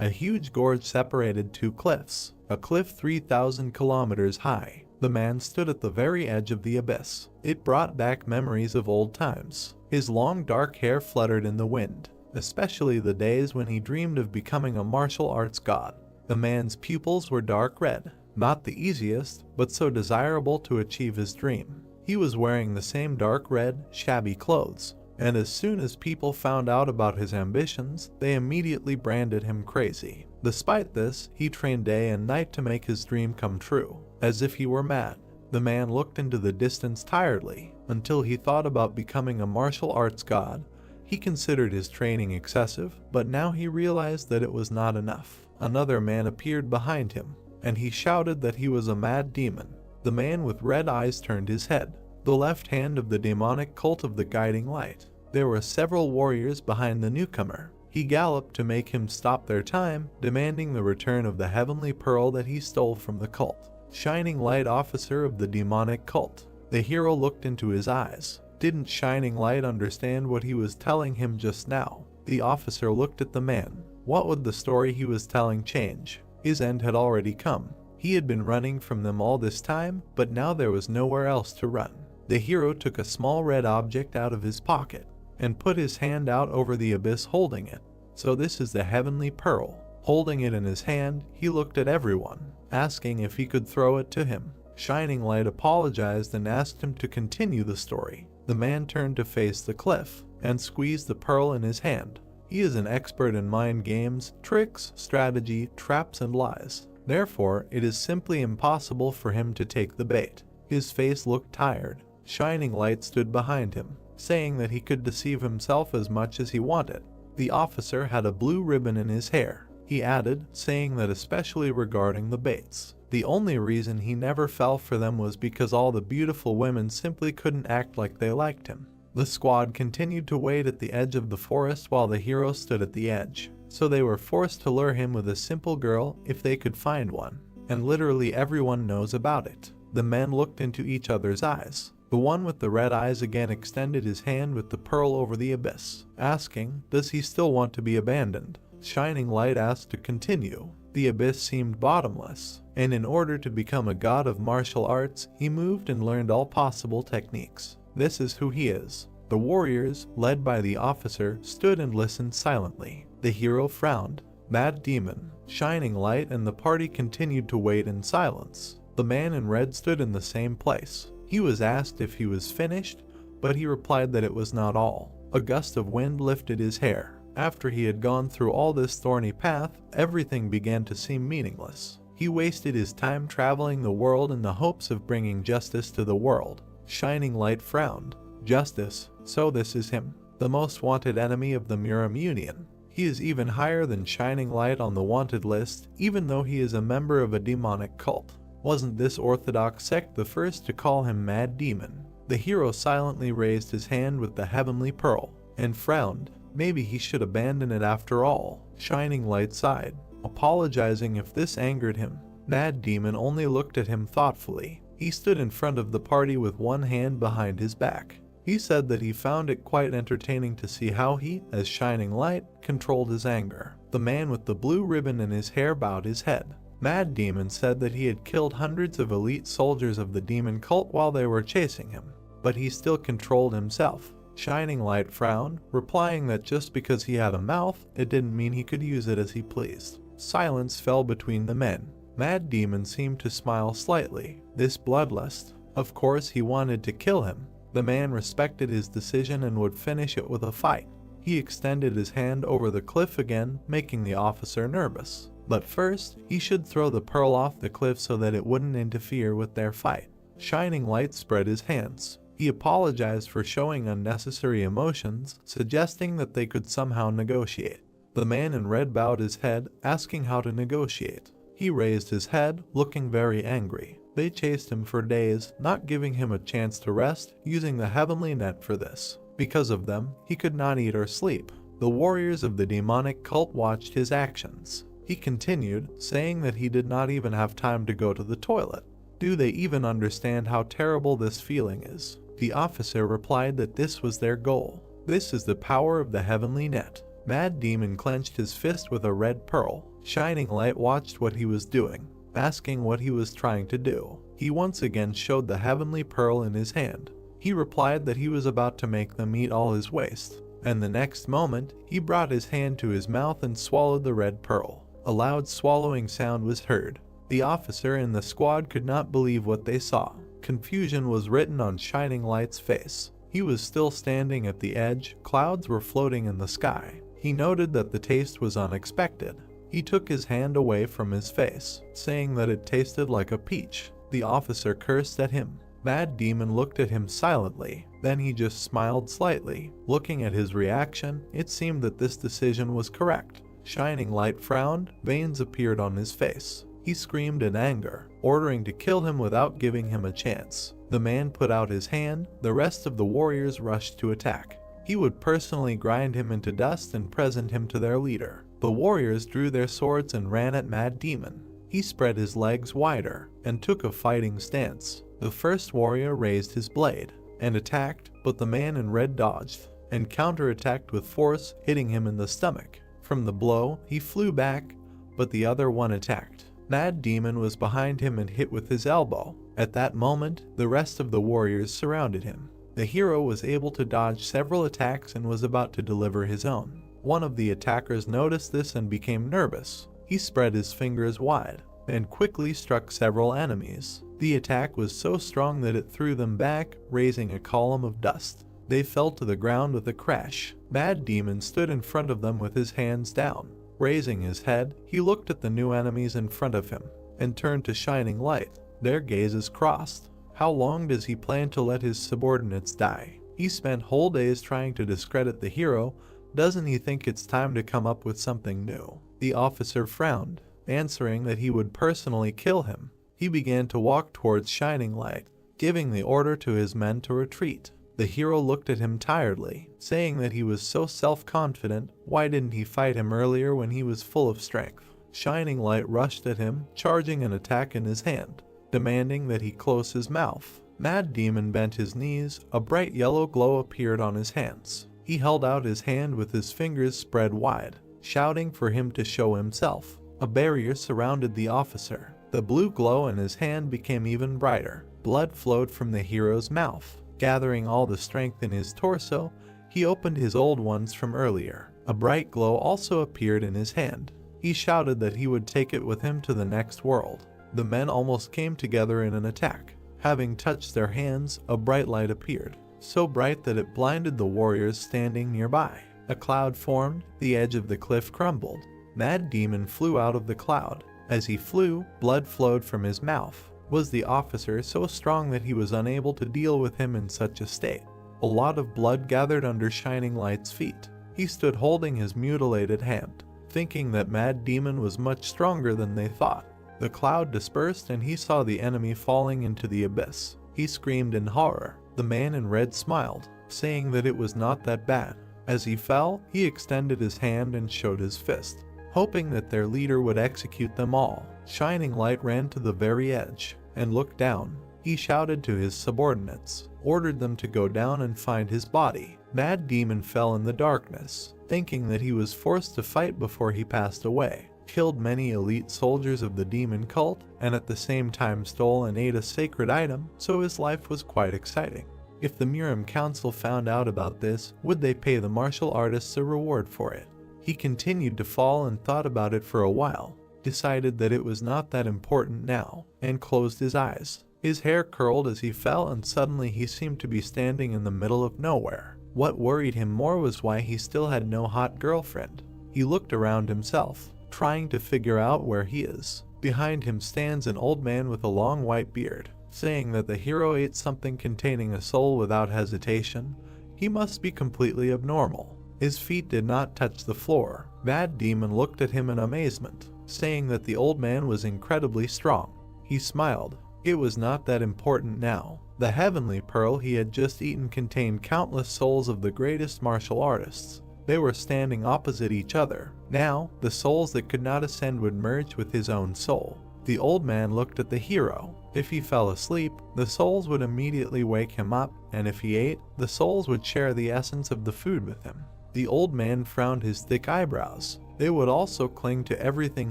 A huge gorge separated two cliffs, a cliff 3,000 kilometers high. The man stood at the very edge of the abyss. It brought back memories of old times. His long dark hair fluttered in the wind, especially the days when he dreamed of becoming a martial arts god. The man's pupils were dark red, not the easiest, but so desirable to achieve his dream. He was wearing the same dark red, shabby clothes, and as soon as people found out about his ambitions, they immediately branded him crazy. Despite this, he trained day and night to make his dream come true, as if he were mad. The man looked into the distance tiredly, until he thought about becoming a martial arts god. He considered his training excessive, but now he realized that it was not enough. Another man appeared behind him, and he shouted that he was a mad demon. The man with red eyes turned his head, the left hand of the demonic cult of the guiding light. There were several warriors behind the newcomer. He galloped to make him stop their time, demanding the return of the heavenly pearl that he stole from the cult. Shining Light, officer of the demonic cult. The hero looked into his eyes. Didn't Shining Light understand what he was telling him just now? The officer looked at the man. What would the story he was telling change? His end had already come. He had been running from them all this time, but now there was nowhere else to run. The hero took a small red object out of his pocket and put his hand out over the abyss holding it. So this is the heavenly pearl. Holding it in his hand, he looked at everyone, asking if he could throw it to him. Shining Light apologized and asked him to continue the story. The man turned to face the cliff and squeezed the pearl in his hand. He is an expert in mind games, tricks, strategy, traps, and lies. Therefore, it is simply impossible for him to take the bait. His face looked tired. Shining Light stood behind him, saying that he could deceive himself as much as he wanted. The officer had a blue ribbon in his hair. He added, saying that especially regarding the baits, the only reason he never fell for them was because all the beautiful women simply couldn't act like they liked him. The squad continued to wait at the edge of the forest while the hero stood at the edge, so they were forced to lure him with a simple girl if they could find one, and literally everyone knows about it. The men looked into each other's eyes. The one with the red eyes again extended his hand with the pearl over the abyss, asking, does he still want to be abandoned? Shining Light asked to continue. The abyss seemed bottomless, and in order to become a god of martial arts, he moved and learned all possible techniques. This is who he is. The warriors, led by the officer, stood and listened silently. The hero frowned. Mad demon, Shining Light, and the party continued to wait in silence. The man in red stood in the same place. He was asked if he was finished, but he replied that it was not all. A gust of wind lifted his hair. After he had gone through all this thorny path, everything began to seem meaningless. He wasted his time traveling the world in the hopes of bringing justice to the world. Shining Light frowned. Justice, so this is him, the most wanted enemy of the Muram Union. He is even higher than Shining Light on the wanted list, even though he is a member of a demonic cult. Wasn't this orthodox sect the first to call him Mad Demon? The hero silently raised his hand with the heavenly pearl, and frowned. Maybe he should abandon it after all. Shining Light sighed, apologizing if this angered him. Mad Demon only looked at him thoughtfully. He stood in front of the party with one hand behind his back. He said that he found it quite entertaining to see how he, as Shining Light, controlled his anger. The man with the blue ribbon in his hair bowed his head. Mad Demon said that he had killed hundreds of elite soldiers of the demon cult while they were chasing him, but he still controlled himself. Shining Light frowned, replying that just because he had a mouth, it didn't mean he could use it as he pleased. Silence fell between the men. Mad Demon seemed to smile slightly. This bloodlust. Of course he wanted to kill him. The man respected his decision and would finish it with a fight. He extended his hand over the cliff again, making the officer nervous. But first, he should throw the pearl off the cliff so that it wouldn't interfere with their fight. Shining Light spread his hands. He apologized for showing unnecessary emotions, suggesting that they could somehow negotiate. The man in red bowed his head, asking how to negotiate. He raised his head, looking very angry. They chased him for days, not giving him a chance to rest, using the heavenly net for this. Because of them, he could not eat or sleep. The warriors of the demonic cult watched his actions. He continued, saying that he did not even have time to go to the toilet. Do they even understand how terrible this feeling is? The officer replied that this was their goal. This is the power of the heavenly net. Mad Demon clenched his fist with a red pearl. Shining Light watched what he was doing, asking what he was trying to do. He once again showed the heavenly pearl in his hand. He replied that he was about to make them eat all his waste, and the next moment, he brought his hand to his mouth and swallowed the red pearl. A loud swallowing sound was heard. The officer and the squad could not believe what they saw. Confusion was written on Shining Light's face. He was still standing at the edge. Clouds were floating in the sky. He noted that the taste was unexpected. He took his hand away from his face, saying that it tasted like a peach. The officer cursed at him. Mad Demon looked at him silently. Then he just smiled slightly. Looking at his reaction, it seemed that this decision was correct. Shining Light frowned. Veins appeared on his face. He screamed in anger, ordering to kill him without giving him a chance. The man put out his hand. The rest of the warriors rushed to attack. He would personally grind him into dust and present him to their leader. The warriors drew their swords and ran at Mad Demon. He spread his legs wider and took a fighting stance. The first warrior raised his blade and attacked, but the man in red dodged and counterattacked with force, hitting him in the stomach. From the blow, he flew back, but the other one attacked. Mad Demon was behind him and hit with his elbow. At that moment, the rest of the warriors surrounded him. The hero was able to dodge several attacks and was about to deliver his own. One of the attackers noticed this and became nervous. He spread his fingers wide and quickly struck several enemies. The attack was so strong that it threw them back, raising a column of dust. They fell to the ground with a crash. Mad Demon stood in front of them with his hands down. Raising his head, he looked at the new enemies in front of him and turned to Shining Light. Their gazes crossed. How long does he plan to let his subordinates die? He spent whole days trying to discredit the hero. Doesn't he think it's time to come up with something new? The officer frowned, answering that he would personally kill him. He began to walk towards Shining Light, giving the order to his men to retreat. The hero looked at him tiredly, saying that he was so self-confident. Why didn't he fight him earlier when he was full of strength? Shining Light rushed at him, charging an attack in his hand, demanding that he close his mouth. Mad Demon bent his knees. A bright yellow glow appeared on his hands. He held out his hand with his fingers spread wide, shouting for him to show himself. A barrier surrounded the officer. The blue glow in his hand became even brighter. Blood flowed from the hero's mouth. Gathering all the strength in his torso, he opened his old ones from earlier. A bright glow also appeared in his hand. He shouted that he would take it with him to the next world. The men almost came together in an attack. Having touched their hands, a bright light appeared, so bright that it blinded the warriors standing nearby. A cloud formed. The edge of the cliff crumbled. Mad Demon flew out of the cloud. As he flew, blood flowed from his mouth. Was the officer so strong that he was unable to deal with him in such a state? A lot of blood gathered under Shining Light's feet. He stood holding his mutilated hand, thinking that Mad Demon was much stronger than they thought. The cloud dispersed and he saw the enemy falling into the abyss. He screamed in horror. The man in red smiled, saying that it was not that bad. As he fell, he extended his hand and showed his fist, hoping that their leader would execute them all. Shining Light ran to the very edge and looked down. He shouted to his subordinates, ordered them to go down and find his body. Mad Demon fell in the darkness, thinking that he was forced to fight before he passed away. Killed many elite soldiers of the demon cult, and at the same time stole and ate a sacred item, so his life was quite exciting. If the Murim Council found out about this, would they pay the martial artists a reward for it? He continued to fall and thought about it for a while, decided that it was not that important now, and closed his eyes. His hair curled as he fell, and suddenly he seemed to be standing in the middle of nowhere. What worried him more was why he still had no hot girlfriend. He looked around himself, trying to figure out where he is. Behind him stands an old man with a long white beard, saying that the hero ate something containing a soul without hesitation. He must be completely abnormal. His feet did not touch the floor. Mad Demon looked at him in amazement, saying that the old man was incredibly strong. He smiled. It was not that important now. The heavenly pearl he had just eaten contained countless souls of the greatest martial artists. They were standing opposite each other. Now, the souls that could not ascend would merge with his own soul. The old man looked at the hero. If he fell asleep, the souls would immediately wake him up, and if he ate, the souls would share the essence of the food with him. The old man frowned his thick eyebrows. They would also cling to everything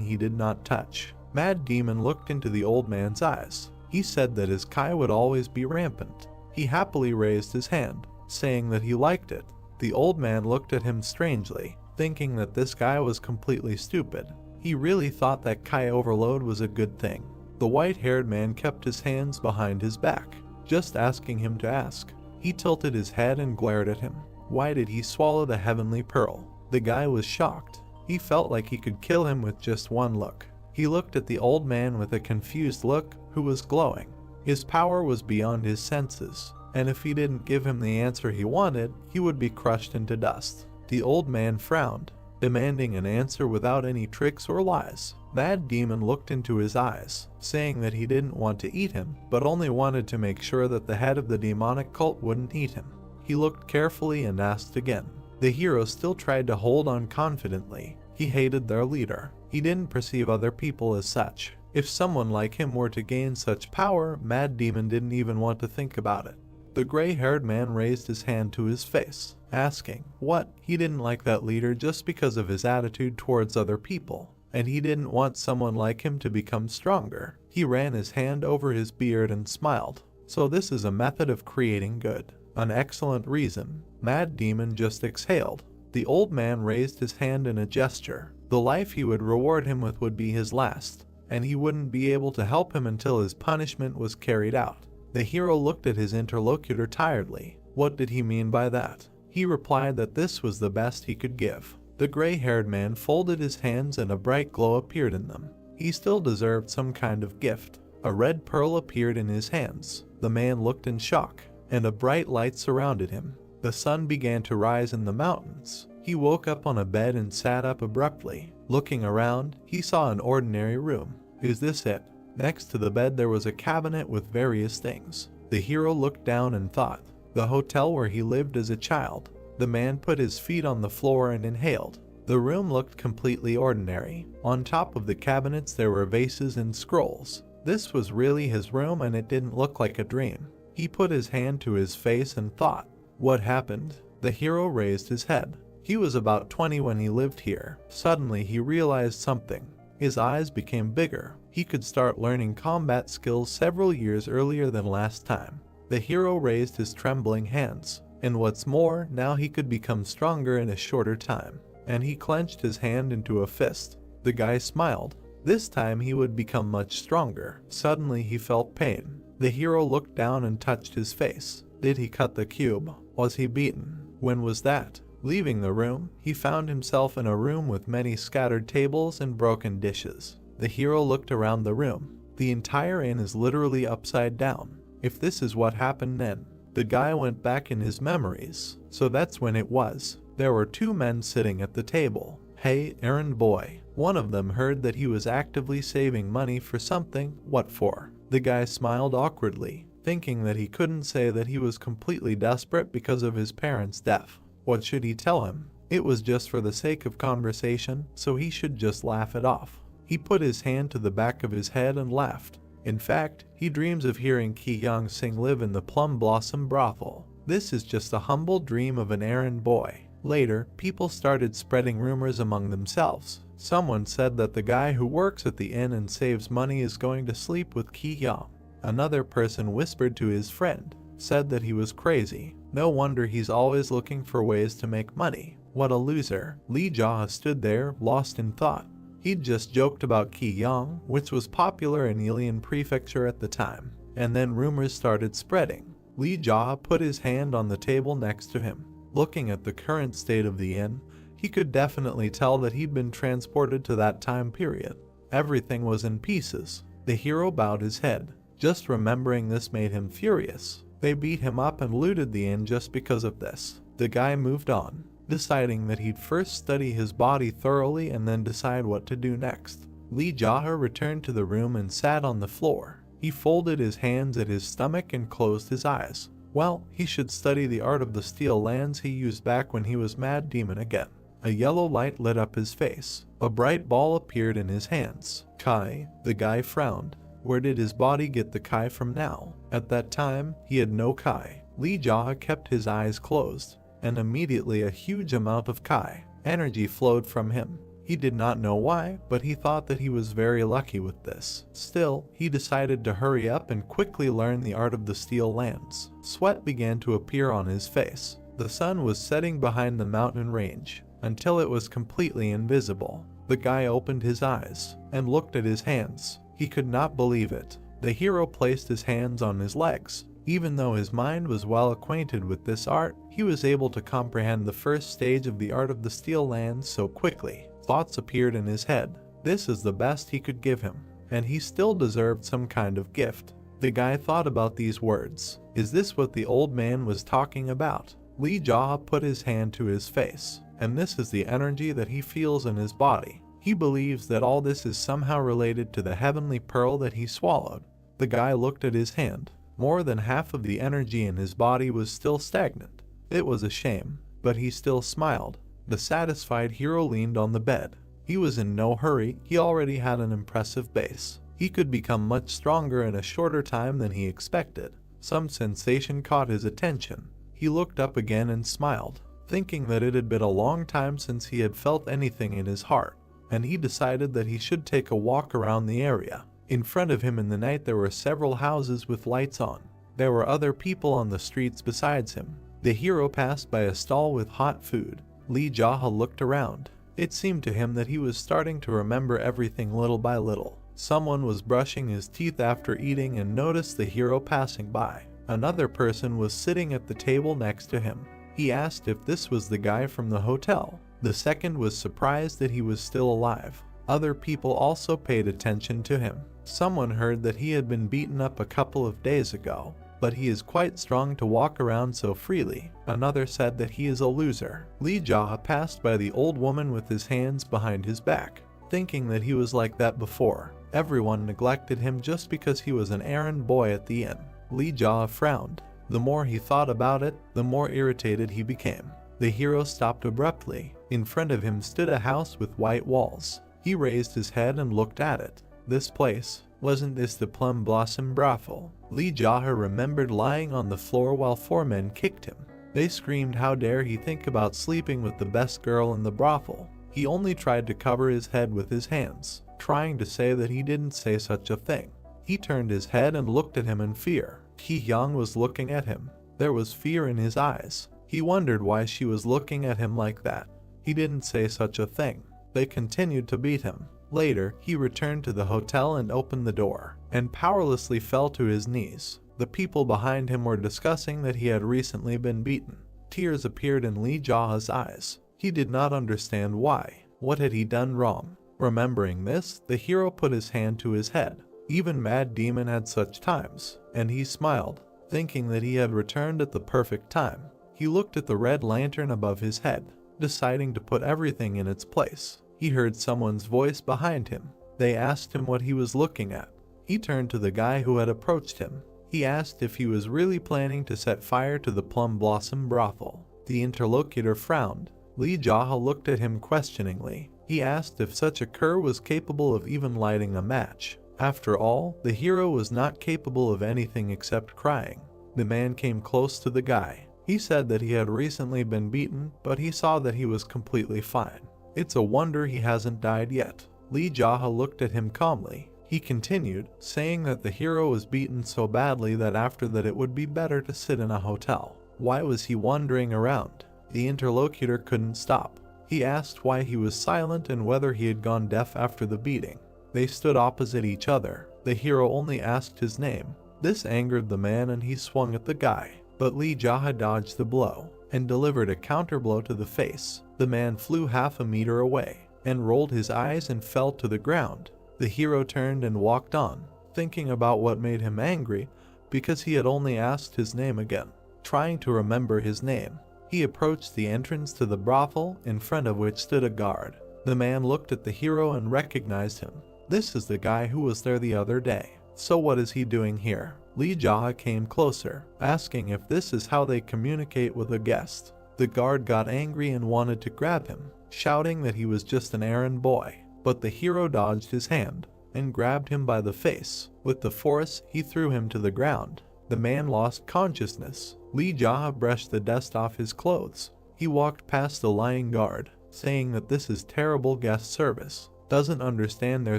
he did not touch. Mad Demon looked into the old man's eyes. He said that his kai would always be rampant. He happily raised his hand, saying that he liked it. The old man looked at him strangely, thinking that this guy was completely stupid. He really thought that kai overload was a good thing. The white-haired man kept his hands behind his back, just asking him to ask. He tilted his head and glared at him. Why did he swallow the heavenly pearl? The guy was shocked. He felt like he could kill him with just one look. He looked at the old man with a confused look, who was glowing. His power was beyond his senses, and if he didn't give him the answer he wanted, he would be crushed into dust. The old man frowned, demanding an answer without any tricks or lies. Mad Demon looked into his eyes, saying that he didn't want to eat him, but only wanted to make sure that the head of the demonic cult wouldn't eat him. He looked carefully and asked again. The hero still tried to hold on confidently. He hated their leader. He didn't perceive other people as such. If someone like him were to gain such power, Mad Demon didn't even want to think about it. The gray-haired man raised his hand to his face, asking, what? He didn't like that leader just because of his attitude towards other people, and he didn't want someone like him to become stronger. He ran his hand over his beard and smiled. So this is a method of creating good. An excellent reason. Mad Demon just exhaled. The old man raised his hand in a gesture. The life he would reward him with would be his last, and he wouldn't be able to help him until his punishment was carried out. The hero looked at his interlocutor tiredly. What did he mean by that? He replied that this was the best he could give. The gray-haired man folded his hands and a bright glow appeared in them. He still deserved some kind of gift. A red pearl appeared in his hands. The man looked in shock, and a bright light surrounded him. The sun began to rise in the mountains. He woke up on a bed and sat up abruptly. Looking around, he saw an ordinary room. Is this it? Next to the bed there was a cabinet with various things. The hero looked down and thought, the hotel where he lived as a child. The man put his feet on the floor and inhaled. The room looked completely ordinary. On top of the cabinets there were vases and scrolls. This was really his room and it didn't look like a dream. He put his hand to his face and thought, what happened? The hero raised his head. He was about 20 when he lived here. Suddenly he realized something. His eyes became bigger. He could start learning combat skills several years earlier than last time. The hero raised his trembling hands. And what's more, now he could become stronger in a shorter time. And he clenched his hand into a fist. The guy smiled. This time he would become much stronger. Suddenly he felt pain. The hero looked down and touched his face. Did he cut the cube? Was he beaten? When was that? Leaving the room, he found himself in a room with many scattered tables and broken dishes. The hero looked around the room. The entire inn is literally upside down. If this is what happened then, the guy went back in his memories. So that's when it was. There were two men sitting at the table. Hey, errand boy. One of them heard that he was actively saving money for something. What for? The guy smiled awkwardly, thinking that he couldn't say that he was completely desperate because of his parents' death. What should he tell him? It was just for the sake of conversation, so he should just laugh it off. He put his hand to the back of his head and laughed. In fact, he dreams of hearing Ki Young sing Live in the Plum Blossom Brothel. This is just a humble dream of an errand boy. Later, people started spreading rumors among themselves. Someone said that the guy who works at the inn and saves money is going to sleep with Ki Young. Another person whispered to his friend, said that he was crazy. No wonder he's always looking for ways to make money. What a loser. Li Jia stood there, lost in thought. He'd just joked about Ki Young, which was popular in Ilian Prefecture at the time, and then rumors started spreading. Li Jia put his hand on the table next to him. Looking at the current state of the inn, he could definitely tell that he'd been transported to that time period. Everything was in pieces. The hero bowed his head. Just remembering this made him furious. They beat him up and looted the inn just because of this. The guy moved on, deciding that he'd first study his body thoroughly and then decide what to do next. Li Jia returned to the room and sat on the floor. He folded his hands at his stomach and closed his eyes. Well, he should study the art of the steel lands he used back when he was Mad Demon again. A yellow light lit up his face. A bright ball appeared in his hands. Kai, the guy frowned. Where did his body get the Kai from now? At that time, he had no Kai. Li Jia kept his eyes closed. and immediately a huge amount of Kai energy flowed from him. He did not know why, but he thought that he was very lucky with this. Still, he decided to hurry up and quickly learn the art of the steel lands. Sweat began to appear on his face. The sun was setting behind the mountain range until it was completely invisible. The guy opened his eyes and looked at his hands. He could not believe it. The hero placed his hands on his legs. Even though his mind was well acquainted with this art, he was able to comprehend the first stage of the art of the steel lands so quickly. Thoughts appeared in his head. This is the best he could give him, and he still deserved some kind of gift. The guy thought about these words. Is this what the old man was talking about? Lee Jaw put his hand to his face, and this is the energy that he feels in his body. He believes that all this is somehow related to the heavenly pearl that he swallowed. The guy looked at his hand. More than half of the energy in his body was still stagnant. It was a shame, but he still smiled. The satisfied hero leaned on the bed. He was in no hurry. He already had an impressive base. He could become much stronger in a shorter time than he expected. Some sensation caught his attention. He looked up again and smiled, thinking that it had been a long time since he had felt anything in his heart, and he decided that he should take a walk around the area. In front of him in the night there were several houses with lights on. There were other people on the streets besides him. The hero passed by a stall with hot food. Lee Jaha looked around. It seemed to him that he was starting to remember everything little by little. Someone was brushing his teeth after eating and noticed the hero passing by. Another person was sitting at the table next to him. He asked if this was the guy from the hotel. The second was surprised that he was still alive. Other people also paid attention to him. Someone heard that he had been beaten up a couple of days ago, but he is quite strong to walk around so freely. Another said that he is a loser. Lee Jaha passed by the old woman with his hands behind his back, thinking that he was like that before. Everyone neglected him just because he was an errand boy at the inn. Lee Jaha frowned. The more he thought about it, the more irritated he became. The hero stopped abruptly. In front of him stood a house with white walls. He raised his head and looked at it. This place, wasn't this the Plum Blossom brothel? Lee Jaha remembered lying on the floor while 4 men kicked him. They screamed how dare he think about sleeping with the best girl in the brothel. He only tried to cover his head with his hands, trying to say that he didn't say such a thing. He turned his head and looked at him in fear. Ki-hyung was looking at him. There was fear in his eyes. He wondered why she was looking at him like that. He didn't say such a thing. They continued to beat him. Later, he returned to the hotel and opened the door, and powerlessly fell to his knees. The people behind him were discussing that he had recently been beaten. Tears appeared in Lee Jaha's eyes. He did not understand why. What had he done wrong? Remembering this, the hero put his hand to his head. Even Mad Demon had such times, and he smiled, thinking that he had returned at the perfect time. He looked at the red lantern above his head, deciding to put everything in its place. He heard someone's voice behind him. They asked him what he was looking at. He turned to the guy who had approached him. He asked if he was really planning to set fire to the Plum Blossom brothel. The interlocutor frowned. Lee Jaha looked at him questioningly. He asked if such a cur was capable of even lighting a match. After all, the hero was not capable of anything except crying. The man came close to the guy. He said that he had recently been beaten, but he saw that he was completely fine. It's a wonder he hasn't died yet. Lee Jaha looked at him calmly. He continued, saying that the hero was beaten so badly that after that it would be better to sit in a hotel. Why was he wandering around? The interlocutor couldn't stop. He asked why he was silent and whether he had gone deaf after the beating. They stood opposite each other. The hero only asked his name. This angered the man and he swung at the guy. But Lee Jaha dodged the blow and delivered a counterblow to the face. The man flew half a meter away and rolled his eyes and fell to the ground. The hero turned and walked on, thinking about what made him angry because he had only asked his name again. Trying to remember his name, he approached the entrance to the brothel, in front of which stood a guard. The man looked at the hero and recognized him. This is the guy who was there the other day. So what is he doing here? Lee Jaha came closer, asking if this is how they communicate with a guest. The guard got angry and wanted to grab him, shouting that he was just an errand boy. But the hero dodged his hand and grabbed him by the face. With the force, he threw him to the ground. The man lost consciousness. Lee Jaha brushed the dust off his clothes. He walked past the lying guard, saying that this is terrible guest service. Doesn't understand they're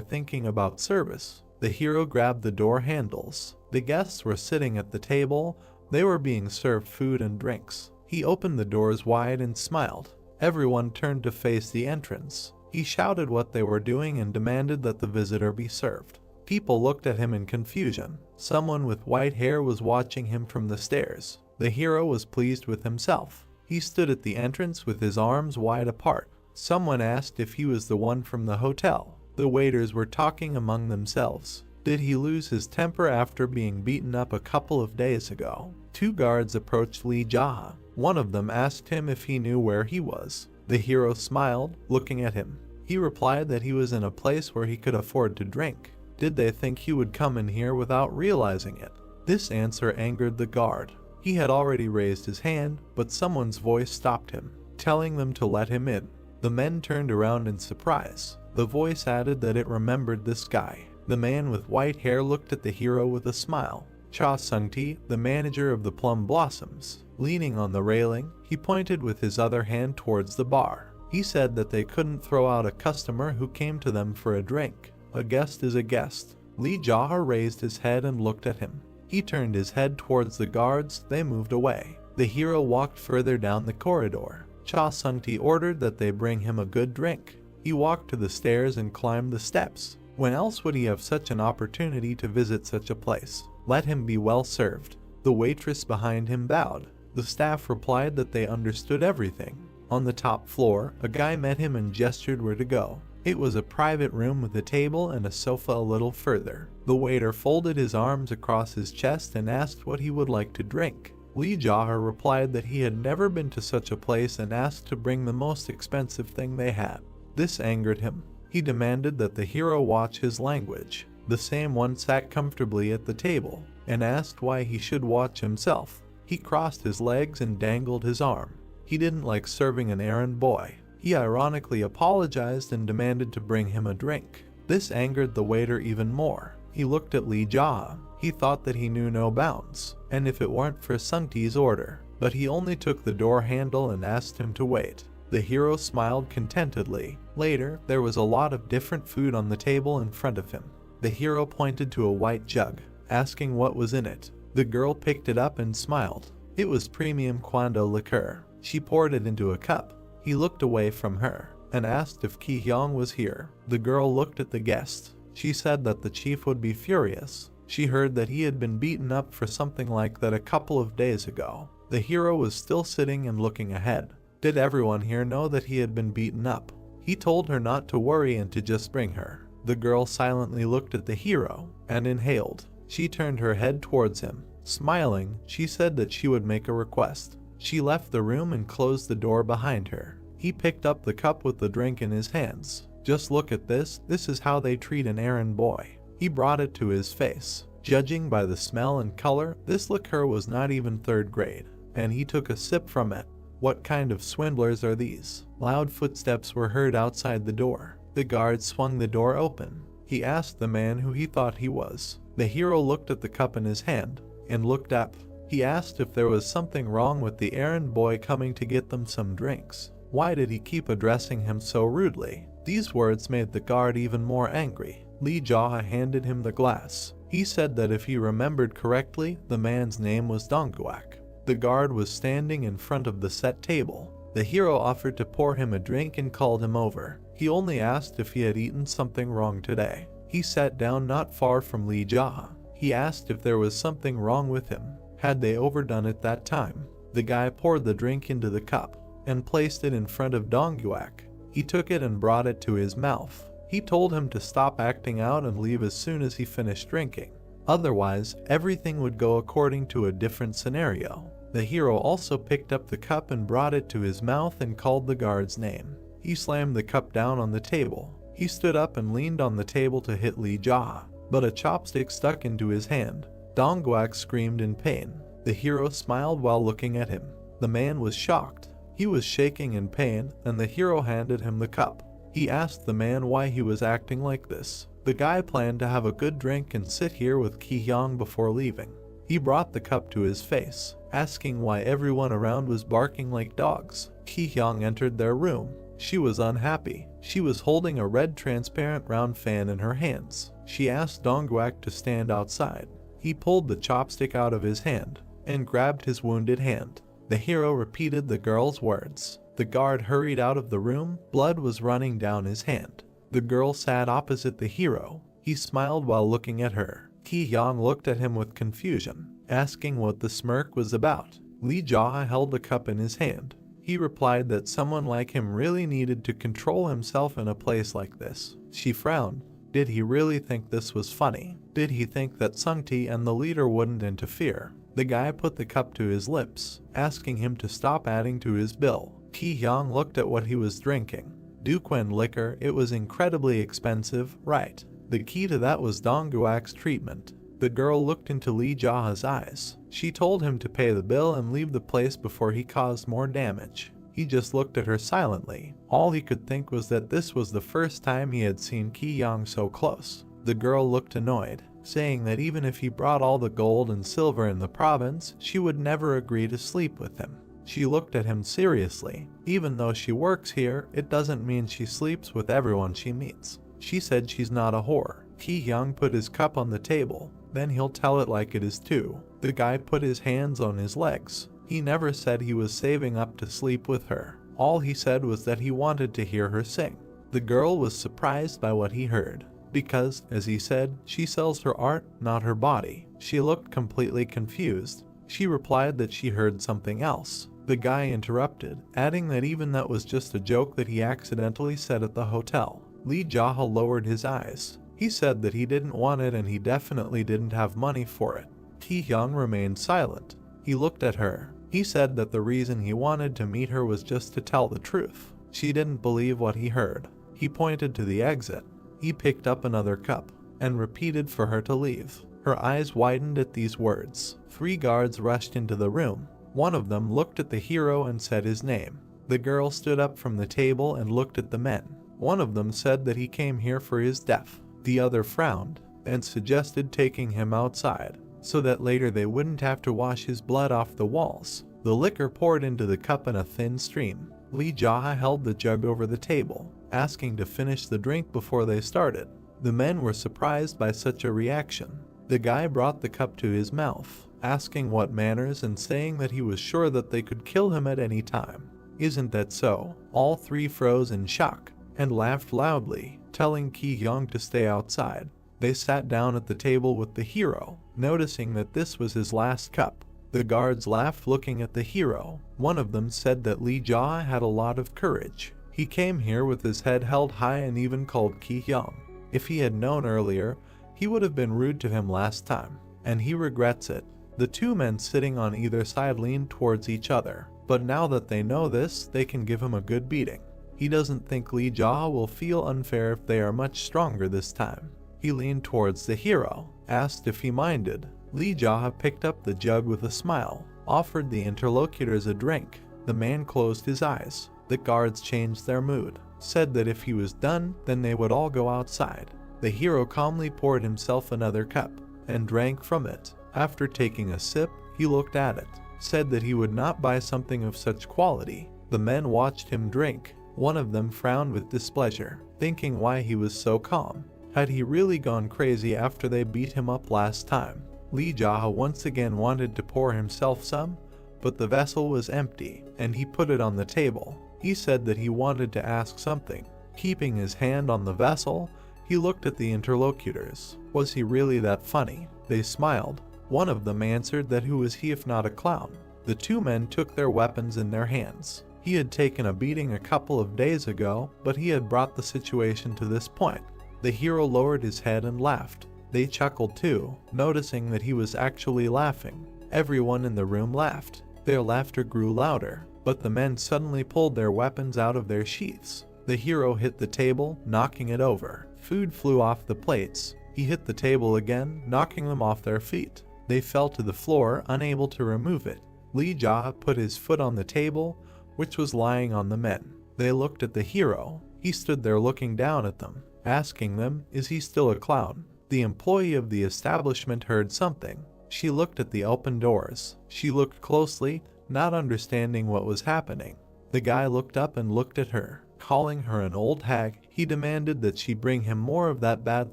thinking about service. The hero grabbed the door handles. The guests were sitting at the table. They were being served food and drinks. He opened the doors wide and smiled. Everyone turned to face the entrance. He shouted what they were doing and demanded that the visitor be served. People looked at him in confusion. Someone with white hair was watching him from the stairs. The hero was pleased with himself. He stood at the entrance with his arms wide apart. Someone asked if he was the one from the hotel. The waiters were talking among themselves. Did he lose his temper after being beaten up a couple of days ago? Two guards approached Lee Jaha. One of them asked him if he knew where he was. The hero smiled, looking at him. He replied that he was in a place where he could afford to drink. Did they think he would come in here without realizing it? This answer angered the guard. He had already raised his hand, but someone's voice stopped him, telling them to let him in. The men turned around in surprise. The voice added that it remembered this guy. The man with white hair looked at the hero with a smile. Cha Sung-ti, the manager of the Plum Blossoms. Leaning on the railing, he pointed with his other hand towards the bar. He said that they couldn't throw out a customer who came to them for a drink. A guest is a guest. Lee Jaha raised his head and looked at him. He turned his head towards the guards. They moved away. The hero walked further down the corridor. Cha Sung-ti ordered that they bring him a good drink. He walked to the stairs and climbed the steps. When else would he have such an opportunity to visit such a place? Let him be well served. The waitress behind him bowed. The staff replied that they understood everything. On the top floor, a guy met him and gestured where to go. It was a private room with a table and a sofa a little further. The waiter folded his arms across his chest and asked what he would like to drink. Lee Jaha replied that he had never been to such a place and asked to bring the most expensive thing they had. This angered him. He demanded that the hero watch his language. The same one sat comfortably at the table and asked why he should watch himself. He crossed his legs and dangled his arm. He didn't like serving an errand boy. He ironically apologized and demanded to bring him a drink. This angered the waiter even more. He looked at Lee Jaha. He thought that he knew no bounds, and if it weren't for Sung-ti's order, but he only took the door handle and asked him to wait. The hero smiled contentedly. Later, there was a lot of different food on the table in front of him. The hero pointed to a white jug, asking what was in it. The girl picked it up and smiled. It was premium Kwando liqueur. She poured it into a cup. He looked away from her and asked if Ki Hyung was here. The girl looked at the guest. She said that the chief would be furious. She heard that he had been beaten up for something like that a couple of days ago. The hero was still sitting and looking ahead. Did everyone here know that he had been beaten up? He told her not to worry and to just bring her. The girl silently looked at the hero and inhaled. She turned her head towards him. Smiling, she said that she would make a request. She left the room and closed the door behind her. He picked up the cup with the drink in his hands. Just look at this. This is how they treat an errand boy. He brought it to his face. Judging by the smell and color, this liqueur was not even third grade, and he took a sip from it. What kind of swindlers are these? Loud footsteps were heard outside the door. The guard swung the door open. He asked the man who he thought he was. The hero looked at the cup in his hand and looked up. He asked if there was something wrong with the errand boy coming to get them some drinks. Why did he keep addressing him so rudely? These words made the guard even more angry. Lee Jaha handed him the glass. He said that if he remembered correctly, the man's name was Dongguak. The guard was standing in front of the set table. The hero offered to pour him a drink and called him over. He only asked if he had eaten something wrong today. He sat down not far from Lee Jaha. He asked if there was something wrong with him. Had they overdone it that time? The guy poured the drink into the cup and placed it in front of Dongguak. He took it and brought it to his mouth. He told him to stop acting out and leave as soon as he finished drinking. Otherwise, everything would go according to a different scenario. The hero also picked up the cup and brought it to his mouth and called the guard's name. He slammed the cup down on the table. He stood up and leaned on the table to hit Lee Jaha, but a chopstick stuck into his hand. Dongguak screamed in pain. The hero smiled while looking at him. The man was shocked. He was shaking in pain, and the hero handed him the cup. He asked the man why he was acting like this. The guy planned to have a good drink and sit here with Ki Hyung before leaving. He brought the cup to his face, asking why everyone around was barking like dogs. Ki-hyung entered their room. She was unhappy. She was holding a red transparent round fan in her hands. She asked Dongguak to stand outside. He pulled the chopstick out of his hand and grabbed his wounded hand. The hero repeated the girl's words. The guard hurried out of the room. Blood was running down his hand. The girl sat opposite the hero. He smiled while looking at her. Ki-hyung looked at him with confusion, asking what the smirk was about. Lee Jae held the cup in his hand. He replied that someone like him really needed to control himself in a place like this. She frowned. Did he really think this was funny? Did he think that Sungti and the leader wouldn't interfere? The guy put the cup to his lips, asking him to stop adding to his bill. Ki-hyung looked at what he was drinking. Duquan liquor. It was incredibly expensive, right? The key to that was Dongguak's treatment. The girl looked into Lee Jae's eyes. She told him to pay the bill and leave the place before he caused more damage. He just looked at her silently. All he could think was that this was the first time he had seen Ki-hyung so close. The girl looked annoyed, saying that even if he brought all the gold and silver in the province, she would never agree to sleep with him. She looked at him seriously. Even though she works here, it doesn't mean she sleeps with everyone she meets. She said she's not a whore. Ki-hyung put his cup on the table. Then he'll tell it like it is too. The guy put his hands on his legs. He never said he was saving up to sleep with her. All he said was that he wanted to hear her sing. The girl was surprised by what he heard, because, as he said, she sells her art, not her body. She looked completely confused. She replied that she heard something else. The guy interrupted, adding that even that was just a joke that he accidentally said at the hotel. Lee Jae lowered his eyes. He said that he didn't want it and he definitely didn't have money for it. Ki-hyung remained silent. He looked at her. He said that the reason he wanted to meet her was just to tell the truth. She didn't believe what he heard. He pointed to the exit. He picked up another cup and repeated for her to leave. Her eyes widened at these words. 3 guards rushed into the room. One of them looked at the hero and said his name. The girl stood up from the table and looked at the men. One of them said that he came here for his death. The other frowned and suggested taking him outside, so that later they wouldn't have to wash his blood off the walls. The liquor poured into the cup in a thin stream. Lee Jae held the jug over the table, asking to finish the drink before they started. The men were surprised by such a reaction. The guy brought the cup to his mouth, asking what manners and saying that he was sure that they could kill him at any time. Isn't that so? All 3 froze in shock and laughed loudly, telling Ki-hyung to stay outside. They sat down at the table with the hero, noticing that this was his last cup. The guards laughed looking at the hero. One of them said that Lee Jae had a lot of courage. He came here with his head held high and even called Ki-hyung. If he had known earlier, he would have been rude to him last time, and he regrets it. The 2 men sitting on either side leaned towards each other, but now that they know this, they can give him a good beating. He doesn't think Lee Jae will feel unfair if they are much stronger this time. He leaned towards the hero, asked if he minded. Lee Jae picked up the jug with a smile, offered the interlocutors a drink. The man closed his eyes. The guards changed their mood, said that if he was done, then they would all go outside. The hero calmly poured himself another cup and drank from it. After taking a sip, he looked at it, said that he would not buy something of such quality. The men watched him drink. One of them frowned with displeasure, thinking why he was so calm. Had he really gone crazy after they beat him up last time? Lee Jae once again wanted to pour himself some, but the vessel was empty, and he put it on the table. He said that he wanted to ask something. Keeping his hand on the vessel, he looked at the interlocutors. Was he really that funny? They smiled. One of them answered that who was he if not a clown? The 2 men took their weapons in their hands. He had taken a beating a couple of days ago, but he had brought the situation to this point. The hero lowered his head and laughed. They chuckled too, noticing that he was actually laughing. Everyone in the room laughed. Their laughter grew louder, but the men suddenly pulled their weapons out of their sheaths. The hero hit the table, knocking it over. Food flew off the plates. He hit the table again, knocking them off their feet. They fell to the floor, unable to remove it. Lee Jae put his foot on the table, which was lying on the men. They looked at the hero. He stood there looking down at them, asking them, is he still a clown? The employee of the establishment heard something. She looked at the open doors. She looked closely, not understanding what was happening. The guy looked up and looked at her. Calling her an old hag, he demanded that she bring him more of that bad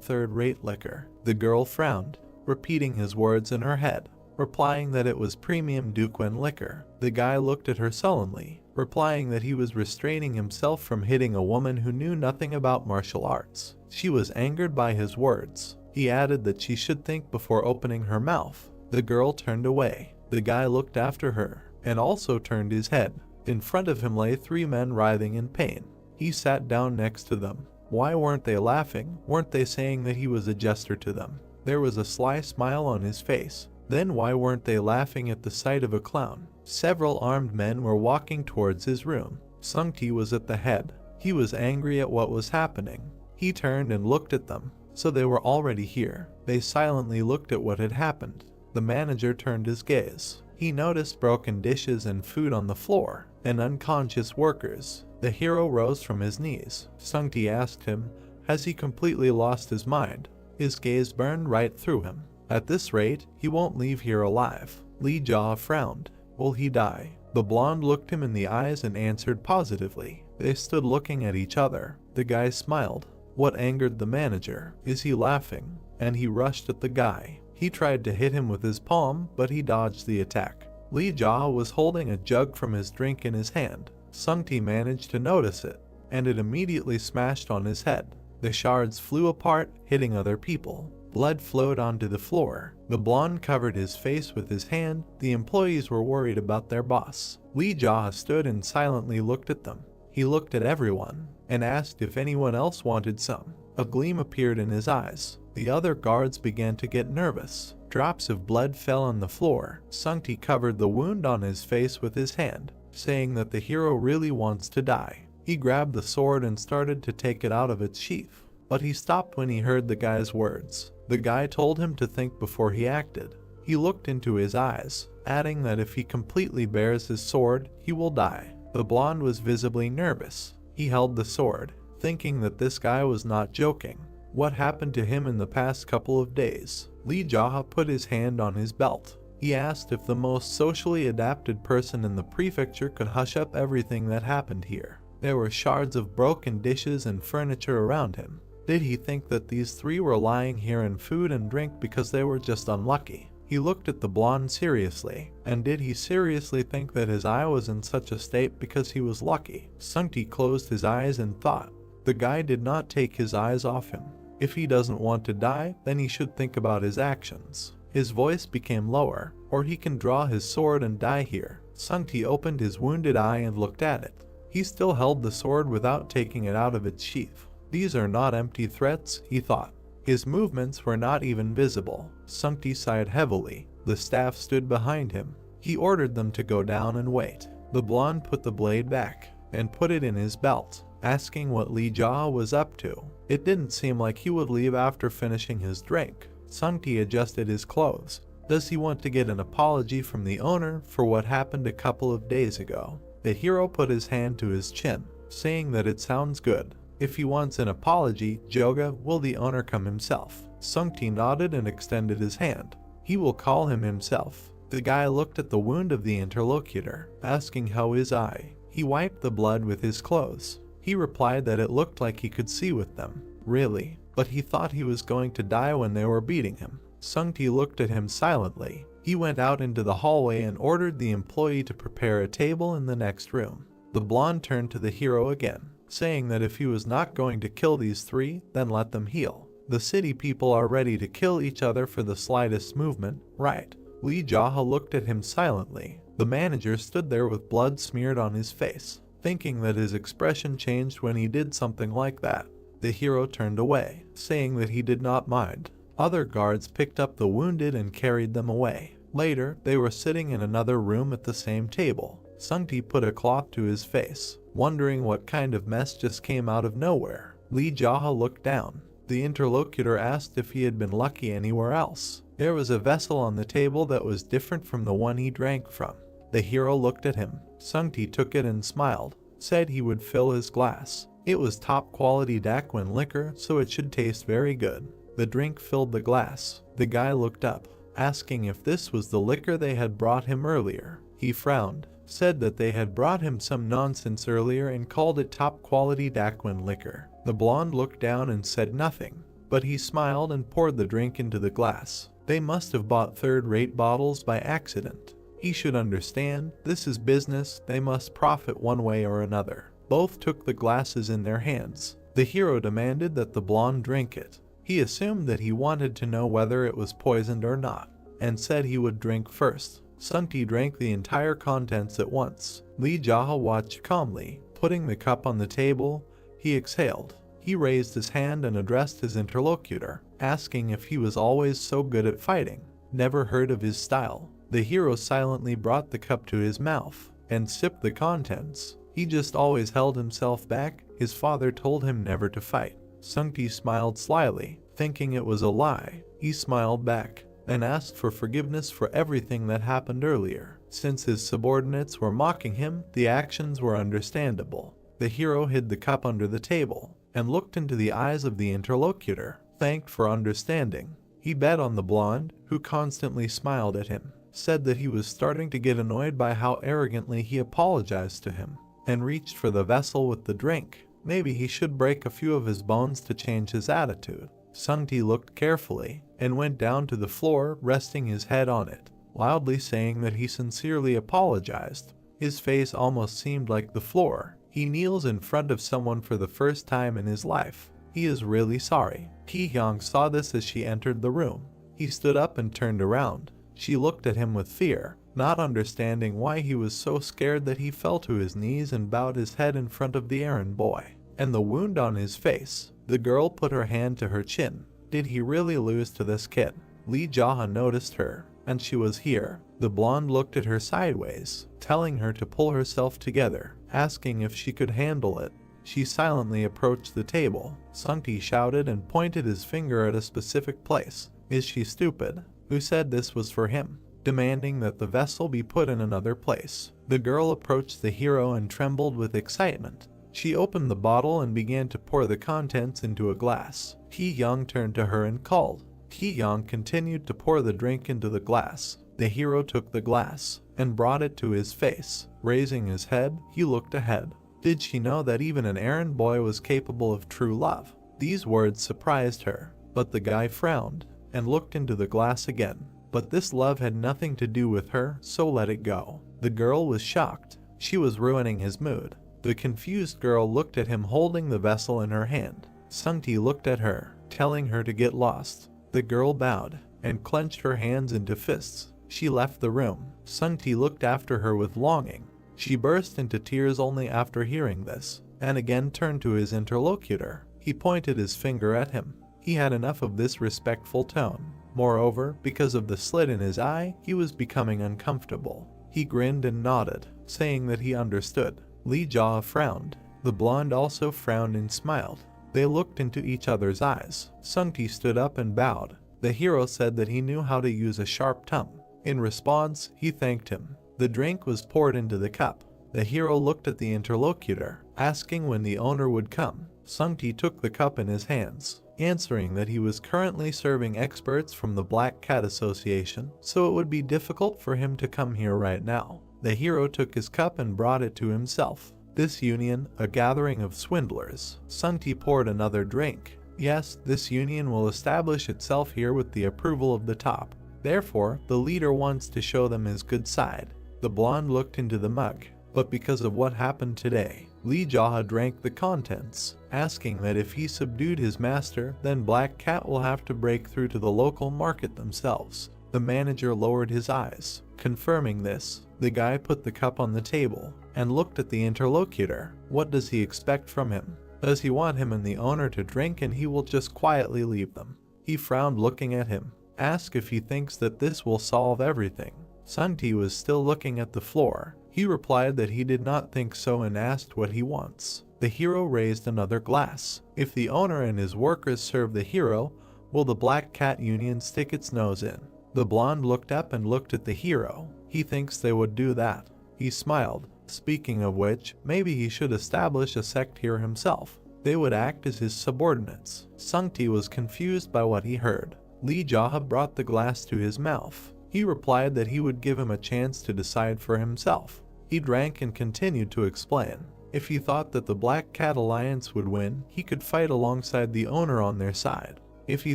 third-rate liquor. The girl frowned, repeating his words in her head, replying that it was premium Duquin liquor. The guy looked at her sullenly, replying that he was restraining himself from hitting a woman who knew nothing about martial arts. She was angered by his words. He added that she should think before opening her mouth. The girl turned away. The guy looked after her, and also turned his head. In front of him lay 3 men writhing in pain. He sat down next to them. Why weren't they laughing? Weren't they saying that he was a jester to them? There was a sly smile on his face. Then why weren't they laughing at the sight of a clown? Several armed men were walking towards his room. Sungti was at the head. He was angry at what was happening. He turned and looked at them. So they were already here. They silently looked at what had happened. The manager turned his gaze. He noticed broken dishes and food on the floor, and unconscious workers. The hero rose from his knees. Sungti asked him, has he completely lost his mind? His gaze burned right through him. At this rate, he won't leave here alive. Li Jia frowned. Will he die? The blonde looked him in the eyes and answered positively. They stood looking at each other. The guy smiled. What angered the manager? Is he laughing? And he rushed at the guy. He tried to hit him with his palm, but he dodged the attack. Li Jia was holding a jug from his drink in his hand. Sungti managed to notice it, and it immediately smashed on his head. The shards flew apart, hitting other people. Blood flowed onto the floor. The blonde covered his face with his hand. The employees were worried about their boss. Li Jia stood and silently looked at them. He looked at everyone and asked if anyone else wanted some. A gleam appeared in his eyes. The other guards began to get nervous. Drops of blood fell on the floor. Sungti covered the wound on his face with his hand, saying that the hero really wants to die. He grabbed the sword and started to take it out of its sheath, but he stopped when he heard the guy's words. The guy told him to think before he acted. He looked into his eyes, adding that if he completely bares his sword, he will die. The blonde was visibly nervous. He held the sword, thinking that this guy was not joking. What happened to him in the past couple of days? Li Jia put his hand on his belt. He asked if the most socially adapted person in the prefecture could hush up everything that happened here. There were shards of broken dishes and furniture around him. Did he think that these 3 were lying here in food and drink because they were just unlucky? He looked at the blonde seriously, and did he seriously think that his eye was in such a state because he was lucky? Sungti closed his eyes and thought. The guy did not take his eyes off him. If he doesn't want to die, then he should think about his actions. His voice became lower, or he can draw his sword and die here. Sungti opened his wounded eye and looked at it. He still held the sword without taking it out of its sheath. These are not empty threats, he thought. His movements were not even visible. Sungti sighed heavily. The staff stood behind him. He ordered them to go down and wait. The blonde put the blade back and put it in his belt, asking what Li Jia was up to. It didn't seem like he would leave after finishing his drink. Sungti adjusted his clothes. Does he want to get an apology from the owner for what happened a couple of days ago? The hero put his hand to his chin, saying that it sounds good. If he wants an apology, Joga, will the owner come himself? Sungti nodded and extended his hand. He will call him himself. The guy looked at the wound of the interlocutor, asking how his eye. He wiped the blood with his clothes. He replied that it looked like he could see with them. Really? But he thought he was going to die when they were beating him. Sungti looked at him silently. He went out into the hallway and ordered the employee to prepare a table in the next room. The blonde turned to the hero again, saying that if he was not going to kill these 3, then let them heal. The city people are ready to kill each other for the slightest movement, right? Li Jia looked at him silently. The manager stood there with blood smeared on his face, thinking that his expression changed when he did something like that. The hero turned away, saying that he did not mind. Other guards picked up the wounded and carried them away. Later, they were sitting in another room at the same table. Sungti put a cloth to his face, wondering what kind of mess just came out of nowhere. Li Jia looked down. The interlocutor asked if he had been lucky anywhere else. There was a vessel on the table that was different from the one he drank from. The hero looked at him. Sungti took it and smiled, said he would fill his glass. It was top quality Daquin liquor, so it should taste very good. The drink filled the glass. The guy looked up, asking if this was the liquor they had brought him earlier. He frowned, said that they had brought him some nonsense earlier and called it top quality Daquin liquor. The blonde looked down and said nothing, but he smiled and poured the drink into the glass. They must have bought third-rate bottles by accident. He should understand, this is business, they must profit one way or another. Both took the glasses in their hands. The hero demanded that the blonde drink it. He assumed that he wanted to know whether it was poisoned or not, and said he would drink first. Sunti drank the entire contents at once. Lee Jaha watched calmly. Putting the cup on the table, he exhaled. He raised his hand and addressed his interlocutor, asking if he was always so good at fighting. Never heard of his style. The hero silently brought the cup to his mouth and sipped the contents. He just always held himself back. His father told him never to fight. Sunti smiled slyly, thinking it was a lie. He smiled back and asked for forgiveness for everything that happened earlier. Since his subordinates were mocking him, the actions were understandable. The hero hid the cup under the table and looked into the eyes of the interlocutor, thanked for understanding. He bet on the blonde, who constantly smiled at him, said that he was starting to get annoyed by how arrogantly he apologized to him, and reached for the vessel with the drink. Maybe he should break a few of his bones to change his attitude. Sunti looked carefully and went down to the floor, resting his head on it, loudly saying that he sincerely apologized. His face almost seemed like the floor. He kneels in front of someone for the first time in his life. He is really sorry. Ki-hyung saw this as she entered the room. He stood up and turned around. She looked at him with fear, not understanding why he was so scared that he fell to his knees and bowed his head in front of the errand boy. And the wound on his face. The girl put her hand to her chin. Did he really lose to this kid? Lee Jaha noticed her, and she was here. The blonde looked at her sideways, telling her to pull herself together, asking if she could handle it. She silently approached the table. Sunti shouted and pointed his finger at a specific place. Is she stupid? Who said this was for him? Demanding that the vessel be put in another place. The girl approached the hero and trembled with excitement. She opened the bottle and began to pour the contents into a glass. Ki-hyung turned to her and called. Ki-hyung continued to pour the drink into the glass. The hero took the glass and brought it to his face. Raising his head, he looked ahead. Did she know that even an errand boy was capable of true love? These words surprised her, but the guy frowned and looked into the glass again. But this love had nothing to do with her, so let it go. The girl was shocked. She was ruining his mood. The confused girl looked at him holding the vessel in her hand. Sunti looked at her, telling her to get lost. The girl bowed and clenched her hands into fists. She left the room. Sunti looked after her with longing. She burst into tears only after hearing this, and again turned to his interlocutor. He pointed his finger at him. He had enough of this respectful tone. Moreover, because of the slit in his eye, he was becoming uncomfortable. He grinned and nodded, saying that he understood. Lee Jaw frowned. The blonde also frowned and smiled. They looked into each other's eyes. Sunti stood up and bowed. The hero said that he knew how to use a sharp tongue. In response, he thanked him. The drink was poured into the cup. The hero looked at the interlocutor, asking when the owner would come. Sunti took the cup in his hands, answering that he was currently serving experts from the Black Cat Association, so it would be difficult for him to come here right now. The hero took his cup and brought it to himself. This union, a gathering of swindlers. Sunti poured another drink. Yes, this union will establish itself here with the approval of the top. Therefore, the leader wants to show them his good side. The blonde looked into the mug, but because of what happened today, Lee Jaha drank the contents, asking that if he subdued his master, then Black Cat will have to break through to the local market themselves. The manager lowered his eyes. Confirming this, the guy put the cup on the table and looked at the interlocutor. What does he expect from him? Does he want him and the owner to drink and he will just quietly leave them? He frowned looking at him, asked if he thinks that this will solve everything. Sunti was still looking at the floor. He replied that he did not think so and asked what he wants. The hero raised another glass. If the owner and his workers serve the hero, will the Black Cat Union stick its nose in? The blonde looked up and looked at the hero. He thinks they would do that. He smiled. Speaking of which, maybe he should establish a sect here himself. They would act as his subordinates. Sunti was confused by what he heard. Li Jaha brought the glass to his mouth. He replied that he would give him a chance to decide for himself. He drank and continued to explain. If he thought that the Black Cat Alliance would win, he could fight alongside the owner on their side. If he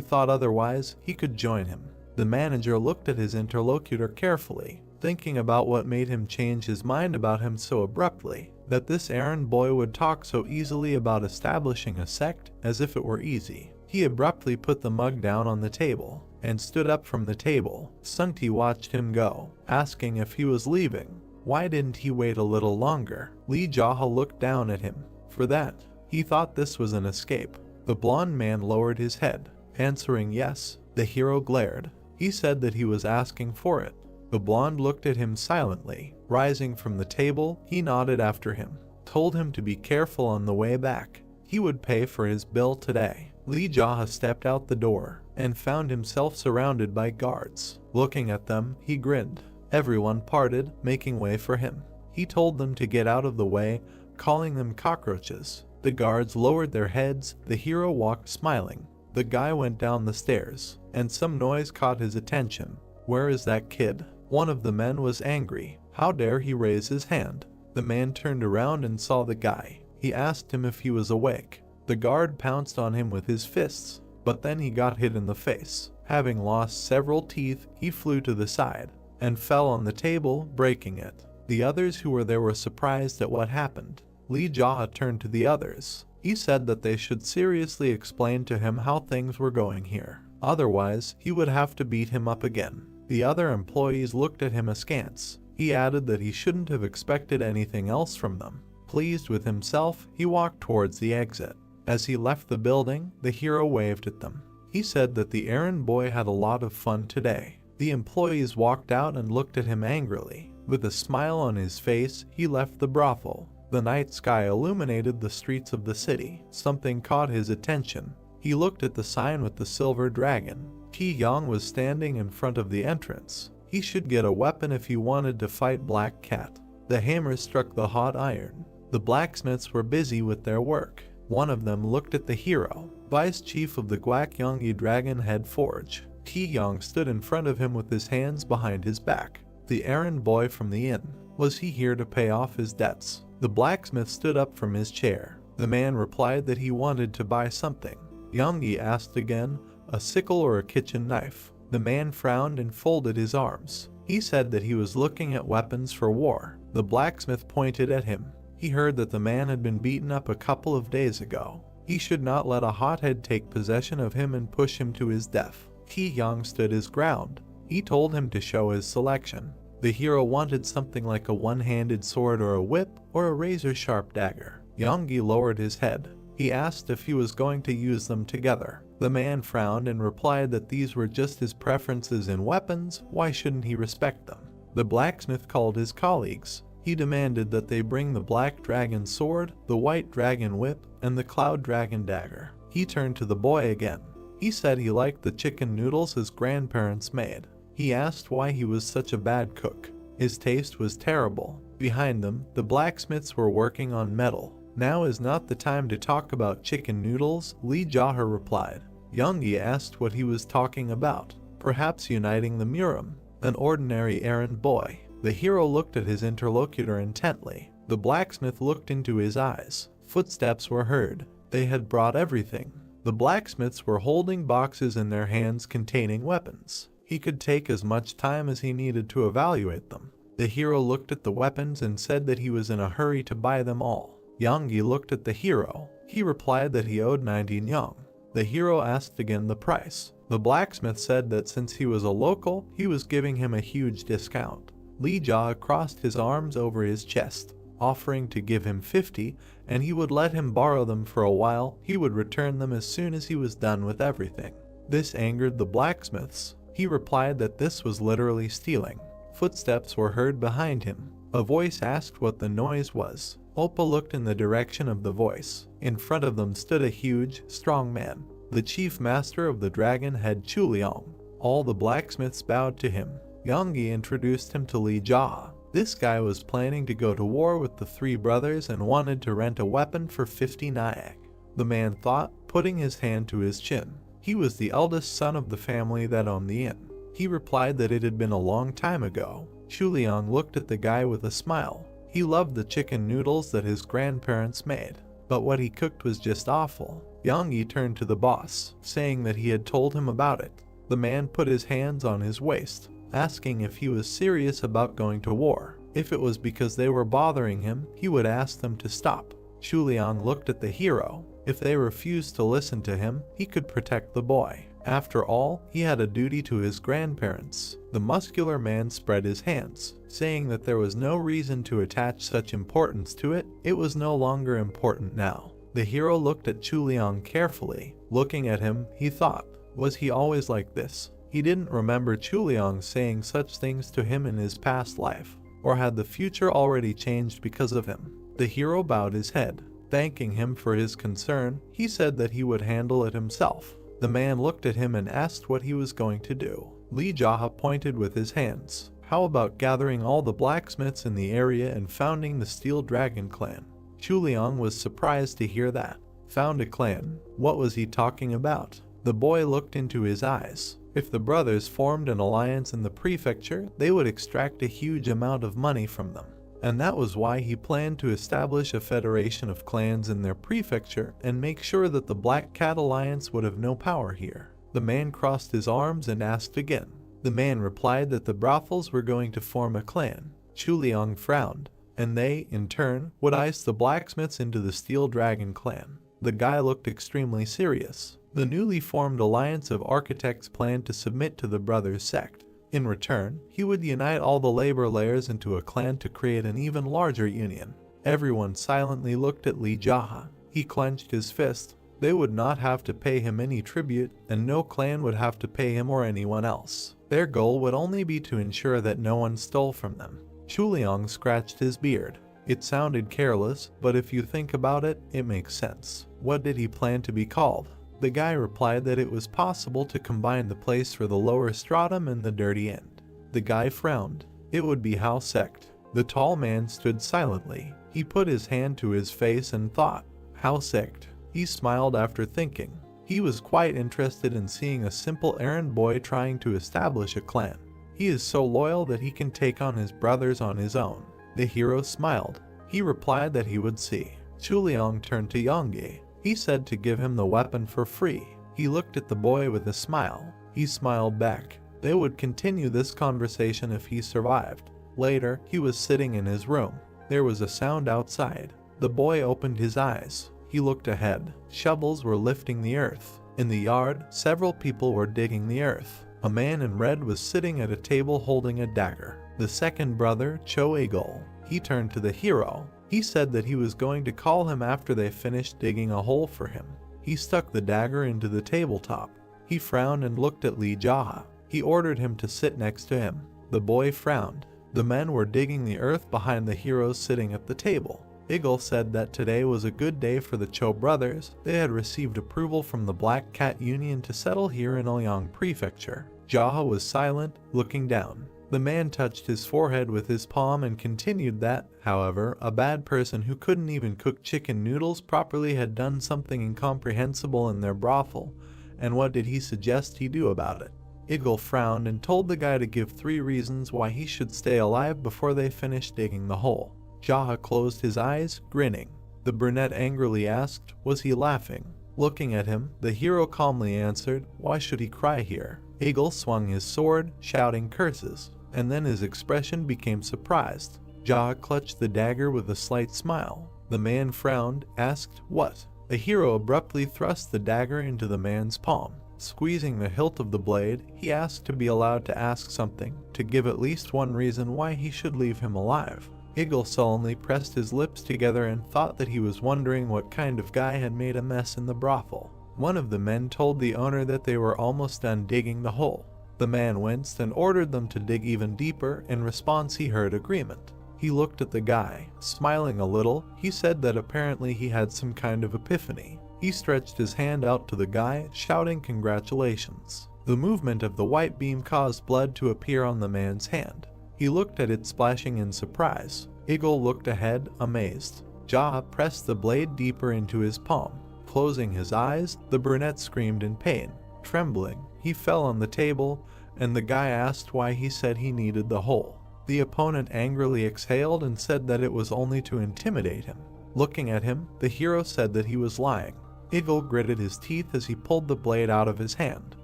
thought otherwise, he could join him. The manager looked at his interlocutor carefully, thinking about what made him change his mind about him so abruptly, that this errand boy would talk so easily about establishing a sect as if it were easy. He abruptly put the mug down on the table and stood up from the table. Sunti watched him go, asking if he was leaving. Why didn't he wait a little longer? Li Jaha looked down at him. For that, he thought this was an escape. The blonde man lowered his head, answering yes. The hero glared. He said that he was asking for it. The blonde looked at him silently. Rising from the table, he nodded after him, told him to be careful on the way back. He would pay for his bill today. Li Jaha stepped out the door and found himself surrounded by guards. Looking at them, he grinned. Everyone parted, making way for him. He told them to get out of the way, calling them cockroaches. The guards lowered their heads. The hero walked smiling. The guy went down the stairs, and some noise caught his attention. Where is that kid? One of the men was angry. How dare he raise his hand? The man turned around and saw the guy. He asked him if he was awake. The guard pounced on him with his fists, but then he got hit in the face. Having lost several teeth, he flew to the side and fell on the table, breaking it. The others who were there were surprised at what happened. Li Jaha turned to the others. He said that they should seriously explain to him how things were going here. Otherwise, he would have to beat him up again. The other employees looked at him askance. He added that he shouldn't have expected anything else from them. Pleased with himself, he walked towards the exit. As he left the building, the hero waved at them. He said that the errand boy had a lot of fun today. The employees walked out and looked at him angrily. With a smile on his face, he left the brothel. The night sky illuminated the streets of the city. Something caught his attention. He looked at the sign with the silver dragon. Ki Yang was standing in front of the entrance. He should get a weapon if he wanted to fight Black Cat. The hammer struck the hot iron. The blacksmiths were busy with their work. One of them looked at the hero, vice chief of the Gwakyonggi Dragon Head Forge. Ki Yang stood in front of him with his hands behind his back. The errand boy from the inn. Was he here to pay off his debts? The blacksmith stood up from his chair. The man replied that he wanted to buy something. Yonggi asked again, a sickle or a kitchen knife. The man frowned and folded his arms. He said that he was looking at weapons for war. The blacksmith pointed at him. He heard that the man had been beaten up a couple of days ago. He should not let a hothead take possession of him and push him to his death. Ki Yang stood his ground. He told him to show his selection. The hero wanted something like a one-handed sword or a whip or a razor-sharp dagger. Yonggi lowered his head. He asked if he was going to use them together. The man frowned and replied that these were just his preferences in weapons. Why shouldn't he respect them? The blacksmith called his colleagues. He demanded that they bring the black dragon sword, the white dragon whip, and the cloud dragon dagger. He turned to the boy again. He said he liked the chicken noodles his grandparents made. He asked why he was such a bad cook. His taste was terrible. Behind them, the blacksmiths were working on metal. Now is not the time to talk about chicken noodles, Li Jaha replied. Yonggi asked what he was talking about. Perhaps uniting the Murim, an ordinary errand boy. The hero looked at his interlocutor intently. The blacksmith looked into his eyes. Footsteps were heard. They had brought everything. The blacksmiths were holding boxes in their hands containing weapons. He could take as much time as he needed to evaluate them. The hero looked at the weapons and said that he was in a hurry to buy them all. Yonggi looked at the hero. He replied that he owed 90 nyang. The hero asked again the price. The blacksmith said that since he was a local, he was giving him a huge discount. Li Jaha crossed his arms over his chest, offering to give him 50, and he would let him borrow them for a while. He would return them as soon as he was done with everything. This angered the blacksmiths. He replied that this was literally stealing. Footsteps were heard behind him. A voice asked what the noise was. Oppa looked in the direction of the voice. In front of them stood a huge, strong man, the chief master of the dragon head Chuliang. All the blacksmiths bowed to him. Yonggi introduced him to Li Jaha. This guy was planning to go to war with the three brothers and wanted to rent a weapon for 50 nyack. The man thought, putting his hand to his chin. He was the eldest son of the family that owned the inn. He replied that it had been a long time ago. Chuliang looked at the guy with a smile. He loved the chicken noodles that his grandparents made, but what he cooked was just awful. Yang Yi turned to the boss, saying that he had told him about it. The man put his hands on his waist, asking if he was serious about going to war. If it was because they were bothering him, he would ask them to stop. Chuliang looked at the hero. If they refused to listen to him, he could protect the boy. After all, he had a duty to his grandparents. The muscular man spread his hands, saying that there was no reason to attach such importance to it. It was no longer important now. The hero looked at Chuliang carefully. Looking at him, he thought, was he always like this? He didn't remember Chuliang saying such things to him in his past life. Or had the future already changed because of him? The hero bowed his head. Thanking him for his concern, he said that he would handle it himself. The man looked at him and asked what he was going to do. Li Jaha pointed with his hands. How about gathering all the blacksmiths in the area and founding the Steel Dragon clan? Chuliang was surprised to hear that. Found a clan? What was he talking about? The boy looked into his eyes. If the brothers formed an alliance in the prefecture, they would extract a huge amount of money from them. And that was why he planned to establish a federation of clans in their prefecture and make sure that the Black Cat Alliance would have no power here. The man crossed his arms and asked again. The man replied that the brothels were going to form a clan. Chuliang frowned, and they, in turn, would ice the blacksmiths into the Steel Dragon clan. The guy looked extremely serious. The newly formed alliance of architects planned to submit to the brothers' sect. In return, he would unite all the labor layers into a clan to create an even larger union. Everyone silently looked at Li Jaha. He clenched his fist. They would not have to pay him any tribute, and no clan would have to pay him or anyone else. Their goal would only be to ensure that no one stole from them. Chuliang scratched his beard. It sounded careless, but if you think about it, it makes sense. What did he plan to be called? The guy replied that it was possible to combine the place for the lower stratum and the dirty end. The guy frowned. It would be Hao sect. The tall man stood silently. He put his hand to his face and thought, Hao sect. He smiled after thinking. He was quite interested in seeing a simple errand boy trying to establish a clan. He is so loyal that he can take on his brothers on his own. The hero smiled. He replied that he would see. Chuliang turned to Yang Yi. He said to give him the weapon for free. He looked at the boy with a smile. He smiled back. They would continue this conversation if he survived. Later, he was sitting in his room. There was a sound outside. The boy opened his eyes. He looked ahead. Shovels were lifting the earth. In the yard, several people were digging the earth. A man in red was sitting at a table holding a dagger. The second brother, Cho Eagle. He turned to the hero. He said that he was going to call him after they finished digging a hole for him. He stuck the dagger into the tabletop. He frowned and looked at Li Jaha. He ordered him to sit next to him. The boy frowned. The men were digging the earth behind the heroes sitting at the table. Eagle said that today was a good day for the Cho brothers. They had received approval from the Black Cat Union to settle here in Ouyang Prefecture. Jaha was silent, looking down. The man touched his forehead with his palm and continued that, however, a bad person who couldn't even cook chicken noodles properly had done something incomprehensible in their brothel, and what did he suggest he do about it? Eagle frowned and told the guy to give 3 reasons why he should stay alive before they finished digging the hole. Jaha closed his eyes, grinning. The brunette angrily asked, was he laughing? Looking at him, the hero calmly answered, why should he cry here? Eagle swung his sword, shouting curses, and then his expression became surprised. Jaha clutched the dagger with a slight smile. The man frowned, asked, what? The hero abruptly thrust the dagger into the man's palm. Squeezing the hilt of the blade, he asked to be allowed to ask something, to give at least one reason why he should leave him alive. Eagle sullenly pressed his lips together and thought that he was wondering what kind of guy had made a mess in the brothel. One of the men told the owner that they were almost done digging the hole. The man winced and ordered them to dig even deeper. In response, he heard agreement. He looked at the guy. Smiling a little, he said that apparently he had some kind of epiphany. He stretched his hand out to the guy, shouting congratulations. The movement of the white beam caused blood to appear on the man's hand. He looked at it splashing in surprise. Eagle looked ahead, amazed. Jaha pressed the blade deeper into his palm. Closing his eyes, the brunette screamed in pain. Trembling, he fell on the table, and the guy asked why he said he needed the hole. The opponent angrily exhaled and said that it was only to intimidate him. Looking at him, the hero said that he was lying. Eagle gritted his teeth as he pulled the blade out of his hand.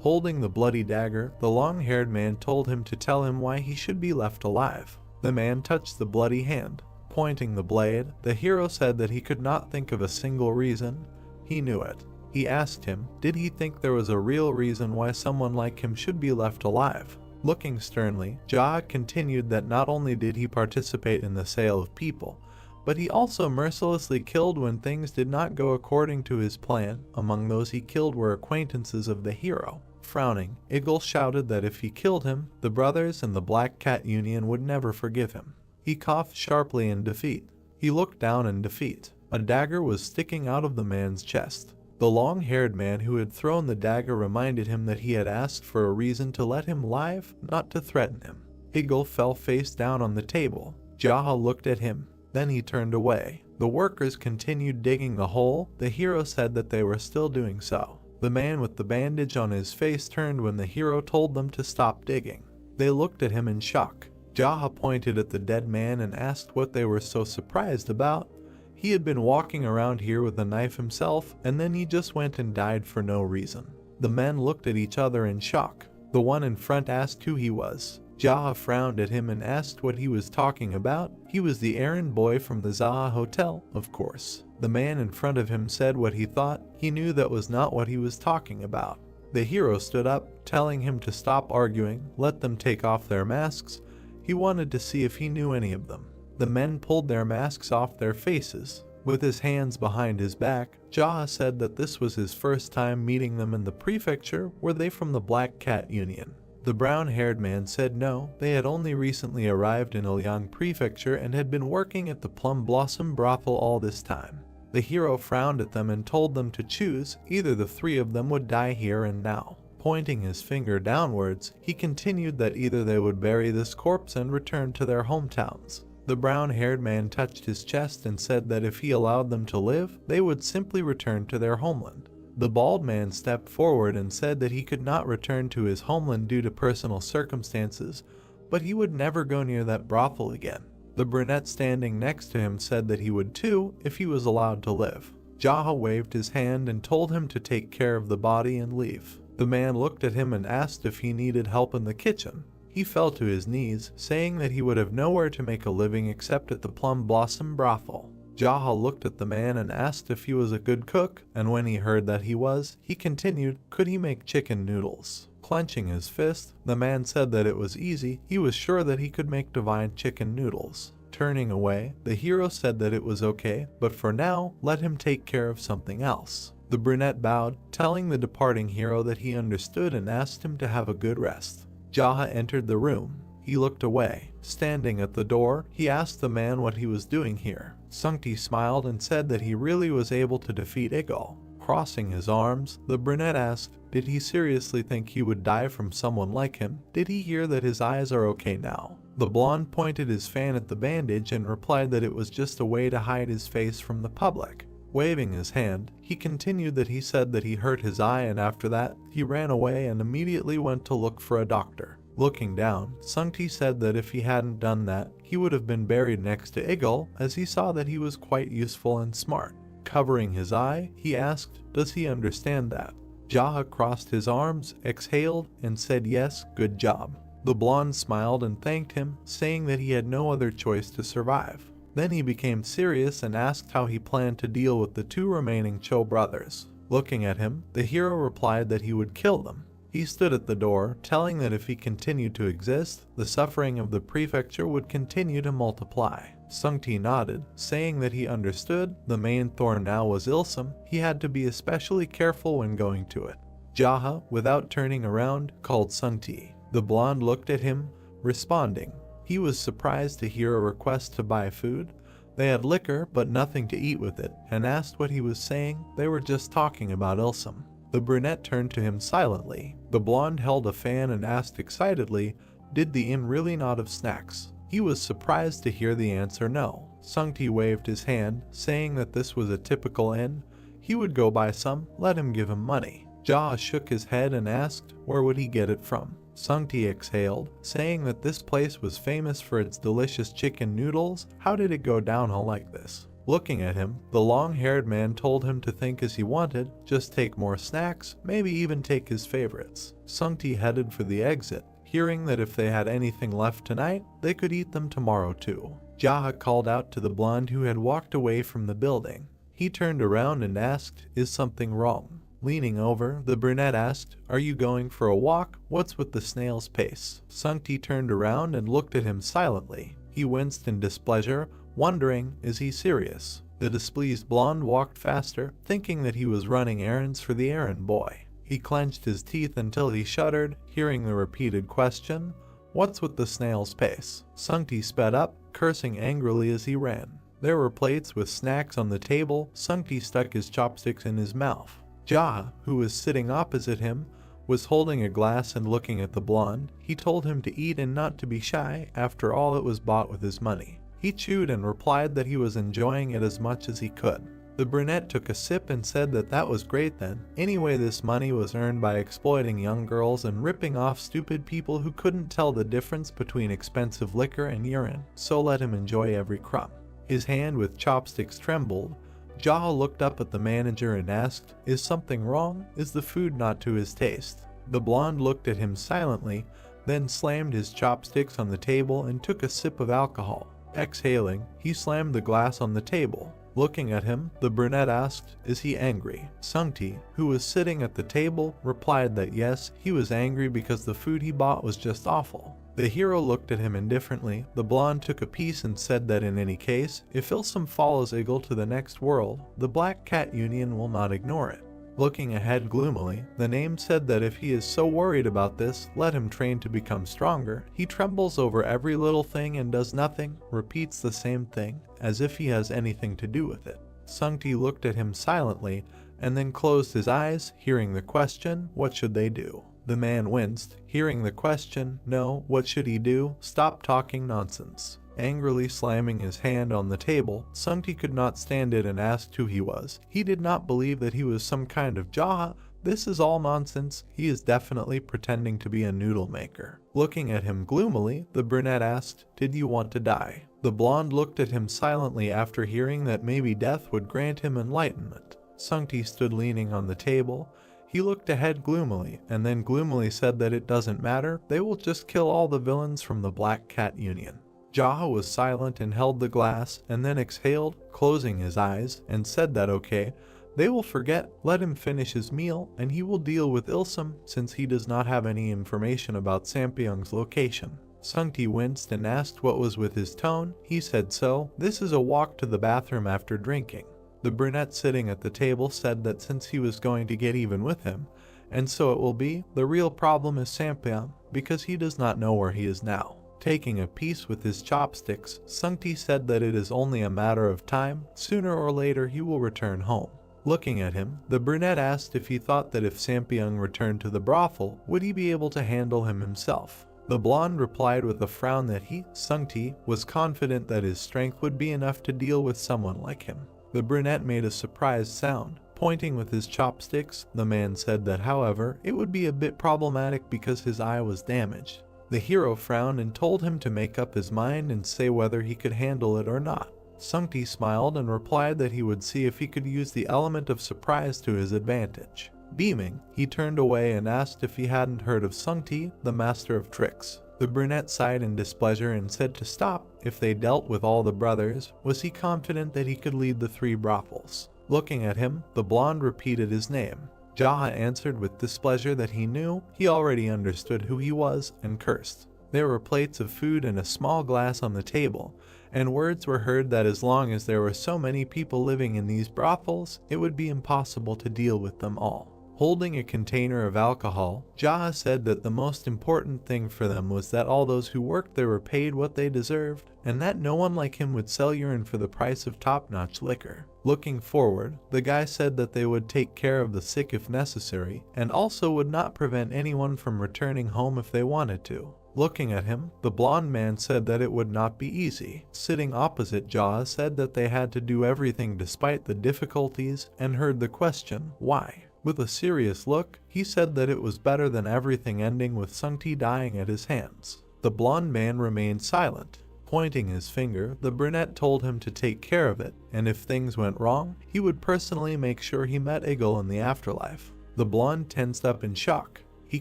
Holding the bloody dagger, the long-haired man told him to tell him why he should be left alive. The man touched the bloody hand. Pointing the blade, the hero said that he could not think of a single reason. He knew it. He asked him, did he think there was a real reason why someone like him should be left alive? Looking sternly, Jaha continued that not only did he participate in the sale of people, but he also mercilessly killed when things did not go according to his plan. Among those he killed were acquaintances of the hero. Frowning, Eagle shouted that if he killed him, the brothers and the Black Cat Union would never forgive him. He coughed sharply in defeat. He looked down in defeat. A dagger was sticking out of the man's chest. The long-haired man who had thrown the dagger reminded him that he had asked for a reason to let him live, not to threaten him. Eagle fell face down on the table. Jaha looked at him. Then he turned away. The workers continued digging the hole. The hero said that they were still doing so. The man with the bandage on his face turned when the hero told them to stop digging. They looked at him in shock. Jaha pointed at the dead man and asked what they were so surprised about. He had been walking around here with a knife himself, and then he just went and died for no reason. The men looked at each other in shock. The one in front asked who he was. Jaha frowned at him and asked what he was talking about. He was the errand boy from the Zaha Hotel, of course. The man in front of him said what he thought. He knew that was not what he was talking about. The hero stood up, telling him to stop arguing, let them take off their masks. He wanted to see if he knew any of them. The men pulled their masks off their faces. With his hands behind his back, Jaha said that this was his first time meeting them in the prefecture. Were they from the Black Cat Union? The brown-haired man said no, they had only recently arrived in Ilyang Prefecture and had been working at the Plum Blossom brothel all this time. The hero frowned at them and told them to choose. Either the three of them would die here and now. Pointing his finger downwards, he continued that either they would bury this corpse and return to their hometowns. The brown-haired man touched his chest and said that if he allowed them to live, they would simply return to their homeland. The bald man stepped forward and said that he could not return to his homeland due to personal circumstances, but he would never go near that brothel again. The brunette standing next to him said that he would too if he was allowed to live. Jaha waved his hand and told him to take care of the body and leave. The man looked at him and asked if he needed help in the kitchen. He fell to his knees, saying that he would have nowhere to make a living except at the Plum Blossom brothel. Jaha looked at the man and asked if he was a good cook, and when he heard that he was, he continued, could he make chicken noodles? Clenching his fist, the man said that it was easy. He was sure that he could make divine chicken noodles. Turning away, the hero said that it was okay, but for now, let him take care of something else. The brunette bowed, telling the departing hero that he understood and asked him to have a good rest. Jaha entered the room. He looked away. Standing at the door, he asked the man what he was doing here. Sungti smiled and said that he really was able to defeat Eagle. Crossing his arms, the brunette asked, did he seriously think he would die from someone like him? Did he hear that his eyes are okay now? The blonde pointed his fan at the bandage and replied that it was just a way to hide his face from the public. Waving his hand, he continued that he said that he hurt his eye, and after that, he ran away and immediately went to look for a doctor. Looking down, Sungti said that if he hadn't done that, he would have been buried next to Eagle, as he saw that he was quite useful and smart. Covering his eye, he asked, does he understand that? Jaha crossed his arms, exhaled, and said yes, good job. The blonde smiled and thanked him, saying that he had no other choice to survive. Then he became serious and asked how he planned to deal with the two remaining Cho brothers. Looking at him, the hero replied that he would kill them. He stood at the door, telling that if he continued to exist, the suffering of the prefecture would continue to multiply. Sungti nodded, saying that he understood. The main thorn now was Ilsum. He had to be especially careful when going to it. Jaha, without turning around, called Sungti. The blonde looked at him, responding. He was surprised to hear a request to buy food. They had liquor, but nothing to eat with it, and asked what he was saying. They were just talking about Ilsum. The brunette turned to him silently. The blonde held a fan and asked excitedly, did the inn really not have snacks? He was surprised to hear the answer no. Sungti waved his hand, saying that this was a typical inn. He would go buy some, let him give him money. Jaha shook his head and asked where would he get it from. Sungti exhaled, saying that this place was famous for its delicious chicken noodles. How did it go downhill like this? Looking at him, the long-haired man told him to think as he wanted, just take more snacks, maybe even take his favorites. Sungti headed for the exit, hearing that if they had anything left tonight, they could eat them tomorrow too. Jaha called out to the blonde who had walked away from the building. He turned around and asked, "Is something wrong?" Leaning over, the brunette asked, "Are you going for a walk? What's with the snail's pace?" Sungti turned around and looked at him silently. He winced in displeasure, wondering, is he serious? The displeased blonde walked faster, thinking that he was running errands for the errand boy. He clenched his teeth until he shuddered, hearing the repeated question, "What's with the snail's pace?" Sungti sped up, cursing angrily as he ran. There were plates with snacks on the table. Sungti stuck his chopsticks in his mouth. Jaha, who was sitting opposite him, was holding a glass and looking at the blonde. He told him to eat and not to be shy, after all it was bought with his money. He chewed and replied that he was enjoying it as much as he could. The brunette took a sip and said that that was great then. Anyway, this money was earned by exploiting young girls and ripping off stupid people who couldn't tell the difference between expensive liquor and urine, so let him enjoy every crumb. His hand with chopsticks trembled. Jaha looked up at the manager and asked, "Is something wrong? Is the food not to his taste?" The blonde looked at him silently, then slammed his chopsticks on the table and took a sip of alcohol. Exhaling, he slammed the glass on the table. Looking at him, the brunette asked, "Is he angry?" Sungti, who was sitting at the table, replied that yes, he was angry because the food he bought was just awful. The hero looked at him indifferently. The blonde took a piece and said that in any case, if Ilsum follows Eagle to the next world, the Black Cat Union will not ignore it. Looking ahead gloomily, the name said that if he is so worried about this, let him train to become stronger. He trembles over every little thing and does nothing, repeats the same thing, as if he has anything to do with it. Sungti looked at him silently, and then closed his eyes, hearing the question, "What should they do?" The man winced, hearing the question, "No, what should he do? Stop talking nonsense." Angrily slamming his hand on the table, Sungti could not stand it and asked who he was. He did not believe that he was some kind of Jaha. This is all nonsense. He is definitely pretending to be a noodle maker. Looking at him gloomily, the brunette asked, "Did you want to die?" The blonde looked at him silently after hearing that maybe death would grant him enlightenment. Sungti stood leaning on the table. He looked ahead gloomily, and then gloomily said that it doesn't matter, they will just kill all the villains from the Black Cat Union. Jaha was silent and held the glass, and then exhaled, closing his eyes, and said that okay, they will forget, let him finish his meal, and he will deal with Ilsum since he does not have any information about Sampyeong's location. Sungti winced and asked what was with his tone. He said so, this is a walk to the bathroom after drinking. The brunette sitting at the table said that since he was going to get even with him, and so it will be, the real problem is Sampyeong, because he does not know where he is now. Taking a piece with his chopsticks, Sungti said that it is only a matter of time, sooner or later he will return home. Looking at him, the brunette asked if he thought that if Sampyeong returned to the brothel, would he be able to handle him himself. The blonde replied with a frown that he, Sungti, was confident that his strength would be enough to deal with someone like him. The brunette made a surprised sound. Pointing with his chopsticks, the man said that however, it would be a bit problematic because his eye was damaged. The hero frowned and told him to make up his mind and say whether he could handle it or not. Sungti smiled and replied that he would see if he could use the element of surprise to his advantage. Beaming, he turned away and asked if he hadn't heard of Sungti, the master of tricks. The brunette sighed in displeasure and said to stop. If they dealt with all the brothers, was he confident that he could lead the 3 brothels? Looking at him, the blonde repeated his name. Jaha answered with displeasure that he knew, he already understood who he was, and cursed. There were plates of food and a small glass on the table, and words were heard that as long as there were so many people living in these brothels, it would be impossible to deal with them all. Holding a container of alcohol, Jaha said that the most important thing for them was that all those who worked there were paid what they deserved, and that no one like him would sell urine for the price of top-notch liquor. Looking forward, the guy said that they would take care of the sick if necessary, and also would not prevent anyone from returning home if they wanted to. Looking at him, the blonde man said that it would not be easy. Sitting opposite Jaha said that they had to do everything despite the difficulties, and heard the question, why? With a serious look, he said that it was better than everything ending with Sungti dying at his hands. The blonde man remained silent. Pointing his finger, the brunette told him to take care of it, and if things went wrong, he would personally make sure he met Eagle in the afterlife. The blonde tensed up in shock. He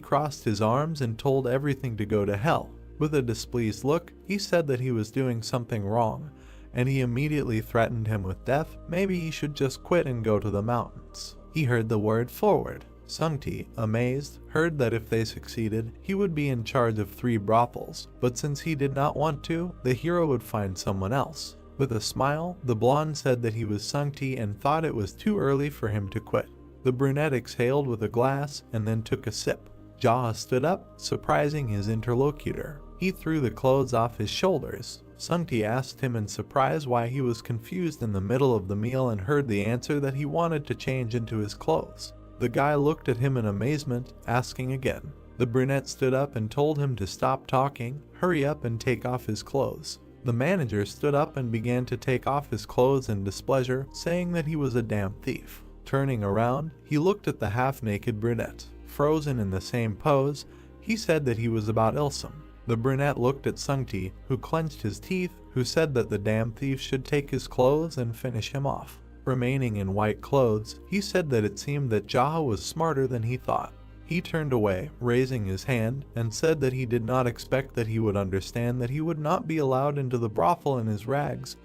crossed his arms and told everything to go to hell. With a displeased look, he said that he was doing something wrong, and he immediately threatened him with death. Maybe he should just quit and go to the mountains. He heard the word forward. Sungti, amazed, heard that if they succeeded, he would be in charge of 3 brothels, but since he did not want to, the hero would find someone else. With a smile, the blonde said that he was Sungti and thought it was too early for him to quit. The brunette exhaled with a glass and then took a sip. Jaha stood up, surprising his interlocutor. He threw the clothes off his shoulders. Sungti asked him in surprise why he was confused in the middle of the meal and heard the answer that he wanted to change into his clothes. The guy looked at him in amazement, asking again. The brunette stood up and told him to stop talking, hurry up and take off his clothes. The manager stood up and began to take off his clothes in displeasure, saying that he was a damn thief. Turning around, he looked at the half-naked brunette. Frozen in the same pose, he said that he was about Ilsum. The brunette looked at Sungti, who clenched his teeth, who said that the damn thief should take his clothes and finish him off. Remaining in white clothes, he said that it seemed that Jaha was smarter than he thought. He turned away, raising his hand, and said that he did not expect that he would understand that he would not be allowed into the brothel in his rags,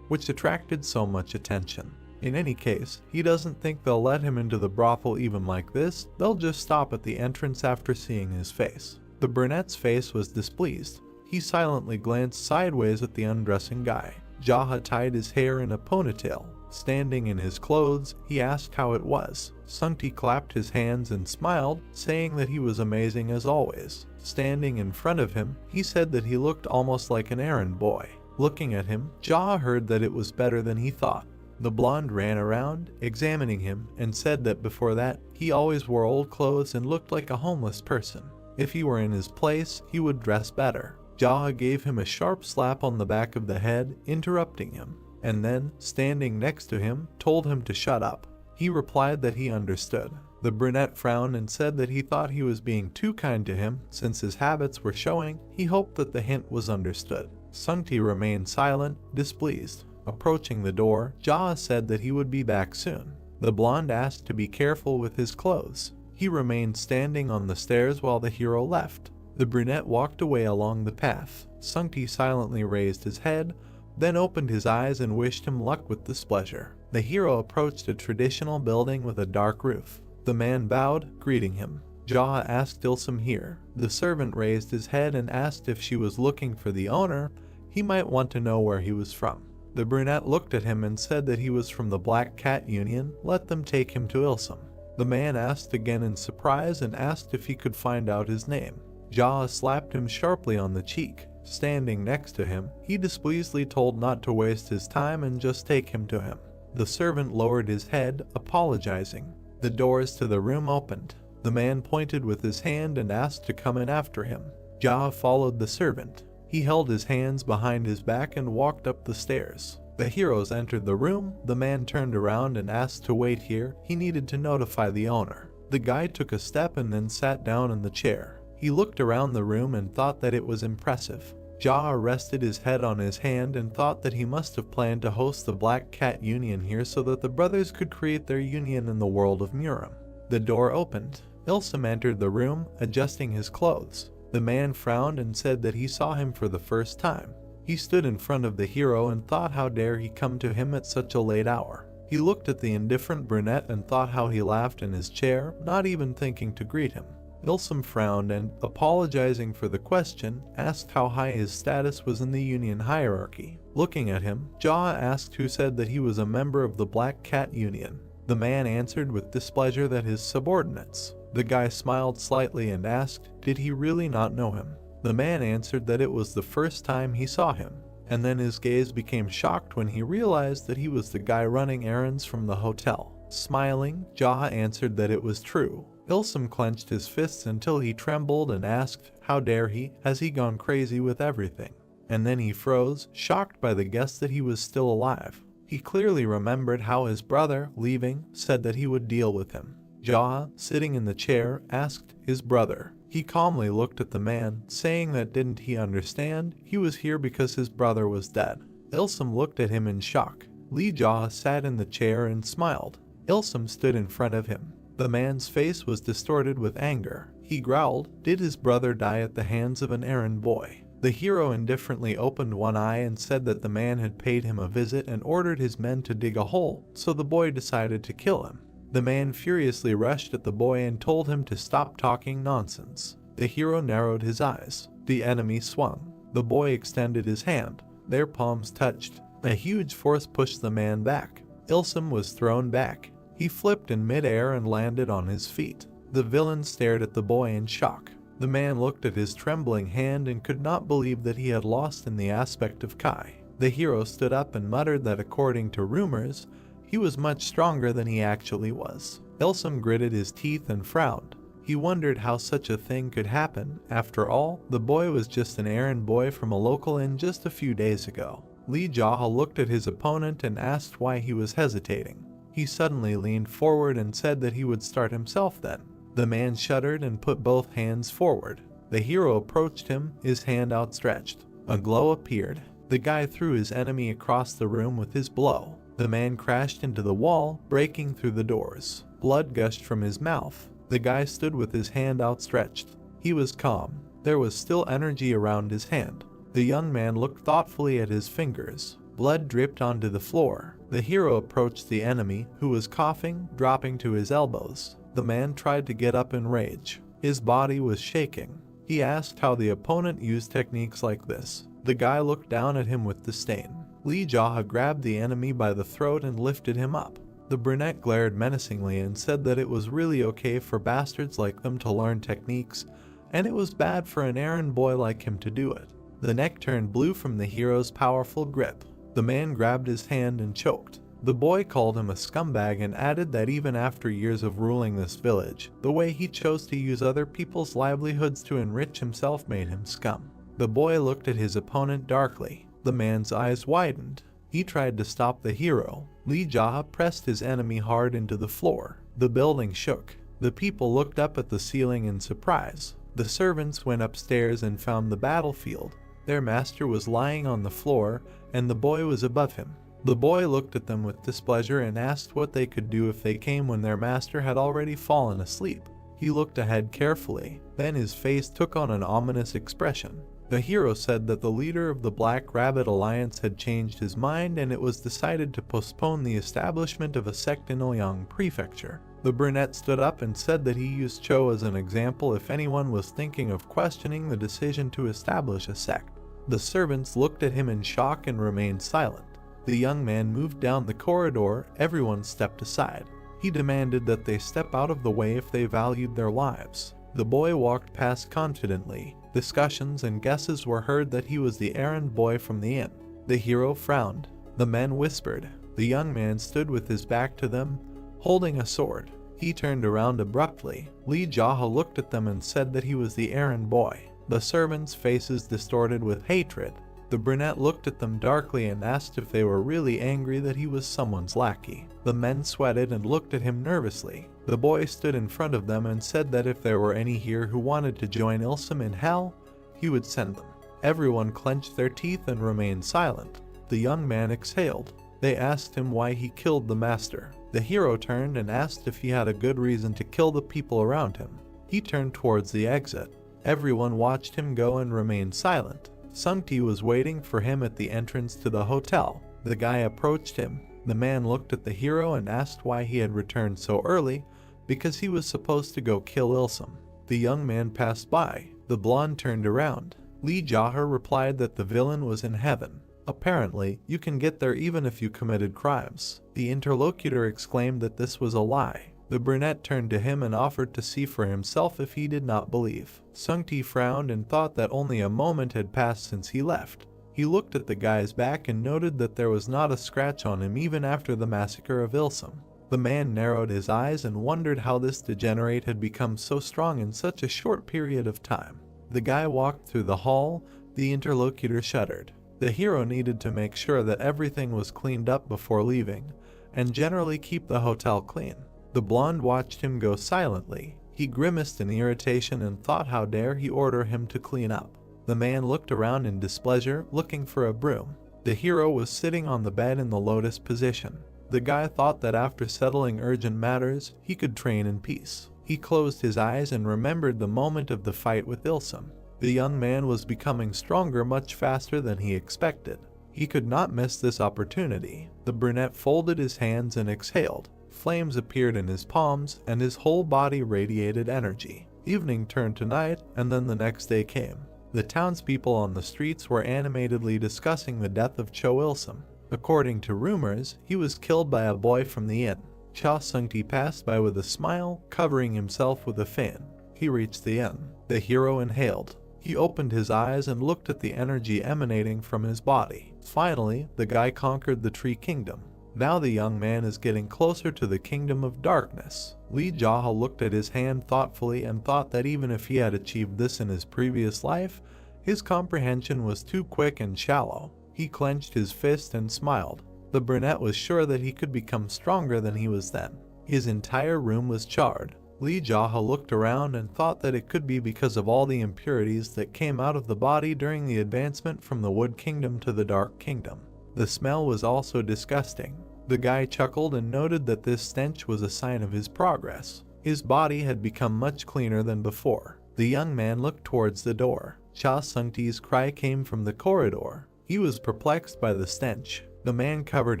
which attracted so much attention. In any case, he doesn't think they'll let him into the brothel even like this. They'll just stop at the entrance after seeing his face. The brunette's face was displeased. He silently glanced sideways at the undressing guy. Jaha tied his hair in a ponytail. Standing in his clothes, he asked how it was. Sungti clapped his hands and smiled, saying that he was amazing as always. Standing in front of him, he said that he looked almost like an errand boy. Looking at him, Jaha heard that it was better than he thought. The blonde ran around, examining him, and said that before that, he always wore old clothes and looked like a homeless person. If he were in his place, he would dress better. Jaha gave him a sharp slap on the back of the head, interrupting him, and then, standing next to him, told him to shut up. He replied that he understood. The brunette frowned and said that he thought he was being too kind to him. Since his habits were showing, he hoped that the hint was understood. Sungti remained silent, displeased. Approaching the door, Jaha said that he would be back soon. The blonde asked to be careful with his clothes. He remained standing on the stairs while the hero left. The brunette walked away along the path. Sungti silently raised his head, then opened his eyes and wished him luck with displeasure. The hero approached a traditional building with a dark roof. The man bowed, greeting him. Jaha asked Ilsum here. The servant raised his head and asked if she was looking for the owner. He might want to know where he was from. The brunette looked at him and said that he was from the Black Cat Union. Let them take him to Ilsum. The man asked again in surprise and asked if he could find out his name. Jaha slapped him sharply on the cheek. Standing next to him, he displeasedly told not to waste his time and just take him to him. The servant lowered his head, apologizing. The doors to the room opened. The man pointed with his hand and asked to come in after him. Jaha followed the servant. He held his hands behind his back and walked up the stairs. The heroes entered the room. The man turned around and asked to wait here. He needed to notify the owner. The guy took a step and then sat down in the chair. He looked around the room and thought that it was impressive. Jaha rested his head on his hand and thought that he must have planned to host the Black Cat Union here so that the brothers could create their union in the world of Muram. The door opened. Ilsum entered the room, adjusting his clothes. The man frowned and said that he saw him for the first time. He stood in front of the hero and thought how dare he come to him at such a late hour. He looked at the indifferent brunette and thought how he laughed in his chair, not even thinking to greet him. Ilsum frowned and, apologizing for the question, asked how high his status was in the union hierarchy. Looking at him, Jaha asked who said that he was a member of the Black Cat Union. The man answered with displeasure that his subordinates. The guy smiled slightly and asked, did he really not know him? The man answered that it was the first time he saw him, and then his gaze became shocked when he realized that he was the guy running errands from the hotel. Smiling, Jaha answered that it was true. Ilsum clenched his fists until he trembled and asked, how dare he? Has he gone crazy with everything? And then he froze, shocked by the guess that he was still alive. He clearly remembered how his brother, leaving, said that he would deal with him. Jaha, sitting in the chair, asked his brother. He calmly looked at the man, saying that didn't he understand? He was here because his brother was dead. Ilsum looked at him in shock. Jaha sat in the chair and smiled. Ilsum stood in front of him. The man's face was distorted with anger. He growled, "Did his brother die at the hands of an errand boy?" The hero indifferently opened one eye and said that the man had paid him a visit and ordered his men to dig a hole, so the boy decided to kill him. The man furiously rushed at the boy and told him to stop talking nonsense. The hero narrowed his eyes. The enemy swung. The boy extended his hand. Their palms touched. A huge force pushed the man back. Ilsum was thrown back. He flipped in midair and landed on his feet. The villain stared at the boy in shock. The man looked at his trembling hand and could not believe that he had lost in the aspect of Kai. The hero stood up and muttered that according to rumors, he was much stronger than he actually was. Ilsum gritted his teeth and frowned. He wondered how such a thing could happen. After all, the boy was just an errand boy from a local inn just a few days ago. Jaha looked at his opponent and asked why he was hesitating. He suddenly leaned forward and said that he would start himself then. The man shuddered and put both hands forward. The hero approached him, his hand outstretched. A glow appeared. The guy threw his enemy across the room with his blow. The man crashed into the wall, breaking through the doors. Blood gushed from his mouth. The guy stood with his hand outstretched. He was calm. There was still energy around his hand. The young man looked thoughtfully at his fingers. Blood dripped onto the floor. The hero approached the enemy, who was coughing, dropping to his elbows. The man tried to get up in rage. His body was shaking. He asked how the opponent used techniques like this. The guy looked down at him with disdain. Jaha grabbed the enemy by the throat and lifted him up. The brunette glared menacingly and said that it was really okay for bastards like them to learn techniques, and it was bad for an errand boy like him to do it. The neck turned blue from the hero's powerful grip. The man grabbed his hand and choked. The boy called him a scumbag and added that even after years of ruling this village, the way he chose to use other people's livelihoods to enrich himself made him scum. The boy looked at his opponent darkly. The man's eyes widened. He tried to stop the hero. Jaha pressed his enemy hard into the floor. The building shook. The people looked up at the ceiling in surprise. The servants went upstairs and found the battlefield. Their master was lying on the floor, and the boy was above him. The boy looked at them with displeasure and asked what they could do if they came when their master had already fallen asleep. He looked ahead carefully. Then his face took on an ominous expression. The hero said that the leader of the Black Rabbit Alliance had changed his mind and it was decided to postpone the establishment of a sect in Ouyang Prefecture. The brunette stood up and said that he used Cho as an example if anyone was thinking of questioning the decision to establish a sect. The servants looked at him in shock and remained silent. The young man moved down the corridor. Everyone stepped aside. He demanded that they step out of the way if they valued their lives. The boy walked past confidently. Discussions and guesses were heard that he was the errand boy from the inn. The hero frowned. The men whispered. The young man stood with his back to them, holding a sword. He turned around abruptly. Jaha looked at them and said that he was the errand boy. The servants' faces distorted with hatred. The brunette looked at them darkly and asked if they were really angry that he was someone's lackey. The men sweated and looked at him nervously. The boy stood in front of them and said that if there were any here who wanted to join Ilsum in hell, he would send them. Everyone clenched their teeth and remained silent. The young man exhaled. They asked him why he killed the master. The hero turned and asked if he had a good reason to kill the people around him. He turned towards the exit. Everyone watched him go and remained silent. Sungti was waiting for him at the entrance to the hotel. The guy approached him. The man looked at the hero and asked why he had returned so early, because he was supposed to go kill Ilsum. The young man passed by. The blonde turned around. Jaha replied that the villain was in heaven. Apparently, you can get there even if you committed crimes. The interlocutor exclaimed that this was a lie. The brunette turned to him and offered to see for himself if he did not believe. Sungti frowned and thought that only a moment had passed since he left. He looked at the guy's back and noted that there was not a scratch on him even after the massacre of Ilsum. The man narrowed his eyes and wondered how this degenerate had become so strong in such a short period of time. The guy walked through the hall. The interlocutor shuddered. The hero needed to make sure that everything was cleaned up before leaving, and generally keep the hotel clean. The blonde watched him go silently. He grimaced in irritation and thought how dare he order him to clean up. The man looked around in displeasure, looking for a broom. The hero was sitting on the bed in the lotus position. The guy thought that after settling urgent matters, he could train in peace. He closed his eyes and remembered the moment of the fight with Ilsum. The young man was becoming stronger much faster than he expected. He could not miss this opportunity. The brunette folded his hands and exhaled. Flames appeared in his palms, and his whole body radiated energy. Evening turned to night, and then the next day came. The townspeople on the streets were animatedly discussing the death of Cho Ilsum. According to rumors, he was killed by a boy from the inn. Cha Sung-ti passed by with a smile, covering himself with a fan. He reached the inn. The hero inhaled. He opened his eyes and looked at the energy emanating from his body. Finally, the guy conquered the tree kingdom. Now the young man is getting closer to the kingdom of darkness. Lee Jaha looked at his hand thoughtfully and thought that even if he had achieved this in his previous life, his comprehension was too quick and shallow. He clenched his fist and smiled. The brunette was sure that he could become stronger than he was then. His entire room was charred. Lee Jaha looked around and thought that it could be because of all the impurities that came out of the body during the advancement from the Wood Kingdom to the Dark Kingdom. The smell was also disgusting. The guy chuckled and noted that this stench was a sign of his progress. His body had become much cleaner than before. The young man looked towards the door. Cha Sung-ti's cry came from the corridor. He was perplexed by the stench. The man covered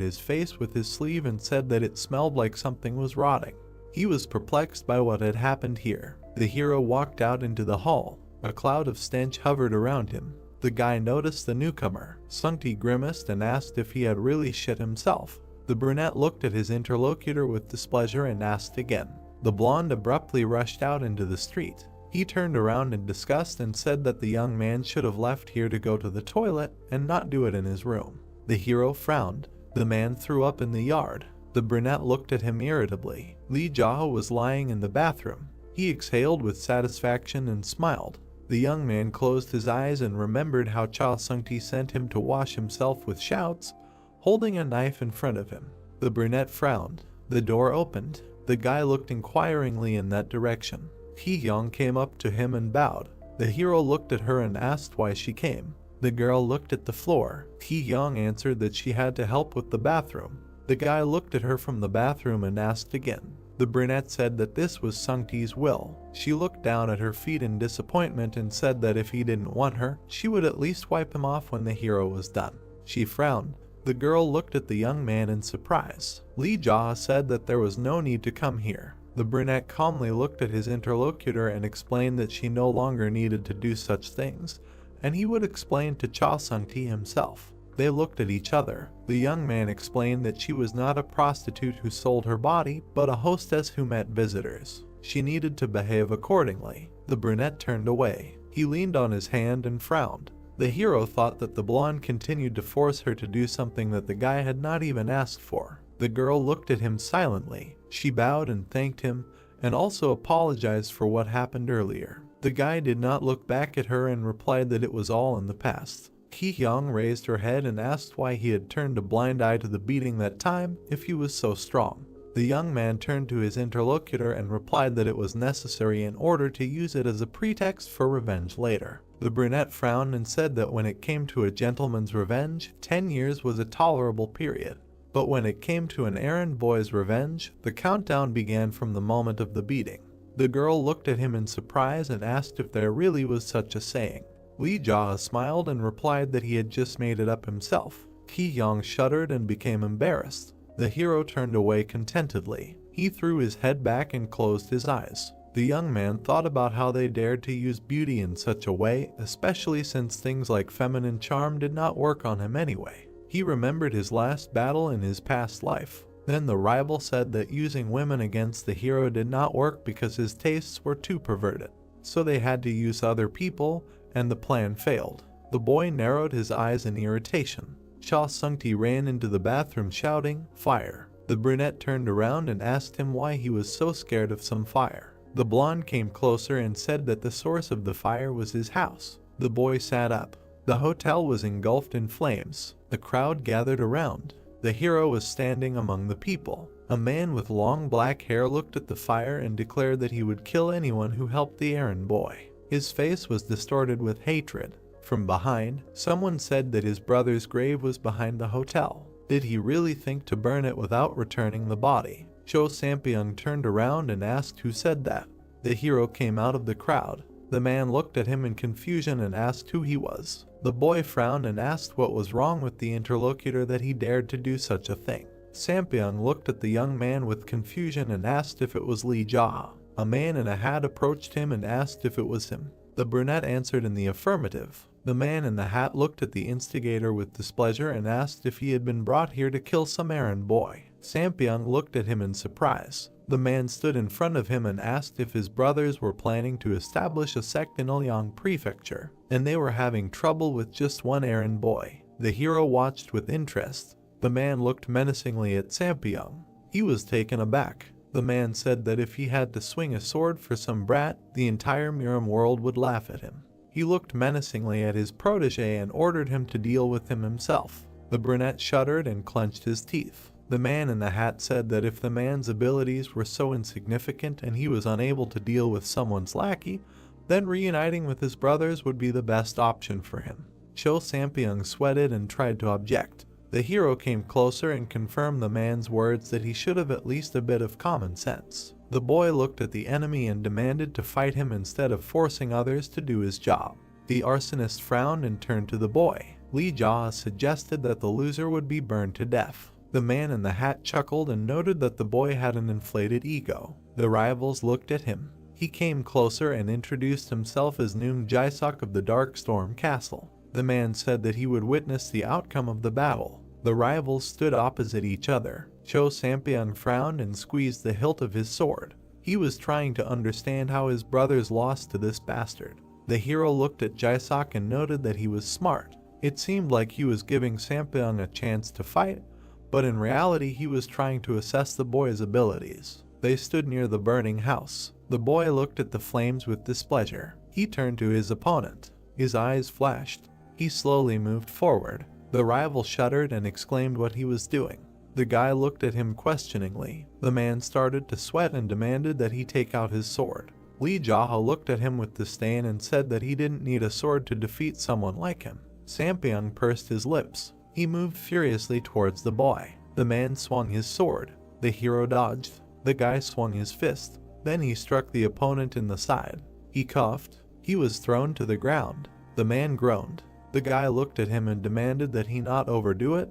his face with his sleeve and said that it smelled like something was rotting. He was perplexed by what had happened here. The hero walked out into the hall. A cloud of stench hovered around him. The guy noticed the newcomer. Sung-ti grimaced and asked if he had really shit himself. The brunette looked at his interlocutor with displeasure and asked again. The blonde abruptly rushed out into the street. He turned around in disgust and said that the young man should have left here to go to the toilet and not do it in his room. The hero frowned. The man threw up in the yard. The brunette looked at him irritably. Lee Jaha was lying in the bathroom. He exhaled with satisfaction and smiled. The young man closed his eyes and remembered how Cha Sung-ti sent him to wash himself with shouts, holding a knife in front of him. The brunette frowned. The door opened. The guy looked inquiringly in that direction. Hee-young came up to him and bowed. The hero looked at her and asked why she came. The girl looked at the floor. Hee-young answered that she had to help with the bathroom. The guy looked at her from the bathroom and asked again. The brunette said that this was Sung-ti's will. She looked down at her feet in disappointment and said that if he didn't want her, she would at least wipe him off when the hero was done. She frowned. The girl looked at the young man in surprise. Lee Jaha said that there was no need to come here. The brunette calmly looked at his interlocutor and explained that she no longer needed to do such things, and he would explain to Cha Sung-ti himself. They looked at each other. The young man explained that she was not a prostitute who sold her body, but a hostess who met visitors. She needed to behave accordingly. The brunette turned away. He leaned on his hand and frowned. The hero thought that the blonde continued to force her to do something that the guy had not even asked for. The girl looked at him silently. She bowed and thanked him, and also apologized for what happened earlier. The guy did not look back at her and replied that it was all in the past. Hee-young raised her head and asked why he had turned a blind eye to the beating that time if he was so strong. The young man turned to his interlocutor and replied that it was necessary in order to use it as a pretext for revenge later. The brunette frowned and said that when it came to a gentleman's revenge, 10 years was a tolerable period. But when it came to an errand boy's revenge, the countdown began from the moment of the beating. The girl looked at him in surprise and asked if there really was such a saying. Lee Jaha smiled and replied that he had just made it up himself. Hee-young shuddered and became embarrassed. The hero turned away contentedly. He threw his head back and closed his eyes. The young man thought about how they dared to use beauty in such a way, especially since things like feminine charm did not work on him anyway. He remembered his last battle in his past life. Then the rival said that using women against the hero did not work because his tastes were too perverted. So they had to use other people, and the plan failed. The boy narrowed his eyes in irritation. Cha Sung-ti ran into the bathroom shouting, "Fire!" The brunette turned around and asked him why he was so scared of some fire. The blonde came closer and said that the source of the fire was his house. The boy sat up. The hotel was engulfed in flames. The crowd gathered around. The hero was standing among the people. A man with long black hair looked at the fire and declared that he would kill anyone who helped the errand boy. His face was distorted with hatred. From behind, someone said that his brother's grave was behind the hotel. Did he really think to burn it without returning the body? Cho Sampyeong turned around and asked who said that. The hero came out of the crowd. The man looked at him in confusion and asked who he was. The boy frowned and asked what was wrong with the interlocutor that he dared to do such a thing. Sampyeong looked at the young man with confusion and asked if it was Lee Jia. A man in a hat approached him and asked if it was him. The brunette answered in the affirmative. The man in the hat looked at the instigator with displeasure and asked if he had been brought here to kill some errand boy. Sampyeong looked at him in surprise. The man stood in front of him and asked if his brothers were planning to establish a sect in Ulyang Prefecture, and they were having trouble with just one errand boy. The hero watched with interest. The man looked menacingly at Sampyeong. He was taken aback. The man said that if he had to swing a sword for some brat, the entire Miram world would laugh at him. He looked menacingly at his protege and ordered him to deal with him himself. The brunette shuddered and clenched his teeth. The man in the hat said that if the man's abilities were so insignificant and he was unable to deal with someone's lackey, then reuniting with his brothers would be the best option for him. Cho Sampyeong sweated and tried to object. The hero came closer and confirmed the man's words that he should have at least a bit of common sense. The boy looked at the enemy and demanded to fight him instead of forcing others to do his job. The arsonist frowned and turned to the boy. Lee Jia suggested that the loser would be burned to death. The man in the hat chuckled and noted that the boy had an inflated ego. The rivals looked at him. He came closer and introduced himself as Noong Jae-sok of the Dark Storm Castle. The man said that he would witness the outcome of the battle. The rivals stood opposite each other. Cho Sampyeong frowned and squeezed the hilt of his sword. He was trying to understand how his brothers lost to this bastard. The hero looked at Jae-sok and noted that he was smart. It seemed like he was giving Sampyeong a chance to fight, but in reality he was trying to assess the boy's abilities. They stood near the burning house. The boy looked at the flames with displeasure. He turned to his opponent. His eyes flashed. He slowly moved forward. The rival shuddered and exclaimed what he was doing. The guy looked at him questioningly. The man started to sweat and demanded that he take out his sword. Lee Jia looked at him with disdain and said that he didn't need a sword to defeat someone like him. Sampyeong pursed his lips. He moved furiously towards the boy. The man swung his sword. The hero dodged. The guy swung his fist. Then he struck the opponent in the side. He coughed. He was thrown to the ground. The man groaned. The guy looked at him and demanded that he not overdo it,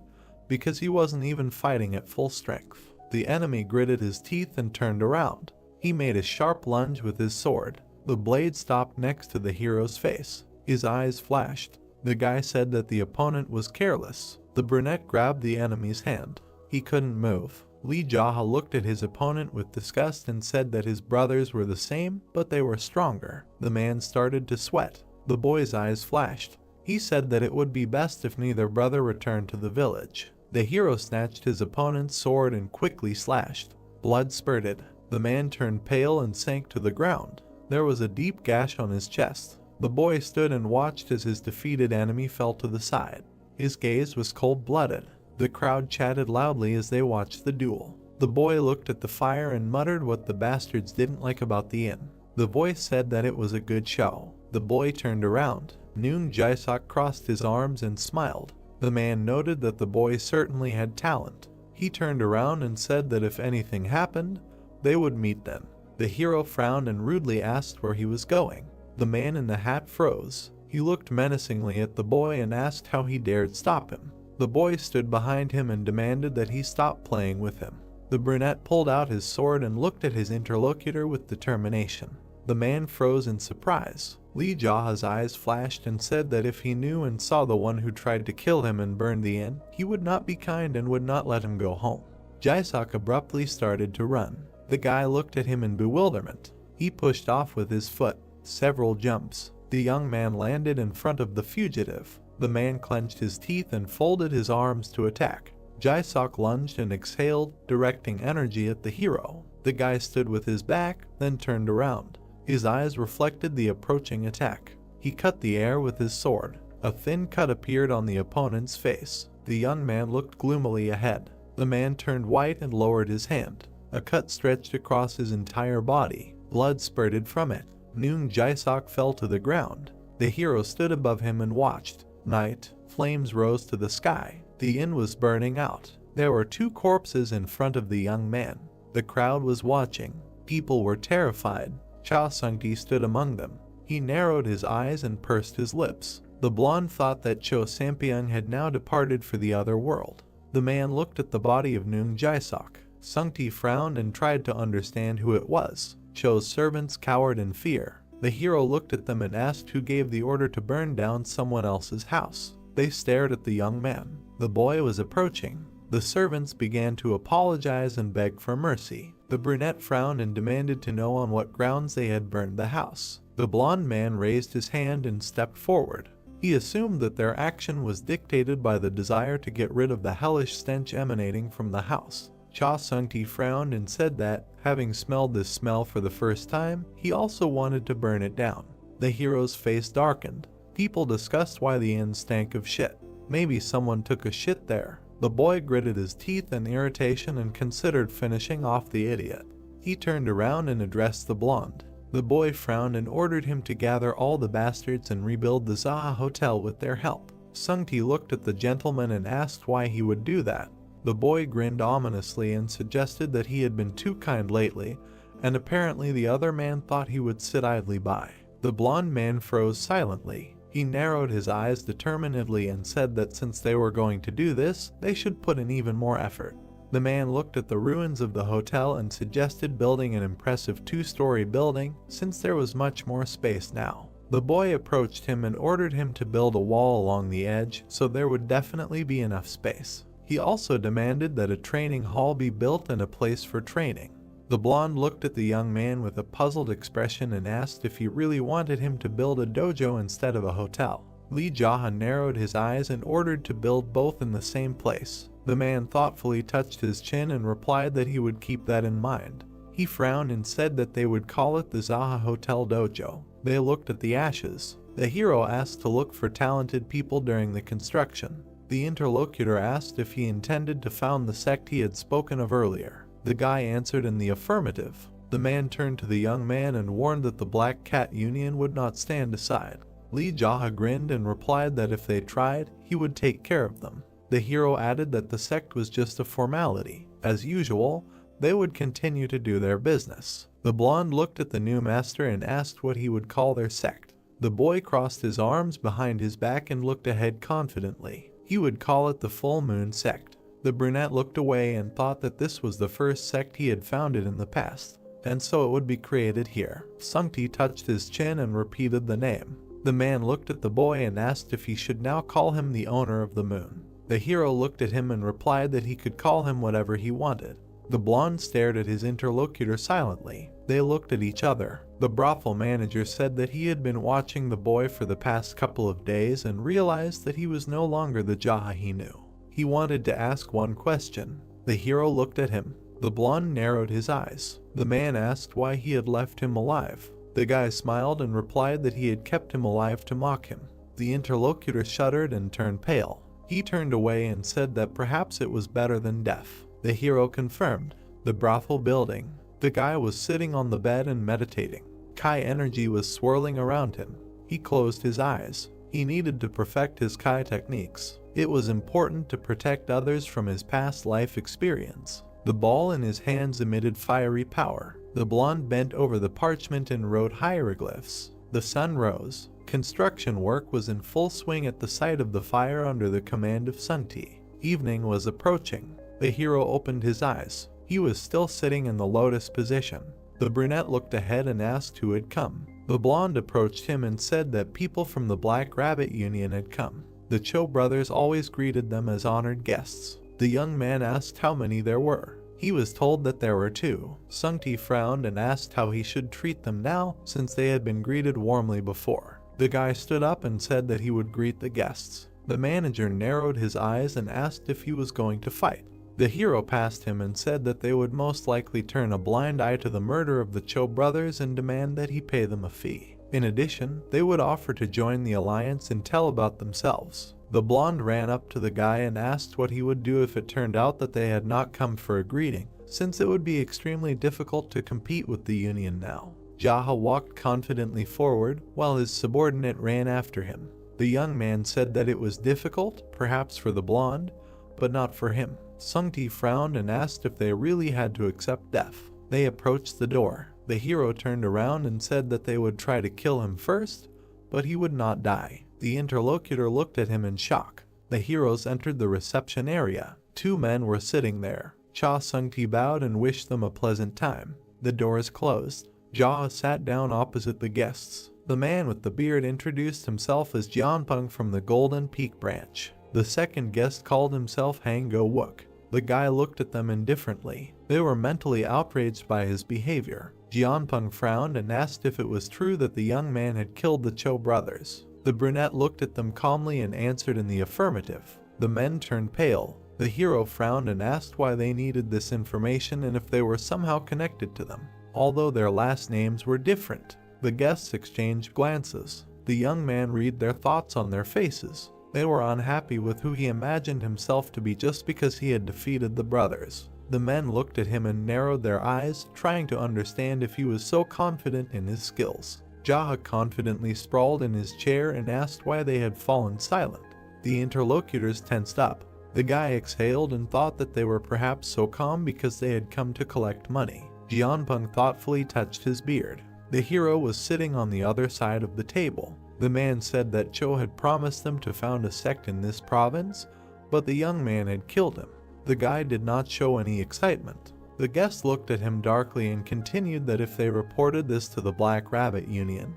because he wasn't even fighting at full strength. The enemy gritted his teeth and turned around. He made a sharp lunge with his sword. The blade stopped next to the hero's face. His eyes flashed. The guy said that the opponent was careless. The brunette grabbed the enemy's hand. He couldn't move. Lee Jia looked at his opponent with disgust and said that his brothers were the same, but they were stronger. The man started to sweat. The boy's eyes flashed. He said that it would be best if neither brother returned to the village. The hero snatched his opponent's sword and quickly slashed. Blood spurted. The man turned pale and sank to the ground. There was a deep gash on his chest. The boy stood and watched as his defeated enemy fell to the side. His gaze was cold-blooded. The crowd chatted loudly as they watched the duel. The boy looked at the fire and muttered what the bastards didn't like about the inn. The voice said that it was a good show. The boy turned around. Noong Jae-sok crossed his arms and smiled. The man noted that the boy certainly had talent. He turned around and said that if anything happened, they would meet then. The hero frowned and rudely asked where he was going. The man in the hat froze. He looked menacingly at the boy and asked how he dared stop him. The boy stood behind him and demanded that he stop playing with him. The brunette pulled out his sword and looked at his interlocutor with determination. The man froze in surprise. Lee Jia's eyes flashed and said that if he knew and saw the one who tried to kill him and burn the inn, he would not be kind and would not let him go home. Jae-sok abruptly started to run. The guy looked at him in bewilderment. He pushed off with his foot. Several jumps. The young man landed in front of the fugitive. The man clenched his teeth and folded his arms to attack. Jae-sok lunged and exhaled, directing energy at the hero. The guy stood with his back, then turned around. His eyes reflected the approaching attack. He cut the air with his sword. A thin cut appeared on the opponent's face. The young man looked gloomily ahead. The man turned white and lowered his hand. A cut stretched across his entire body. Blood spurted from it. Noong Jae-sok fell to the ground. The hero stood above him and watched. Night. Flames rose to the sky. The inn was burning out. There were 2 corpses in front of the young man. The crowd was watching. People were terrified. Cha Sung-ti stood among them. He narrowed his eyes and pursed his lips. The blonde thought that Cho Sampyeong had now departed for the other world. The man looked at the body of Noong Jae-sok. Sung-ti frowned and tried to understand who it was. Cho's servants cowered in fear. The hero looked at them and asked who gave the order to burn down someone else's house. They stared at the young man. The boy was approaching. The servants began to apologize and beg for mercy. The brunette frowned and demanded to know on what grounds they had burned the house. The blonde man raised his hand and stepped forward. He assumed that their action was dictated by the desire to get rid of the hellish stench emanating from the house. Cha Sung-ti frowned and said that, having smelled this smell for the first time, he also wanted to burn it down. The hero's face darkened. People discussed why the inn stank of shit. Maybe someone took a shit there. The boy gritted his teeth in irritation and considered finishing off the idiot. He turned around and addressed the blonde. The boy frowned and ordered him to gather all the bastards and rebuild the Zaha Hotel with their help. Sung-ti looked at the gentleman and asked why he would do that. The boy grinned ominously and suggested that he had been too kind lately, and apparently the other man thought he would sit idly by. The blonde man froze silently. He narrowed his eyes determinedly and said that since they were going to do this, they should put in even more effort. The man looked at the ruins of the hotel and suggested building an impressive 2-story building, since there was much more space now. The boy approached him and ordered him to build a wall along the edge, so there would definitely be enough space. He also demanded that a training hall be built and a place for training. The blonde looked at the young man with a puzzled expression and asked if he really wanted him to build a dojo instead of a hotel. Lee Jaha narrowed his eyes and ordered to build both in the same place. The man thoughtfully touched his chin and replied that he would keep that in mind. He frowned and said that they would call it the Zaha Hotel Dojo. They looked at the ashes. The hero asked to look for talented people during the construction. The interlocutor asked if he intended to found the sect he had spoken of earlier. The guy answered in the affirmative. The man turned to the young man and warned that the Black Cat Union would not stand aside. Lee Jaha grinned and replied that if they tried, he would take care of them. The hero added that the sect was just a formality. As usual, they would continue to do their business. The blonde looked at the new master and asked what he would call their sect. The boy crossed his arms behind his back and looked ahead confidently. He would call it the Full Moon Sect. The brunette looked away and thought that this was the first sect he had founded in the past, and so it would be created here. Sung-ti touched his chin and repeated the name. The man looked at the boy and asked if he should now call him the owner of the moon. The hero looked at him and replied that he could call him whatever he wanted. The blonde stared at his interlocutor silently. They looked at each other. The brothel manager said that he had been watching the boy for the past couple of days and realized that he was no longer the Jaha he knew. He wanted to ask one question. The hero looked at him. The blonde narrowed his eyes. The man asked why he had left him alive. The guy smiled and replied that he had kept him alive to mock him. The interlocutor shuddered and turned pale. He turned away and said that perhaps it was better than death. The hero confirmed. The brothel building. The guy was sitting on the bed and meditating. Kai energy was swirling around him. He closed his eyes. He needed to perfect his Kai techniques. It was important to protect others from his past life experience. The ball in his hands emitted fiery power. The blonde bent over the parchment and wrote hieroglyphs. The sun rose. Construction work was in full swing at the site of the fire under the command of Sung-ti. Evening was approaching. The hero opened his eyes. He was still sitting in the lotus position. The brunette looked ahead and asked who had come. The blonde approached him and said that people from the Black Rabbit Union had come. The Cho brothers always greeted them as honored guests. The young man asked how many there were. He was told that there were 2. Sung-ti frowned and asked how he should treat them now, since they had been greeted warmly before. The guy stood up and said that he would greet the guests. The manager narrowed his eyes and asked if he was going to fight. The hero passed him and said that they would most likely turn a blind eye to the murder of the Cho brothers and demand that he pay them a fee. In addition, they would offer to join the alliance and tell about themselves. The blonde ran up to the guy and asked what he would do if it turned out that they had not come for a greeting, since it would be extremely difficult to compete with the union now. Jaha walked confidently forward, while his subordinate ran after him. The young man said that it was difficult, perhaps for the blonde, but not for him. Sungti frowned and asked if they really had to accept death. They approached the door. The hero turned around and said that they would try to kill him first, but he would not die. The interlocutor looked at him in shock. The heroes entered the reception area. 2 men were sitting there. Cha Sungti bowed and wished them a pleasant time. The doors closed. Jaha sat down opposite the guests. The man with the beard introduced himself as Jianpeng from the Golden Peak branch. The second guest called himself Hango Wook. The guy looked at them indifferently. They were mentally outraged by his behavior. Jianpeng frowned and asked if it was true that the young man had killed the Cho brothers. The brunette looked at them calmly and answered in the affirmative. The men turned pale. The hero frowned and asked why they needed this information and if they were somehow connected to them. Although their last names were different, the guests exchanged glances. The young man read their thoughts on their faces. They were unhappy with who he imagined himself to be just because he had defeated the brothers. The men looked at him and narrowed their eyes, trying to understand if he was so confident in his skills. Jaha confidently sprawled in his chair and asked why they had fallen silent. The interlocutors tensed up. The guy exhaled and thought that they were perhaps so calm because they had come to collect money. Jianpeng thoughtfully touched his beard. The hero was sitting on the other side of the table. The man said that Cho had promised them to found a sect in this province, but the young man had killed him. The guy did not show any excitement. The guest looked at him darkly and continued that if they reported this to the Black Rabbit Union,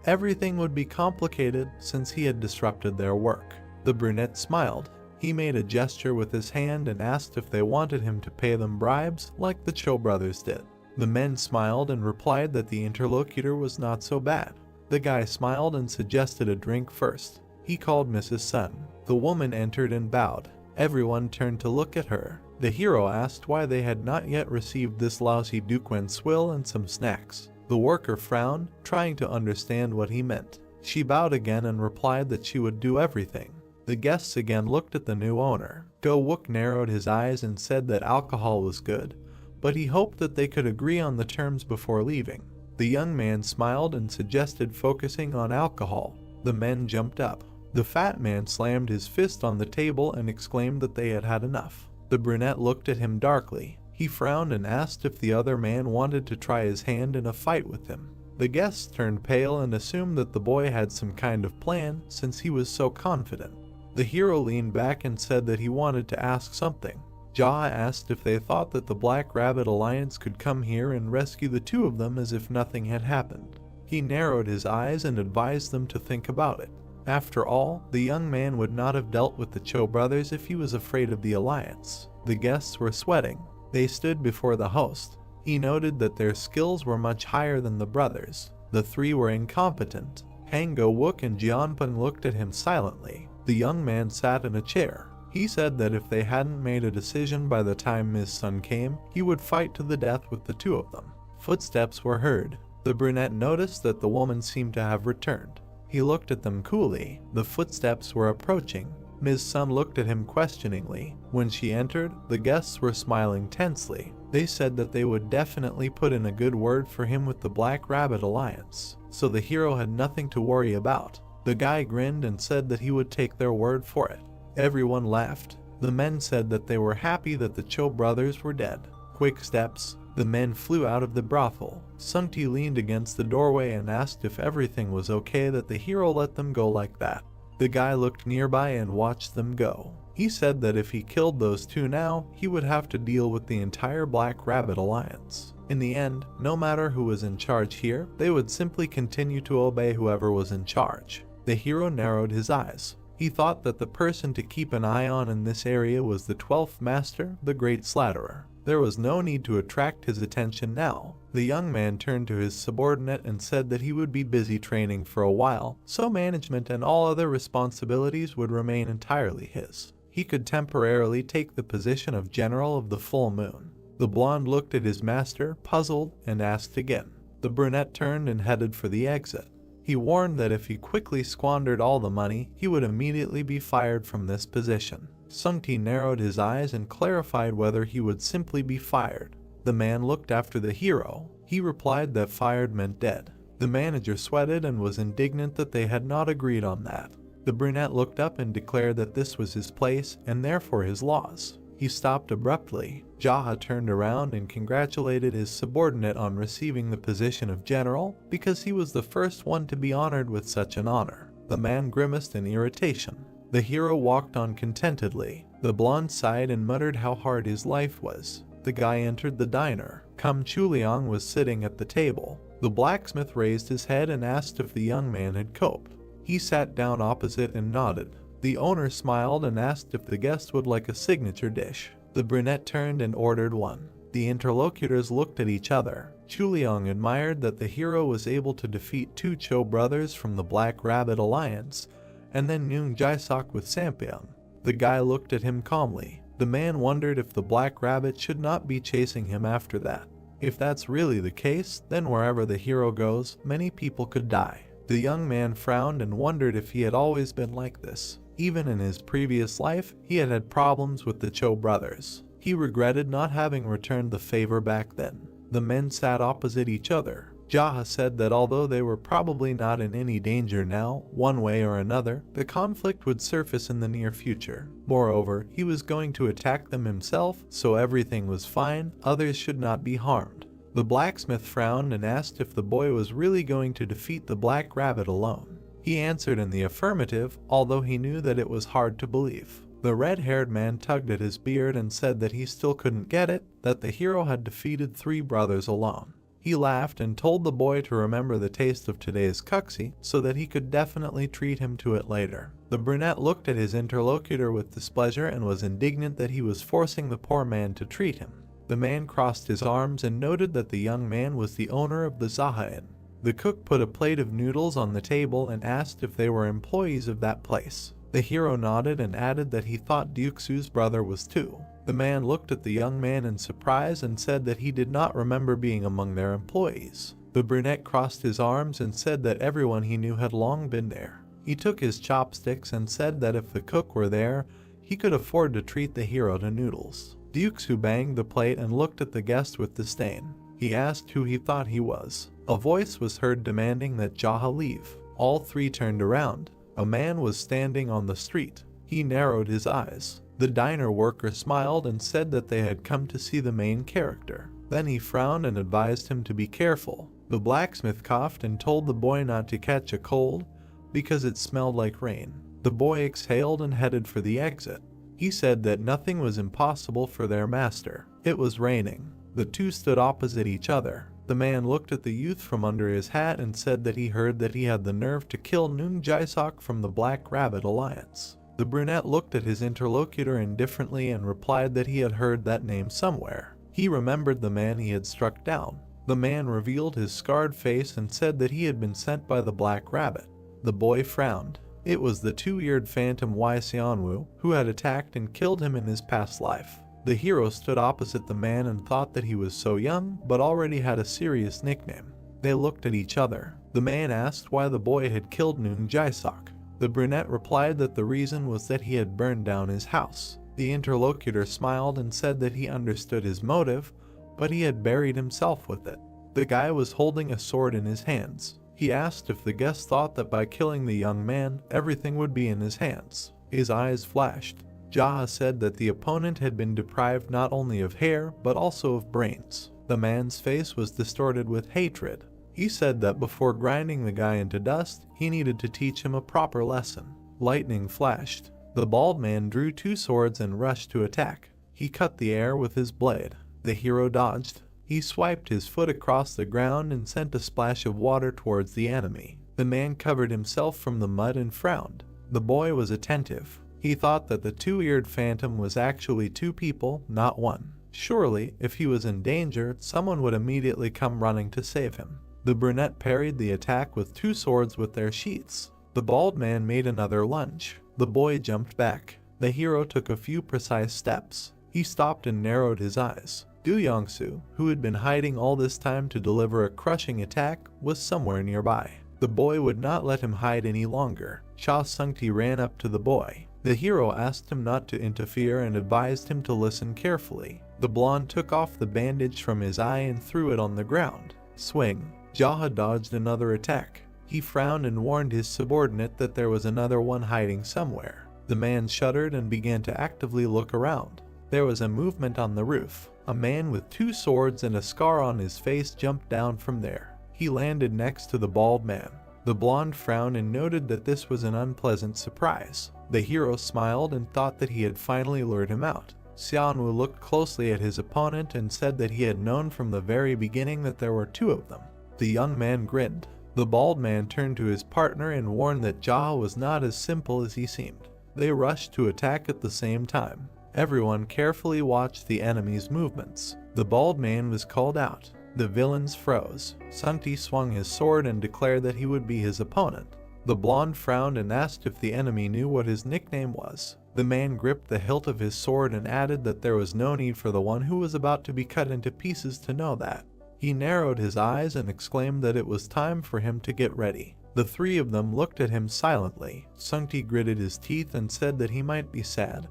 everything would be complicated since he had disrupted their work. The brunette smiled. He made a gesture with his hand and asked if they wanted him to pay them bribes like the Cho brothers did. The men smiled and replied that the interlocutor was not so bad. The guy smiled and suggested a drink first. He called Mrs. Sun. The woman entered and bowed. Everyone turned to look at her. The hero asked why they had not yet received this lousy Duquan swill and some snacks. The worker frowned, trying to understand what he meant. She bowed again and replied that she would do everything. The guests again looked at the new owner. Go Wook narrowed his eyes and said that alcohol was good, but he hoped that they could agree on the terms before leaving. The young man smiled and suggested focusing on alcohol. The men jumped up. The fat man slammed his fist on the table and exclaimed that they had had enough. The brunette looked at him darkly. He frowned and asked if the other man wanted to try his hand in a fight with him. The guests turned pale and assumed that the boy had some kind of plan since he was so confident. The hero leaned back and said that he wanted to ask something. Jaha asked if they thought that the Black Rabbit Alliance could come here and rescue the 2 of them as if nothing had happened. He narrowed his eyes and advised them to think about it. After all, the young man would not have dealt with the Cho brothers if he was afraid of the alliance. The guests were sweating. They stood before the host. He noted that their skills were much higher than the brothers. The 3 were incompetent. Hango Wook and Jianpeng looked at him silently. The young man sat in a chair. He said that if they hadn't made a decision by the time Ms. Sun came, he would fight to the death with the 2 of them. Footsteps were heard. The brunette noticed that the woman seemed to have returned. He looked at them coolly. The footsteps were approaching. Ms. Sun looked at him questioningly. When she entered, the guests were smiling tensely. They said that they would definitely put in a good word for him with the Black Rabbit Alliance, so the hero had nothing to worry about. The guy grinned and said that he would take their word for it. Everyone laughed. The men said that they were happy that the Cho brothers were dead. Quick steps. The men flew out of the brothel. Sungti leaned against the doorway and asked if everything was okay that the hero let them go like that. The guy looked nearby and watched them go. He said that if he killed those 2 now, he would have to deal with the entire Black Rabbit Alliance. In the end, no matter who was in charge here, they would simply continue to obey whoever was in charge. The hero narrowed his eyes. He thought that the person to keep an eye on in this area was the 12th Master, the Great Slatterer. There was no need to attract his attention now. The young man turned to his subordinate and said that he would be busy training for a while, so management and all other responsibilities would remain entirely his. He could temporarily take the position of General of the Full Moon. The blonde looked at his master, puzzled, and asked again. The brunette turned and headed for the exit. He warned that if he quickly squandered all the money, he would immediately be fired from this position. Sungti narrowed his eyes and clarified whether he would simply be fired. The man looked after the hero. He replied that fired meant dead. The manager sweated and was indignant that they had not agreed on that. The brunette looked up and declared that this was his place and therefore his laws. He stopped abruptly. Jaha turned around and congratulated his subordinate on receiving the position of general because he was the first one to be honored with such an honor. The man grimaced in irritation. The hero walked on contentedly. The blonde sighed and muttered how hard his life was. The guy entered the diner. Kam Chuliang was sitting at the table. The blacksmith raised his head and asked if the young man had coped. He sat down opposite and nodded. The owner smiled and asked if the guest would like a signature dish. The brunette turned and ordered one. The interlocutors looked at each other. Chuliang admired that the hero was able to defeat two Cho brothers from the Black Rabbit Alliance, and then Noong Jae-sok with Sampyeong. The guy looked at him calmly. The man wondered if the Black Rabbit should not be chasing him after that. If that's really the case, then wherever the hero goes, many people could die. The young man frowned and wondered if he had always been like this. Even in his previous life, he had had problems with the Cho brothers. He regretted not having returned the favor back then. The men sat opposite each other. Jaha said that although they were probably not in any danger now, one way or another, the conflict would surface in the near future. Moreover, he was going to attack them himself, so everything was fine, others should not be harmed. The blacksmith frowned and asked if the boy was really going to defeat the Black Rabbit alone. He answered in the affirmative, although he knew that it was hard to believe. The red-haired man tugged at his beard and said that he still couldn't get it, that the hero had defeated 3 brothers alone. He laughed and told the boy to remember the taste of today's kuxi so that he could definitely treat him to it later. The brunette looked at his interlocutor with displeasure and was indignant that he was forcing the poor man to treat him. The man crossed his arms and noted that the young man was the owner of the Zaha Inn. The cook put a plate of noodles on the table and asked if they were employees of that place. The hero nodded and added that he thought Duxu's brother was too. The man looked at the young man in surprise and said that he did not remember being among their employees. The brunette crossed his arms and said that everyone he knew had long been there. He took his chopsticks and said that if the cook were there, he could afford to treat the hero to noodles. Duxu banged the plate and looked at the guest with disdain. He asked who he thought he was. A voice was heard demanding that Jaha leave. All 3 turned around. A man was standing on the street. He narrowed his eyes. The diner worker smiled and said that they had come to see the main character. Then he frowned and advised him to be careful. The blacksmith coughed and told the boy not to catch a cold because it smelled like rain. The boy exhaled and headed for the exit. He said that nothing was impossible for their master. It was raining. The 2 stood opposite each other. The man looked at the youth from under his hat and said that he heard that he had the nerve to kill Noong Jae-sok from the Black Rabbit Alliance. The brunette looked at his interlocutor indifferently and replied that he had heard that name somewhere. He remembered the man he had struck down. The man revealed his scarred face and said that he had been sent by the Black Rabbit. The boy frowned. It was the 2-eared phantom Wai Xianwu, who had attacked and killed him in his past life. The hero stood opposite the man and thought that he was so young, but already had a serious nickname. They looked at each other. The man asked why the boy had killed Noong Jae-sok. The brunette replied that the reason was that he had burned down his house. The interlocutor smiled and said that he understood his motive, but he had buried himself with it. The guy was holding a sword in his hands. He asked if the guest thought that by killing the young man, everything would be in his hands. His eyes flashed. Jaha said that the opponent had been deprived not only of hair, but also of brains. The man's face was distorted with hatred. He said that before grinding the guy into dust, he needed to teach him a proper lesson. Lightning flashed. The bald man drew 2 swords and rushed to attack. He cut the air with his blade. The hero dodged. He swiped his foot across the ground and sent a splash of water towards the enemy. The man covered himself from the mud and frowned. The boy was attentive. He thought that the 2-eared phantom was actually 2 people, not 1. Surely, if he was in danger, someone would immediately come running to save him. The brunette parried the attack with 2 swords with their sheaths. The bald man made another lunge. The boy jumped back. The hero took a few precise steps. He stopped and narrowed his eyes. Du Yongsu, who had been hiding all this time to deliver a crushing attack, was somewhere nearby. The boy would not let him hide any longer. Cha Sung-ti ran up to the boy. The hero asked him not to interfere and advised him to listen carefully. The blonde took off the bandage from his eye and threw it on the ground. Swing. Jaha dodged another attack. He frowned and warned his subordinate that there was another one hiding somewhere. The man shuddered and began to actively look around. There was a movement on the roof. A man with 2 swords and a scar on his face jumped down from there. He landed next to the bald man. The blonde frowned and noted that this was an unpleasant surprise. The hero smiled and thought that he had finally lured him out. Xianwu looked closely at his opponent and said that he had known from the very beginning that there were 2 of them. The young man grinned. The bald man turned to his partner and warned that Jaha was not as simple as he seemed. They rushed to attack at the same time. Everyone carefully watched the enemy's movements. The bald man was called out. The villains froze. Sung-ti swung his sword and declared that he would be his opponent. The blonde frowned and asked if the enemy knew what his nickname was. The man gripped the hilt of his sword and added that there was no need for the one who was about to be cut into pieces to know that. He narrowed his eyes and exclaimed that it was time for him to get ready. The 3 of them looked at him silently. Sung-ti gritted his teeth and said that he might be sad,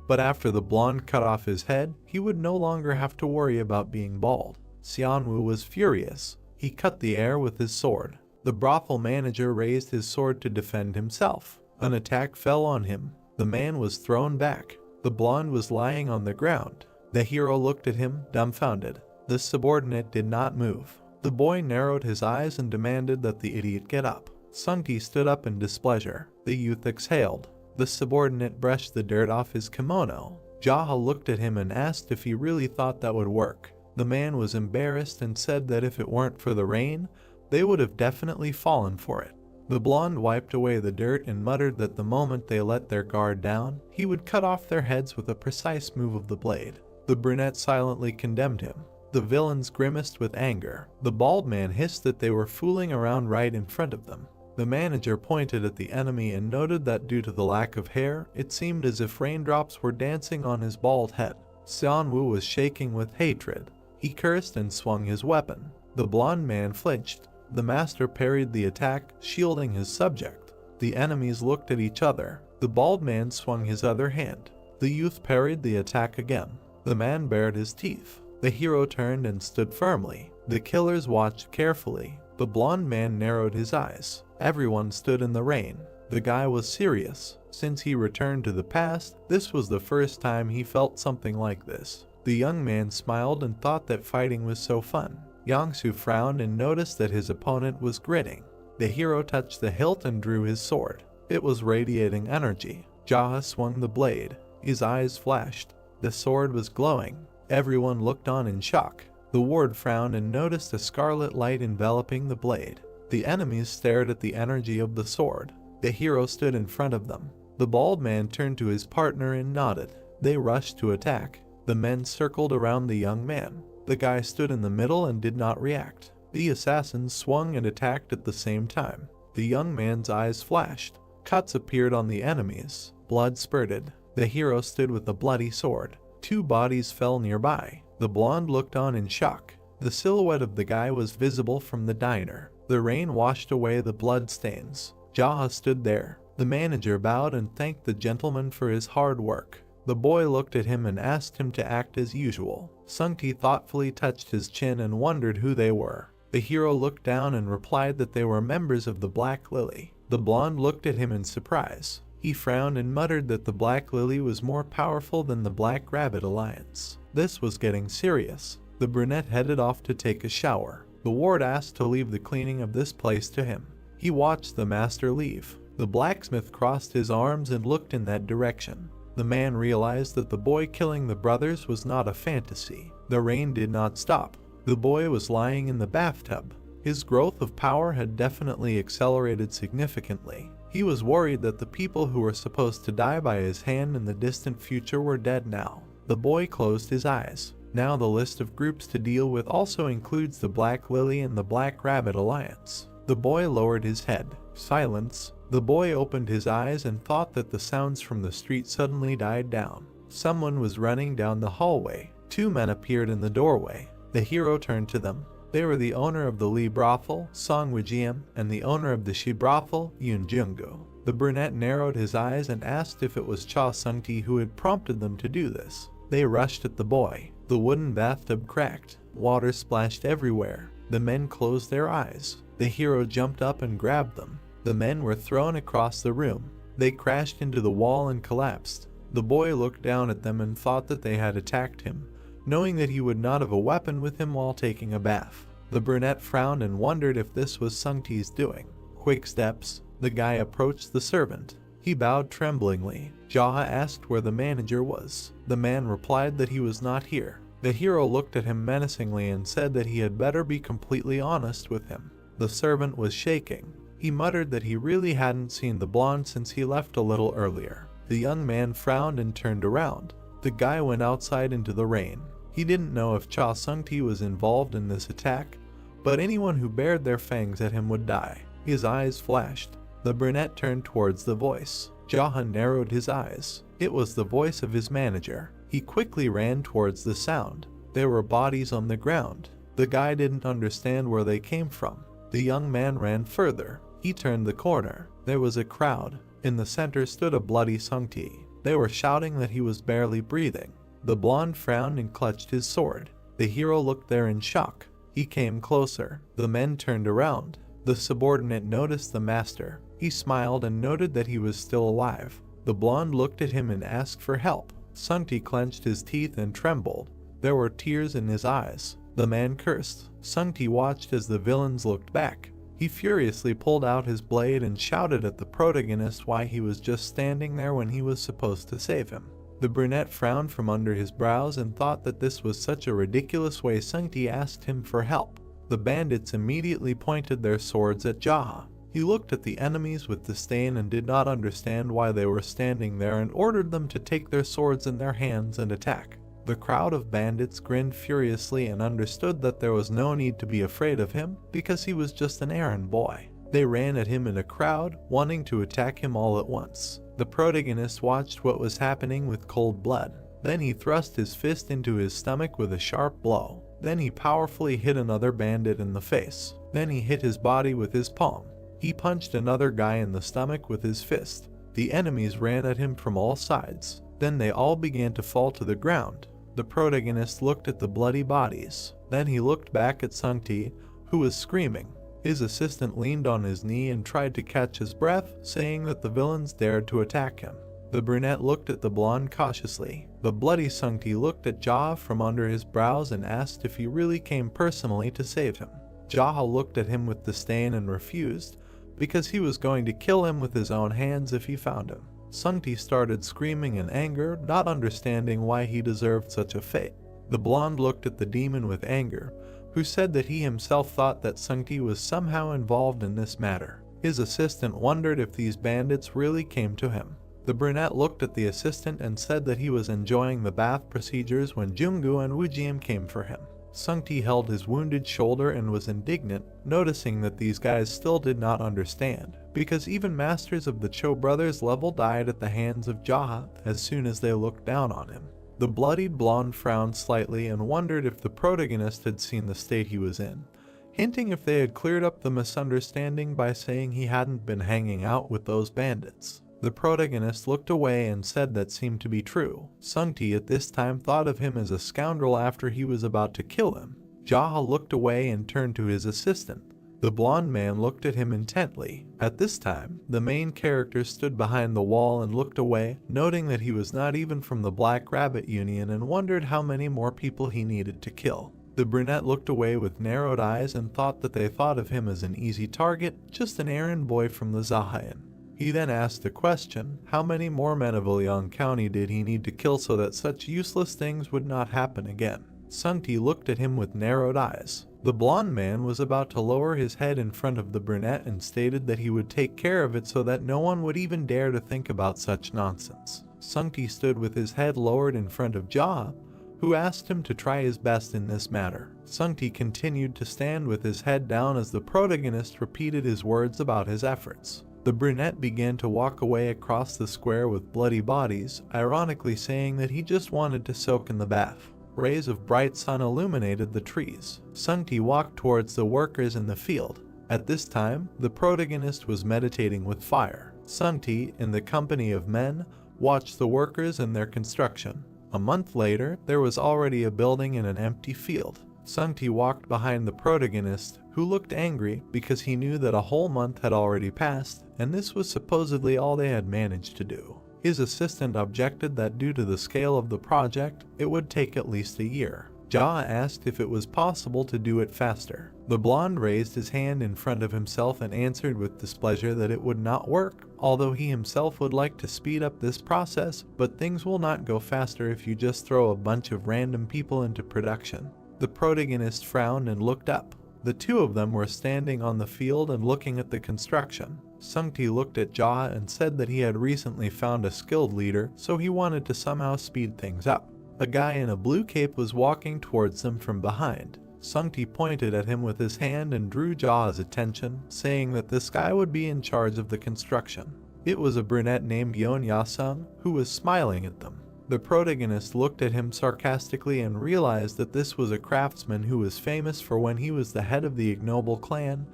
but after the blonde cut off his head, he would no longer have to worry about being bald. Xianwu was furious. He cut the air with his sword. The brothel manager raised his sword to defend himself. An attack fell on him. The man was thrown back. The blonde was lying on the ground. The hero looked at him, dumbfounded. The subordinate did not move. The boy narrowed his eyes and demanded that the idiot get up. Sung-ti stood up in displeasure. The youth exhaled. The subordinate brushed the dirt off his kimono. Jaha looked at him and asked if he really thought that would work. The man was embarrassed and said that if it weren't for the rain, they would have definitely fallen for it. The blonde wiped away the dirt and muttered that the moment they let their guard down, he would cut off their heads with a precise move of the blade. The brunette silently condemned him. The villains grimaced with anger. The bald man hissed that they were fooling around right in front of them. The manager pointed at the enemy and noted that due to the lack of hair, it seemed as if raindrops were dancing on his bald head. Xianwu was shaking with hatred. He cursed and swung his weapon. The blonde man flinched. The master parried the attack, shielding his subject. The enemies looked at each other. The bald man swung his other hand. The youth parried the attack again. The man bared his teeth. The hero turned and stood firmly. The killers watched carefully. The blonde man narrowed his eyes. Everyone stood in the rain. The guy was serious. Since he returned to the past, this was the first time he felt something like this. The young man smiled and thought that fighting was so fun. Yangsu frowned and noticed that his opponent was gritting. The hero touched the hilt and drew his sword. It was radiating energy. Jaha swung the blade. His eyes flashed. The sword was glowing. Everyone looked on in shock. The ward frowned and noticed a scarlet light enveloping the blade. The enemies stared at the energy of the sword. The hero stood in front of them. The bald man turned to his partner and nodded. They rushed to attack. The men circled around the young man. The guy stood in the middle and did not react. The assassins swung and attacked at the same time. The young man's eyes flashed. Cuts appeared on the enemies. Blood spurted. The hero stood with a bloody sword. 2 bodies fell nearby. The blonde looked on in shock. The silhouette of the guy was visible from the diner. The rain washed away the blood stains. Jaha stood there. The manager bowed and thanked the gentleman for his hard work. The boy looked at him and asked him to act as usual. Sung-ti thoughtfully touched his chin and wondered who they were. The hero looked down and replied that they were members of the Black Lily. The blonde looked at him in surprise. He frowned and muttered that the Black Lily was more powerful than the Black Rabbit Alliance. This was getting serious. The brunette headed off to take a shower. The ward asked to leave the cleaning of this place to him. He watched the master leave. The blacksmith crossed his arms and looked in that direction. The man realized that the boy killing the brothers was not a fantasy. The rain did not stop. The boy was lying in the bathtub. His growth of power had definitely accelerated significantly. He was worried that the people who were supposed to die by his hand in the distant future were dead now. The boy closed his eyes. Now the list of groups to deal with also includes the Black Lily and the Black Rabbit Alliance. The boy lowered his head. Silence. The boy opened his eyes and thought that the sounds from the street suddenly died down. Someone was running down the hallway. 2 men appeared in the doorway. The hero turned to them. They were the owner of the Lee brothel, Song Woo-jiam, and the owner of the Shi brothel, Yoon Jung-gu. The brunette narrowed his eyes and asked if it was Cha Sung-ti who had prompted them to do this. They rushed at the boy. The wooden bathtub cracked. Water splashed everywhere. The men closed their eyes. The hero jumped up and grabbed them. The men were thrown across the room. They crashed into the wall and collapsed. The boy looked down at them and thought that they had attacked him, knowing that he would not have a weapon with him while taking a bath. The brunette frowned and wondered if this was Sung-ti's doing. Quick steps. The guy approached the servant. He bowed tremblingly. Jaha asked where the manager was. The man replied that he was not here. The hero looked at him menacingly and said that he had better be completely honest with him. The servant was shaking. He muttered that he really hadn't seen the blonde since he left a little earlier. The young man frowned and turned around. The guy went outside into the rain. He didn't know if Cha Sung-ti was involved in this attack, but anyone who bared their fangs at him would die. His eyes flashed. The brunette turned towards the voice. Jaha narrowed his eyes. It was the voice of his manager. He quickly ran towards the sound. There were bodies on the ground. The guy didn't understand where they came from. The young man ran further. He turned the corner. There was a crowd. In the center stood a bloody Sung-ti. They were shouting that he was barely breathing. The blonde frowned and clutched his sword. The hero looked there in shock. He came closer. The men turned around. The subordinate noticed the master. He smiled and noted that he was still alive. The blonde looked at him and asked for help. Sung-ti clenched his teeth and trembled. There were tears in his eyes. The man cursed. Sung-ti watched as the villains looked back. He furiously pulled out his blade and shouted at the protagonist why he was just standing there when he was supposed to save him. The brunette frowned from under his brows and thought that this was such a ridiculous way Sung-ti asked him for help. The bandits immediately pointed their swords at Jaha. He looked at the enemies with disdain and did not understand why they were standing there and ordered them to take their swords in their hands and attack. The crowd of bandits grinned furiously and understood that there was no need to be afraid of him because he was just an errand boy. They ran at him in a crowd, wanting to attack him all at once. The protagonist watched what was happening with cold blood. Then he thrust his fist into his stomach with a sharp blow. Then he powerfully hit another bandit in the face. Then he hit his body with his palm. He punched another guy in the stomach with his fist. The enemies ran at him from all sides. Then they all began to fall to the ground. The protagonist looked at the bloody bodies. Then he looked back at Sung-ti, who was screaming. His assistant leaned on his knee and tried to catch his breath, saying that the villains dared to attack him. The brunette looked at the blonde cautiously. The bloody Sung-ti looked at Jaha from under his brows and asked if he really came personally to save him. Jaha looked at him with disdain and refused, because he was going to kill him with his own hands if he found him. Sung-ti started screaming in anger, not understanding why he deserved such a fate. The blonde looked at the demon with anger, who said that he himself thought that Sung-ti was somehow involved in this matter. His assistant wondered if these bandits really came to him. The brunette looked at the assistant and said that he was enjoying the bath procedures when Jung-gu and Woo-jiam came for him. Sung-ti held his wounded shoulder and was indignant, noticing that these guys still did not understand, because even masters of the Cho brothers level died at the hands of Jaha as soon as they looked down on him. The bloodied blonde frowned slightly and wondered if the protagonist had seen the state he was in, hinting if they had cleared up the misunderstanding by saying he hadn't been hanging out with those bandits. The protagonist looked away and said that seemed to be true. Sung-ti at this time thought of him as a scoundrel after he was about to kill him. Jaha looked away and turned to his assistant. The blonde man looked at him intently. At this time, the main character stood behind the wall and looked away, noting that he was not even from the Black Rabbit Union and wondered how many more people he needed to kill. The brunette looked away with narrowed eyes and thought that they thought of him as an easy target, just an errand boy from the Zahayan. He then asked the question, how many more men of Ilyang County did he need to kill so that such useless things would not happen again? Sung-ti looked at him with narrowed eyes. The blonde man was about to lower his head in front of the brunette and stated that he would take care of it so that no one would even dare to think about such nonsense. Sung-ti stood with his head lowered in front of Jaha, who asked him to try his best in this matter. Sung-ti continued to stand with his head down as the protagonist repeated his words about his efforts. The brunette began to walk away across the square with bloody bodies, ironically saying that he just wanted to soak in the bath. Rays of bright sun illuminated the trees. Sungti walked towards the workers in the field. At this time, the protagonist was meditating with fire. Sungti, in the company of men, watched the workers in their construction. A month later, there was already a building in an empty field. Sungti walked behind the protagonist, who looked angry because he knew that a whole month had already passed, and this was supposedly all they had managed to do. His assistant objected that due to the scale of the project, it would take at least a year. Jaha asked if it was possible to do it faster. The blonde raised his hand in front of himself and answered with displeasure that it would not work, although he himself would like to speed up this process, but things will not go faster if you just throw a bunch of random people into production. The protagonist frowned and looked up. The two of them were standing on the field and looking at the construction. Sungti looked at Jaha and said that he had recently found a skilled leader, so he wanted to somehow speed things up. A guy in a blue cape was walking towards them from behind. Sungti pointed at him with his hand and drew Jaha's attention, saying that this guy would be in charge of the construction. It was a brunette named Yeon Ya-sung, who was smiling at them. The protagonist looked at him sarcastically and realized that this was a craftsman who was famous for when he was the head of the ignoble clan,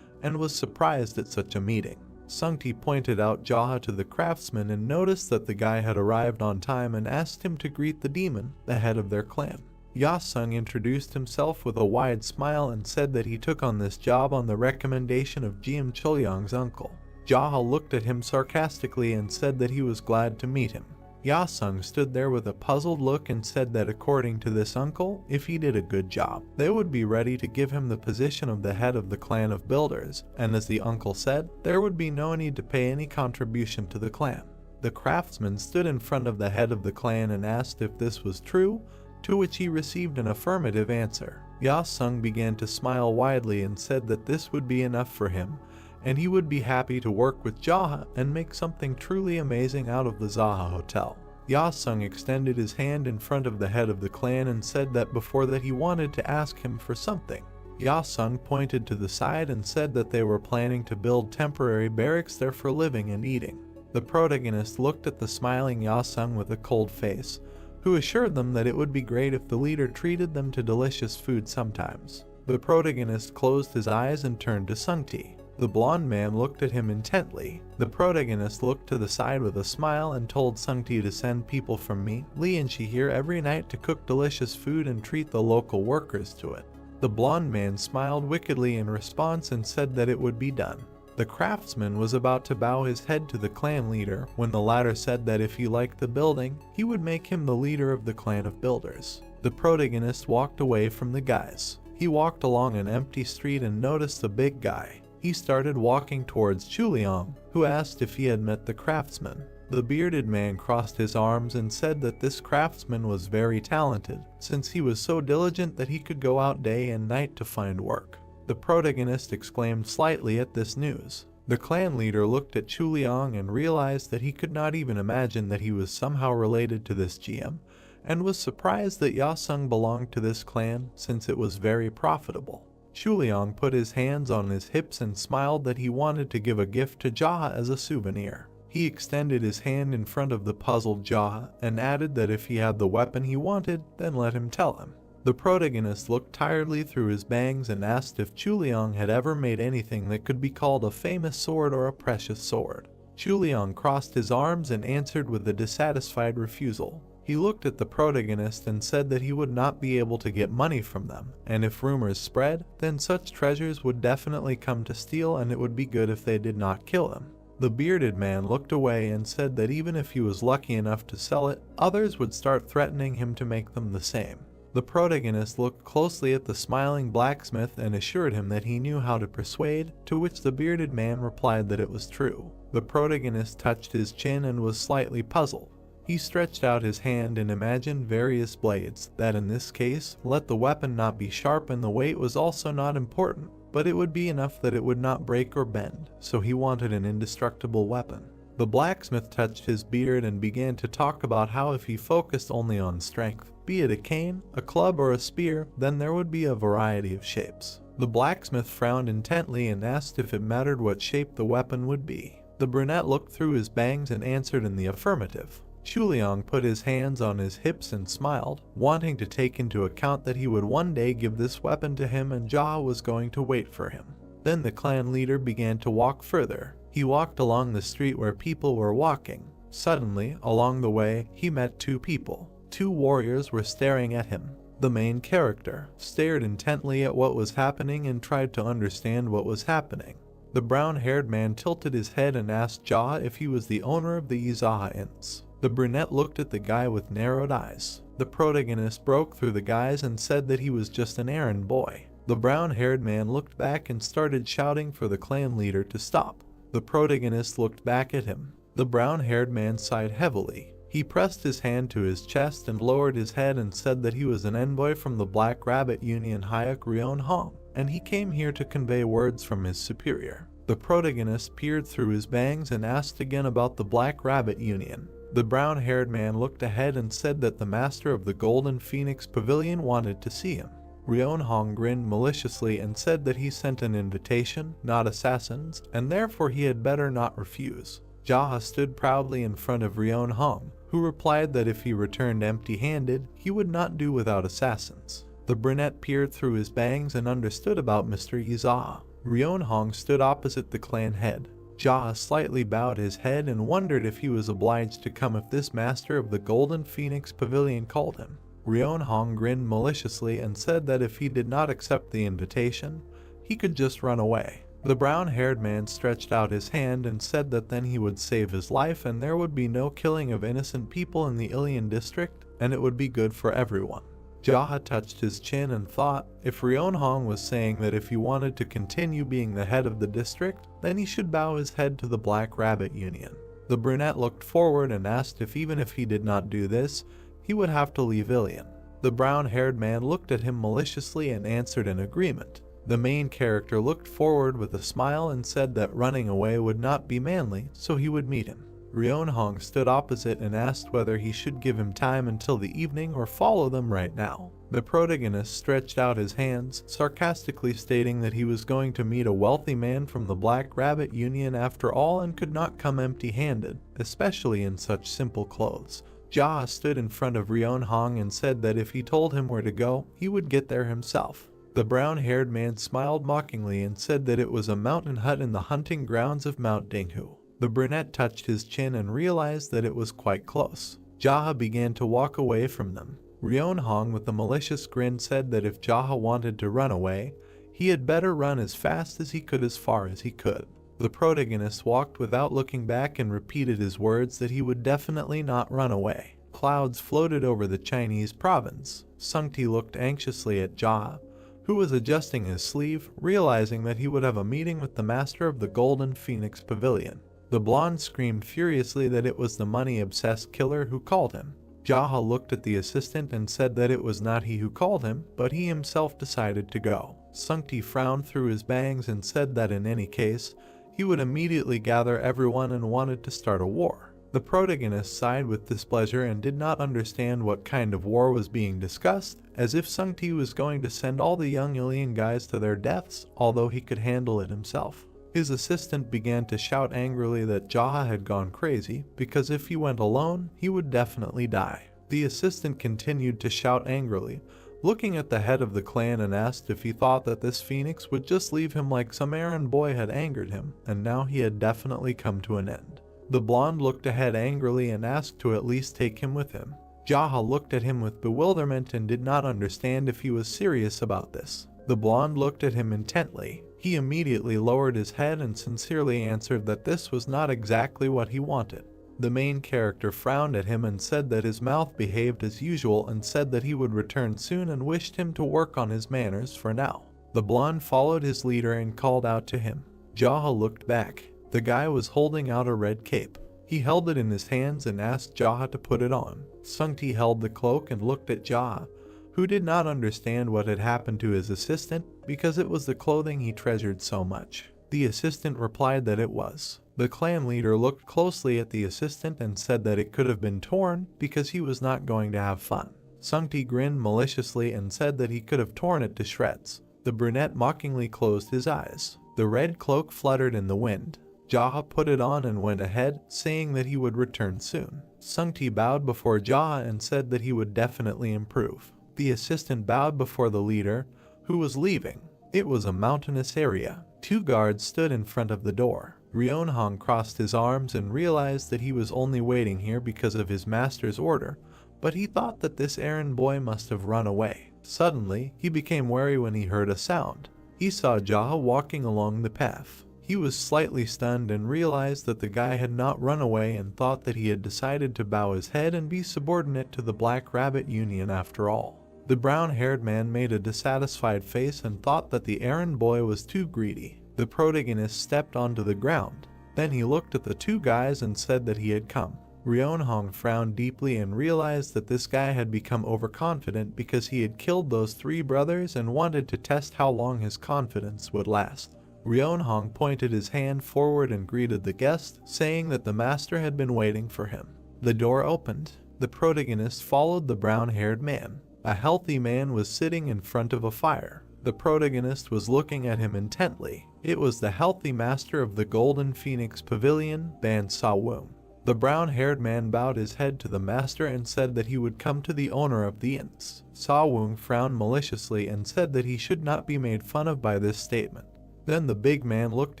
and was surprised at such a meeting. Sungti pointed out Jaha to the craftsman and noticed that the guy had arrived on time and asked him to greet the demon, the head of their clan. Ya-sung introduced himself with a wide smile and said that he took on this job on the recommendation of Jeom Cholyong's uncle. Jaha looked at him sarcastically and said that he was glad to meet him. Ya-sung stood there with a puzzled look and said that according to this uncle, if he did a good job, they would be ready to give him the position of the head of the clan of builders, and as the uncle said, there would be no need to pay any contribution to the clan. The craftsman stood in front of the head of the clan and asked if this was true, to which he received an affirmative answer. Ya-sung began to smile widely and said that this would be enough for him, and he would be happy to work with Jaha and make something truly amazing out of the Zaha Hotel. Ya-sung extended his hand in front of the head of the clan and said that before that he wanted to ask him for something. Ya-sung pointed to the side and said that they were planning to build temporary barracks there for living and eating. The protagonist looked at the smiling Ya-sung with a cold face, who assured them that it would be great if the leader treated them to delicious food sometimes. The protagonist closed his eyes and turned to Sungti. The blonde man looked at him intently. The protagonist looked to the side with a smile and told Sungti to send people from me, Lee and she here every night to cook delicious food and treat the local workers to it. The blonde man smiled wickedly in response and said that it would be done. The craftsman was about to bow his head to the clan leader when the latter said that if he liked the building, he would make him the leader of the clan of builders. The protagonist walked away from the guys. He walked along an empty street and noticed the big guy. He started walking towards Chuliang, who asked if he had met the craftsman. The bearded man crossed his arms and said that this craftsman was very talented, since he was so diligent that he could go out day and night to find work. The protagonist exclaimed slightly at this news. The clan leader looked at Chuliang and realized that he could not even imagine that he was somehow related to this GM, and was surprised that Ya-sung belonged to this clan since it was very profitable. Chuliang put his hands on his hips and smiled that he wanted to give a gift to Jaha as a souvenir. He extended his hand in front of the puzzled Jaha and added that if he had the weapon he wanted, then let him tell him. The protagonist looked tiredly through his bangs and asked if Chuliang had ever made anything that could be called a famous sword or a precious sword. Chuliang crossed his arms and answered with a dissatisfied refusal. He looked at the protagonist and said that he would not be able to get money from them, and if rumors spread, then such treasures would definitely come to steal and it would be good if they did not kill him. The bearded man looked away and said that even if he was lucky enough to sell it, others would start threatening him to make them the same. The protagonist looked closely at the smiling blacksmith and assured him that he knew how to persuade, to which the bearded man replied that it was true. The protagonist touched his chin and was slightly puzzled. He stretched out his hand and imagined various blades that in this case let the weapon not be sharp, and the weight was also not important, but it would be enough that it would not break or bend, so he wanted an indestructible weapon. The blacksmith touched his beard and began to talk about how if he focused only on strength, be it a cane, a club, or a spear, then there would be a variety of shapes. The blacksmith frowned intently and asked if it mattered what shape the weapon would be. The brunette looked through his bangs and answered in the affirmative. Chuliang put his hands on his hips and smiled, wanting to take into account that he would one day give this weapon to him and Jaha was going to wait for him. Then the clan leader began to walk further. He walked along the street where people were walking. Suddenly, along the way, he met two people. Two warriors were staring at him. The main character stared intently at what was happening and tried to understand what was happening. The brown-haired man tilted his head and asked Jaha if he was the owner of the Izaha Inns. The brunette looked at the guy with narrowed eyes. The protagonist broke through the guys and said that he was just an errand boy. The brown-haired man looked back and started shouting for the clan leader to stop. The protagonist looked back at him. The brown-haired man sighed heavily. He pressed his hand to his chest and lowered his head and said that he was an envoy from the Black Rabbit Union Hayek Ryon Hong, and he came here to convey words from his superior. The protagonist peered through his bangs and asked again about the Black Rabbit Union. The brown-haired man looked ahead and said that the master of the Golden Phoenix Pavilion wanted to see him. Ryon Hong grinned maliciously and said that he sent an invitation, not assassins, and therefore he had better not refuse. Jaha stood proudly in front of Ryon Hong, who replied that if he returned empty-handed, he would not do without assassins. The brunette peered through his bangs and understood about Mr. Izaha. Ryon Hong stood opposite the clan head. Jaha slightly bowed his head and wondered if he was obliged to come if this master of the Golden Phoenix Pavilion called him. Ryon Hong grinned maliciously and said that if he did not accept the invitation, he could just run away. The brown-haired man stretched out his hand and said that then he would save his life and there would be no killing of innocent people in the Ilian district, and it would be good for everyone. Jaha touched his chin and thought, if Ryon Hong was saying that if he wanted to continue being the head of the district, then he should bow his head to the Black Rabbit Union. The brunette looked forward and asked if even if he did not do this, he would have to leave Ilian. The brown-haired man looked at him maliciously and answered in agreement. The main character looked forward with a smile and said that running away would not be manly, so he would meet him. Ryon Hong stood opposite and asked whether he should give him time until the evening or follow them right now. The protagonist stretched out his hands, sarcastically stating that he was going to meet a wealthy man from the Black Rabbit Union after all and could not come empty-handed, especially in such simple clothes. Jaha stood in front of Ryon Hong and said that if he told him where to go, he would get there himself. The brown-haired man smiled mockingly and said that it was a mountain hut in the hunting grounds of Mount Dinghu. The brunette touched his chin and realized that it was quite close. Jaha began to walk away from them. Ryon Hong with a malicious grin said that if Jaha wanted to run away, he had better run as fast as he could as far as he could. The protagonist walked without looking back and repeated his words that he would definitely not run away. Clouds floated over the Chinese province. Sungti looked anxiously at Jaha, who was adjusting his sleeve, realizing that he would have a meeting with the master of the Golden Phoenix Pavilion. The blonde screamed furiously that it was the money-obsessed killer who called him. Jaha looked at the assistant and said that it was not he who called him, but he himself decided to go. Sungti frowned through his bangs and said that in any case, he would immediately gather everyone and wanted to start a war. The protagonist sighed with displeasure and did not understand what kind of war was being discussed, as if Sungti was going to send all the young Ilian guys to their deaths, although he could handle it himself. His assistant began to shout angrily that Jaha had gone crazy, because if he went alone, he would definitely die. The assistant continued to shout angrily, looking at the head of the clan and asked if he thought that this phoenix would just leave him like some errand boy had angered him, and now he had definitely come to an end. The blonde looked ahead angrily and asked to at least take him with him. Jaha looked at him with bewilderment and did not understand if he was serious about this. The blonde looked at him intently. He immediately lowered his head and sincerely answered that this was not exactly what he wanted. The main character frowned at him and said that his mouth behaved as usual and said that he would return soon and wished him to work on his manners for now. The blonde followed his leader and called out to him. Jaha looked back. The guy was holding out a red cape. He held it in his hands and asked Jaha to put it on. Sungti held the cloak and looked at Jaha, who did not understand what had happened to his assistant because it was the clothing he treasured so much. The assistant replied that it was. The clan leader looked closely at the assistant and said that it could have been torn because he was not going to have fun. Sungti grinned maliciously and said that he could have torn it to shreds. The brunette mockingly closed his eyes. The red cloak fluttered in the wind. Jaha put it on and went ahead, saying that he would return soon. Sungti bowed before Jaha and said that he would definitely improve. The assistant bowed before the leader, who was leaving. It was a mountainous area. 2 guards stood in front of the door. Ryeonhong crossed his arms and realized that he was only waiting here because of his master's order, but he thought that this errand boy must have run away. Suddenly, he became wary when he heard a sound. He saw Jaha walking along the path. He was slightly stunned and realized that the guy had not run away and thought that he had decided to bow his head and be subordinate to the Black Rabbit Union after all. The brown-haired man made a dissatisfied face and thought that the errand boy was too greedy. The protagonist stepped onto the ground. Then he looked at the 2 guys and said that he had come. Ryeonhong frowned deeply and realized that this guy had become overconfident because he had killed those 3 brothers and wanted to test how long his confidence would last. Ryeonhong pointed his hand forward and greeted the guest, saying that the master had been waiting for him. The door opened. The protagonist followed the brown-haired man. A healthy man was sitting in front of a fire. The protagonist was looking at him intently. It was the healthy master of the Golden Phoenix Pavilion, Ban Sa-woong. The brown-haired man bowed his head to the master and said that he would come to the owner of the inns. Sa-woong frowned maliciously and said that he should not be made fun of by this statement. Then the big man looked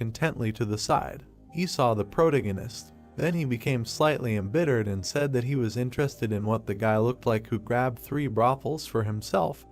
intently to the side. He saw the protagonist. Then he became slightly embittered and said that he was interested in what the guy looked like who grabbed 3 brothels for himself,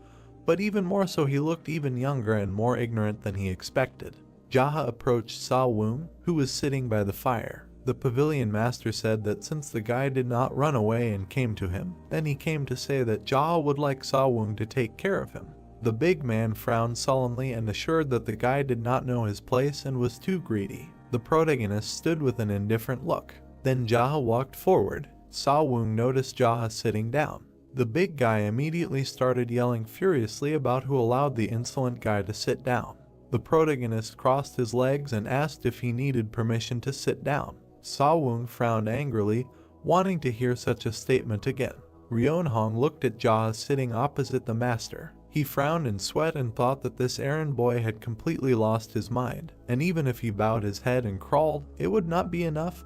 but even more so he looked even younger and more ignorant than he expected. Jaha approached Sa-woong, who was sitting by the fire. The pavilion master said that since the guy did not run away and came to him, then he came to say that Jaha would like Sa-woong to take care of him. The big man frowned solemnly and assured that the guy did not know his place and was too greedy. The protagonist stood with an indifferent look. Then Jaha walked forward. Sa-woong noticed Jaha sitting down. The big guy immediately started yelling furiously about who allowed the insolent guy to sit down. The protagonist crossed his legs and asked if he needed permission to sit down. Sa-woong frowned angrily, wanting to hear such a statement again. Ryeonhong looked at Jaha sitting opposite the master. He frowned in sweat and thought that this errand boy had completely lost his mind, and even if he bowed his head and crawled, it would not be enough,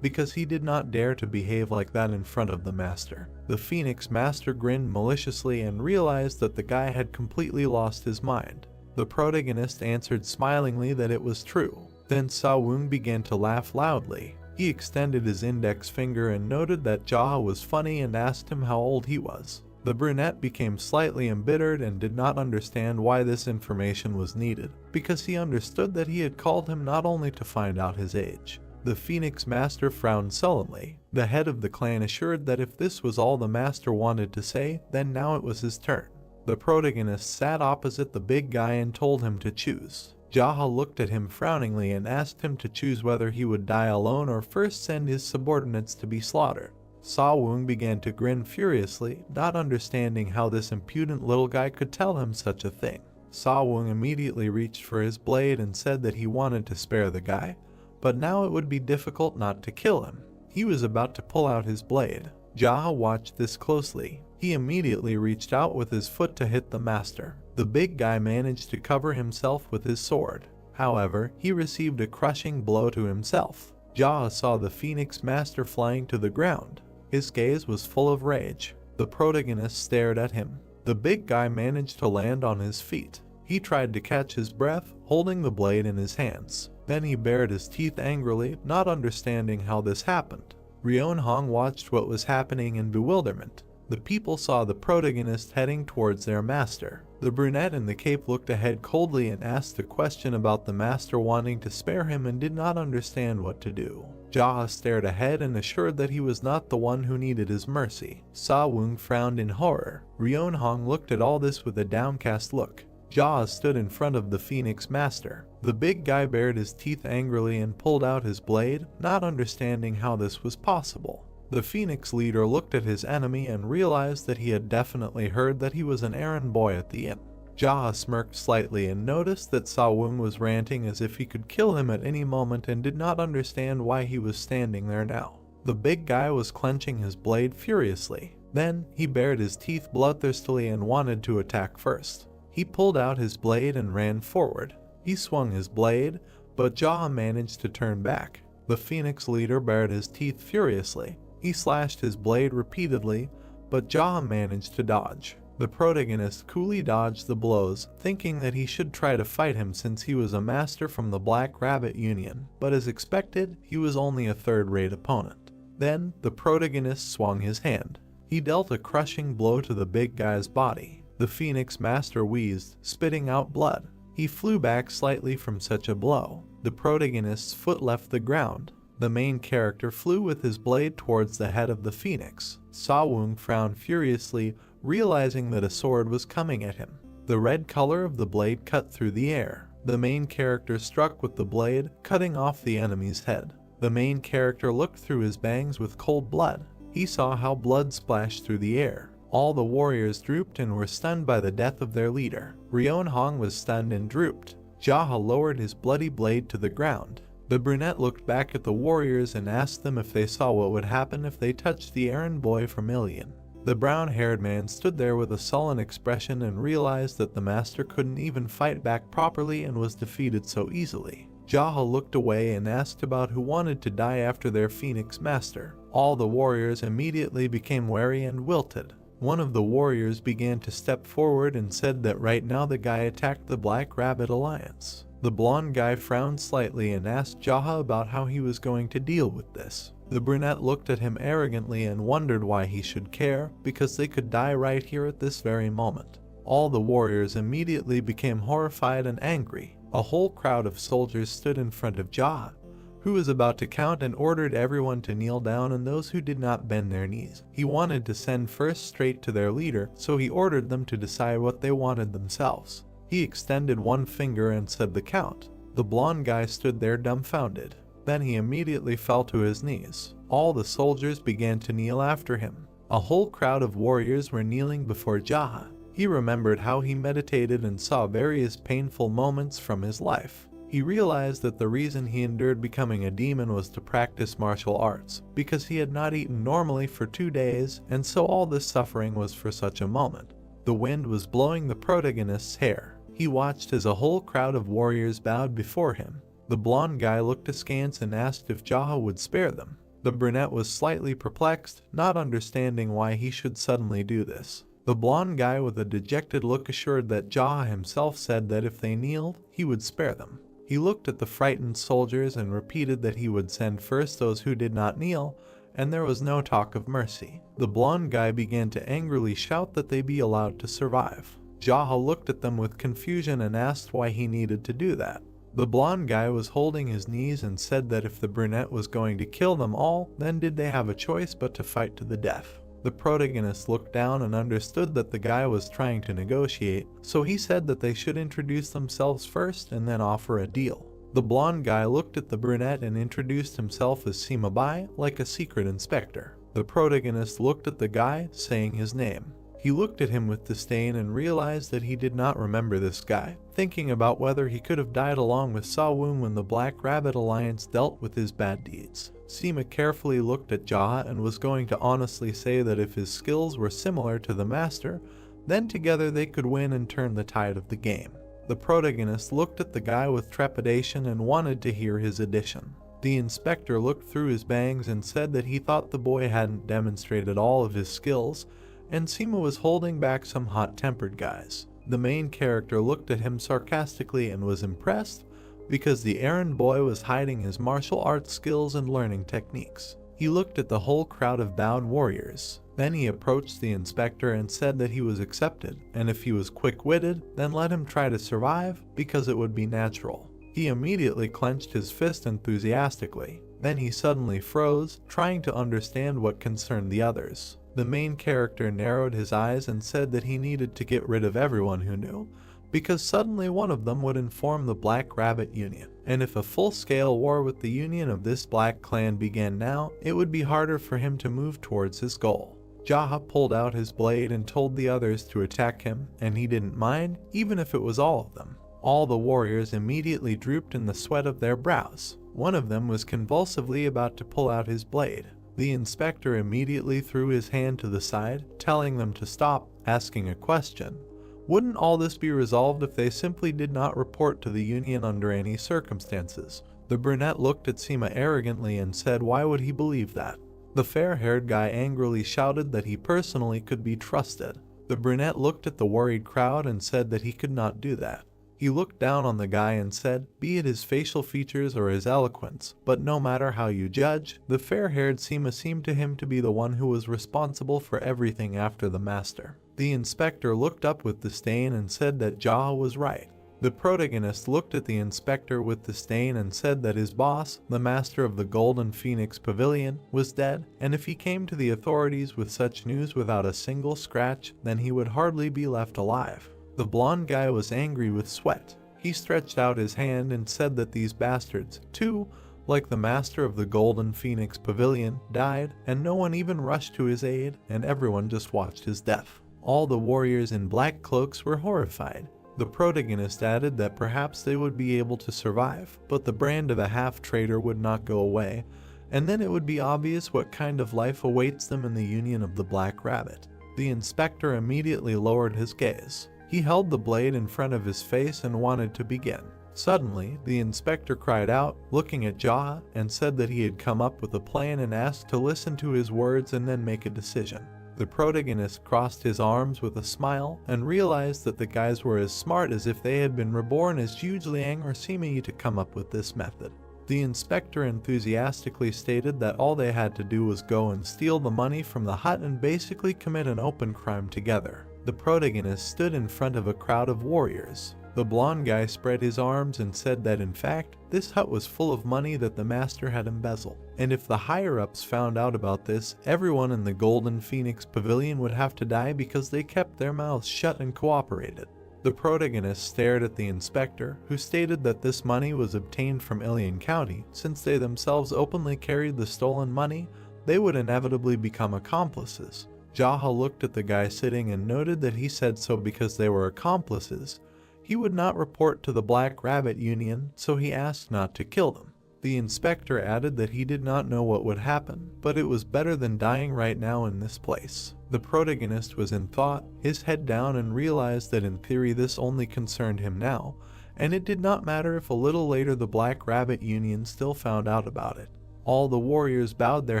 because he did not dare to behave like that in front of the master. The Phoenix Master grinned maliciously and realized that the guy had completely lost his mind. The protagonist answered smilingly that it was true. Then Sa-woong began to laugh loudly. He extended his index finger and noted that Jaha was funny and asked him how old he was. The brunette became slightly embittered and did not understand why this information was needed, because he understood that he had called him not only to find out his age. The Phoenix Master frowned sullenly. The head of the clan assured that if this was all the master wanted to say, then now it was his turn. The protagonist sat opposite the big guy and told him to choose. Jaha looked at him frowningly and asked him to choose whether he would die alone or first send his subordinates to be slaughtered. Sa-woong began to grin furiously, not understanding how this impudent little guy could tell him such a thing. Sa-woong immediately reached for his blade and said that he wanted to spare the guy, but now it would be difficult not to kill him. He was about to pull out his blade. Jaha watched this closely. He immediately reached out with his foot to hit the master. The big guy managed to cover himself with his sword. However, he received a crushing blow to himself. Jaha saw the Phoenix Master flying to the ground. His gaze was full of rage. The protagonist stared at him. The big guy managed to land on his feet. He tried to catch his breath, holding the blade in his hands. Then he bared his teeth angrily, not understanding how this happened. Ryeonhong watched what was happening in bewilderment. The people saw the protagonist heading towards their master. The brunette in the cape looked ahead coldly and asked a question about the master wanting to spare him and did not understand what to do. Jaha stared ahead and assured that he was not the one who needed his mercy. Sa-woong frowned in horror. Ryeonhong looked at all this with a downcast look. Jaha stood in front of the Phoenix Master. The big guy bared his teeth angrily and pulled out his blade, not understanding how this was possible. The Phoenix leader looked at his enemy and realized that he had definitely heard that he was an errand boy at the inn. Jaha smirked slightly and noticed that Sa-woong was ranting as if he could kill him at any moment and did not understand why he was standing there now. The big guy was clenching his blade furiously. Then, he bared his teeth bloodthirstily and wanted to attack first. He pulled out his blade and ran forward. He swung his blade, but Jaha managed to turn back. The Phoenix leader bared his teeth furiously. He slashed his blade repeatedly, but Jaha managed to dodge. The protagonist coolly dodged the blows, thinking that he should try to fight him since he was a master from the Black Rabbit Union, but as expected, he was only a third-rate opponent. Then, the protagonist swung his hand. He dealt a crushing blow to the big guy's body. The Phoenix master wheezed, spitting out blood. He flew back slightly from such a blow. The protagonist's foot left the ground. The main character flew with his blade towards the head of the Phoenix. Sawung frowned furiously, realizing that a sword was coming at him. The red color of the blade cut through the air. The main character struck with the blade, cutting off the enemy's head. The main character looked through his bangs with cold blood. He saw how blood splashed through the air. All the warriors drooped and were stunned by the death of their leader. Ryeonhong was stunned and drooped. Jaha lowered his bloody blade to the ground. The brunette looked back at the warriors and asked them if they saw what would happen if they touched the errand boy from Ilion. The brown-haired man stood there with a sullen expression and realized that the master couldn't even fight back properly and was defeated so easily. Jaha looked away and asked about who wanted to die after their Phoenix master. All the warriors immediately became wary and wilted. One of the warriors began to step forward and said that right now the guy attacked the Black Rabbit Alliance. The blonde guy frowned slightly and asked Jaha about how he was going to deal with this. The brunette looked at him arrogantly and wondered why he should care, because they could die right here at this very moment. All the warriors immediately became horrified and angry. A whole crowd of soldiers stood in front of Jaha, who was about to count and ordered everyone to kneel down and those who did not bend their knees. He wanted to send first straight to their leader, so he ordered them to decide what they wanted themselves. He extended one finger and said the count. The blonde guy stood there dumbfounded. Then he immediately fell to his knees. All the soldiers began to kneel after him. A whole crowd of warriors were kneeling before Jaha. He remembered how he meditated and saw various painful moments from his life. He realized that the reason he endured becoming a demon was to practice martial arts, because he had not eaten normally for 2 days, and so all this suffering was for such a moment. The wind was blowing the protagonist's hair. He watched as a whole crowd of warriors bowed before him. The blonde guy looked askance and asked if Jaha would spare them. The brunette was slightly perplexed, not understanding why he should suddenly do this. The blonde guy with a dejected look assured that Jaha himself said that if they kneeled, he would spare them. He looked at the frightened soldiers and repeated that he would send first those who did not kneel, and there was no talk of mercy. The blonde guy began to angrily shout that they be allowed to survive. Jaha looked at them with confusion and asked why he needed to do that. The blonde guy was holding his knees and said that if the brunette was going to kill them all, then did they have a choice but to fight to the death. The protagonist looked down and understood that the guy was trying to negotiate, so he said that they should introduce themselves first and then offer a deal. The blonde guy looked at the brunette and introduced himself as Simabai, like a secret inspector. The protagonist looked at the guy, saying his name. He looked at him with disdain and realized that he did not remember this guy, thinking about whether he could have died along with Sawung when the Black Rabbit Alliance dealt with his bad deeds. Sima carefully looked at Jaha and was going to honestly say that if his skills were similar to the master, then together they could win and turn the tide of the game. The protagonist looked at the guy with trepidation and wanted to hear his addition. The inspector looked through his bangs and said that he thought the boy hadn't demonstrated all of his skills, and Sima was holding back some hot-tempered guys. The main character looked at him sarcastically and was impressed because the errand boy was hiding his martial arts skills and learning techniques. He looked at the whole crowd of bowed warriors. Then he approached the inspector and said that he was accepted, and if he was quick-witted, then let him try to survive because it would be natural. He immediately clenched his fist enthusiastically. Then he suddenly froze, trying to understand what concerned the others. The main character narrowed his eyes and said that he needed to get rid of everyone who knew, because suddenly one of them would inform the Black Rabbit Union. And if a full-scale war with the union of this black clan began now, it would be harder for him to move towards his goal. Jaha pulled out his blade and told the others to attack him, and he didn't mind, even if it was all of them. All the warriors immediately drooped in the sweat of their brows. One of them was convulsively about to pull out his blade. The inspector immediately threw his hand to the side, telling them to stop, asking a question. Wouldn't all this be resolved if they simply did not report to the union under any circumstances? The brunette looked at Sima arrogantly and said why would he believe that? The fair-haired guy angrily shouted that he personally could be trusted. The brunette looked at the worried crowd and said that he could not do that. He looked down on the guy and said, be it his facial features or his eloquence, but no matter how you judge, the fair-haired Sima seemed to him to be the one who was responsible for everything after the master. The inspector looked up with disdain and said that Jaha was right. The protagonist looked at the inspector with disdain and said that his boss, the master of the Golden Phoenix Pavilion, was dead, and if he came to the authorities with such news without a single scratch, then he would hardly be left alive. The blonde guy was angry with sweat. He stretched out his hand and said that these bastards, too, like the master of the Golden Phoenix Pavilion, died, and no one even rushed to his aid, and everyone just watched his death. All the warriors in black cloaks were horrified. The protagonist added that perhaps they would be able to survive, but the brand of a half-traitor would not go away, and then it would be obvious what kind of life awaits them in the Union of the Black Rabbit. The inspector immediately lowered his gaze. He held the blade in front of his face and wanted to begin. Suddenly, the inspector cried out, looking at Jaha, and said that he had come up with a plan and asked to listen to his words and then make a decision. The protagonist crossed his arms with a smile and realized that the guys were as smart as if they had been reborn as Zhuge Liang or Sima to come up with this method. The inspector enthusiastically stated that all they had to do was go and steal the money from the hut and basically commit an open crime together. The protagonist stood in front of a crowd of warriors. The blonde guy spread his arms and said that in fact, this hut was full of money that the master had embezzled. And if the higher-ups found out about this, everyone in the Golden Phoenix Pavilion would have to die because they kept their mouths shut and cooperated. The protagonist stared at the inspector, who stated that this money was obtained from Ilian County. Since they themselves openly carried the stolen money, they would inevitably become accomplices. Jaha looked at the guy sitting and noted that he said so because they were accomplices. He would not report to the Black Rabbit Union, so he asked not to kill them. The inspector added that he did not know what would happen, but it was better than dying right now in this place. The protagonist was in thought, his head down, and realized that in theory this only concerned him now, and it did not matter if a little later the Black Rabbit Union still found out about it. All the warriors bowed their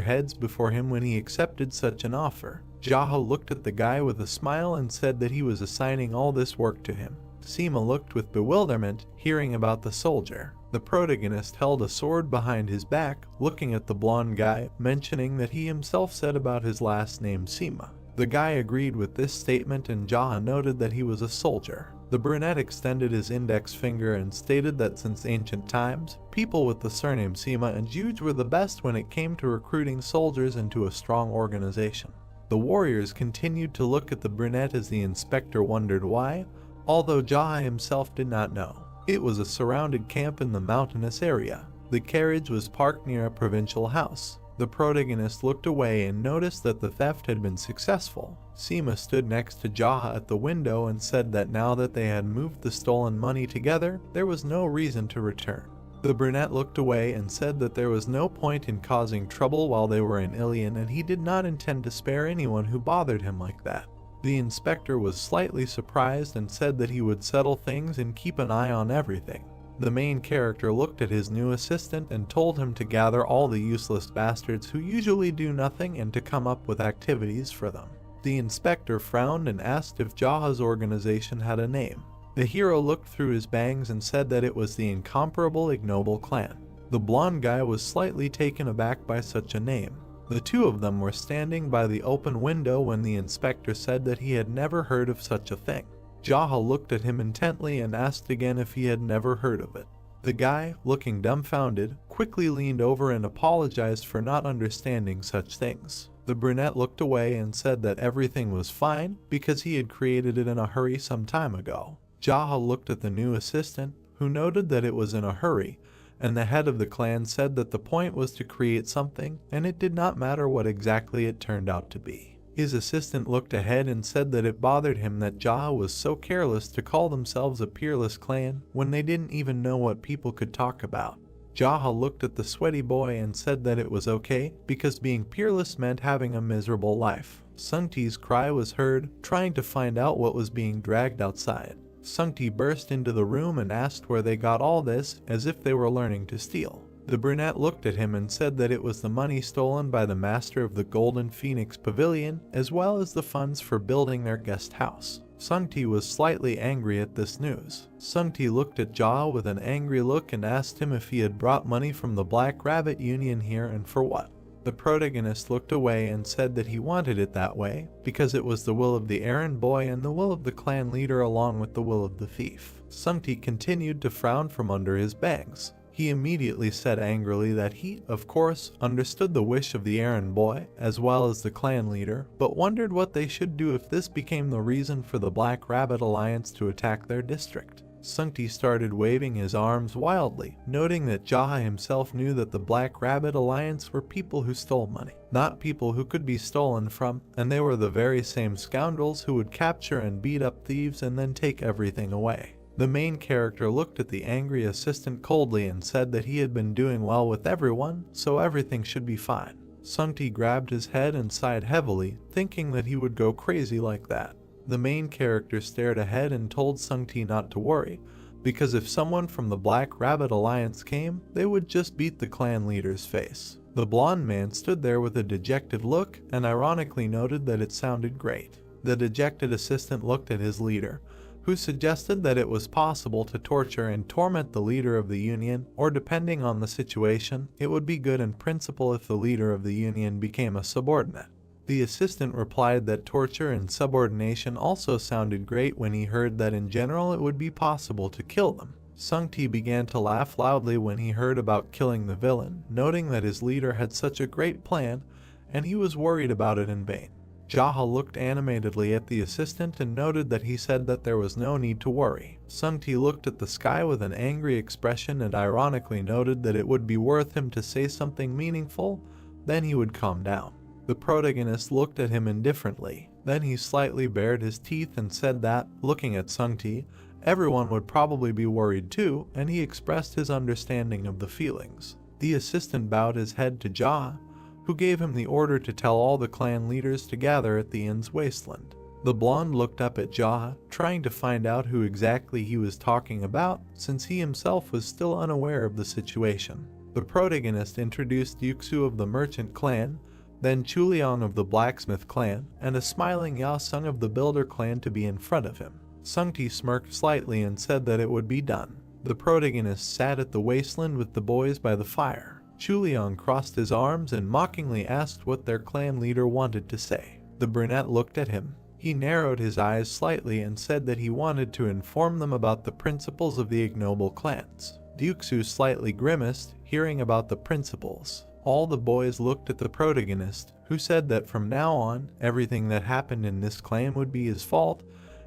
heads before him when he accepted such an offer. Jaha looked at the guy with a smile and said that he was assigning all this work to him. Sima looked with bewilderment, hearing about the soldier. The protagonist held a sword behind his back, looking at the blonde guy, mentioning that he himself said about his last name Sima. The guy agreed with this statement and Jaha noted that he was a soldier. The brunette extended his index finger and stated that since ancient times, people with the surname Sima and Zhuge were the best when it came to recruiting soldiers into a strong organization. The warriors continued to look at the brunette as the inspector wondered why, although Jaha himself did not know. It was a surrounded camp in the mountainous area. The carriage was parked near a provincial house. The protagonist looked away and noticed that the theft had been successful. Sima stood next to Jaha at the window and said that now that they had moved the stolen money together, there was no reason to return. The brunette looked away and said that there was no point in causing trouble while they were in Ilian, and he did not intend to spare anyone who bothered him like that. The inspector was slightly surprised and said that he would settle things and keep an eye on everything. The main character looked at his new assistant and told him to gather all the useless bastards who usually do nothing and to come up with activities for them. The inspector frowned and asked if Jaha's organization had a name. The hero looked through his bangs and said that it was the incomparable Ignoble Clan. The blonde guy was slightly taken aback by such a name. The two of them were standing by the open window when the inspector said that he had never heard of such a thing. Jaha looked at him intently and asked again if he had never heard of it. The guy, looking dumbfounded, quickly leaned over and apologized for not understanding such things. The brunette looked away and said that everything was fine because he had created it in a hurry some time ago. Jaha looked at the new assistant, who noted that it was in a hurry, and the head of the clan said that the point was to create something, and it did not matter what exactly it turned out to be. His assistant looked ahead and said that it bothered him that Jaha was so careless to call themselves a peerless clan when they didn't even know what people could talk about. Jaha looked at the sweaty boy and said that it was okay because being peerless meant having a miserable life. Sungti's cry was heard, trying to find out what was being dragged outside. Sungti burst into the room and asked where they got all this, as if they were learning to steal. The brunette looked at him and said that it was the money stolen by the master of the Golden Phoenix Pavilion, as well as the funds for building their guest house. Sungti was slightly angry at this news. Sungti looked at Jaha with an angry look and asked him if he had brought money from the Black Rabbit Union here and for what. The protagonist looked away and said that he wanted it that way because it was the will of the errand boy and the will of the clan leader along with the will of the thief. Sungti continued to frown from under his bangs. He immediately said angrily that he, of course, understood the wish of the errand boy as well as the clan leader, but wondered what they should do if this became the reason for the Black Rabbit Alliance to attack their district. Sungti started waving his arms wildly, noting that Jaha himself knew that the Black Rabbit Alliance were people who stole money, not people who could be stolen from, and they were the very same scoundrels who would capture and beat up thieves and then take everything away. The main character looked at the angry assistant coldly and said that he had been doing well with everyone, so everything should be fine. Sungti grabbed his head and sighed heavily, thinking that he would go crazy like that. The main character stared ahead and told Sungti not to worry, because if someone from the Black Rabbit Alliance came, they would just beat the clan leader's face. The blonde man stood there with a dejected look and ironically noted that it sounded great. The dejected assistant looked at his leader, who suggested that it was possible to torture and torment the leader of the union, or depending on the situation, it would be good in principle if the leader of the union became a subordinate. The assistant replied that torture and subordination also sounded great when he heard that in general it would be possible to kill them. Sungti began to laugh loudly when he heard about killing the villain, noting that his leader had such a great plan, and he was worried about it in vain. Jaha looked animatedly at the assistant and noted that he said that there was no need to worry. Sungti looked at the sky with an angry expression and ironically noted that it would be worth him to say something meaningful, then he would calm down. The protagonist looked at him indifferently. Then he slightly bared his teeth and said that, looking at Sungti, everyone would probably be worried too, and he expressed his understanding of the feelings. The assistant bowed his head to Jaha, who gave him the order to tell all the clan leaders to gather at the inn's wasteland. The blonde looked up at Jaha, trying to find out who exactly he was talking about, since he himself was still unaware of the situation. The protagonist introduced Yuxu of the merchant clan, then Chuliang of the blacksmith clan, and a smiling Yasung of the builder clan to be in front of him. Sungti smirked slightly and said that it would be done. The protagonist sat at the wasteland with the boys by the fire. Chuliang crossed his arms and mockingly asked what their clan leader wanted to say. The brunette looked at him. He narrowed his eyes slightly and said that he wanted to inform them about the principles of the ignoble clans. Yuxu slightly grimaced, hearing about the principles. All the boys looked at the protagonist, who said that from now on, everything that happened in this clan would be his fault,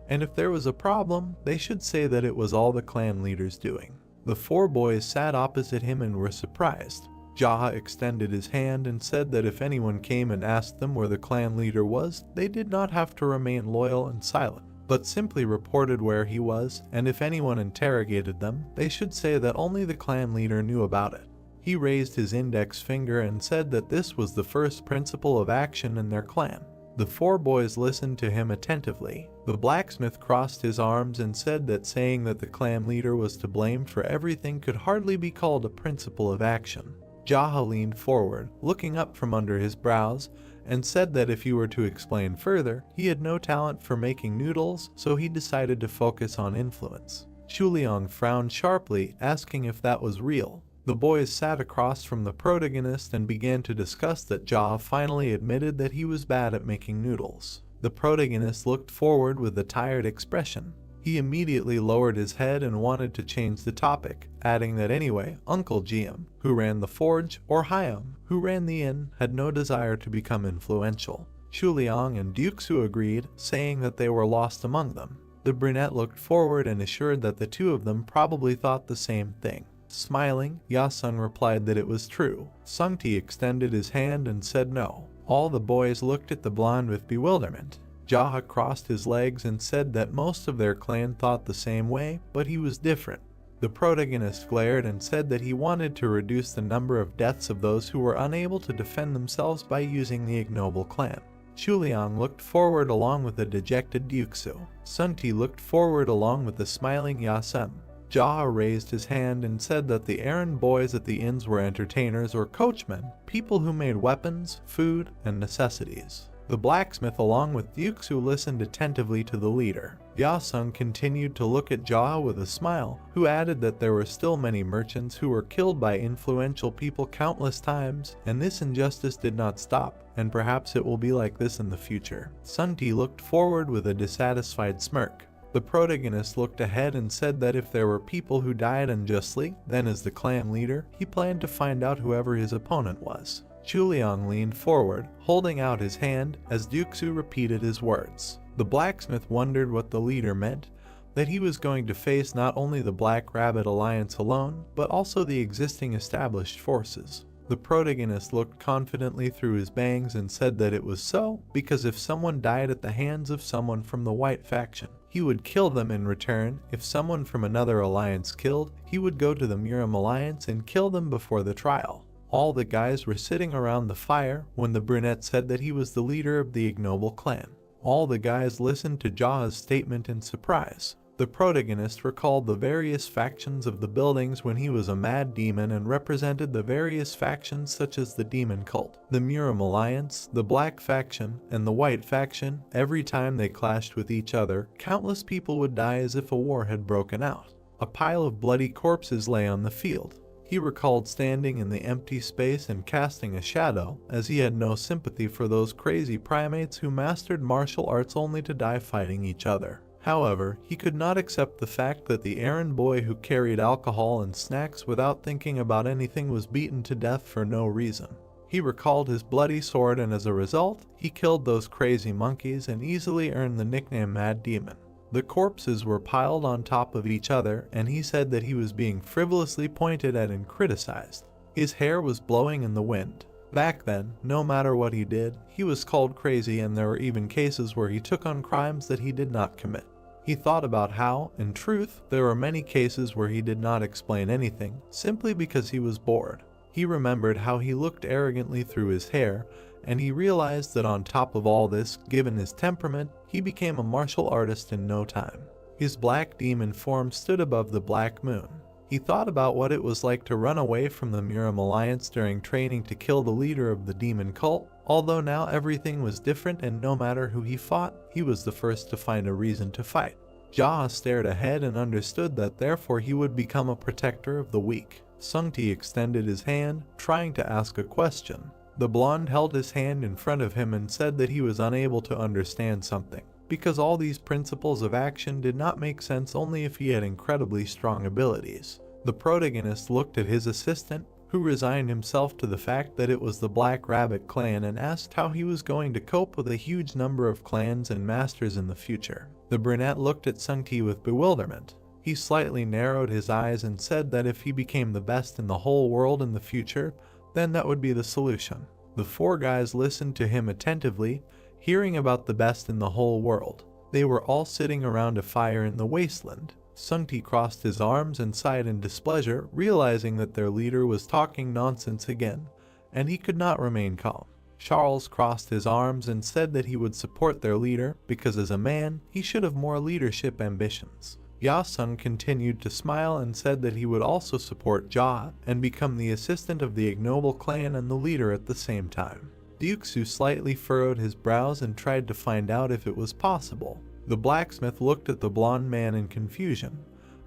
and if there was a problem, they should say that it was all the clan leader's doing. The four boys sat opposite him and were surprised. Jaha extended his hand and said that if anyone came and asked them where the clan leader was, they did not have to remain loyal and silent, but simply reported where he was, and if anyone interrogated them, they should say that only the clan leader knew about it. He raised his index finger and said that this was the first principle of action in their clan. The four boys listened to him attentively. The blacksmith crossed his arms and said that saying that the clan leader was to blame for everything could hardly be called a principle of action. Jaha leaned forward, looking up from under his brows, and said that if he were to explain further, he had no talent for making noodles, so he decided to focus on influence. Chuliang frowned sharply, asking if that was real. The boys sat across from the protagonist and began to discuss that Jaha finally admitted that he was bad at making noodles. The protagonist looked forward with a tired expression. He immediately lowered his head and wanted to change the topic, adding that anyway, Uncle Jiam, who ran the forge, or Hyam, who ran the inn, had no desire to become influential. Chuliang and Yuxu agreed, saying that they were lost among them. The brunette looked forward and assured that the two of them probably thought the same thing. Smiling, Yasung replied that it was true. Sungti extended his hand and said no. All the boys looked at the blonde with bewilderment. Jaha crossed his legs and said that most of their clan thought the same way, but he was different. The protagonist glared and said that he wanted to reduce the number of deaths of those who were unable to defend themselves by using the ignoble clan. Chuliang looked forward along with a dejected Dukesu. Sunti looked forward along with a smiling Yasen. Jia raised his hand and said that the errand boys at the inns were entertainers or coachmen, people who made weapons, food, and necessities. The blacksmith along with Dukesu listened attentively to the leader. Yasung continued to look at Jia with a smile, who added that there were still many merchants who were killed by influential people countless times, and this injustice did not stop, and perhaps it will be like this in the future. Sunti looked forward with a dissatisfied smirk. The protagonist looked ahead and said that if there were people who died unjustly, then as the clan leader, he planned to find out whoever his opponent was. Chuliang leaned forward, holding out his hand as Dukesu repeated his words. The blacksmith wondered what the leader meant, that he was going to face not only the Black Rabbit Alliance alone, but also the existing established forces. The protagonist looked confidently through his bangs and said that it was so, because if someone died at the hands of someone from the White faction, he would kill them in return. If someone from another alliance killed, he would go to the Muram Alliance and kill them before the trial. All the guys were sitting around the fire when the brunette said that he was the leader of the ignoble clan. All the guys listened to Ja's statement in surprise. The protagonist recalled the various factions of the buildings when he was a mad demon and represented the various factions such as the demon cult, the Muram Alliance, the Black faction, and the White faction. Every time they clashed with each other, countless people would die as if a war had broken out. A pile of bloody corpses lay on the field. He recalled standing in the empty space and casting a shadow, as he had no sympathy for those crazy primates who mastered martial arts only to die fighting each other. However, he could not accept the fact that the errand boy who carried alcohol and snacks without thinking about anything was beaten to death for no reason. He recalled his bloody sword, and as a result, he killed those crazy monkeys and easily earned the nickname Mad Demon. The corpses were piled on top of each other, and he said that he was being frivolously pointed at and criticized. His hair was blowing in the wind. Back then, no matter what he did, he was called crazy, and there were even cases where he took on crimes that he did not commit. He thought about how, in truth, there were many cases where he did not explain anything, simply because he was bored. He remembered how he looked arrogantly through his hair, and he realized that on top of all this, given his temperament, he became a martial artist in no time. His black demon form stood above the black moon. He thought about what it was like to run away from the Muram Alliance during training to kill the leader of the demon cult, although now everything was different, and no matter who he fought, he was the first to find a reason to fight. Jia stared ahead and understood that therefore he would become a protector of the weak. Sungti extended his hand, trying to ask a question. The blonde held his hand in front of him and said that he was unable to understand something, because all these principles of action did not make sense only if he had incredibly strong abilities. The protagonist looked at his assistant, who resigned himself to the fact that it was the Black Rabbit clan, and asked how he was going to cope with a huge number of clans and masters in the future. The brunette looked at Sungti with bewilderment. He slightly narrowed his eyes and said that if he became the best in the whole world in the future, then that would be the solution. The four guys listened to him attentively, hearing about the best in the whole world. They were all sitting around a fire in the wasteland. Sungti crossed his arms and sighed in displeasure, realizing that their leader was talking nonsense again, and he could not remain calm. Charles crossed his arms and said that he would support their leader, because as a man, he should have more leadership ambitions. Yasun continued to smile and said that he would also support Jia and become the assistant of the ignoble clan and the leader at the same time. Dukesu slightly furrowed his brows and tried to find out if it was possible. The blacksmith looked at the blonde man in confusion,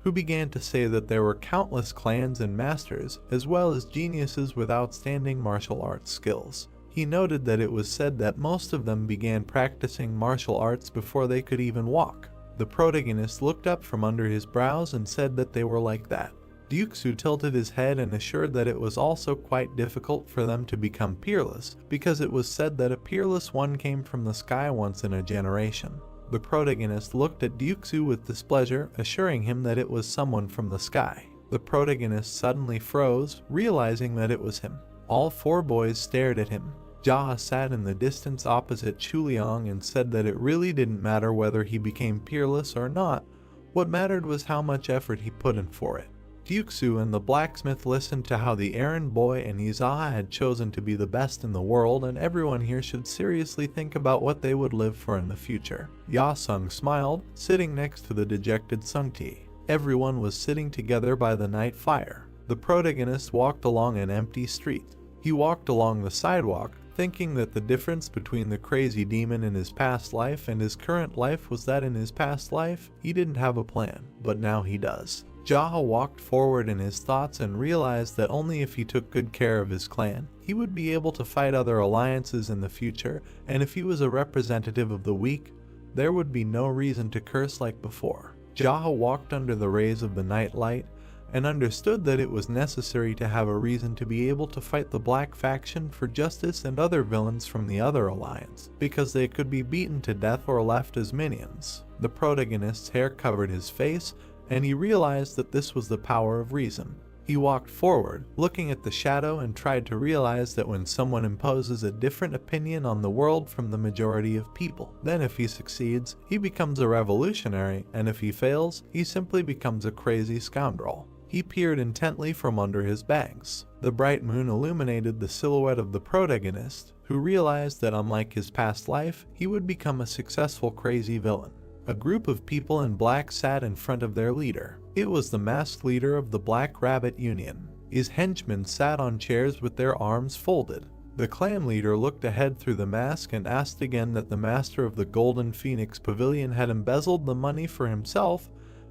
who began to say that there were countless clans and masters, as well as geniuses with outstanding martial arts skills. He noted that it was said that most of them began practicing martial arts before they could even walk. The protagonist looked up from under his brows and said that they were like that. Dukesu tilted his head and assured that it was also quite difficult for them to become peerless, because it was said that a peerless one came from the sky once in a generation. The protagonist looked at Dukesu with displeasure, assuring him that it was someone from the sky. The protagonist suddenly froze, realizing that it was him. All four boys stared at him. Jia sat in the distance opposite Chuliang and said that it really didn't matter whether he became peerless or not. What mattered was how much effort he put in for it. Gyuksu and the blacksmith listened to how the errand boy and Izaha had chosen to be the best in the world, and everyone here should seriously think about what they would live for in the future. Yasung smiled, sitting next to the dejected Sungti. Everyone was sitting together by the night fire. The protagonist walked along an empty street. He walked along the sidewalk, thinking that the difference between the crazy demon in his past life and his current life was that in his past life, he didn't have a plan, but now he does. Jaha walked forward in his thoughts and realized that only if he took good care of his clan, he would be able to fight other alliances in the future, and if he was a representative of the weak, there would be no reason to curse like before. Jaha walked under the rays of the night light, and understood that it was necessary to have a reason to be able to fight the Black faction for justice and other villains from the other alliance, because they could be beaten to death or left as minions. The protagonist's hair covered his face, and he realized that this was the power of reason. He walked forward, looking at the shadow, and tried to realize that when someone imposes a different opinion on the world from the majority of people, then if he succeeds, he becomes a revolutionary, and if he fails, he simply becomes a crazy scoundrel. He peered intently from under his bangs. The bright moon illuminated the silhouette of the protagonist, who realized that unlike his past life, he would become a successful crazy villain. A group of people in black sat in front of their leader. It was the masked leader of the Black Rabbit Union. His henchmen sat on chairs with their arms folded. The clan leader looked ahead through the mask and asked again that the master of the Golden Phoenix Pavilion had embezzled the money for himself,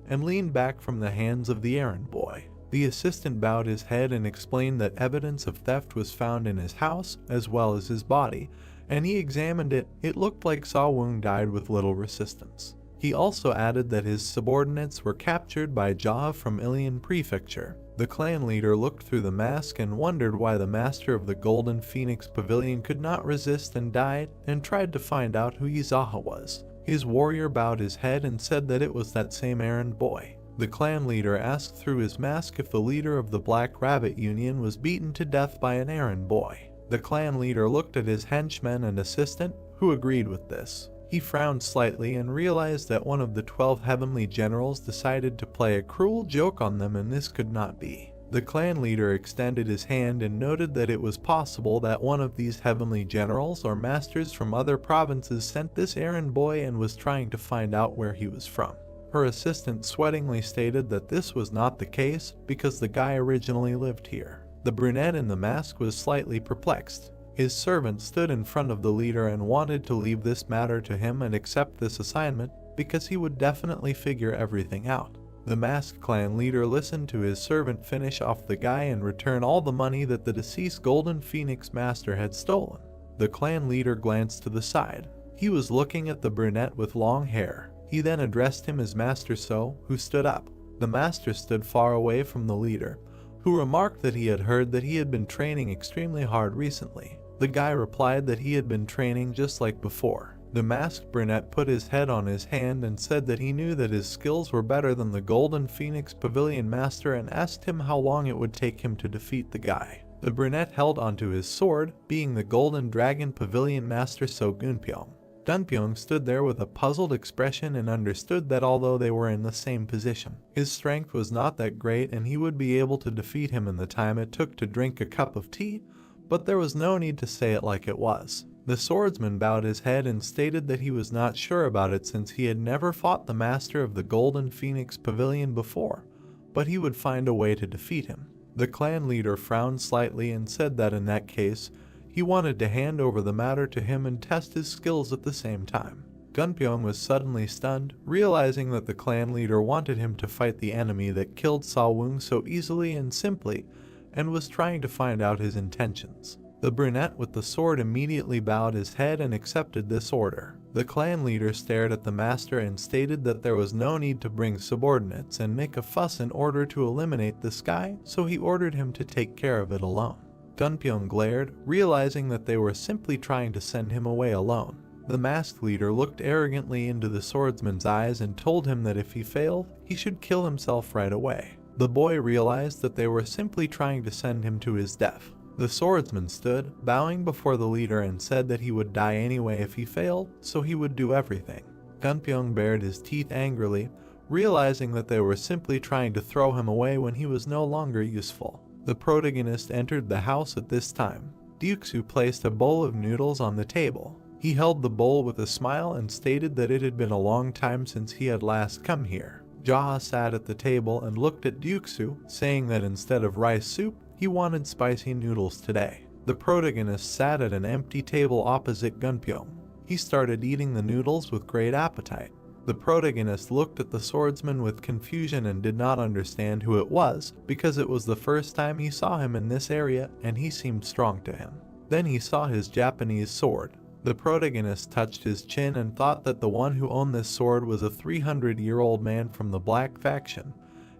and leaned back from the hands of the errand boy. The assistant bowed his head and explained that evidence of theft was found in his house as well as his body, and he examined it. It looked like Sawung died with little resistance. He also added that his subordinates were captured by Jaha from Ilian Prefecture. The clan leader looked through the mask and wondered why the master of the Golden Phoenix Pavilion could not resist and died, and tried to find out who Izaha was. His warrior bowed his head and said that it was that same errand boy. The clan leader asked through his mask if the leader of the Black Rabbit Union was beaten to death by an errand boy. The clan leader looked at his henchmen and assistant, who agreed with this. He frowned slightly and realized that one of the 12 heavenly generals decided to play a cruel joke on them, and this could not be. The clan leader extended his hand and noted that it was possible that one of these heavenly generals or masters from other provinces sent this errand boy and was trying to find out where he was from. Her assistant sweatingly stated that this was not the case because the guy originally lived here. The brunette in the mask was slightly perplexed. His servant stood in front of the leader and wanted to leave this matter to him and accept this assignment because he would definitely figure everything out. The masked clan leader listened to his servant finish off the guy and return all the money that the deceased Golden Phoenix master had stolen. The clan leader glanced to the side. He was looking at the brunette with long hair. He then addressed him as Master So, who stood up. The master stood far away from the leader, who remarked that he had heard that he had been training extremely hard recently. The guy replied that he had been training just like before. The masked brunette put his head on his hand and said that he knew that his skills were better than the Golden Phoenix Pavilion master, and asked him how long it would take him to defeat the guy. The brunette held onto his sword, being the Golden Dragon Pavilion master So Gunpyeong. Dunpyeong stood there with a puzzled expression and understood that although they were in the same position, his strength was not that great and he would be able to defeat him in the time it took to drink a cup of tea, but there was no need to say it like it was. The swordsman bowed his head and stated that he was not sure about it since he had never fought the master of the Golden Phoenix Pavilion before, but he would find a way to defeat him. The clan leader frowned slightly and said that in that case, he wanted to hand over the matter to him and test his skills at the same time. Gunpyeong was suddenly stunned, realizing that the clan leader wanted him to fight the enemy that killed Sawung so easily and simply, and was trying to find out his intentions. The brunette with the sword immediately bowed his head and accepted this order. The clan leader stared at the master and stated that there was no need to bring subordinates and make a fuss in order to eliminate this guy, so he ordered him to take care of it alone. Gunpyeong glared, realizing that they were simply trying to send him away alone. The masked leader looked arrogantly into the swordsman's eyes and told him that if he failed, he should kill himself right away. The boy realized that they were simply trying to send him to his death. The swordsman stood, bowing before the leader, and said that he would die anyway if he failed, so he would do everything. Gunpyeong bared his teeth angrily, realizing that they were simply trying to throw him away when he was no longer useful. The protagonist entered the house at this time. Ryuksu placed a bowl of noodles on the table. He held the bowl with a smile and stated that it had been a long time since he had last come here. Jaha sat at the table and looked at Ryuksu, saying that instead of rice soup, he wanted spicy noodles today. The protagonist sat at an empty table opposite Gunpyeong. He started eating the noodles with great appetite. The protagonist looked at the swordsman with confusion and did not understand who it was, because it was the first time he saw him in this area and he seemed strong to him. Then he saw his Japanese sword. The protagonist touched his chin and thought that the one who owned this sword was a 300-year-old man from the Black faction,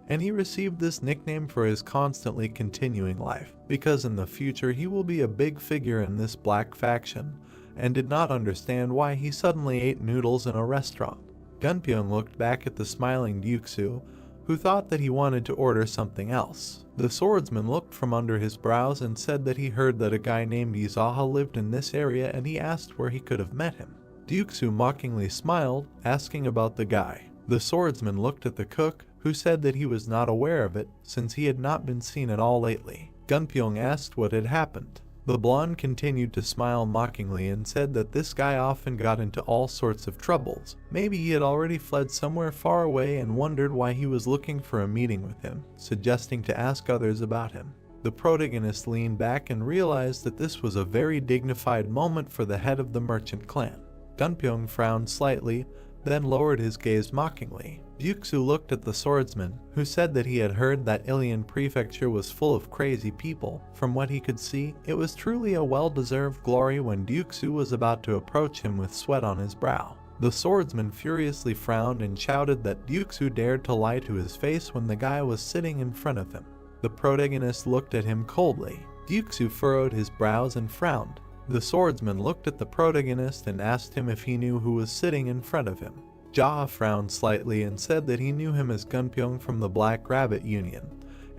and he received this nickname for his constantly continuing life, because in the future he will be a big figure in this Black faction, and did not understand why he suddenly ate noodles in a restaurant. Gunpyeong looked back at the smiling Ryuksu, who thought that he wanted to order something else. The swordsman looked from under his brows and said that he heard that a guy named Izaha lived in this area and he asked where he could have met him. Ryuksu mockingly smiled, asking about the guy. The swordsman looked at the cook, who said that he was not aware of it since he had not been seen at all lately. Gunpyeong asked what had happened. The blonde continued to smile mockingly and said that this guy often got into all sorts of troubles. Maybe he had already fled somewhere far away and wondered why he was looking for a meeting with him, suggesting to ask others about him. The protagonist leaned back and realized that this was a very dignified moment for the head of the merchant clan. Gunpyeong frowned slightly, then lowered his gaze mockingly. Ryuksu looked at the swordsman, who said that he had heard that Ilian Prefecture was full of crazy people. From what he could see, it was truly a well-deserved glory when Ryuksu was about to approach him with sweat on his brow. The swordsman furiously frowned and shouted that Ryuksu dared to lie to his face when the guy was sitting in front of him. The protagonist looked at him coldly. Ryuksu furrowed his brows and frowned. The swordsman looked at the protagonist and asked him if he knew who was sitting in front of him. Jaha frowned slightly and said that he knew him as Gunpyeong from the Black Rabbit Union,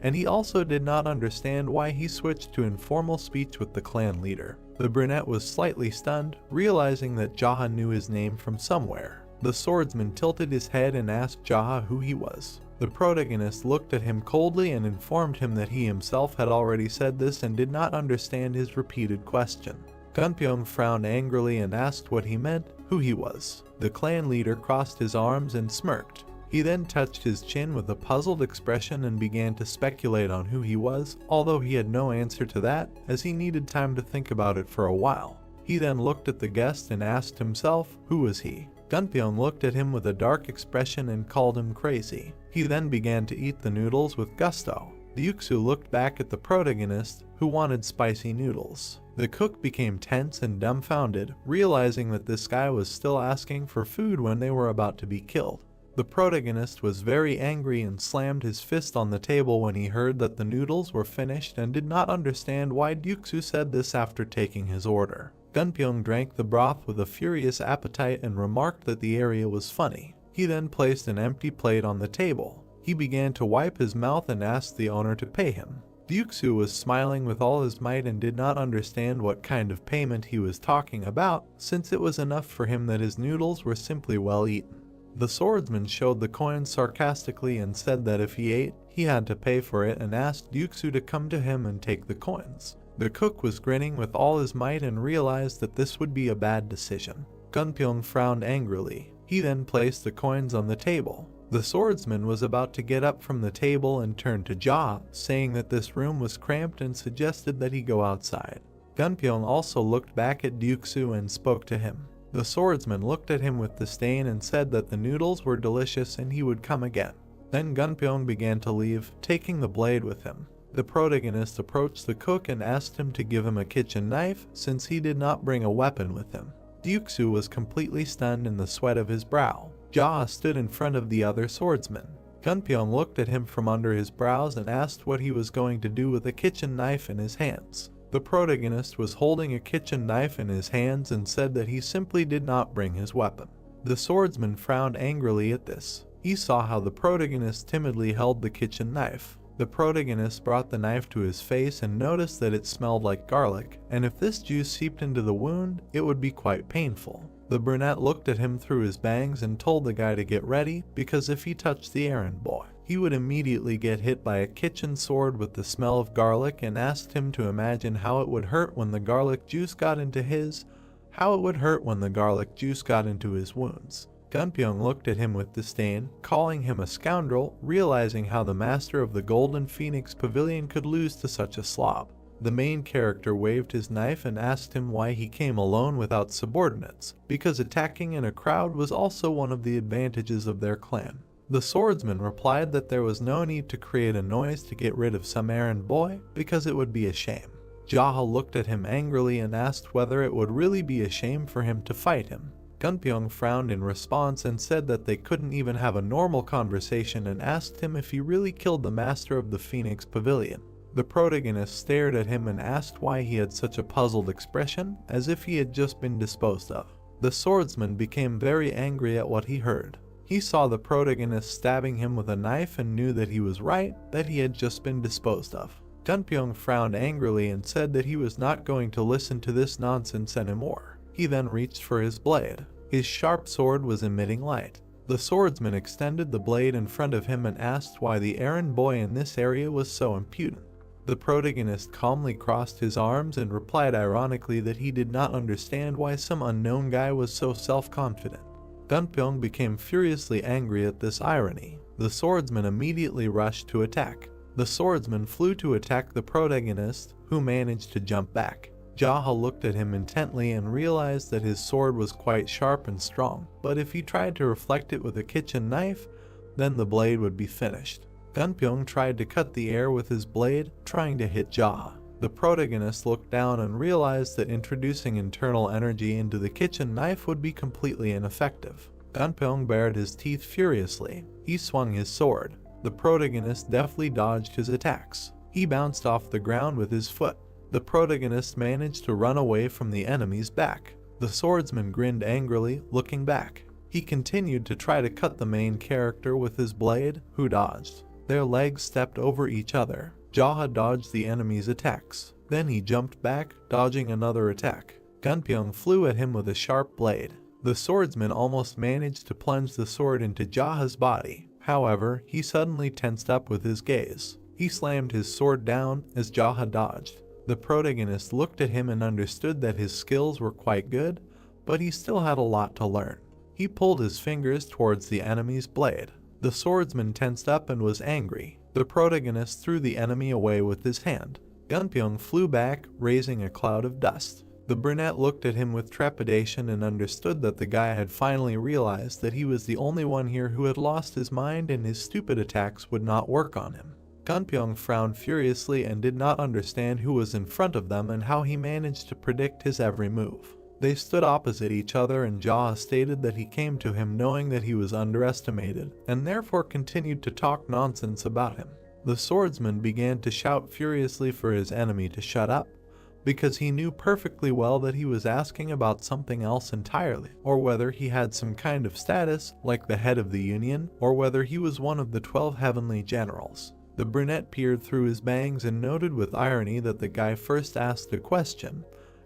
and he also did not understand why he switched to informal speech with the clan leader. The brunette was slightly stunned, realizing that Jaha knew his name from somewhere. The swordsman tilted his head and asked Jaha who he was. The protagonist looked at him coldly and informed him that he himself had already said this and did not understand his repeated question. Gunpyeong frowned angrily and asked what he meant, who he was. The clan leader crossed his arms and smirked. He then touched his chin with a puzzled expression and began to speculate on who he was, although he had no answer to that, as he needed time to think about it for a while. He then looked at the guest and asked himself, who was he? Gunpyeong looked at him with a dark expression and called him crazy. He then began to eat the noodles with gusto. Ryuksu looked back at the protagonist, who wanted spicy noodles. The cook became tense and dumbfounded, realizing that this guy was still asking for food when they were about to be killed. The protagonist was very angry and slammed his fist on the table when he heard that the noodles were finished and did not understand why Ryuksu said this after taking his order. Gunpyeong drank the broth with a furious appetite and remarked that the area was funny. He then placed an empty plate on the table. He began to wipe his mouth and asked the owner to pay him. Ryuksu was smiling with all his might and did not understand what kind of payment he was talking about, since it was enough for him that his noodles were simply well eaten. The swordsman showed the coins sarcastically and said that if he ate, he had to pay for it and asked Ryuksu to come to him and take the coins. The cook was grinning with all his might and realized that this would be a bad decision. Gunpyeong frowned angrily. He then placed the coins on the table. The swordsman was about to get up from the table and turned to Jaha, saying that this room was cramped and suggested that he go outside. Gunpyeong also looked back at Ryuksu and spoke to him. The swordsman looked at him with disdain and said that the noodles were delicious and he would come again. Then Gunpyeong began to leave, taking the blade with him. The protagonist approached the cook and asked him to give him a kitchen knife since he did not bring a weapon with him. Ryuksu was completely stunned in the sweat of his brow. Jaha stood in front of the other swordsman. Gunpyeong looked at him from under his brows and asked what he was going to do with a kitchen knife in his hands. The protagonist was holding a kitchen knife in his hands and said that he simply did not bring his weapon. The swordsman frowned angrily at this. He saw how the protagonist timidly held the kitchen knife. The protagonist brought the knife to his face and noticed that it smelled like garlic, and if this juice seeped into the wound, it would be quite painful. The brunette looked at him through his bangs and told the guy to get ready because if he touched the errand boy, he would immediately get hit by a kitchen sword with the smell of garlic, and asked him to imagine how it would hurt when the garlic juice got into his wounds. Gunpyeong looked at him with disdain, calling him a scoundrel, realizing how the master of the Golden Phoenix Pavilion could lose to such a slob. The main character waved his knife and asked him why he came alone without subordinates, because attacking in a crowd was also one of the advantages of their clan. The swordsman replied that there was no need to create a noise to get rid of some errand boy, because it would be a shame. Jaha looked at him angrily and asked whether it would really be a shame for him to fight him. Gunpyeong frowned in response and said that they couldn't even have a normal conversation, and asked him if he really killed the master of the Phoenix Pavilion. The protagonist stared at him and asked why he had such a puzzled expression, as if he had just been disposed of. The swordsman became very angry at what he heard. He saw the protagonist stabbing him with a knife and knew that he was right, that he had just been disposed of. Gunpyeong frowned angrily and said that he was not going to listen to this nonsense anymore. He then reached for his blade. His sharp sword was emitting light. The swordsman extended the blade in front of him and asked why the errand boy in this area was so impudent. The protagonist calmly crossed his arms and replied ironically that he did not understand why some unknown guy was so self-confident. Gunpyeong became furiously angry at this irony. The swordsman immediately rushed to attack. The swordsman flew to attack the protagonist, who managed to jump back. Jaha looked at him intently and realized that his sword was quite sharp and strong, but if he tried to reflect it with a kitchen knife, then the blade would be finished. Gunpyeong tried to cut the air with his blade, trying to hit Jaha. The protagonist looked down and realized that introducing internal energy into the kitchen knife would be completely ineffective. Gunpyeong bared his teeth furiously. He swung his sword. The protagonist deftly dodged his attacks. He bounced off the ground with his foot. The protagonist managed to run away from the enemy's back. The swordsman grinned angrily, looking back. He continued to try to cut the main character with his blade, who dodged. Their legs stepped over each other. Jaha dodged the enemy's attacks. Then he jumped back, dodging another attack. Gunpyeong flew at him with a sharp blade. The swordsman almost managed to plunge the sword into Jaha's body. However, he suddenly tensed up with his gaze. He slammed his sword down as Jaha dodged. The protagonist looked at him and understood that his skills were quite good, but he still had a lot to learn. He pulled his fingers towards the enemy's blade. The swordsman tensed up and was angry. The protagonist threw the enemy away with his hand. Gunpyeong flew back, raising a cloud of dust. The brunette looked at him with trepidation and understood that the guy had finally realized that he was the only one here who had lost his mind and his stupid attacks would not work on him. Gunpyeong frowned furiously and did not understand who was in front of them and how he managed to predict his every move. They stood opposite each other and Jaha stated that he came to him knowing that he was underestimated, and therefore continued to talk nonsense about him. The swordsman began to shout furiously for his enemy to shut up, because he knew perfectly well that he was asking about something else entirely, or whether he had some kind of status, like the head of the union, or whether he was one of the 12 heavenly generals. The brunette peered through his bangs and noted with irony that the guy first asked a question,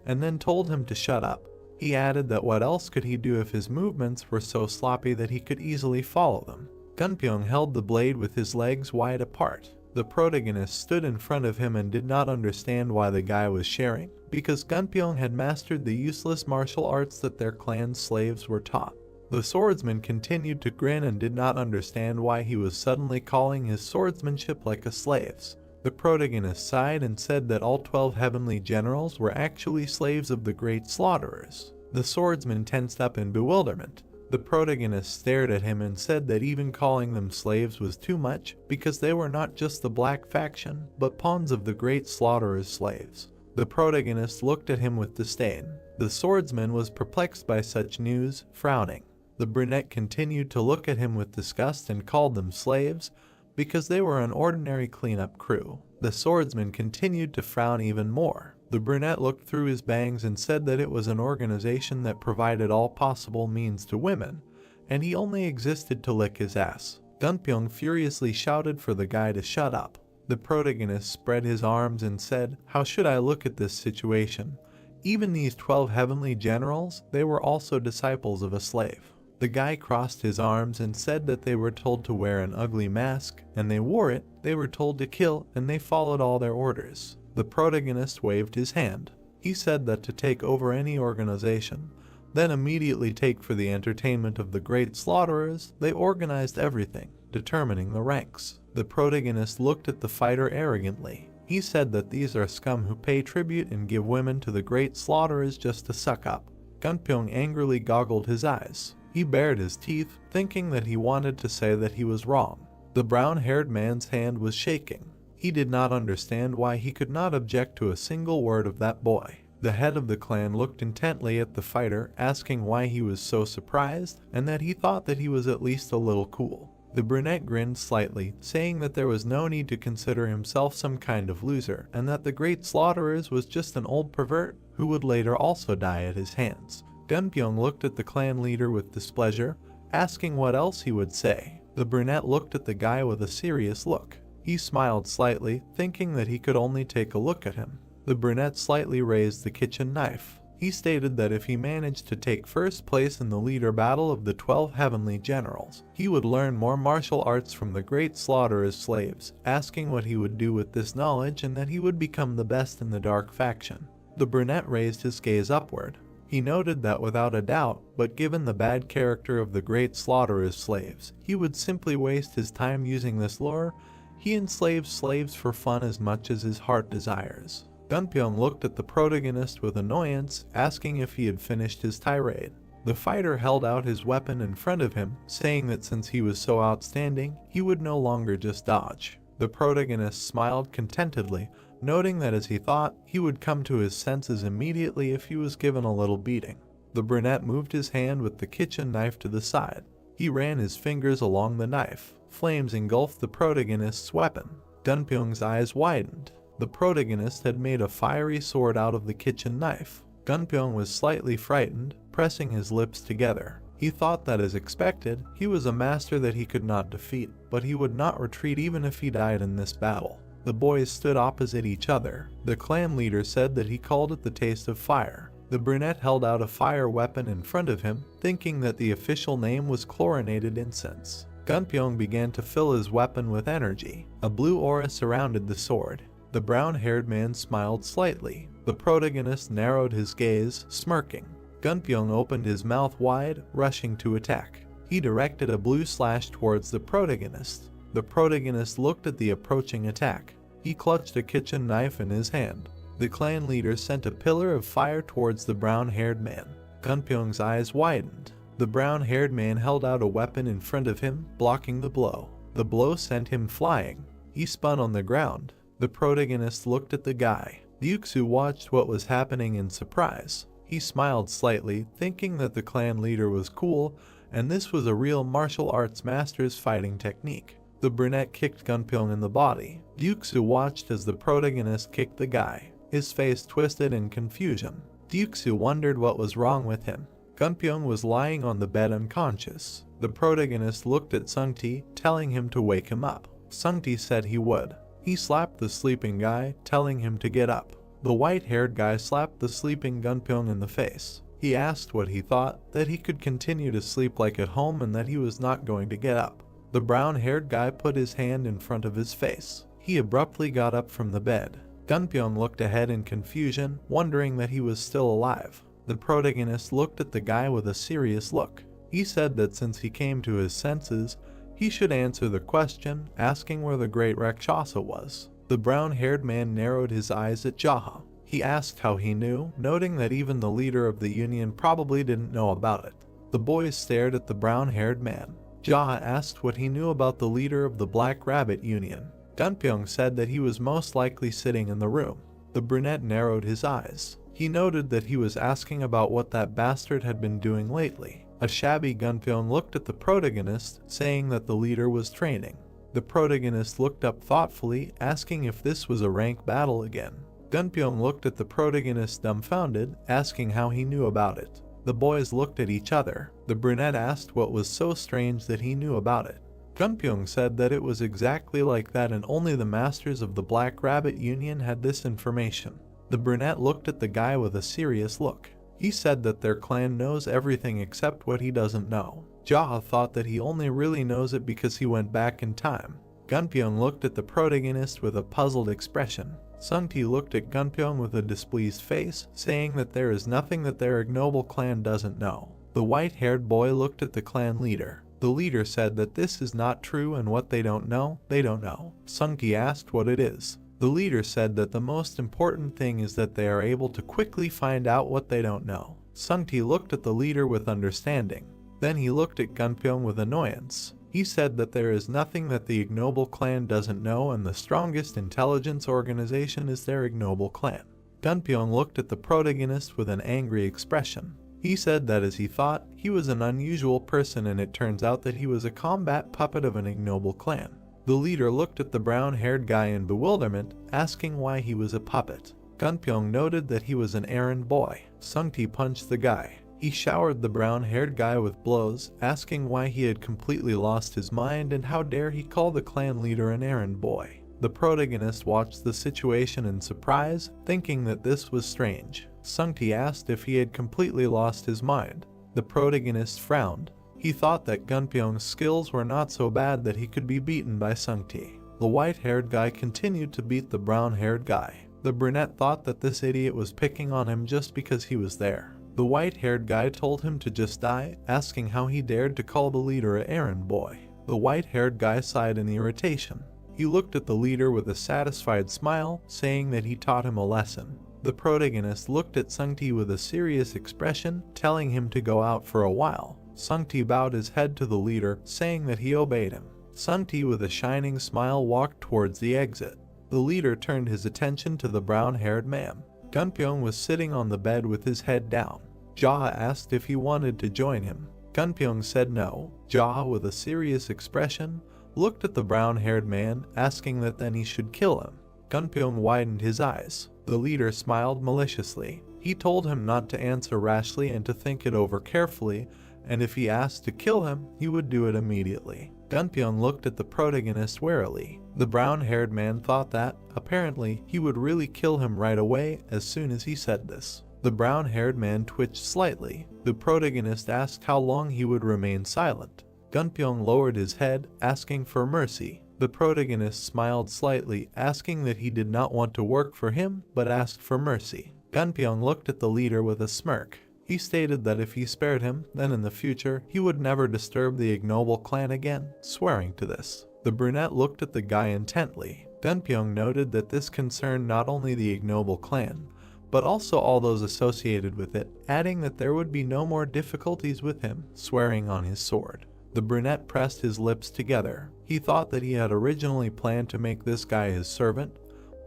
and then told him to shut up. He added that what else could he do if his movements were so sloppy that he could easily follow them. Gunpyeong held the blade with his legs wide apart. The protagonist stood in front of him and did not understand why the guy was sharing, because Gunpyeong had mastered the useless martial arts that their clan's slaves were taught. The swordsman continued to grin and did not understand why he was suddenly calling his swordsmanship like a slave's. The protagonist sighed and said that all 12 heavenly generals were actually slaves of the great slaughterers. The swordsman tensed up in bewilderment. The protagonist stared at him and said that even calling them slaves was too much because they were not just the black faction, but pawns of the great slaughterer's slaves. The protagonist looked at him with disdain. The swordsman was perplexed by such news, frowning. The brunette continued to look at him with disgust and called them slaves because they were an ordinary cleanup crew. The swordsman continued to frown even more. The brunette looked through his bangs and said that it was an organization that provided all possible means to women, and he only existed to lick his ass. Gunpyeong furiously shouted for the guy to shut up. The protagonist spread his arms and said, "How should I look at this situation? Even these 12 heavenly generals, they were also disciples of a slave. The guy crossed his arms and said that they were told to wear an ugly mask, and they wore it. They were told to kill, and they followed all their orders. The protagonist waved his hand. He said that to take over any organization, then immediately take for the entertainment of the great slaughterers, they organized everything, determining the ranks. The protagonist looked at the fighter arrogantly. He said that these are scum who pay tribute and give women to the great slaughterers just to suck up. Gunpyong angrily goggled his eyes. He bared his teeth, thinking that he wanted to say that he was wrong. The brown-haired man's hand was shaking. He did not understand why he could not object to a single word of that boy. The head of the clan looked intently at the fighter, asking why he was so surprised, and that he thought that he was at least a little cool. The brunette grinned slightly, saying that there was no need to consider himself some kind of loser, and that the great slaughterers was just an old pervert who would later also die at his hands. Gunpyong looked at the clan leader with displeasure, asking what else he would say. The brunette looked at the guy with a serious look. He smiled slightly, thinking that he could only take a look at him. The brunette slightly raised the kitchen knife. He stated that if he managed to take first place in the leader battle of the 12 heavenly generals, he would learn more martial arts from the great slaughterer's slaves, asking what he would do with this knowledge and that he would become the best in the dark faction. The brunette raised his gaze upward. He noted that without a doubt, but given the bad character of the great slaughterer's slaves, he would simply waste his time using this lure. He enslaves slaves for fun as much as his heart desires. Gunpyong looked at the protagonist with annoyance, asking if he had finished his tirade. The fighter held out his weapon in front of him, saying that since he was so outstanding, he would no longer just dodge. The protagonist smiled contentedly, noting that as he thought, he would come to his senses immediately if he was given a little beating. The brunette moved his hand with the kitchen knife to the side. He ran his fingers along the knife. Flames engulfed the protagonist's weapon. Gunpyong's eyes widened. The protagonist had made a fiery sword out of the kitchen knife. Gunpyong was slightly frightened, pressing his lips together. He thought that as expected, he was a master that he could not defeat, but he would not retreat even if he died in this battle. The boys stood opposite each other. The clan leader said that he called it the taste of fire. The brunette held out a fire weapon in front of him, thinking that the official name was chlorinated incense. Gunpyong began to fill his weapon with energy. A blue aura surrounded the sword. The brown-haired man smiled slightly. The protagonist narrowed his gaze, smirking. Gunpyong opened his mouth wide, rushing to attack. He directed a blue slash towards the protagonist. The protagonist looked at the approaching attack. He clutched a kitchen knife in his hand. The clan leader sent a pillar of fire towards the brown-haired man. Gunpyong's eyes widened. The brown-haired man held out a weapon in front of him, blocking the blow. The blow sent him flying. He spun on the ground. The protagonist looked at the guy. Ryuksu watched what was happening in surprise. He smiled slightly, thinking that the clan leader was cool, and this was a real martial arts master's fighting technique. The brunette kicked Gunpyong in the body. Ryuksu watched as the protagonist kicked the guy. His face twisted in confusion. Ryuksu wondered what was wrong with him. Gunpyong was lying on the bed unconscious. The protagonist looked at Sungti, telling him to wake him up. Sungti said he would. He slapped the sleeping guy, telling him to get up. The white-haired guy slapped the sleeping Gunpyong in the face. He asked what he thought, that he could continue to sleep like at home and that he was not going to get up. The brown-haired guy put his hand in front of his face. He abruptly got up from the bed. Gunpyong looked ahead in confusion, wondering that he was still alive. The protagonist looked at the guy with a serious look. He said that since he came to his senses, he should answer the question, asking where the great Rakshasa was. The brown-haired man narrowed his eyes at Jaha. He asked how he knew, noting that even the leader of the union probably didn't know about it. The boys stared at the brown-haired man. Jaha asked what he knew about the leader of the Black Rabbit Union. Gunpyong said that he was most likely sitting in the room. The brunette narrowed his eyes. He noted that he was asking about what that bastard had been doing lately. A shabby Gunpyong looked at the protagonist, saying that the leader was training. The protagonist looked up thoughtfully, asking if this was a rank battle again. Gunpyong looked at the protagonist dumbfounded, asking how he knew about it. The boys looked at each other. The brunette asked what was so strange that he knew about it. Gunpyong said that it was exactly like that and only the masters of the Black Rabbit Union had this information. The brunette looked at the guy with a serious look. He said that their clan knows everything except what he doesn't know. Jaha thought that he only really knows it because he went back in time. Gunpyeong looked at the protagonist with a puzzled expression. Sungti looked at Gunpyeong with a displeased face, saying that there is nothing that their ignoble clan doesn't know. The white-haired boy looked at the clan leader. The leader said that this is not true and what they don't know, they don't know. Sungti asked what it is. The leader said that the most important thing is that they are able to quickly find out what they don't know. Sungti looked at the leader with understanding. Then he looked at Gunpyeong with annoyance. He said that there is nothing that the ignoble clan doesn't know and the strongest intelligence organization is their ignoble clan. Gunpyeong looked at the protagonist with an angry expression. He said that as he thought, he was an unusual person and it turns out that he was a combat puppet of an ignoble clan. The leader looked at the brown-haired guy in bewilderment, asking why he was a puppet. Gunpyeong noted that he was an errand boy. Sungti punched the guy. He showered the brown-haired guy with blows, asking why he had completely lost his mind and how dare he call the clan leader an errand boy. The protagonist watched the situation in surprise, thinking that this was strange. Sungti asked if he had completely lost his mind. The protagonist frowned. He thought that Gunpyeong's skills were not so bad that he could be beaten by Sungti. The white-haired guy continued to beat the brown-haired guy. The brunette thought that this idiot was picking on him just because he was there. The white-haired guy told him to just die, asking how he dared to call the leader an errand boy. The white-haired guy sighed in irritation. He looked at the leader with a satisfied smile, saying that he taught him a lesson. The protagonist looked at Sungti with a serious expression, telling him to go out for a while. Sungti bowed his head to the leader, saying that he obeyed him. Sungti with a shining smile walked towards the exit. The leader turned his attention to the brown-haired man. Gunpyeong was sitting on the bed with his head down. Jaha asked if he wanted to join him. Gunpyeong said no. Jaha, with a serious expression, looked at the brown-haired man, asking that then he should kill him. Gunpyeong widened his eyes. The leader smiled maliciously. He told him not to answer rashly and to think it over carefully, and if he asked to kill him, he would do it immediately. Gunpyeong looked at the protagonist warily. The brown-haired man thought that, apparently, he would really kill him right away as soon as he said this. The brown-haired man twitched slightly. The protagonist asked how long he would remain silent. Gunpyeong lowered his head, asking for mercy. The protagonist smiled slightly, asking that he did not want to work for him, but asked for mercy. Gunpyeong looked at the leader with a smirk. He stated that if he spared him, then in the future, he would never disturb the ignoble clan again, swearing to this. The brunette looked at the guy intently. Gunpyeong noted that this concerned not only the ignoble clan, but also all those associated with it, adding that there would be no more difficulties with him, swearing on his sword. The brunette pressed his lips together. He thought that he had originally planned to make this guy his servant,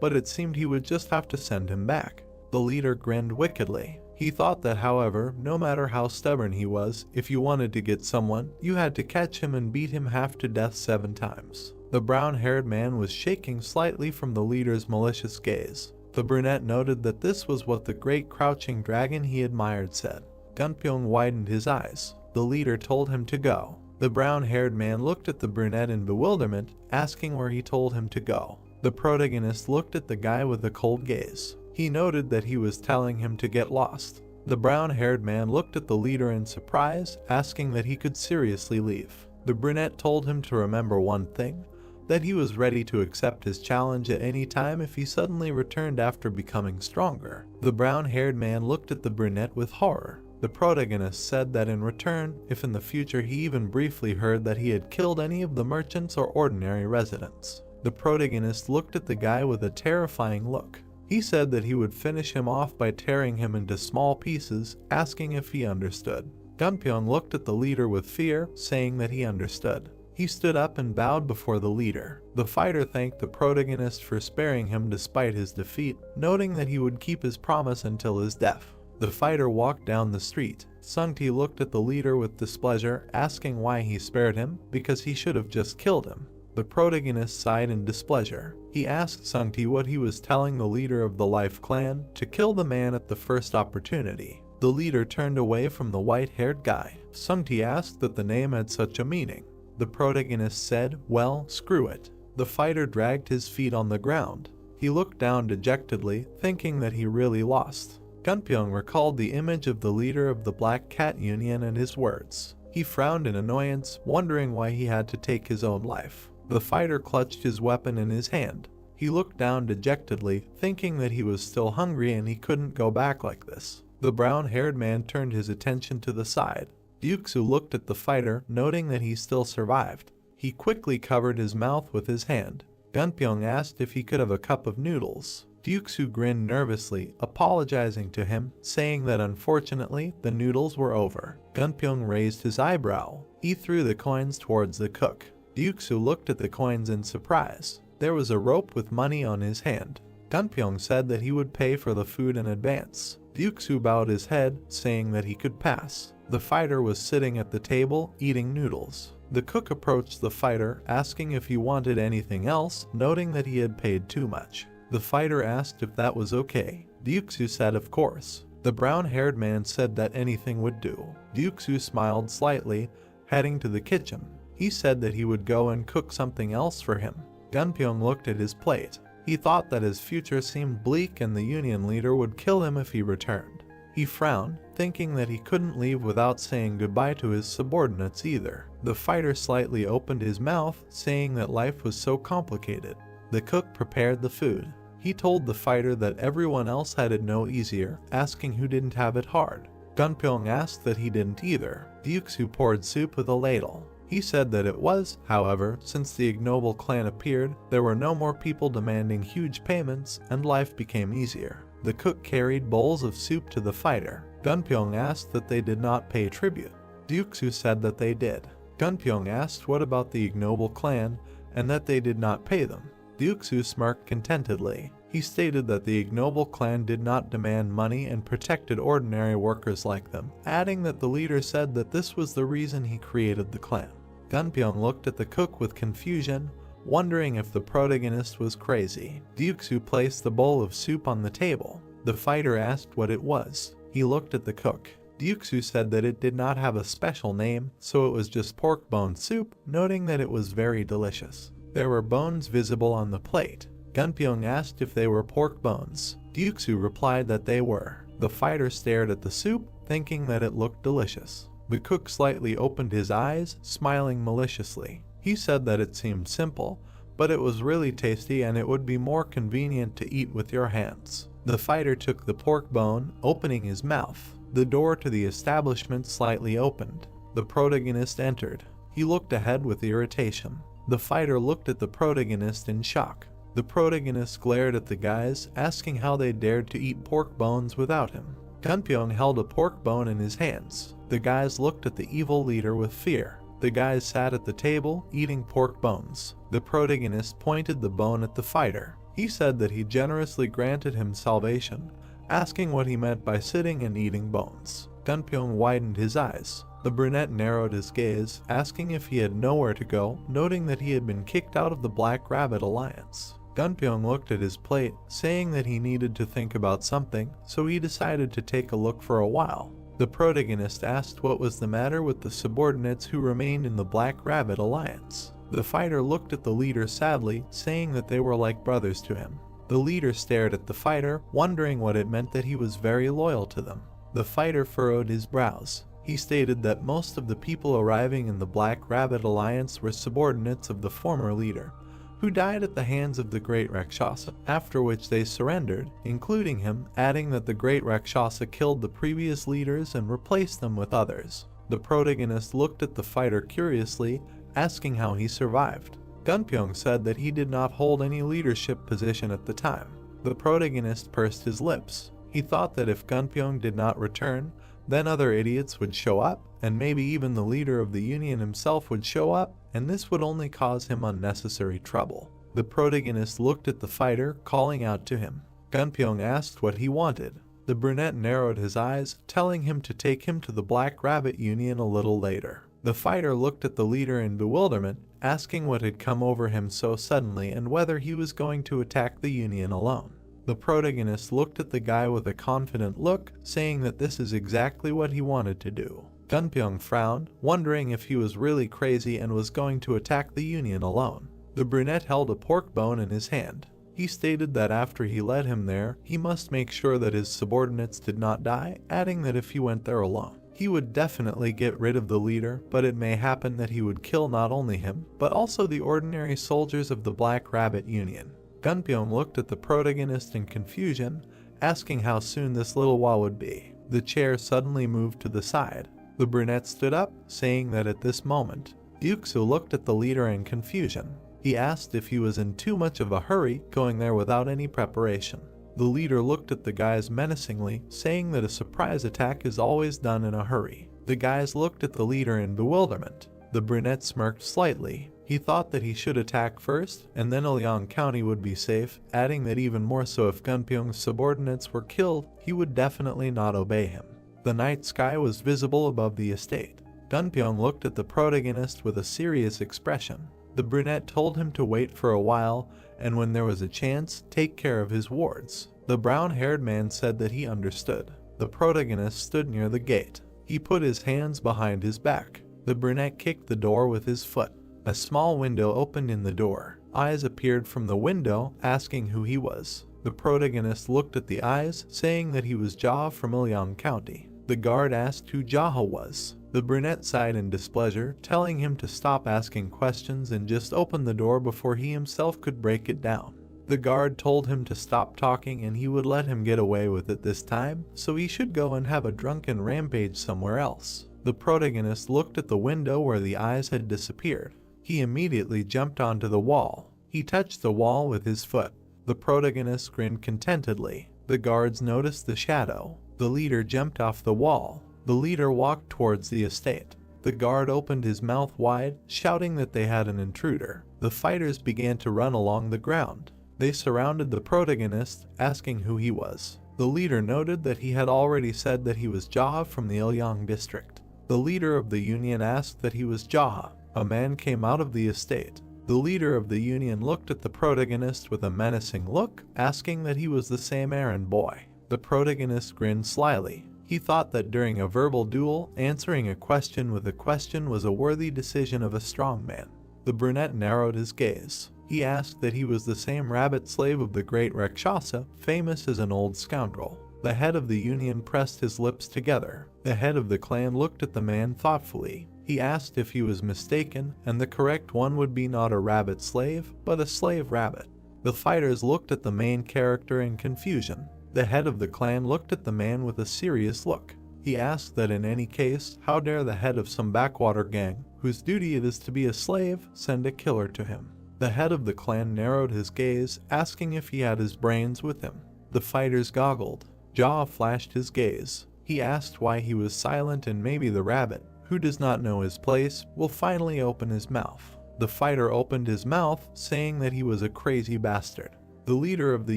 but it seemed he would just have to send him back. The leader grinned wickedly. He thought that, however, no matter how stubborn he was, if you wanted to get someone, you had to catch him and beat him half to death 7 times. The brown-haired man was shaking slightly from the leader's malicious gaze. The brunette noted that this was what the great crouching dragon he admired said. Gunpyeong widened his eyes. The leader told him to go. The brown-haired man looked at the brunette in bewilderment, asking where he told him to go. The protagonist looked at the guy with a cold gaze. He noted that he was telling him to get lost. The brown-haired man looked at the leader in surprise, asking that he could seriously leave. The brunette told him to remember one thing, that he was ready to accept his challenge at any time if he suddenly returned after becoming stronger. The brown-haired man looked at the brunette with horror. The protagonist said that in return, if in the future he even briefly heard that he had killed any of the merchants or ordinary residents. The protagonist looked at the guy with a terrifying look. He said that he would finish him off by tearing him into small pieces, asking if he understood. Gunpyeong looked at the leader with fear, saying that he understood. He stood up and bowed before the leader. The fighter thanked the protagonist for sparing him despite his defeat, noting that he would keep his promise until his death. The fighter walked down the street. Sungti looked at the leader with displeasure, asking why he spared him, because he should have just killed him. The protagonist sighed in displeasure. He asked Sungti what he was telling the leader of the Life clan, to kill the man at the first opportunity. The leader turned away from the white-haired guy. Sungti asked that the name had such a meaning. The protagonist said, "Well, screw it." The fighter dragged his feet on the ground. He looked down dejectedly, thinking that he really lost. Gunpyeong recalled the image of the leader of the Black Cat Union and his words. He frowned in annoyance, wondering why he had to take his own life. The fighter clutched his weapon in his hand. He looked down dejectedly, thinking that he was still hungry and he couldn't go back like this. The brown-haired man turned his attention to the side. Ryuksu looked at the fighter, noting that he still survived. He quickly covered his mouth with his hand. Gunpyeong asked if he could have a cup of noodles. Ryuksu grinned nervously, apologizing to him, saying that unfortunately the noodles were over. Gunpyeong raised his eyebrow. He threw the coins towards the cook. Ryuksu looked at the coins in surprise. There was a rope with money on his hand. Gunpyeong said that he would pay for the food in advance. Ryuksu bowed his head, saying that he could pass. The fighter was sitting at the table, eating noodles. The cook approached the fighter, asking if he wanted anything else, noting that he had paid too much. The fighter asked if that was okay. Ryuksu said of course. The brown-haired man said that anything would do. Ryuksu smiled slightly, heading to the kitchen. He said that he would go and cook something else for him. Gunpyeong looked at his plate. He thought that his future seemed bleak and the union leader would kill him if he returned. He frowned, thinking that he couldn't leave without saying goodbye to his subordinates either. The fighter slightly opened his mouth, saying that life was so complicated. The cook prepared the food. He told the fighter that everyone else had it no easier, asking who didn't have it hard. Gunpyeong asked that he didn't either. Ryuksu poured soup with a ladle. He said that it was, however, since the ignoble clan appeared, there were no more people demanding huge payments, and life became easier. The cook carried bowls of soup to the fighter. Gunpyeong asked that they did not pay tribute. Ryuksu said that they did. Gunpyeong asked what about the ignoble clan, and that they did not pay them. Ryuksu smirked contentedly. He stated that the ignoble clan did not demand money and protected ordinary workers like them, adding that the leader said that this was the reason he created the clan. Gunpyeong looked at the cook with confusion, wondering if the protagonist was crazy. Ryuksu placed the bowl of soup on the table. The fighter asked what it was. He looked at the cook. Ryuksu said that it did not have a special name, so it was just pork bone soup, noting that it was very delicious. There were bones visible on the plate. Gunpyeong asked if they were pork bones. Ryuksu replied that they were. The fighter stared at the soup, thinking that it looked delicious. The cook slightly opened his eyes, smiling maliciously. He said that it seemed simple, but it was really tasty and it would be more convenient to eat with your hands. The fighter took the pork bone, opening his mouth. The door to the establishment slightly opened. The protagonist entered. He looked ahead with irritation. The fighter looked at the protagonist in shock. The protagonist glared at the guys, asking how they dared to eat pork bones without him. Gunpyeong held a pork bone in his hands. The guys looked at the evil leader with fear. The guys sat at the table, eating pork bones. The protagonist pointed the bone at the fighter. He said that he generously granted him salvation, asking what he meant by sitting and eating bones. Gunpyeong widened his eyes. The brunette narrowed his gaze, asking if he had nowhere to go, noting that he had been kicked out of the Black Rabbit Alliance. Gunpyeong looked at his plate, saying that he needed to think about something, so he decided to take a look for a while. The protagonist asked what was the matter with the subordinates who remained in the Black Rabbit Alliance. The fighter looked at the leader sadly, saying that they were like brothers to him. The leader stared at the fighter, wondering what it meant that he was very loyal to them. The fighter furrowed his brows. He stated that most of the people arriving in the Black Rabbit Alliance were subordinates of the former leader, who died at the hands of the Great Rakshasa, after which they surrendered, including him, adding that the Great Rakshasa killed the previous leaders and replaced them with others. The protagonist looked at the fighter curiously, asking how he survived. Gunpyeong said that he did not hold any leadership position at the time. The protagonist pursed his lips. He thought that if Gunpyeong did not return, then other idiots would show up, and maybe even the leader of the union himself would show up, and this would only cause him unnecessary trouble. The protagonist looked at the fighter, calling out to him. Gunpyeong asked what he wanted. The brunette narrowed his eyes, telling him to take him to the Black Rabbit Union a little later. The fighter looked at the leader in bewilderment, asking what had come over him so suddenly and whether he was going to attack the union alone. The protagonist looked at the guy with a confident look, saying that this is exactly what he wanted to do. Gunpyeong frowned, wondering if he was really crazy and was going to attack the union alone. The brunette held a pork bone in his hand. He stated that after he led him there, he must make sure that his subordinates did not die, adding that if he went there alone, he would definitely get rid of the leader, but it may happen that he would kill not only him, but also the ordinary soldiers of the Black Rabbit Union. Gunpyeong looked at the protagonist in confusion, asking how soon this little while would be. The chair suddenly moved to the side. The brunette stood up, saying that at this moment, Yuxu looked at the leader in confusion. He asked if he was in too much of a hurry going there without any preparation. The leader looked at the guys menacingly, saying that a surprise attack is always done in a hurry. The guys looked at the leader in bewilderment. The brunette smirked slightly. He thought that he should attack first, and then Ilyang County would be safe, adding that even more so if Gunpyeong's subordinates were killed, he would definitely not obey him. The night sky was visible above the estate. Gunpyeong looked at the protagonist with a serious expression. The brunette told him to wait for a while, and when there was a chance, take care of his wards. The brown-haired man said that he understood. The protagonist stood near the gate. He put his hands behind his back. The brunette kicked the door with his foot. A small window opened in the door. Eyes appeared from the window, asking who he was. The protagonist looked at the eyes, saying that he was Jaha from Ilyang County. The guard asked who Jaha was. The brunette sighed in displeasure, telling him to stop asking questions and just open the door before he himself could break it down. The guard told him to stop talking and he would let him get away with it this time, so he should go and have a drunken rampage somewhere else. The protagonist looked at the window where the eyes had disappeared. He immediately jumped onto the wall. He touched the wall with his foot. The protagonist grinned contentedly. The guards noticed the shadow. The leader jumped off the wall. The leader walked towards the estate. The guard opened his mouth wide, shouting that they had an intruder. The fighters began to run along the ground. They surrounded the protagonist, asking who he was. The leader noted that he had already said that he was Jaha from the Ilyang district. The leader of the union asked that he was Jaha. A man came out of the estate. The leader of the union looked at the protagonist with a menacing look, asking that he was the same errand boy. The protagonist grinned slyly. He thought that during a verbal duel, answering a question with a question was a worthy decision of a strong man. The brunette narrowed his gaze. He asked that he was the same rabbit slave of the great Rakshasa, famous as an old scoundrel. The head of the union pressed his lips together. The head of the clan looked at the man thoughtfully. He asked if he was mistaken, and the correct one would be not a rabbit slave, but a slave rabbit. The fighters looked at the main character in confusion. The head of the clan looked at the man with a serious look. He asked that in any case, how dare the head of some backwater gang, whose duty it is to be a slave, send a killer to him. The head of the clan narrowed his gaze, asking if he had his brains with him. The fighters goggled. Jaha flashed his gaze. He asked why he was silent, and maybe the rabbit, who does not know his place, will finally open his mouth. The fighter opened his mouth, saying that he was a crazy bastard. The leader of the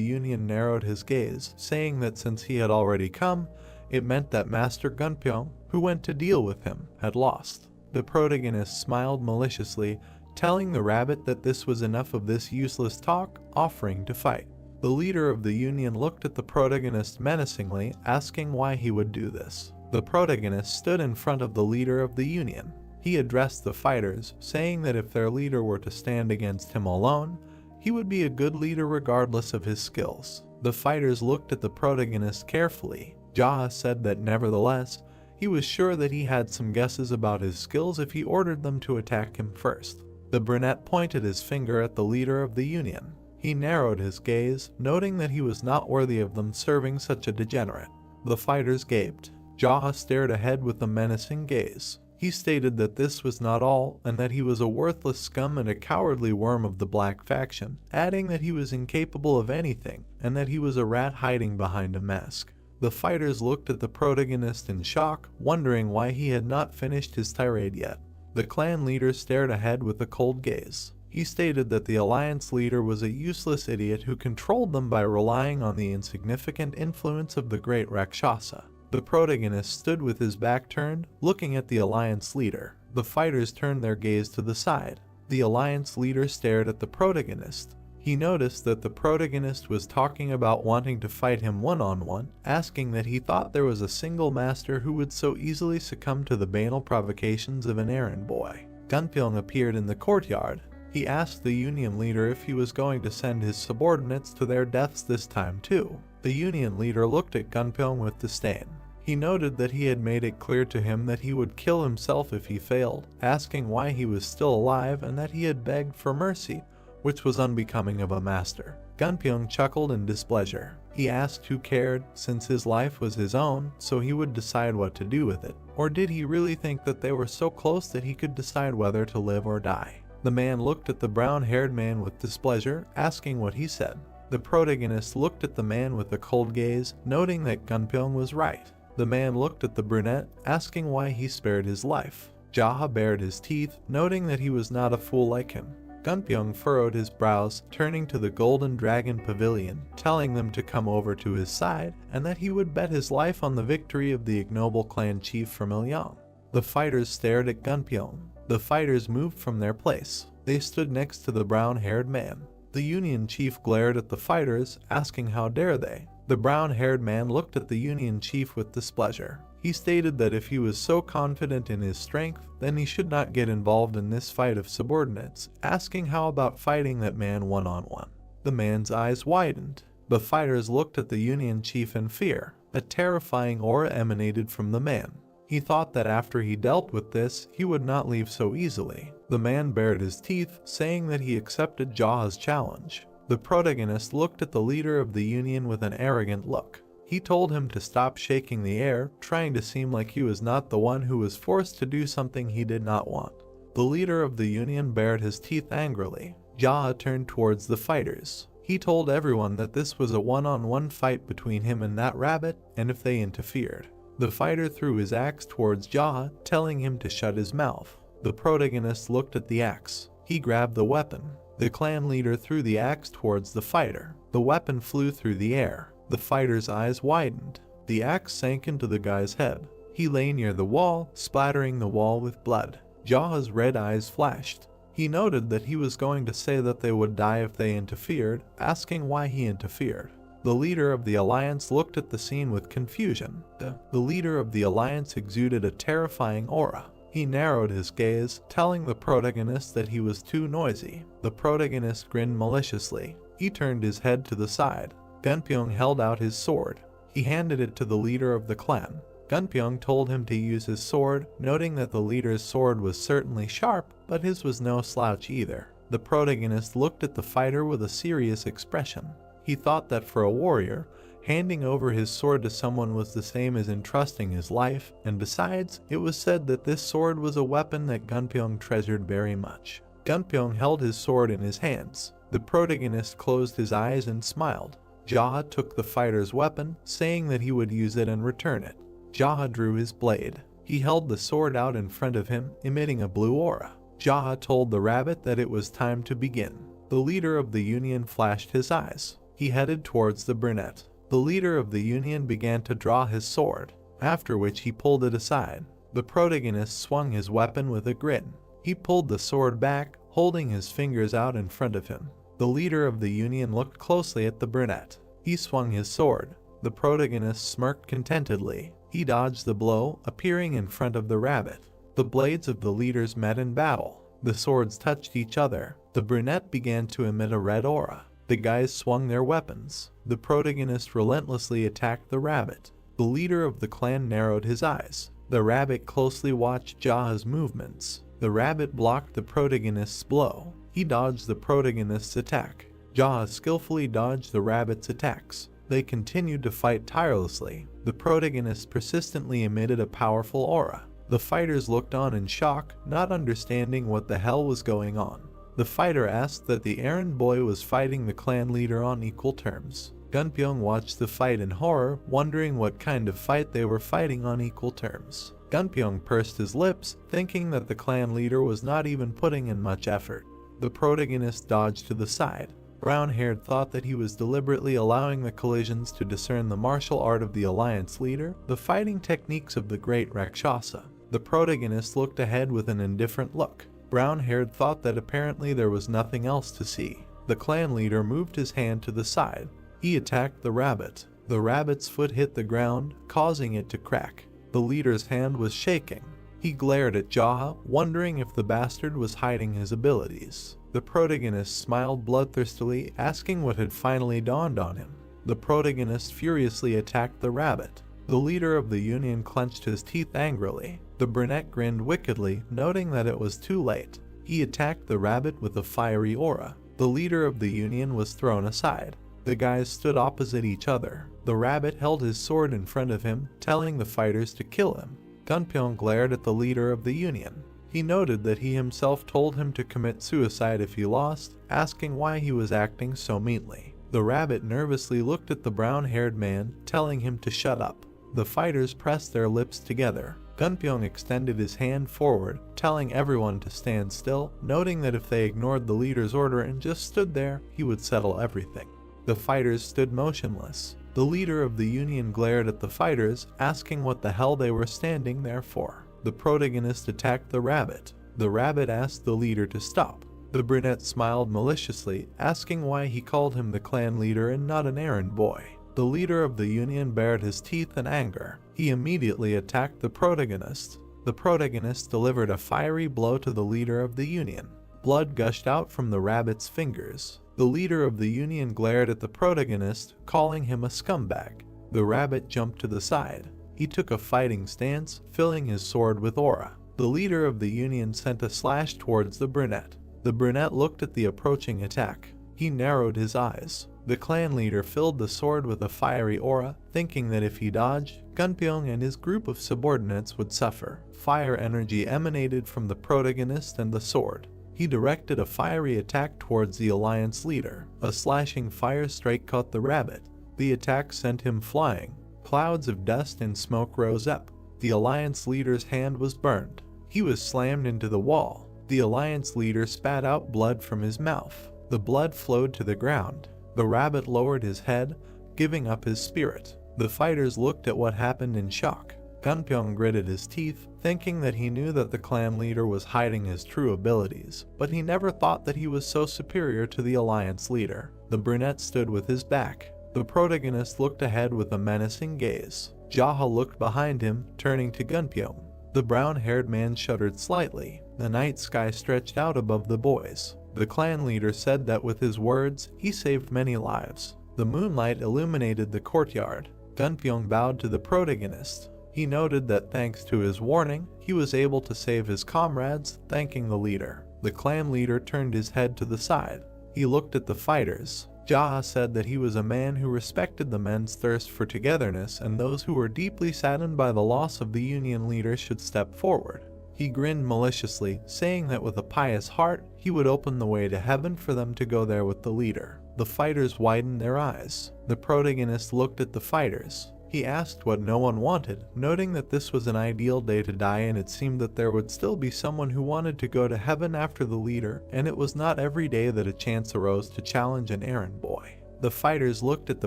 union narrowed his gaze, saying that since he had already come, it meant that Master Gunpyeong, who went to deal with him, had lost. The protagonist smiled maliciously, telling the rabbit that this was enough of this useless talk, offering to fight. The leader of the union looked at the protagonist menacingly, asking why he would do this. The protagonist stood in front of the leader of the union. He addressed the fighters, saying that if their leader were to stand against him alone, he would be a good leader regardless of his skills. The fighters looked at the protagonist carefully. Jaha said that nevertheless, he was sure that he had some guesses about his skills if he ordered them to attack him first. The brunette pointed his finger at the leader of the union. He narrowed his gaze, noting that he was not worthy of them serving such a degenerate. The fighters gaped. Jaha stared ahead with a menacing gaze. He stated that this was not all, and that he was a worthless scum and a cowardly worm of the Black faction, adding that he was incapable of anything, and that he was a rat hiding behind a mask. The fighters looked at the protagonist in shock, wondering why he had not finished his tirade yet. The clan leader stared ahead with a cold gaze. He stated that the alliance leader was a useless idiot who controlled them by relying on the insignificant influence of the great Rakshasa. The protagonist stood with his back turned, looking at the alliance leader. The fighters turned their gaze to the side. The alliance leader stared at the protagonist. He noticed that the protagonist was talking about wanting to fight him one-on-one, asking that he thought there was a single master who would so easily succumb to the banal provocations of an errand boy. Gunpyeong appeared in the courtyard. He asked the Union leader if he was going to send his subordinates to their deaths this time too. The Union leader looked at Gunpyeong with disdain. He noted that he had made it clear to him that he would kill himself if he failed, asking why he was still alive and that he had begged for mercy, which was unbecoming of a master. Gunpyeong chuckled in displeasure. He asked who cared, since his life was his own, so he would decide what to do with it. Or did he really think that they were so close that he could decide whether to live or die? The man looked at the brown-haired man with displeasure, asking what he said. The protagonist looked at the man with a cold gaze, noting that Gunpyeong was right. The man looked at the brunette, asking why he spared his life. Jaha bared his teeth, noting that he was not a fool like him. Gunpyeong furrowed his brows, turning to the Golden Dragon Pavilion, telling them to come over to his side, and that he would bet his life on the victory of the ignoble clan chief from Ilyang. The fighters stared at Gunpyeong. The fighters moved from their place. They stood next to the brown-haired man. The Union chief glared at the fighters, asking how dare they. The brown-haired man looked at the Union chief with displeasure. He stated that if he was so confident in his strength, then he should not get involved in this fight of subordinates, asking how about fighting that man one-on-one. The man's eyes widened. The fighters looked at the Union chief in fear. A terrifying aura emanated from the man. He thought that after he dealt with this, he would not leave so easily. The man bared his teeth, saying that he accepted Jaha's challenge. The protagonist looked at the leader of the Union with an arrogant look. He told him to stop shaking the air, trying to seem like he was not the one who was forced to do something he did not want. The leader of the Union bared his teeth angrily. Jaha turned towards the fighters. He told everyone that this was a one-on-one fight between him and that rabbit, and if they interfered. The fighter threw his axe towards Jaha, telling him to shut his mouth. The protagonist looked at the axe. He grabbed the weapon. The clan leader threw the axe towards the fighter. The weapon flew through the air. The fighter's eyes widened. The axe sank into the guy's head. He lay near the wall, splattering the wall with blood. Jaha's red eyes flashed. He noted that he was going to say that they would die if they interfered, asking why he interfered. The leader of the alliance looked at the scene with confusion. The leader of the alliance exuded a terrifying aura. He narrowed his gaze, telling the protagonist that he was too noisy. The protagonist grinned maliciously. He turned his head to the side. Gunpyeong held out his sword. He handed it to the leader of the clan. Gunpyeong told him to use his sword, noting that the leader's sword was certainly sharp, but his was no slouch either. The protagonist looked at the fighter with a serious expression. He thought that for a warrior, handing over his sword to someone was the same as entrusting his life, and besides, it was said that this sword was a weapon that Gunpyeong treasured very much. Gunpyeong held his sword in his hands. The protagonist closed his eyes and smiled. Jaha took the fighter's weapon, saying that he would use it and return it. Jaha drew his blade. He held the sword out in front of him, emitting a blue aura. Jaha told the rabbit that it was time to begin. The leader of the Union flashed his eyes. He headed towards the brunette. The leader of the Union began to draw his sword, after which he pulled it aside. The protagonist swung his weapon with a grin. He pulled the sword back, holding his fingers out in front of him. The leader of the Union looked closely at the brunette. He swung his sword. The protagonist smirked contentedly. He dodged the blow, appearing in front of the rabbit. The blades of the leaders met in battle. The swords touched each other. The brunette began to emit a red aura. The guys swung their weapons. The protagonist relentlessly attacked the rabbit. The leader of the clan narrowed his eyes. The rabbit closely watched Jaha's movements. The rabbit blocked the protagonist's blow. He dodged the protagonist's attack. Jaha skillfully dodged the rabbit's attacks. They continued to fight tirelessly. The protagonist persistently emitted a powerful aura. The fighters looked on in shock, not understanding what the hell was going on. The fighter asked that the errand boy was fighting the clan leader on equal terms. Gunpyeong watched the fight in horror, wondering what kind of fight they were fighting on equal terms. Gunpyeong pursed his lips, thinking that the clan leader was not even putting in much effort. The protagonist dodged to the side. Brown-haired thought that he was deliberately allowing the collisions to discern the martial art of the alliance leader, the fighting techniques of the great Rakshasa. The protagonist looked ahead with an indifferent look. Brown-haired thought that apparently there was nothing else to see. The clan leader moved his hand to the side. He attacked the rabbit. The rabbit's foot hit the ground, causing it to crack. The leader's hand was shaking. He glared at Jaha, wondering if the bastard was hiding his abilities. The protagonist smiled bloodthirstily, asking what had finally dawned on him. The protagonist furiously attacked the rabbit. The leader of the union clenched his teeth angrily. The brunette grinned wickedly, noting that it was too late. He attacked the rabbit with a fiery aura. The leader of the union was thrown aside. The guys stood opposite each other. The rabbit held his sword in front of him, telling the fighters to kill him. Gunpyeong glared at the leader of the union. He noted that he himself told him to commit suicide if he lost, asking why he was acting so meanly. The rabbit nervously looked at the brown-haired man, telling him to shut up. The fighters pressed their lips together. Gunpyeong extended his hand forward, telling everyone to stand still, noting that if they ignored the leader's order and just stood there, he would settle everything. The fighters stood motionless. The leader of the union glared at the fighters, asking what the hell they were standing there for. The protagonist attacked the rabbit. The rabbit asked the leader to stop. The brunette smiled maliciously, asking why he called him the clan leader and not an errand boy. The leader of the union bared his teeth in anger. He immediately attacked the protagonist. The protagonist delivered a fiery blow to the leader of the union. Blood gushed out from the rabbit's fingers. The leader of the union glared at the protagonist, calling him a scumbag. The rabbit jumped to the side. He took a fighting stance, filling his sword with aura. The leader of the union sent a slash towards the brunette. The brunette looked at the approaching attack. He narrowed his eyes. The clan leader filled the sword with a fiery aura, thinking that if he dodged, Gunpyeong and his group of subordinates would suffer. Fire energy emanated from the protagonist and the sword. He directed a fiery attack towards the alliance leader. A slashing fire strike caught the rabbit. The attack sent him flying. Clouds of dust and smoke rose up. The alliance leader's hand was burned. He was slammed into the wall. The alliance leader spat out blood from his mouth. The blood flowed to the ground. The rabbit lowered his head, giving up his spirit. The fighters looked at what happened in shock. Gunpyeong gritted his teeth, thinking that he knew that the clan leader was hiding his true abilities, but he never thought that he was so superior to the alliance leader. The brunette stood with his back. The protagonist looked ahead with a menacing gaze. Jaha looked behind him, turning to Gunpyeong. The brown-haired man shuddered slightly. The night sky stretched out above the boys. The clan leader said that with his words, he saved many lives. The moonlight illuminated the courtyard. Gunpyeong bowed to the protagonist. He noted that thanks to his warning, he was able to save his comrades, thanking the leader. The clan leader turned his head to the side. He looked at the fighters. Jaha said that he was a man who respected the men's thirst for togetherness, and those who were deeply saddened by the loss of the union leader should step forward. He grinned maliciously, saying that with a pious heart, he would open the way to heaven for them to go there with the leader. The fighters widened their eyes. The protagonist looked at the fighters. He asked what no one wanted, noting that this was an ideal day to die, and it seemed that there would still be someone who wanted to go to heaven after the leader, and it was not every day that a chance arose to challenge an errand boy. The fighters looked at the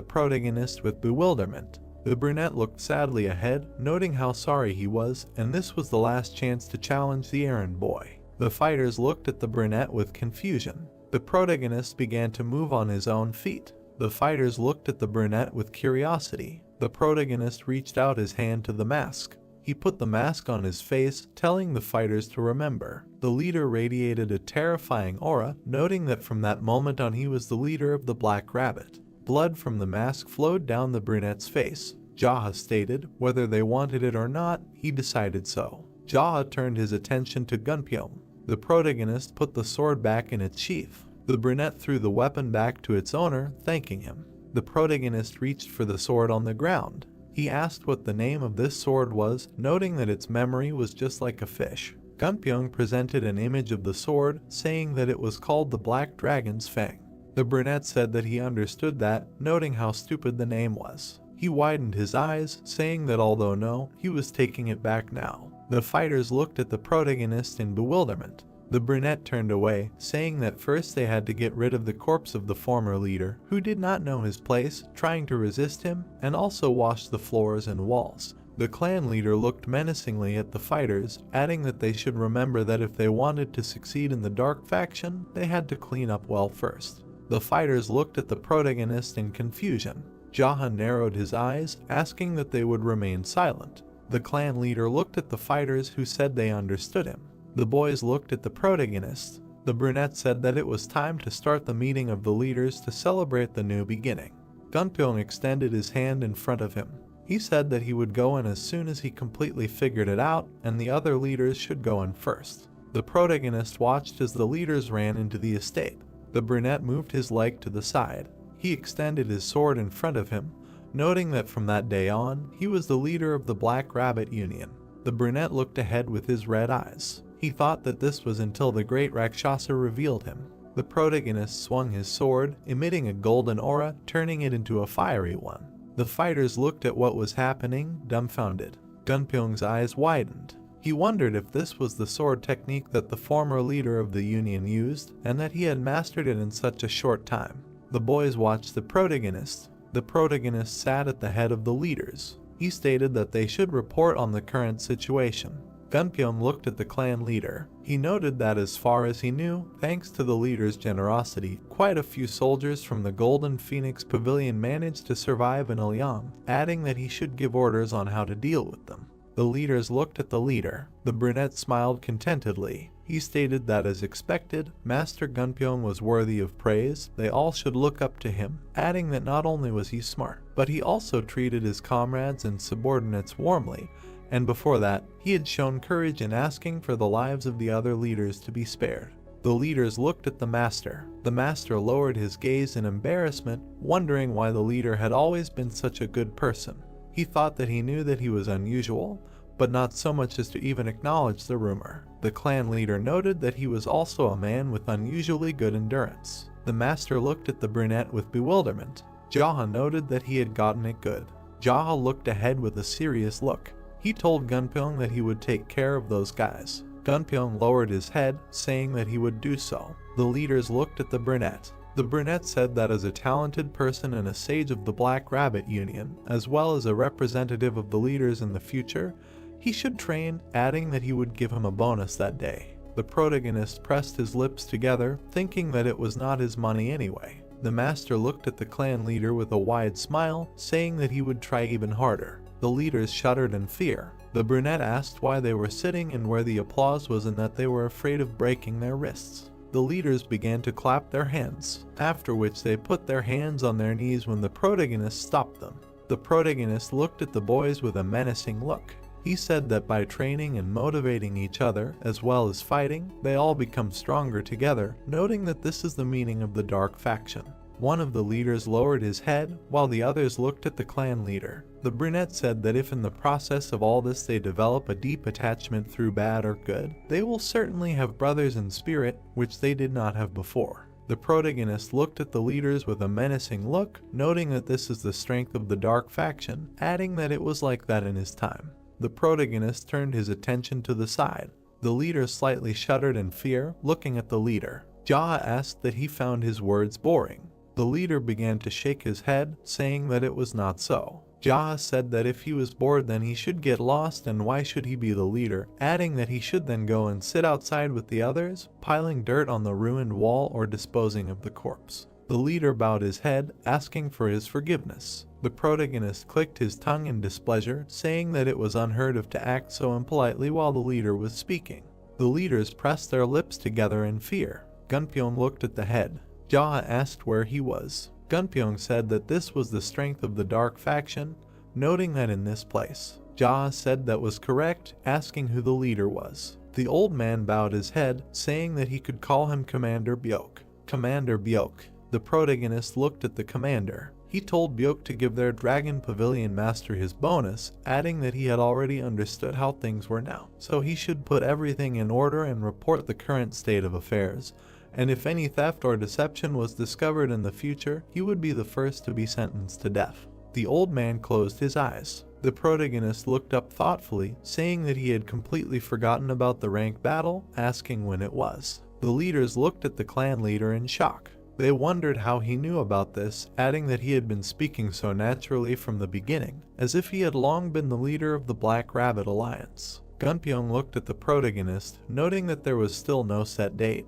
protagonist with bewilderment. The brunette looked sadly ahead, noting how sorry he was, and this was the last chance to challenge the errand boy. The fighters looked at the brunette with confusion. The protagonist began to move on his own feet. The fighters looked at the brunette with curiosity. The protagonist reached out his hand to the mask. He put the mask on his face, telling the fighters to remember. The leader radiated a terrifying aura, noting that from that moment on he was the leader of the Black Rabbit. Blood from the mask flowed down the brunette's face. Jaha stated, whether they wanted it or not, he decided so. Jaha turned his attention to Gunpyeong. The protagonist put the sword back in its sheath. The brunette threw the weapon back to its owner, thanking him. The protagonist reached for the sword on the ground. He asked what the name of this sword was, noting that its memory was just like a fish. Gunpyeong presented an image of the sword, saying that it was called the Black Dragon's Fang. The brunette said that he understood that, noting how stupid the name was. He widened his eyes, saying that although no, he was taking it back now. The fighters looked at the protagonist in bewilderment. The brunette turned away, saying that first they had to get rid of the corpse of the former leader, who did not know his place, trying to resist him, and also wash the floors and walls. The clan leader looked menacingly at the fighters, adding that they should remember that if they wanted to succeed in the dark faction, they had to clean up well first. The fighters looked at the protagonist in confusion. Jaha narrowed his eyes, asking that they would remain silent. The clan leader looked at the fighters, who said they understood him. The boys looked at the protagonist. The brunette said that it was time to start the meeting of the leaders to celebrate the new beginning. Gunpyeong extended his hand in front of him. He said that he would go in as soon as he completely figured it out, and the other leaders should go in first. The protagonist watched as the leaders ran into the estate. The brunette moved his leg to the side. He extended his sword in front of him, noting that from that day on, he was the leader of the Black Rabbit Union. The brunette looked ahead with his red eyes. He thought that this was until the great Rakshasa revealed him. The protagonist swung his sword, emitting a golden aura, turning it into a fiery one. The fighters looked at what was happening, dumbfounded. Gunpyeong's eyes widened. He wondered if this was the sword technique that the former leader of the union used, and that he had mastered it in such a short time. The boys watched the protagonist. The protagonist sat at the head of the leaders. He stated that they should report on the current situation. Gunpyeong looked at the clan leader. He noted that as far as he knew, thanks to the leader's generosity, quite a few soldiers from the Golden Phoenix Pavilion managed to survive in Ilyang, adding that he should give orders on how to deal with them. The leaders looked at the leader. The brunette smiled contentedly. He stated that as expected, Master Gunpyeong was worthy of praise. They all should look up to him, adding that not only was he smart, but he also treated his comrades and subordinates warmly, and before that, he had shown courage in asking for the lives of the other leaders to be spared. The leaders looked at the master. The master lowered his gaze in embarrassment, wondering why the leader had always been such a good person. He thought that he knew that he was unusual, but not so much as to even acknowledge the rumor. The clan leader noted that he was also a man with unusually good endurance. The master looked at the brunette with bewilderment. Jaha noted that he had gotten it good. Jaha looked ahead with a serious look. He told Gunpyeong that he would take care of those guys. Gunpyeong lowered his head, saying that he would do so. The leaders looked at the brunette. The brunette said that as a talented person and a sage of the Black Rabbit Union, as well as a representative of the leaders in the future, he should train, adding that he would give him a bonus that day. The protagonist pressed his lips together, thinking that it was not his money anyway. The master looked at the clan leader with a wide smile, saying that he would try even harder. The leaders shuddered in fear. The brunette asked why they were sitting and where the applause was, and that they were afraid of breaking their wrists. The leaders began to clap their hands, after which they put their hands on their knees when the protagonist stopped them. The protagonist looked at the boys with a menacing look. He said that by training and motivating each other, as well as fighting, they all become stronger together, noting that this is the meaning of the dark faction. One of the leaders lowered his head, while the others looked at the clan leader. The brunette said that if in the process of all this they develop a deep attachment through bad or good, they will certainly have brothers in spirit, which they did not have before. The protagonist looked at the leaders with a menacing look, noting that this is the strength of the dark faction, adding that it was like that in his time. The protagonist turned his attention to the side. The leader slightly shuddered in fear, looking at the leader. Jaha asked that he found his words boring. The leader began to shake his head, saying that it was not so. Jaha said that if he was bored then he should get lost, and why should he be the leader, adding that he should then go and sit outside with the others, piling dirt on the ruined wall or disposing of the corpse. The leader bowed his head, asking for his forgiveness. The protagonist clicked his tongue in displeasure, saying that it was unheard of to act so impolitely while the leader was speaking. The leaders pressed their lips together in fear. Gunpyeong looked at the head. Jaha asked where he was. Gunpyeong said that this was the strength of the dark faction, noting that in this place. Jaha said that was correct, asking who the leader was. The old man bowed his head, saying that he could call him Commander Byok. Commander Byok. The protagonist looked at the commander. He told Byok to give their Dragon Pavilion master his bonus, adding that he had already understood how things were now, so he should put everything in order and report the current state of affairs. And if any theft or deception was discovered in the future, he would be the first to be sentenced to death. The old man closed his eyes. The protagonist looked up thoughtfully, saying that he had completely forgotten about the rank battle, asking when it was. The leaders looked at the clan leader in shock. They wondered how he knew about this, adding that he had been speaking so naturally from the beginning, as if he had long been the leader of the Black Rabbit Alliance. Gunpyeong looked at the protagonist, noting that there was still no set date.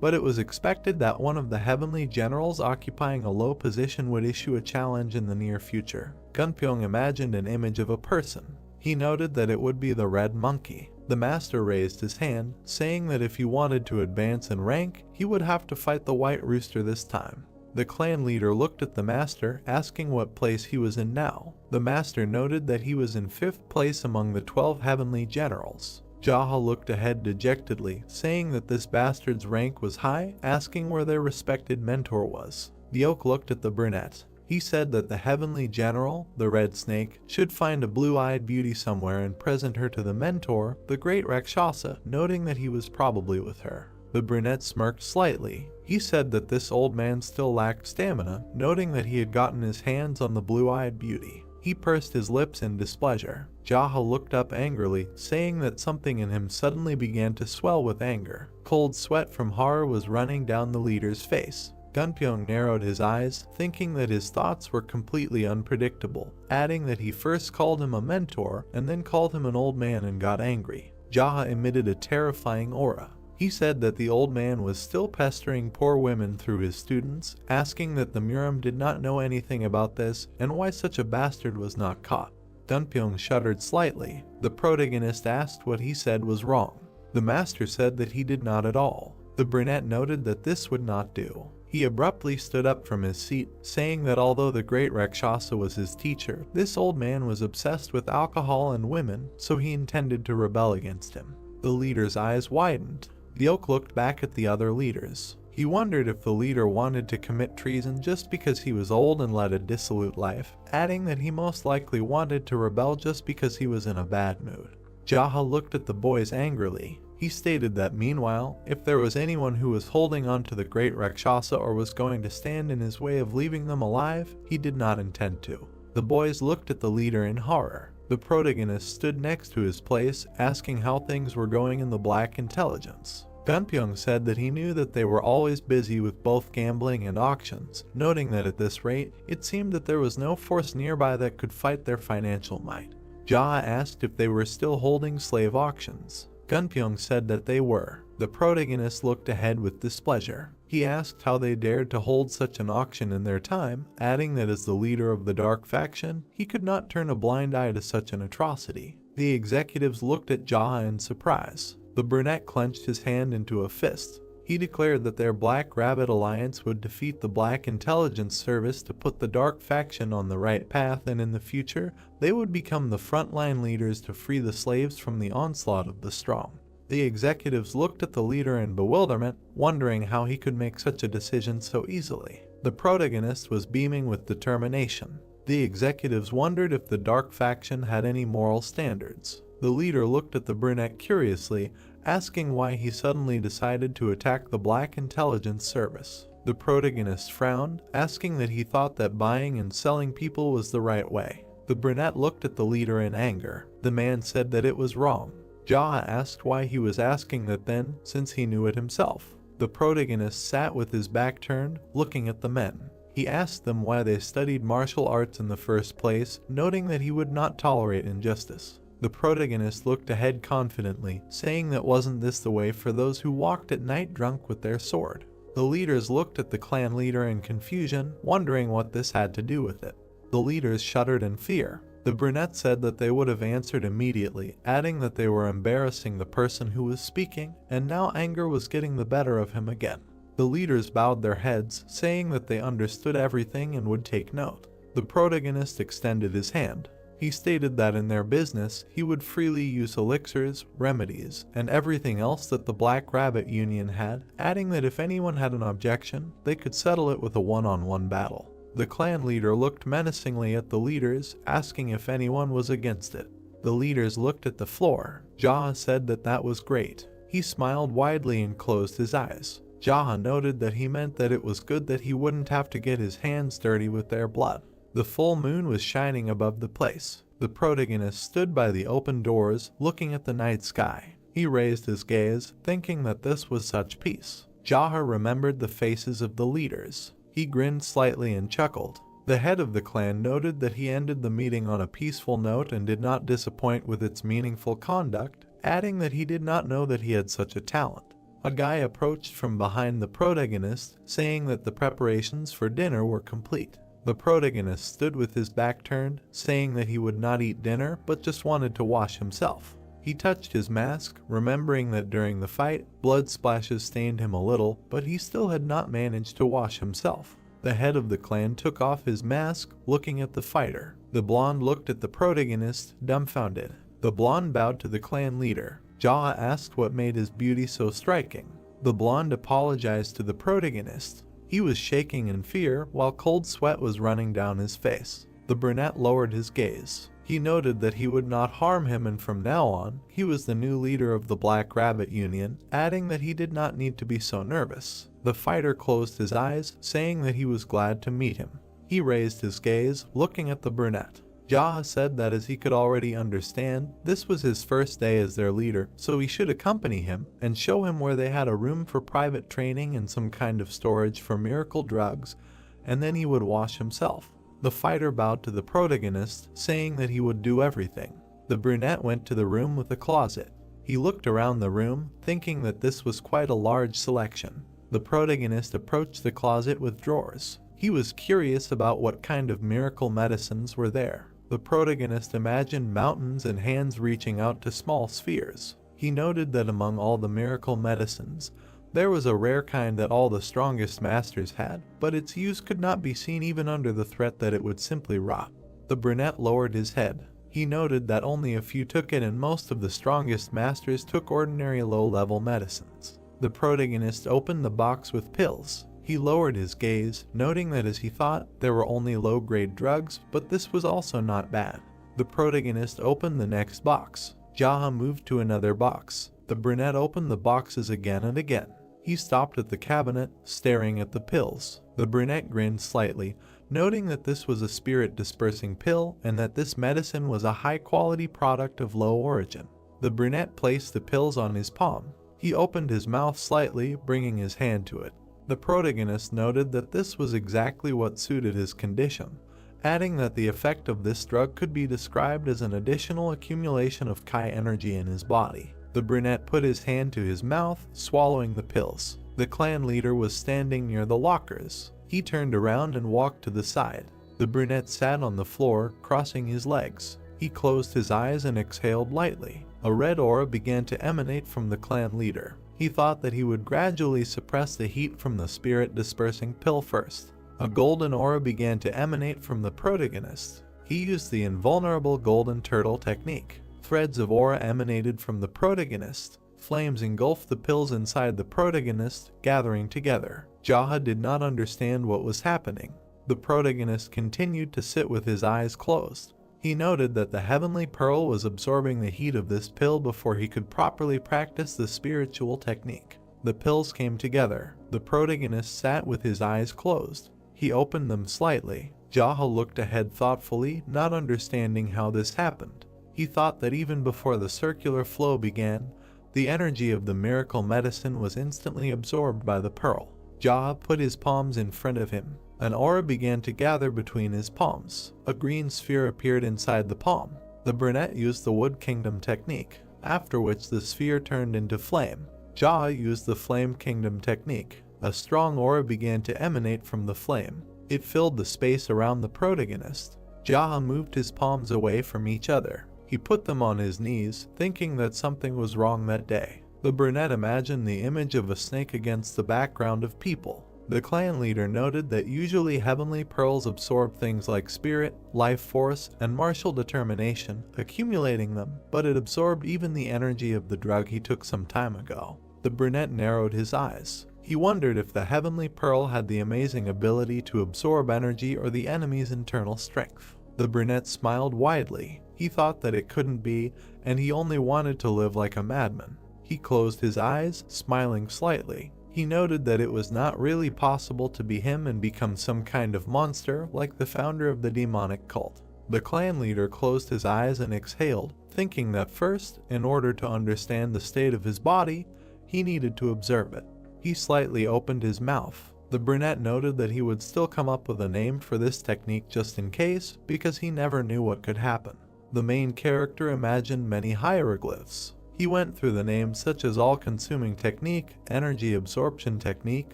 But it was expected that one of the heavenly generals occupying a low position would issue a challenge in the near future. Gunpyeong imagined an image of a person. He noted that it would be the red monkey. The master raised his hand, saying that if he wanted to advance in rank, he would have to fight the white rooster this time. The clan leader looked at the master, asking what place he was in now. The master noted that he was in 5th place among the 12 heavenly generals. Jaha looked ahead dejectedly, saying that this bastard's rank was high, asking where their respected mentor was. The oak looked at the brunette. He said that the heavenly general, the red snake, should find a blue-eyed beauty somewhere and present her to the mentor, the great Rakshasa, noting that he was probably with her. The brunette smirked slightly. He said that this old man still lacked stamina, noting that he had gotten his hands on the blue-eyed beauty. He pursed his lips in displeasure. Jaha looked up angrily, saying that something in him suddenly began to swell with anger. Cold sweat from horror was running down the leader's face. Gunpyeong narrowed his eyes, thinking that his thoughts were completely unpredictable, adding that he first called him a mentor and then called him an old man and got angry. Jaha emitted a terrifying aura. He said that the old man was still pestering poor women through his students, asking that the Murim did not know anything about this and why such a bastard was not caught. Gunpyeong shuddered slightly. The protagonist asked what he said was wrong. The master said that he did not at all. The brunette noted that this would not do. He abruptly stood up from his seat, saying that although the great Rakshasa was his teacher, this old man was obsessed with alcohol and women, so he intended to rebel against him. The leader's eyes widened. The oak looked back at the other leaders. He wondered if the leader wanted to commit treason just because he was old and led a dissolute life, adding that he most likely wanted to rebel just because he was in a bad mood. Jaha looked at the boys angrily. He stated that meanwhile, if there was anyone who was holding on to the great Rakshasa or was going to stand in his way of leaving them alive, he did not intend to. The boys looked at the leader in horror. The protagonist stood next to his place, asking how things were going in the Black Intelligence. Gunpyeong said that he knew that they were always busy with both gambling and auctions, noting that at this rate, it seemed that there was no force nearby that could fight their financial might. Jaha asked if they were still holding slave auctions. Gunpyeong said that they were. The protagonist looked ahead with displeasure. He asked how they dared to hold such an auction in their time, adding that as the leader of the dark faction, he could not turn a blind eye to such an atrocity. The executives looked at Jaha in surprise. The brunette clenched his hand into a fist. He declared that their Black Rabbit Alliance would defeat the Black Intelligence Service to put the dark faction on the right path, and in the future, they would become the frontline leaders to free the slaves from the onslaught of the strong. The executives looked at the leader in bewilderment, wondering how he could make such a decision so easily. The protagonist was beaming with determination. The executives wondered if the dark faction had any moral standards. The leader looked at the brunette curiously, asking why he suddenly decided to attack the Black Intelligence Service. The protagonist frowned, asking that he thought that buying and selling people was the right way. The brunette looked at the leader in anger. The man said that it was wrong. Jaha asked why he was asking that then, since he knew it himself. The protagonist sat with his back turned, looking at the men. He asked them why they studied martial arts in the first place, noting that he would not tolerate injustice. The protagonist looked ahead confidently, saying that wasn't this the way for those who walked at night drunk with their sword. The leaders looked at the clan leader in confusion, wondering what this had to do with it. The leaders shuddered in fear. The brunette said that they would have answered immediately, adding that they were embarrassing the person who was speaking, and now anger was getting the better of him again. The leaders bowed their heads, saying that they understood everything and would take note. The protagonist extended his hand. He stated that in their business, he would freely use elixirs, remedies, and everything else that the Black Rabbit Union had, adding that if anyone had an objection, they could settle it with a one-on-one battle. The clan leader looked menacingly at the leaders, asking if anyone was against it. The leaders looked at the floor. Jaha said that that was great. He smiled widely and closed his eyes. Jaha noted that he meant that it was good that he wouldn't have to get his hands dirty with their blood. The full moon was shining above the place. The protagonist stood by the open doors, looking at the night sky. He raised his gaze, thinking that this was such peace. Jaha remembered the faces of the leaders. He grinned slightly and chuckled. The head of the clan noted that he ended the meeting on a peaceful note and did not disappoint with its meaningful conduct, adding that he did not know that he had such a talent. A guy approached from behind the protagonist, saying that the preparations for dinner were complete. The protagonist stood with his back turned, saying that he would not eat dinner but just wanted to wash himself. He touched his mask, remembering that during the fight, blood splashes stained him a little, but he still had not managed to wash himself. The head of the clan took off his mask, looking at the fighter. The blonde looked at the protagonist, dumbfounded. The blonde bowed to the clan leader. Jaha asked what made his beauty so striking. The blonde apologized to the protagonist. He was shaking in fear while cold sweat was running down his face. The brunette lowered his gaze. He noted that he would not harm him, and from now on, he was the new leader of the Black Rabbit Union, adding that he did not need to be so nervous. The fighter closed his eyes, saying that he was glad to meet him. He raised his gaze, looking at the brunette. Jaha said that as he could already understand, this was his first day as their leader, so he should accompany him and show him where they had a room for private training and some kind of storage for miracle drugs, and then he would wash himself. The fighter bowed to the protagonist, saying that he would do everything. The brunette went to the room with a closet. He looked around the room, thinking that this was quite a large selection. The protagonist approached the closet with drawers. He was curious about what kind of miracle medicines were there. The protagonist imagined mountains and hands reaching out to small spheres. He noted that among all the miracle medicines, there was a rare kind that all the strongest masters had, but its use could not be seen even under the threat that it would simply rot. The brunette lowered his head. He noted that only a few took it and most of the strongest masters took ordinary low-level medicines. The protagonist opened the box with pills. He lowered his gaze, noting that as he thought, there were only low-grade drugs, but this was also not bad. The protagonist opened the next box. Jaha moved to another box. The brunette opened the boxes again and again. He stopped at the cabinet, staring at the pills. The brunette grinned slightly, noting that this was a spirit-dispersing pill and that this medicine was a high-quality product of low origin. The brunette placed the pills on his palm. He opened his mouth slightly, bringing his hand to it. The protagonist noted that this was exactly what suited his condition, adding that the effect of this drug could be described as an additional accumulation of Kai energy in his body. The brunette put his hand to his mouth, swallowing the pills. The clan leader was standing near the lockers. He turned around and walked to the side. The brunette sat on the floor, crossing his legs. He closed his eyes and exhaled lightly. A red aura began to emanate from the clan leader. He thought that he would gradually suppress the heat from the spirit-dispersing pill first. A golden aura began to emanate from the protagonist. He used the invulnerable golden turtle technique. Threads of aura emanated from the protagonist. Flames engulfed the pills inside the protagonist, gathering together. Jaha did not understand what was happening. The protagonist continued to sit with his eyes closed. He noted that the heavenly pearl was absorbing the heat of this pill before he could properly practice the spiritual technique. The pills came together. The protagonist sat with his eyes closed. He opened them slightly. Jaha looked ahead thoughtfully, not understanding how this happened. He thought that even before the circular flow began, the energy of the miracle medicine was instantly absorbed by the pearl. Jaha put his palms in front of him. An aura began to gather between his palms. A green sphere appeared inside the palm. The brunette used the Wood Kingdom technique, after which the sphere turned into flame. Jaha used the Flame Kingdom technique. A strong aura began to emanate from the flame. It filled the space around the protagonist. Jaha moved his palms away from each other. He put them on his knees, thinking that something was wrong that day. The brunette imagined the image of a snake against the background of people. The clan leader noted that usually heavenly pearls absorb things like spirit, life force, and martial determination, accumulating them, but it absorbed even the energy of the drug he took some time ago. The brunette narrowed his eyes. He wondered if the heavenly pearl had the amazing ability to absorb energy or the enemy's internal strength. The brunette smiled widely. He thought that it couldn't be, and he only wanted to live like a madman. He closed his eyes, smiling slightly. He noted that it was not really possible to be him and become some kind of monster like the founder of the demonic cult. The clan leader closed his eyes and exhaled, thinking that first, in order to understand the state of his body, he needed to observe it. He slightly opened his mouth. The brunette noted that he would still come up with a name for this technique just in case, because he never knew what could happen. The main character imagined many hieroglyphs. He went through the names such as all-consuming technique, energy absorption technique,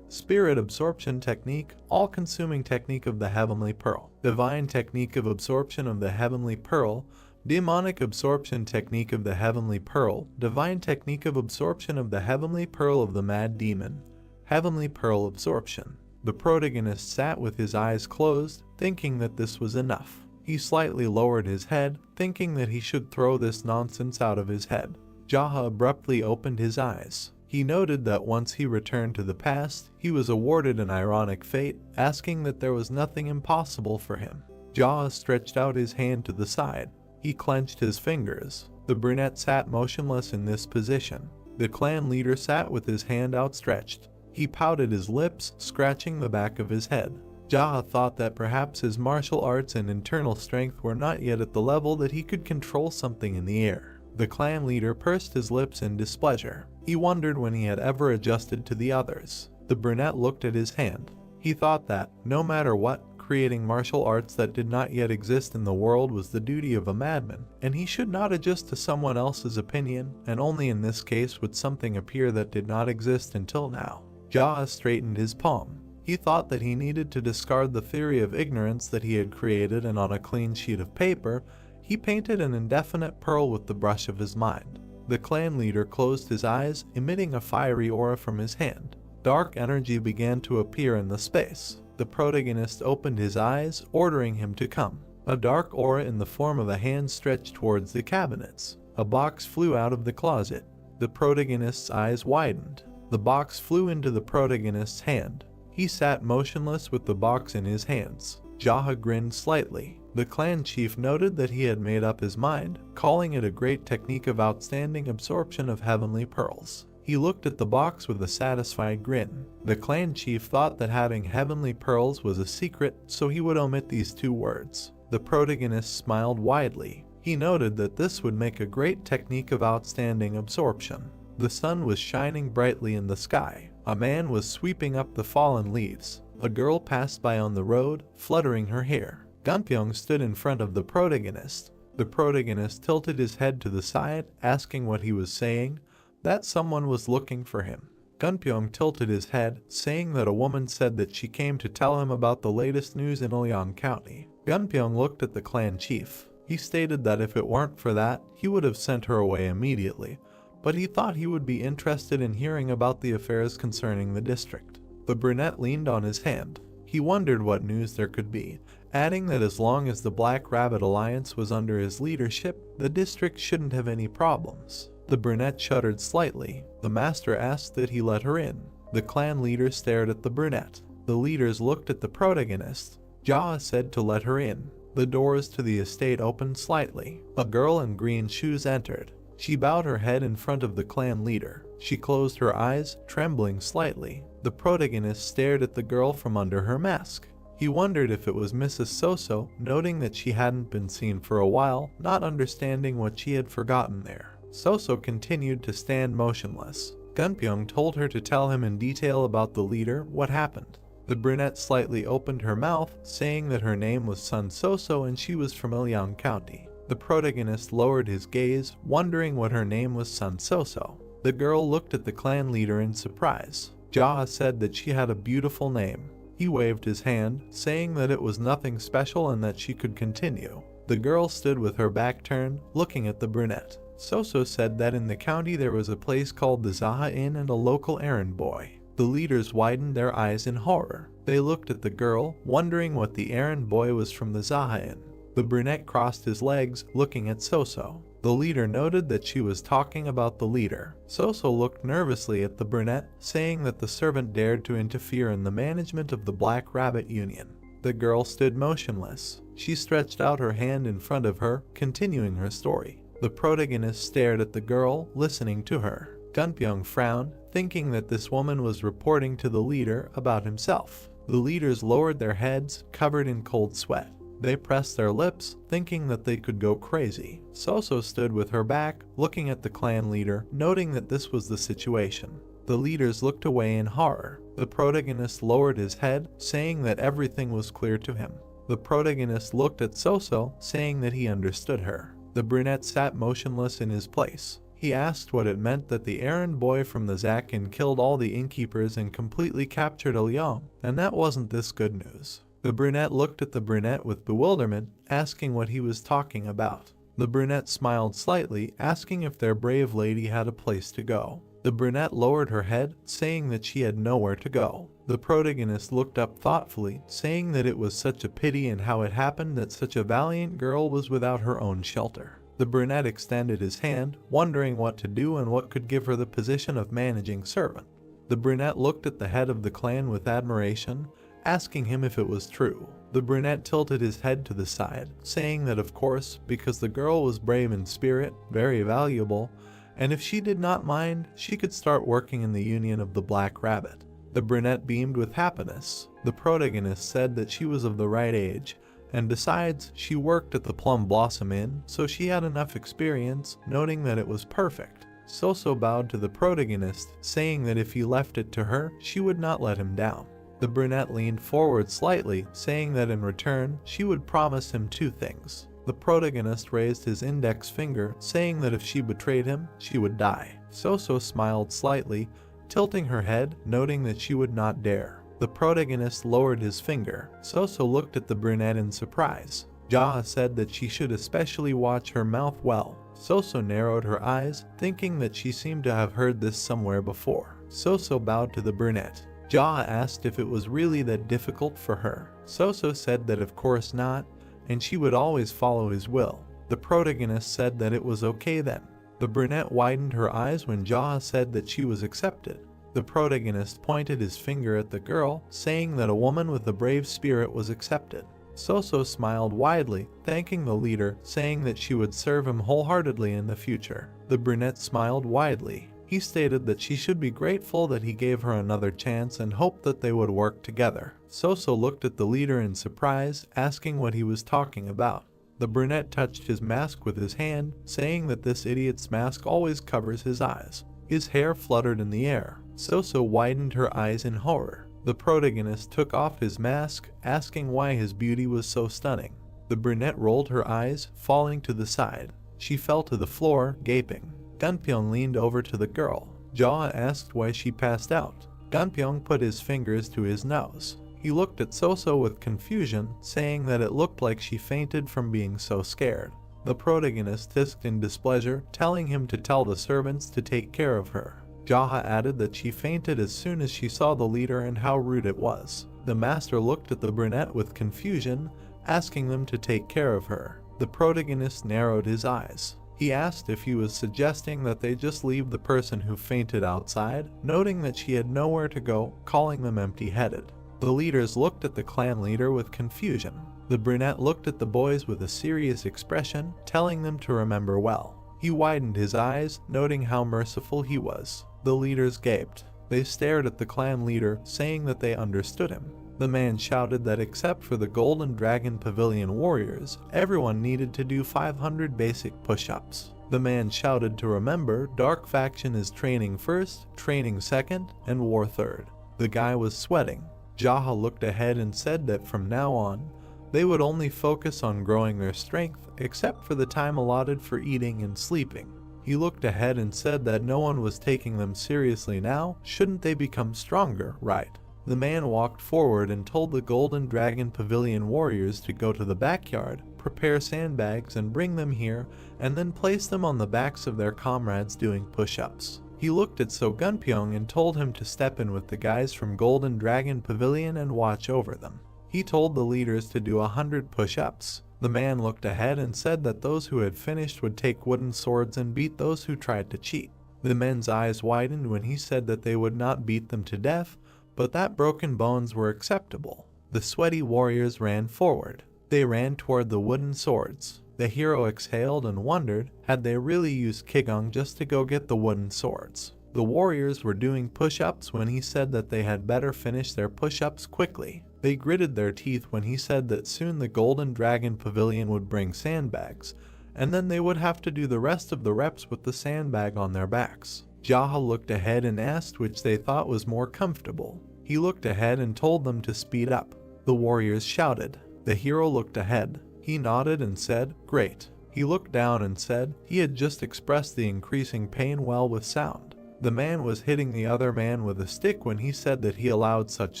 spirit absorption technique, all-consuming technique of the heavenly pearl, divine technique of absorption of the heavenly pearl, demonic absorption technique of the heavenly pearl, divine technique of absorption of the heavenly pearl of the mad demon, heavenly pearl absorption. The protagonist sat with his eyes closed, thinking that this was enough. He slightly lowered his head, thinking that he should throw this nonsense out of his head. Jaha abruptly opened his eyes. He noted that once he returned to the past, he was awarded an ironic fate, asking that there was nothing impossible for him. Jaha stretched out his hand to the side. He clenched his fingers. The brunette sat motionless in this position. The clan leader sat with his hand outstretched. He pouted his lips, scratching the back of his head. Jaha thought that perhaps his martial arts and internal strength were not yet at the level that he could control something in the air. The clan leader pursed his lips in displeasure. He wondered when he had ever adjusted to the others. The brunette looked at his hand. He thought that, no matter what, creating martial arts that did not yet exist in the world was the duty of a madman, and he should not adjust to someone else's opinion, and only in this case would something appear that did not exist until now. Jaha straightened his palm. He thought that he needed to discard the theory of ignorance that he had created, and on a clean sheet of paper, he painted an indefinite pearl with the brush of his mind. The clan leader closed his eyes, emitting a fiery aura from his hand. Dark energy began to appear in the space. The protagonist opened his eyes, ordering him to come. A dark aura in the form of a hand stretched towards the cabinets. A box flew out of the closet. The protagonist's eyes widened. The box flew into the protagonist's hand. He sat motionless with the box in his hands. Jaha grinned slightly. The clan chief noted that he had made up his mind, calling it a great technique of outstanding absorption of heavenly pearls. He looked at the box with a satisfied grin. The clan chief thought that having heavenly pearls was a secret, so he would omit these two words. The protagonist smiled widely. He noted that this would make a great technique of outstanding absorption. The sun was shining brightly in the sky. A man was sweeping up the fallen leaves. A girl passed by on the road, fluttering her hair. Gunpyeong stood in front of the protagonist. The protagonist tilted his head to the side, asking what he was saying, that someone was looking for him. Gunpyeong tilted his head, saying that a woman said that she came to tell him about the latest news in Ilyang County. Gunpyeong looked at the clan chief. He stated that if it weren't for that, he would have sent her away immediately, but he thought he would be interested in hearing about the affairs concerning the district. The brunette leaned on his hand. He wondered what news there could be, adding that as long as the Black Rabbit Alliance was under his leadership, the district shouldn't have any problems. The brunette shuddered slightly. The master asked that he let her in. The clan leader stared at the brunette. The leaders looked at the protagonist. Jaha said to let her in. The doors to the estate opened slightly. A girl in green shoes entered. She bowed her head in front of the clan leader. She closed her eyes, trembling slightly. The protagonist stared at the girl from under her mask. He wondered if it was Mrs. Soso, noting that she hadn't been seen for a while, not understanding what she had forgotten there. Soso continued to stand motionless. Gunpyeong told her to tell him in detail about the leader, what happened. The brunette slightly opened her mouth, saying that her name was Sun Soso and she was from Ilyang County. The protagonist lowered his gaze, wondering what her name was Sun Soso. The girl looked at the clan leader in surprise. Jaha said that she had a beautiful name. He waved his hand, saying that it was nothing special and that she could continue. The girl stood with her back turned, looking at the brunette. Soso said that in the county there was a place called the Zaha Inn and a local errand boy. The leaders widened their eyes in horror. They looked at the girl, wondering what the errand boy was from the Zaha Inn. The brunette crossed his legs, looking at Soso. The leader noted that she was talking about the leader. Soso looked nervously at the brunette, saying that the servant dared to interfere in the management of the Black Rabbit Union. The girl stood motionless. She stretched out her hand in front of her, continuing her story. The protagonist stared at the girl, listening to her. Gunpyeong frowned, thinking that this woman was reporting to the leader about himself. The leaders lowered their heads, covered in cold sweat. They pressed their lips, thinking that they could go crazy. Soso stood with her back, looking at the clan leader, noting that this was the situation. The leaders looked away in horror. The protagonist lowered his head, saying that everything was clear to him. The protagonist looked at Soso, saying that he understood her. The brunette sat motionless in his place. He asked what it meant that the errand boy from the Zakin killed all the innkeepers and completely captured Ilyong, and that wasn't this good news. The brunette looked at the brunette with bewilderment, asking what he was talking about. The brunette smiled slightly, asking if their brave lady had a place to go. The brunette lowered her head, saying that she had nowhere to go. The protagonist looked up thoughtfully, saying that it was such a pity and how it happened that such a valiant girl was without her own shelter. The brunette extended his hand, wondering what to do and what could give her the position of managing servant. The brunette looked at the head of the clan with admiration, asking him if it was true. The brunette tilted his head to the side, saying that of course, because the girl was brave in spirit, very valuable, and if she did not mind, she could start working in the Union of the Black Rabbit. The brunette beamed with happiness. The protagonist said that she was of the right age, and besides, she worked at the Plum Blossom Inn, so she had enough experience, noting that it was perfect. Soso bowed to the protagonist, saying that if he left it to her, she would not let him down. The brunette leaned forward slightly, saying that in return, she would promise him 2 things. The protagonist raised his index finger, saying that if she betrayed him, she would die. Soso smiled slightly, tilting her head, noting that she would not dare. The protagonist lowered his finger. Soso looked at the brunette in surprise. Jaha said that she should especially watch her mouth well. Soso narrowed her eyes, thinking that she seemed to have heard this somewhere before. Soso bowed to the brunette. Jaha asked if it was really that difficult for her. Soso said that of course not, and she would always follow his will. The protagonist said that it was okay then. The brunette widened her eyes when Jaha said that she was accepted. The protagonist pointed his finger at the girl, saying that a woman with a brave spirit was accepted. Soso smiled widely, thanking the leader, saying that she would serve him wholeheartedly in the future. The brunette smiled widely. He stated that she should be grateful that he gave her another chance and hoped that they would work together. Soso looked at the leader in surprise, asking what he was talking about. The brunette touched his mask with his hand, saying that this idiot's mask always covers his eyes. His hair fluttered in the air. Soso widened her eyes in horror. The protagonist took off his mask, asking why his beauty was so stunning. The brunette rolled her eyes, falling to the side. She fell to the floor, gaping. Gunpyeong leaned over to the girl. Jaha asked why she passed out. Gunpyeong put his fingers to his nose. He looked at Soso with confusion, saying that it looked like she fainted from being so scared. The protagonist hissed in displeasure, telling him to tell the servants to take care of her. Jaha added that she fainted as soon as she saw the leader and how rude it was. The master looked at the brunette with confusion, asking them to take care of her. The protagonist narrowed his eyes. He asked if he was suggesting that they just leave the person who fainted outside, noting that she had nowhere to go, calling them empty-headed. The leaders looked at the clan leader with confusion. The brunette looked at the boys with a serious expression, telling them to remember well. He widened his eyes, noting how merciful he was. The leaders gaped. They stared at the clan leader, saying that they understood him. The man shouted that except for the Golden Dragon Pavilion warriors, everyone needed to do 500 basic push-ups. The man shouted to remember Dark Faction is training first, training second, and war third. The guy was sweating. Jaha looked ahead and said that from now on, they would only focus on growing their strength, except for the time allotted for eating and sleeping. He looked ahead and said that no one was taking them seriously now, shouldn't they become stronger, right? The man walked forward and told the Golden Dragon Pavilion warriors to go to the backyard, prepare sandbags and bring them here, and then place them on the backs of their comrades doing push-ups. He looked at So Gunpyeong and told him to step in with the guys from Golden Dragon Pavilion and watch over them. He told the leaders to do 100 push-ups. The man looked ahead and said that those who had finished would take wooden swords and beat those who tried to cheat. The men's eyes widened when he said that they would not beat them to death, but that broken bones were acceptable. The sweaty warriors ran forward. They ran toward the wooden swords. The hero exhaled and wondered, had they really used Kigong just to go get the wooden swords? The warriors were doing push-ups when he said that they had better finish their push-ups quickly. They gritted their teeth when he said that soon the Golden Dragon Pavilion would bring sandbags, and then they would have to do the rest of the reps with the sandbag on their backs. Jaha looked ahead and asked which they thought was more comfortable. He looked ahead and told them to speed up. The warriors shouted. The hero looked ahead. He nodded and said, "Great." He looked down and said he had just expressed the increasing pain well with sound. The man was hitting the other man with a stick when he said that he allowed such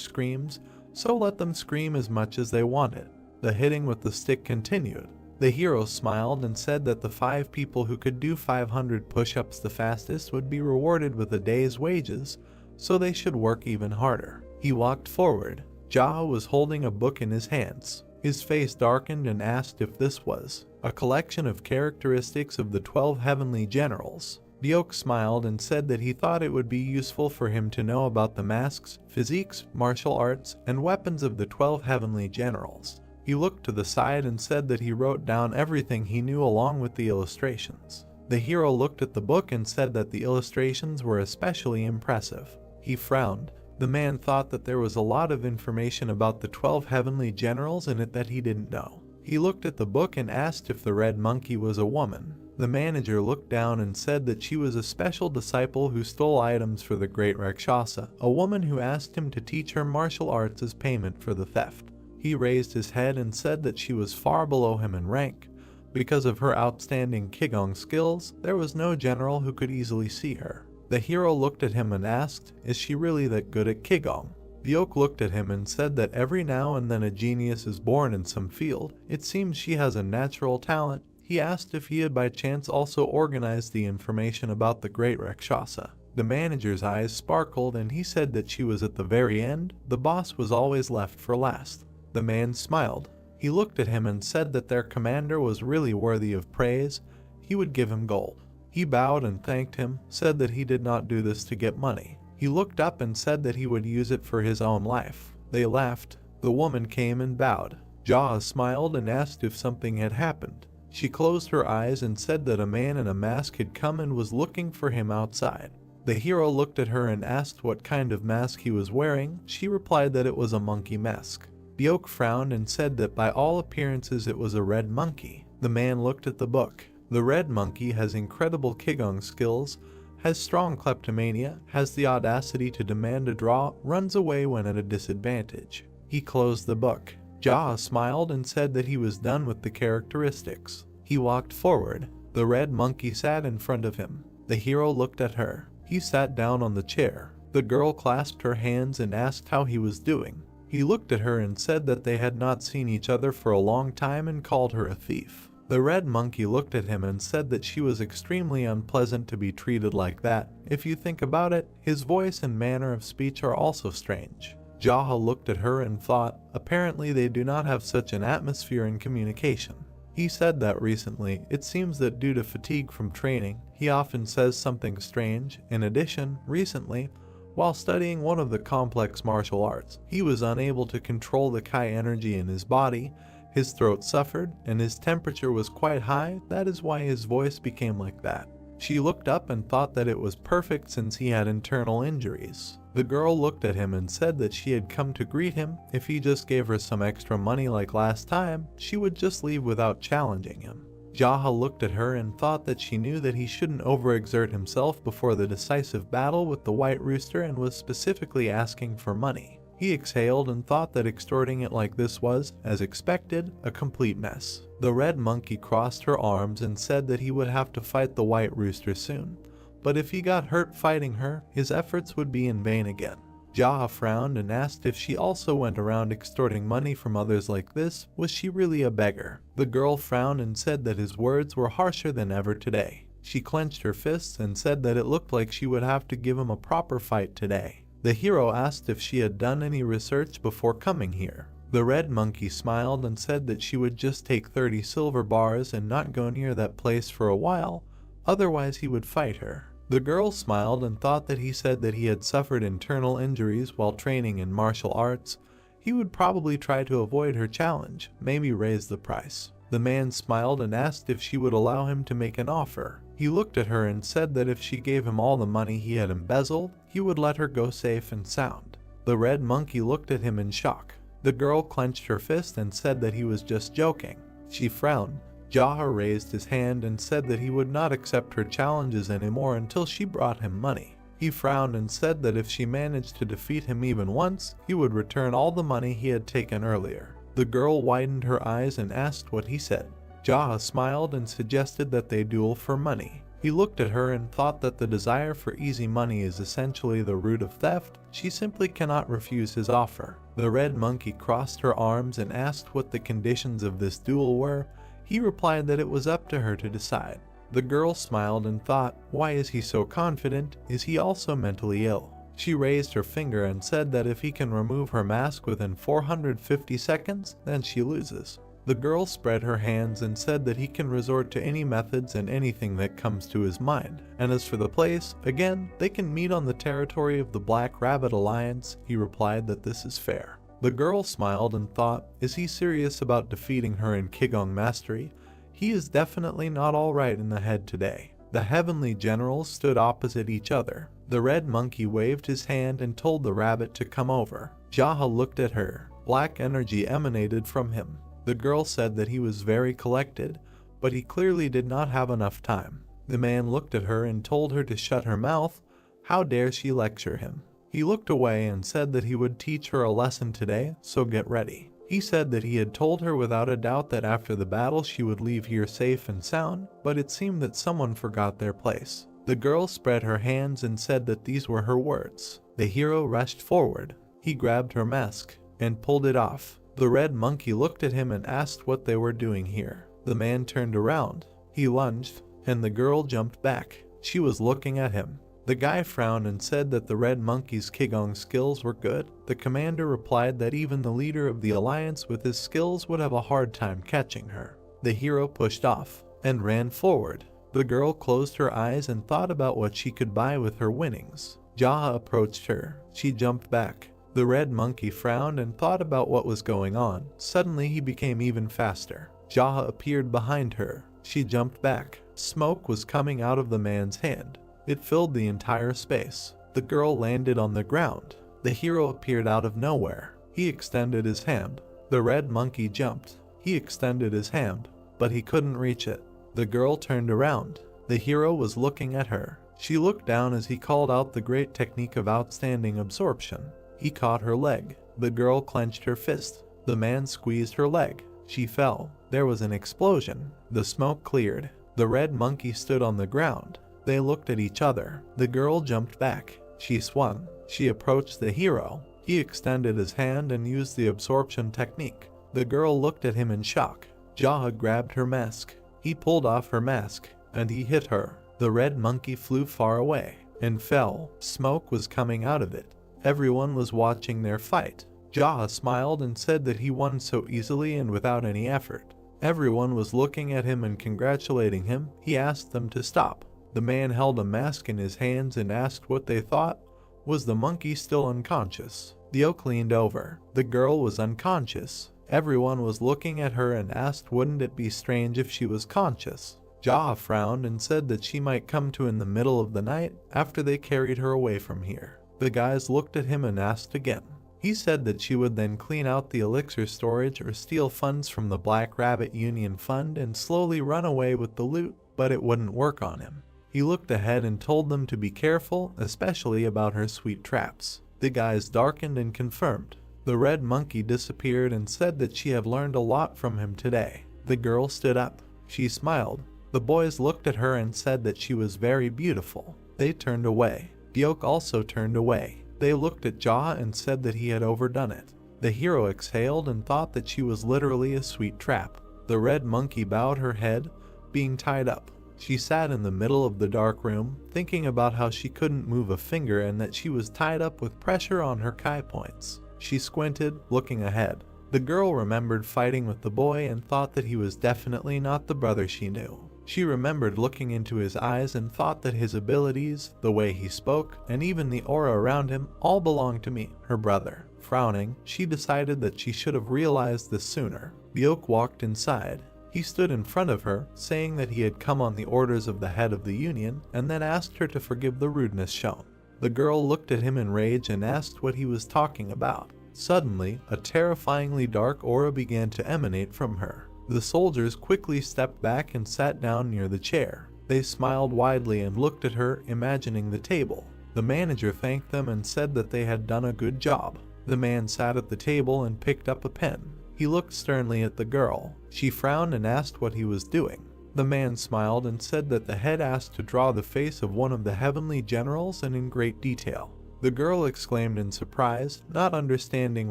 screams, so let them scream as much as they wanted. The hitting with the stick continued. The hero smiled and said that the 5 people who could do 500 push-ups the fastest would be rewarded with a day's wages, so they should work even harder. He walked forward. Jaha was holding a book in his hands. His face darkened and asked if this was a collection of characteristics of the 12 heavenly generals. Byok smiled and said that he thought it would be useful for him to know about the masks, physiques, martial arts, and weapons of the 12 heavenly generals. He looked to the side and said that he wrote down everything he knew along with the illustrations. The hero looked at the book and said that the illustrations were especially impressive. He frowned. The man thought that there was a lot of information about the 12 heavenly generals in it that he didn't know. He looked at the book and asked if the red monkey was a woman. The manager looked down and said that she was a special disciple who stole items for the great Rakshasa, a woman who asked him to teach her martial arts as payment for the theft. He raised his head and said that she was far below him in rank. Because of her outstanding Qigong skills, there was no general who could easily see her. The hero looked at him and asked, is she really that good at Qigong? Byok looked at him and said that every now and then a genius is born in some field. It seems she has a natural talent. He asked if he had by chance also organized the information about the great Rakshasa. The manager's eyes sparkled and he said that she was at the very end. The boss was always left for last. The man smiled. He looked at him and said that their commander was really worthy of praise. He would give him gold. He bowed and thanked him, said that he did not do this to get money. He looked up and said that he would use it for his own life. They laughed. The woman came and bowed. Jaha smiled and asked if something had happened. She closed her eyes and said that a man in a mask had come and was looking for him outside. The hero looked at her and asked what kind of mask he was wearing. She replied that it was a monkey mask. Byok frowned and said that by all appearances it was a red monkey. The man looked at the book. The red monkey has incredible Qigong skills, has strong kleptomania, has the audacity to demand a draw, runs away when at a disadvantage. He closed the book. Jaha smiled and said that he was done with the characteristics. He walked forward. The red monkey sat in front of him. The hero looked at her. He sat down on the chair. The girl clasped her hands and asked how he was doing. He looked at her and said that they had not seen each other for a long time and called her a thief. The red monkey looked at him and said that she was extremely unpleasant to be treated like that. If you think about it, his voice and manner of speech are also strange. Jaha looked at her and thought, apparently they do not have such an atmosphere in communication. He said that recently, it seems that due to fatigue from training, he often says something strange. In addition, recently, while studying one of the complex martial arts, he was unable to control the Kai energy in his body. His throat suffered, and his temperature was quite high. That is why his voice became like that. She looked up and thought that it was perfect since he had internal injuries. The girl looked at him and said that she had come to greet him. If he just gave her some extra money like last time, she would just leave without challenging him. Jaha looked at her and thought that she knew that he shouldn't overexert himself before the decisive battle with the White Rooster and was specifically asking for money. He exhaled and thought that extorting it like this was, as expected, a complete mess. The red monkey crossed her arms and said that he would have to fight the White Rooster soon, but if he got hurt fighting her, his efforts would be in vain again. Jaha frowned and asked if she also went around extorting money from others like this. Was she really a beggar? The girl frowned and said that his words were harsher than ever today. She clenched her fists and said that it looked like she would have to give him a proper fight today. The hero asked if she had done any research before coming here. The red monkey smiled and said that she would just take 30 silver bars and not go near that place for a while, otherwise he would fight her. The girl smiled and thought that he said that he had suffered internal injuries while training in martial arts. He would probably try to avoid her challenge, maybe raise the price. The man smiled and asked if she would allow him to make an offer. He looked at her and said that if she gave him all the money he had embezzled, he would let her go safe and sound. The red monkey looked at him in shock. The girl clenched her fist and said that he was just joking. She frowned. Jaha raised his hand and said that he would not accept her challenges anymore until she brought him money. He frowned and said that if she managed to defeat him even once, he would return all the money he had taken earlier. The girl widened her eyes and asked what he said. Jaha smiled and suggested that they duel for money. He looked at her and thought that the desire for easy money is essentially the root of theft. She simply cannot refuse his offer. The red monkey crossed her arms and asked what the conditions of this duel were. He replied that it was up to her to decide. The girl smiled and thought, why is he so confident? Is he also mentally ill? She raised her finger and said that if he can remove her mask within 450 seconds, then she loses. The girl spread her hands and said that he can resort to any methods and anything that comes to his mind. And as for the place, again, they can meet on the territory of the Black Rabbit Alliance. He replied that this is fair. The girl smiled and thought, is he serious about defeating her in Qigong mastery? He is definitely not alright in the head today. The heavenly generals stood opposite each other. The red monkey waved his hand and told the rabbit to come over. Jaha looked at her. Black energy emanated from him. The girl said that he was very collected, but he clearly did not have enough time. The man looked at her and told her to shut her mouth. How dare she lecture him? He looked away and said that he would teach her a lesson today, so get ready. He said that he had told her without a doubt that after the battle she would leave here safe and sound, but it seemed that someone forgot their place. The girl spread her hands and said that these were her words. The hero rushed forward. He grabbed her mask and pulled it off. The red monkey looked at him and asked what they were doing here. The man turned around. He lunged, and the girl jumped back. She was looking at him. The guy frowned and said that the red monkey's Qigong skills were good. The commander replied that even the leader of the alliance with his skills would have a hard time catching her. The hero pushed off and ran forward. The girl closed her eyes and thought about what she could buy with her winnings. Jaha approached her. She jumped back. The red monkey frowned and thought about what was going on. Suddenly he became even faster. Jaha appeared behind her. She jumped back. Smoke was coming out of the man's hand. It filled the entire space. The girl landed on the ground. The hero appeared out of nowhere. He extended his hand. The red monkey jumped. He extended his hand, but he couldn't reach it. The girl turned around. The hero was looking at her. She looked down as he called out the great technique of outstanding absorption. He caught her leg. The girl clenched her fist. The man squeezed her leg. She fell. There was an explosion. The smoke cleared. The red monkey stood on the ground. They looked at each other. The girl jumped back. She swung. She approached the hero. He extended his hand and used the absorption technique. The girl looked at him in shock. Jaha grabbed her mask. He pulled off her mask, and he hit her. The red monkey flew far away and fell. Smoke was coming out of it. Everyone was watching their fight. Jaha smiled and said that he won so easily and without any effort. Everyone was looking at him and congratulating him. He asked them to stop. The man held a mask in his hands and asked what they thought. Was the monkey still unconscious? The oak leaned over. The girl was unconscious. Everyone was looking at her and asked wouldn't it be strange if she was conscious. Jaha frowned and said that she might come to in the middle of the night after they carried her away from here. The guys looked at him and asked again. He said that she would then clean out the elixir storage or steal funds from the Black Rabbit Union Fund and slowly run away with the loot, but it wouldn't work on him. He looked ahead and told them to be careful, especially about her sweet traps. The guys darkened and confirmed. The red monkey disappeared and said that she had learned a lot from him today. The girl stood up. She smiled. The boys looked at her and said that she was very beautiful. They turned away. Gyeok also turned away. They looked at Jaha and said that he had overdone it. The hero exhaled and thought that she was literally a sweet trap. The red monkey bowed her head, being tied up. She sat in the middle of the dark room, thinking about how she couldn't move a finger and that she was tied up with pressure on her kai points. She squinted, looking ahead. The girl remembered fighting with the boy and thought that he was definitely not the brother she knew. She remembered looking into his eyes and thought that his abilities, the way he spoke, and even the aura around him all belonged to me, her brother. Frowning, she decided that she should have realized this sooner. The oak walked inside. He stood in front of her, saying that he had come on the orders of the head of the union, and then asked her to forgive the rudeness shown. The girl looked at him in rage and asked what he was talking about. Suddenly, a terrifyingly dark aura began to emanate from her. The soldiers quickly stepped back and sat down near the chair. They smiled widely and looked at her, imagining the table. The manager thanked them and said that they had done a good job. The man sat at the table and picked up a pen. He looked sternly at the girl. She frowned and asked what he was doing. The man smiled and said that the head asked to draw the face of one of the heavenly generals and in great detail. The girl exclaimed in surprise, not understanding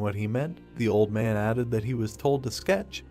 what he meant. The old man added that he was told to sketch.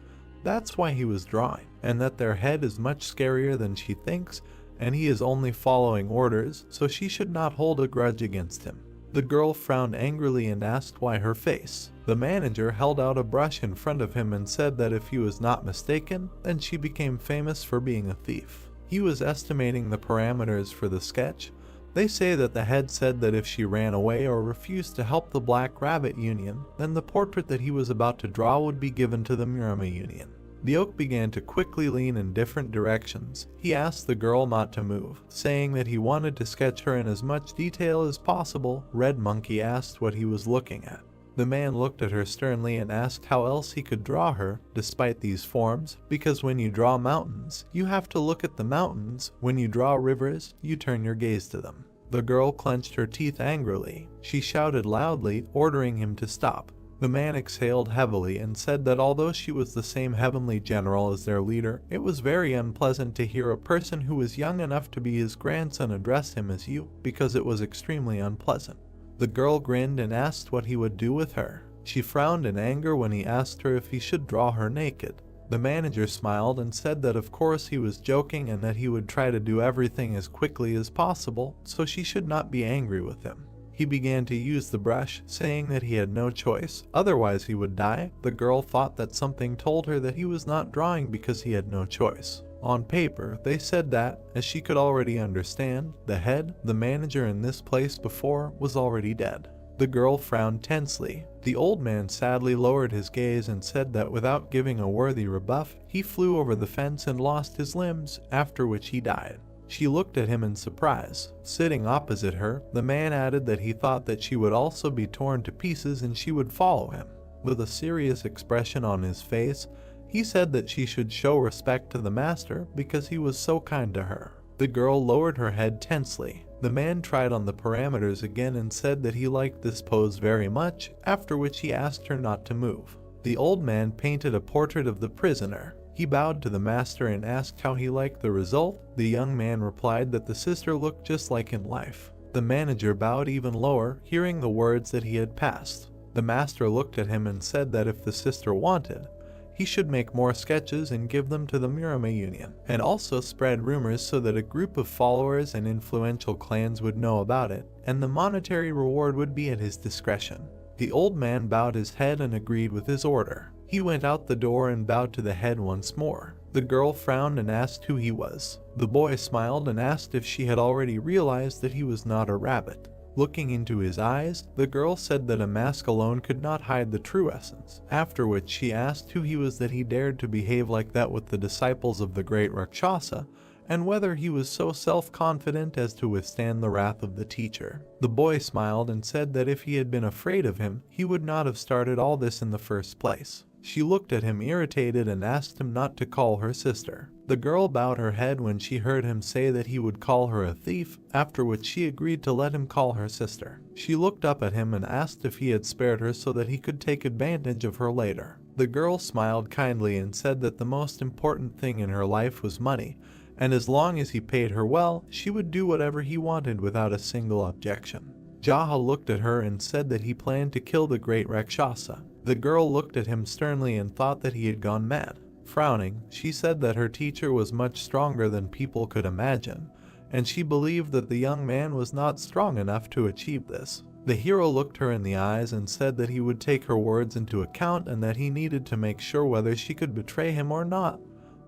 That's why he was drawing, and that their head is much scarier than she thinks, and he is only following orders, so she should not hold a grudge against him. The girl frowned angrily and asked why her face. The manager held out a brush in front of him and said that if he was not mistaken, then she became famous for being a thief. He was estimating the parameters for the sketch. They say that the head said that if she ran away or refused to help the Black Rabbit Union, then the portrait that he was about to draw would be given to the Murama Union. The oak began to quickly lean in different directions. He asked the girl not to move, saying that he wanted to sketch her in as much detail as possible. Red Monkey asked what he was looking at. The man looked at her sternly and asked how else he could draw her, despite these forms, because when you draw mountains, you have to look at the mountains. When you draw rivers, you turn your gaze to them. The girl clenched her teeth angrily. She shouted loudly, ordering him to stop. The man exhaled heavily and said that although she was the same heavenly general as their leader, it was very unpleasant to hear a person who was young enough to be his grandson address him as you, because it was extremely unpleasant. The girl grinned and asked what he would do with her. She frowned in anger when he asked her if he should draw her naked. The manager smiled and said that of course he was joking and that he would try to do everything as quickly as possible, so she should not be angry with him. He began to use the brush, saying that he had no choice, otherwise he would die. The girl thought that something told her that he was not drawing because he had no choice. On paper, they said that, as she could already understand, the head, the manager in this place before, was already dead. The girl frowned tensely. The old man sadly lowered his gaze and said that without giving a worthy rebuff, he flew over the fence and lost his limbs, after which he died. She looked at him in surprise. Sitting opposite her, the man added that he thought that she would also be torn to pieces and she would follow him. With a serious expression on his face, he said that she should show respect to the master because he was so kind to her. The girl lowered her head tensely. The man tried on the parameters again and said that he liked this pose very much, after which he asked her not to move. The old man painted a portrait of the prisoner. He bowed to the master and asked how he liked the result. The young man replied that the sister looked just like in life. The manager bowed even lower, hearing the words that he had passed. The master looked at him and said that if the sister wanted, he should make more sketches and give them to the Murama Union, and also spread rumors so that a group of followers and influential clans would know about it, and the monetary reward would be at his discretion. The old man bowed his head and agreed with his order. He went out the door and bowed to the head once more. The girl frowned and asked who he was. The boy smiled and asked if she had already realized that he was not a rabbit. Looking into his eyes, the girl said that a mask alone could not hide the true essence, after which she asked who he was that he dared to behave like that with the disciples of the great Rakshasa, and whether he was so self-confident as to withstand the wrath of the teacher. The boy smiled and said that if he had been afraid of him, he would not have started all this in the first place. She looked at him irritated and asked him not to call her sister. The girl bowed her head when she heard him say that he would call her a thief, after which she agreed to let him call her sister. She looked up at him and asked if he had spared her so that he could take advantage of her later. The girl smiled kindly and said that the most important thing in her life was money, and as long as he paid her well, she would do whatever he wanted without a single objection. Yahello looked at her and said that he planned to kill the great Rakshasa. The girl looked at him sternly and thought that he had gone mad. Frowning, she said that her teacher was much stronger than people could imagine, and she believed that the young man was not strong enough to achieve this. The hero looked her in the eyes and said that he would take her words into account and that he needed to make sure whether she could betray him or not.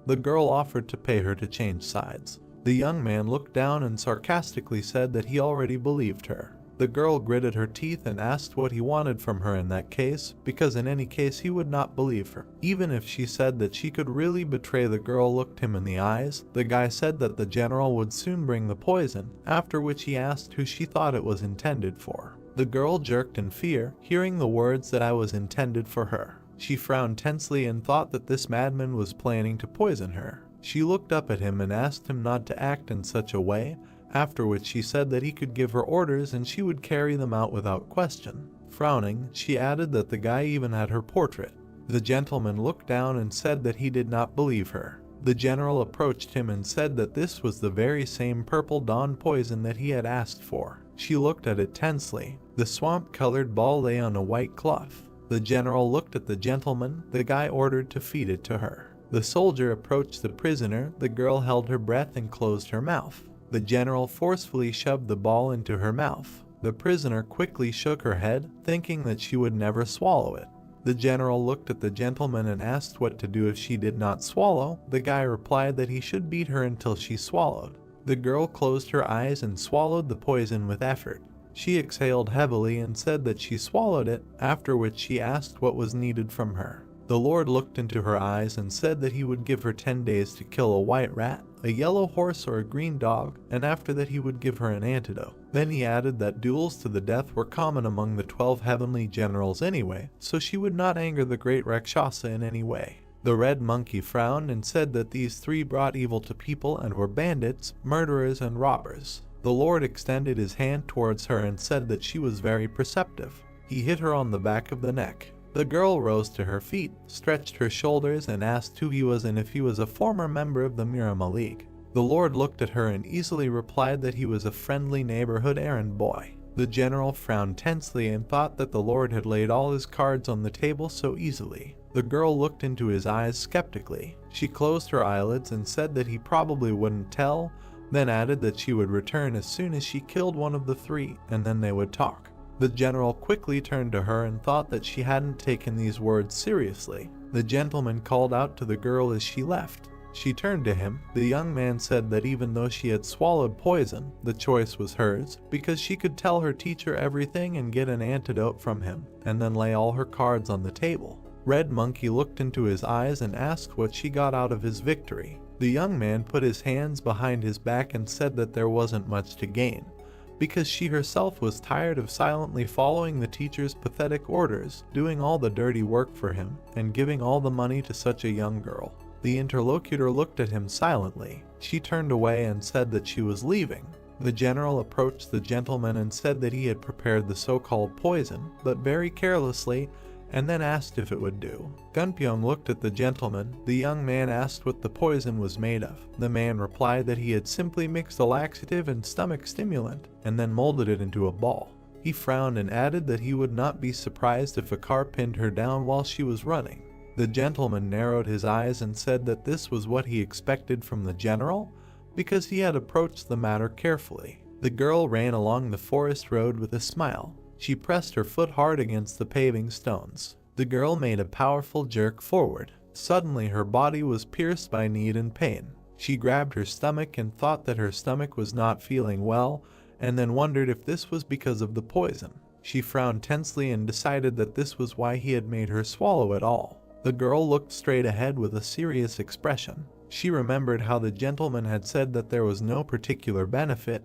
The girl offered to pay her to change sides. The young man looked down and sarcastically said that he already believed her. The girl gritted her teeth and asked what he wanted from her in that case, because in any case he would not believe her. Even if she said that she could really betray, the girl looked him in the eyes. The guy said that the general would soon bring the poison, after which he asked who she thought it was intended for. The girl jerked in fear, hearing the words that I was intended for her. She frowned tensely and thought that this madman was planning to poison her. She looked up at him and asked him not to act in such a way, after which she said that he could give her orders and she would carry them out without question. Frowning, she added that the guy even had her portrait. The gentleman looked down and said that he did not believe her. The general approached him and said that this was the very same purple dawn poison that he had asked for. She looked at it tensely. The swamp-colored ball lay on a white cloth. The general looked at the gentleman. The guy ordered to feed it to her. The soldier approached the prisoner. The girl held her breath and closed her mouth. The general forcefully shoved the ball into her mouth. The prisoner quickly shook her head, thinking that she would never swallow it. The general looked at the gentleman and asked what to do if she did not swallow. The guy replied that he should beat her until she swallowed. The girl closed her eyes and swallowed the poison with effort. She exhaled heavily and said that she swallowed it, after which she asked what was needed from her. The Lord looked into her eyes and said that he would give her 10 days to kill a white rat, a yellow horse, or a green dog, and after that he would give her an antidote. Then he added that duels to the death were common among the 12 heavenly generals anyway, so she would not anger the great Rakshasa in any way. The red monkey frowned and said that these three brought evil to people and were bandits, murderers, and robbers. The Lord extended his hand towards her and said that she was very perceptive. He hit her on the back of the neck. The girl rose to her feet, stretched her shoulders, and asked who he was and if he was a former member of the Mirama League. The Lord looked at her and easily replied that he was a friendly neighborhood errand boy. The general frowned tensely and thought that the Lord had laid all his cards on the table so easily. The girl looked into his eyes skeptically. She closed her eyelids and said that he probably wouldn't tell, then added that she would return as soon as she killed one of the three, and then they would talk. The general quickly turned to her and thought that she hadn't taken these words seriously. The gentleman called out to the girl as she left. She turned to him. The young man said that even though she had swallowed poison, the choice was hers, because she could tell her teacher everything and get an antidote from him, and then lay all her cards on the table. Red Monkey looked into his eyes and asked what she got out of his victory. The young man put his hands behind his back and said that there wasn't much to gain, because she herself was tired of silently following the teacher's pathetic orders, doing all the dirty work for him, and giving all the money to such a young girl. The interlocutor looked at him silently. She turned away and said that she was leaving. The general approached the gentleman and said that he had prepared the so-called poison, but very carelessly, and then asked if it would do. Gunpyeong looked at the gentleman. The young man asked what the poison was made of. The man replied that he had simply mixed a laxative and stomach stimulant, and then molded it into a ball. He frowned and added that he would not be surprised if a car pinned her down while she was running. The gentleman narrowed his eyes and said that this was what he expected from the general, because he had approached the matter carefully. The girl ran along the forest road with a smile. She pressed her foot hard against the paving stones. The girl made a powerful jerk forward. Suddenly her body was pierced by need and pain. She grabbed her stomach and thought that her stomach was not feeling well, and then wondered if this was because of the poison. She frowned tensely and decided that this was why he had made her swallow it all. The girl looked straight ahead with a serious expression. She remembered how the gentleman had said that there was no particular benefit,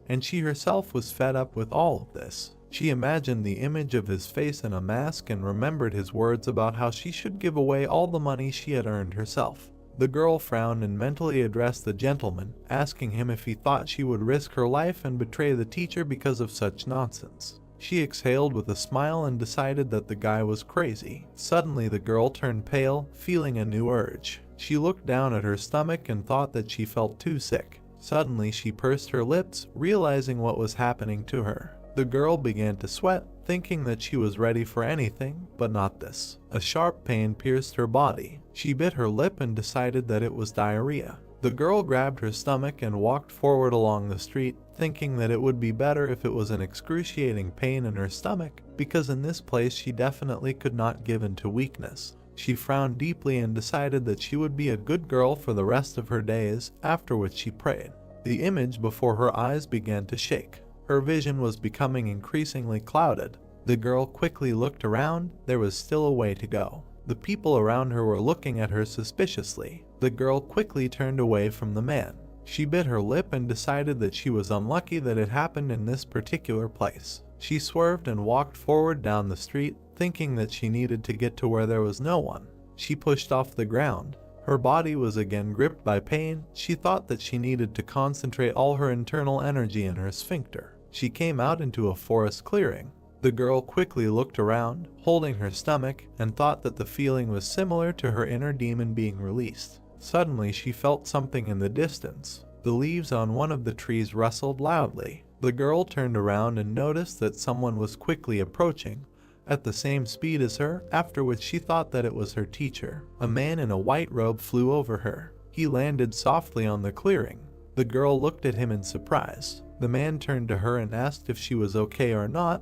and she herself was fed up with all of this. She imagined the image of his face in a mask and remembered his words about how she should give away all the money she had earned herself. The girl frowned and mentally addressed the gentleman, asking him if he thought she would risk her life and betray the teacher because of such nonsense. She exhaled with a smile and decided that the guy was crazy. Suddenly the girl turned pale, feeling a new urge. She looked down at her stomach and thought that she felt too sick. Suddenly she pursed her lips, realizing what was happening to her. The girl began to sweat, thinking that she was ready for anything, but not this. A sharp pain pierced her body. She bit her lip and decided that it was diarrhea. The girl grabbed her stomach and walked forward along the street, thinking that it would be better if it was an excruciating pain in her stomach, because in this place she definitely could not give in to weakness. She frowned deeply and decided that she would be a good girl for the rest of her days, after which she prayed. The image before her eyes began to shake. Her vision was becoming increasingly clouded. The girl quickly looked around. There was still a way to go. The people around her were looking at her suspiciously. The girl quickly turned away from the man. She bit her lip and decided that she was unlucky that it happened in this particular place. She swerved and walked forward down the street, thinking that she needed to get to where there was no one. She pushed off the ground. Her body was again gripped by pain. She thought that she needed to concentrate all her internal energy in her sphincter. She came out into a forest clearing. The girl quickly looked around, holding her stomach, and thought that the feeling was similar to her inner demon being released. Suddenly she felt something in the distance. The leaves on one of the trees rustled loudly. The girl turned around and noticed that someone was quickly approaching, at the same speed as her, after which she thought that it was her teacher. A man in a white robe flew over her. He landed softly on the clearing. The girl looked at him in surprise. The man turned to her and asked if she was okay or not,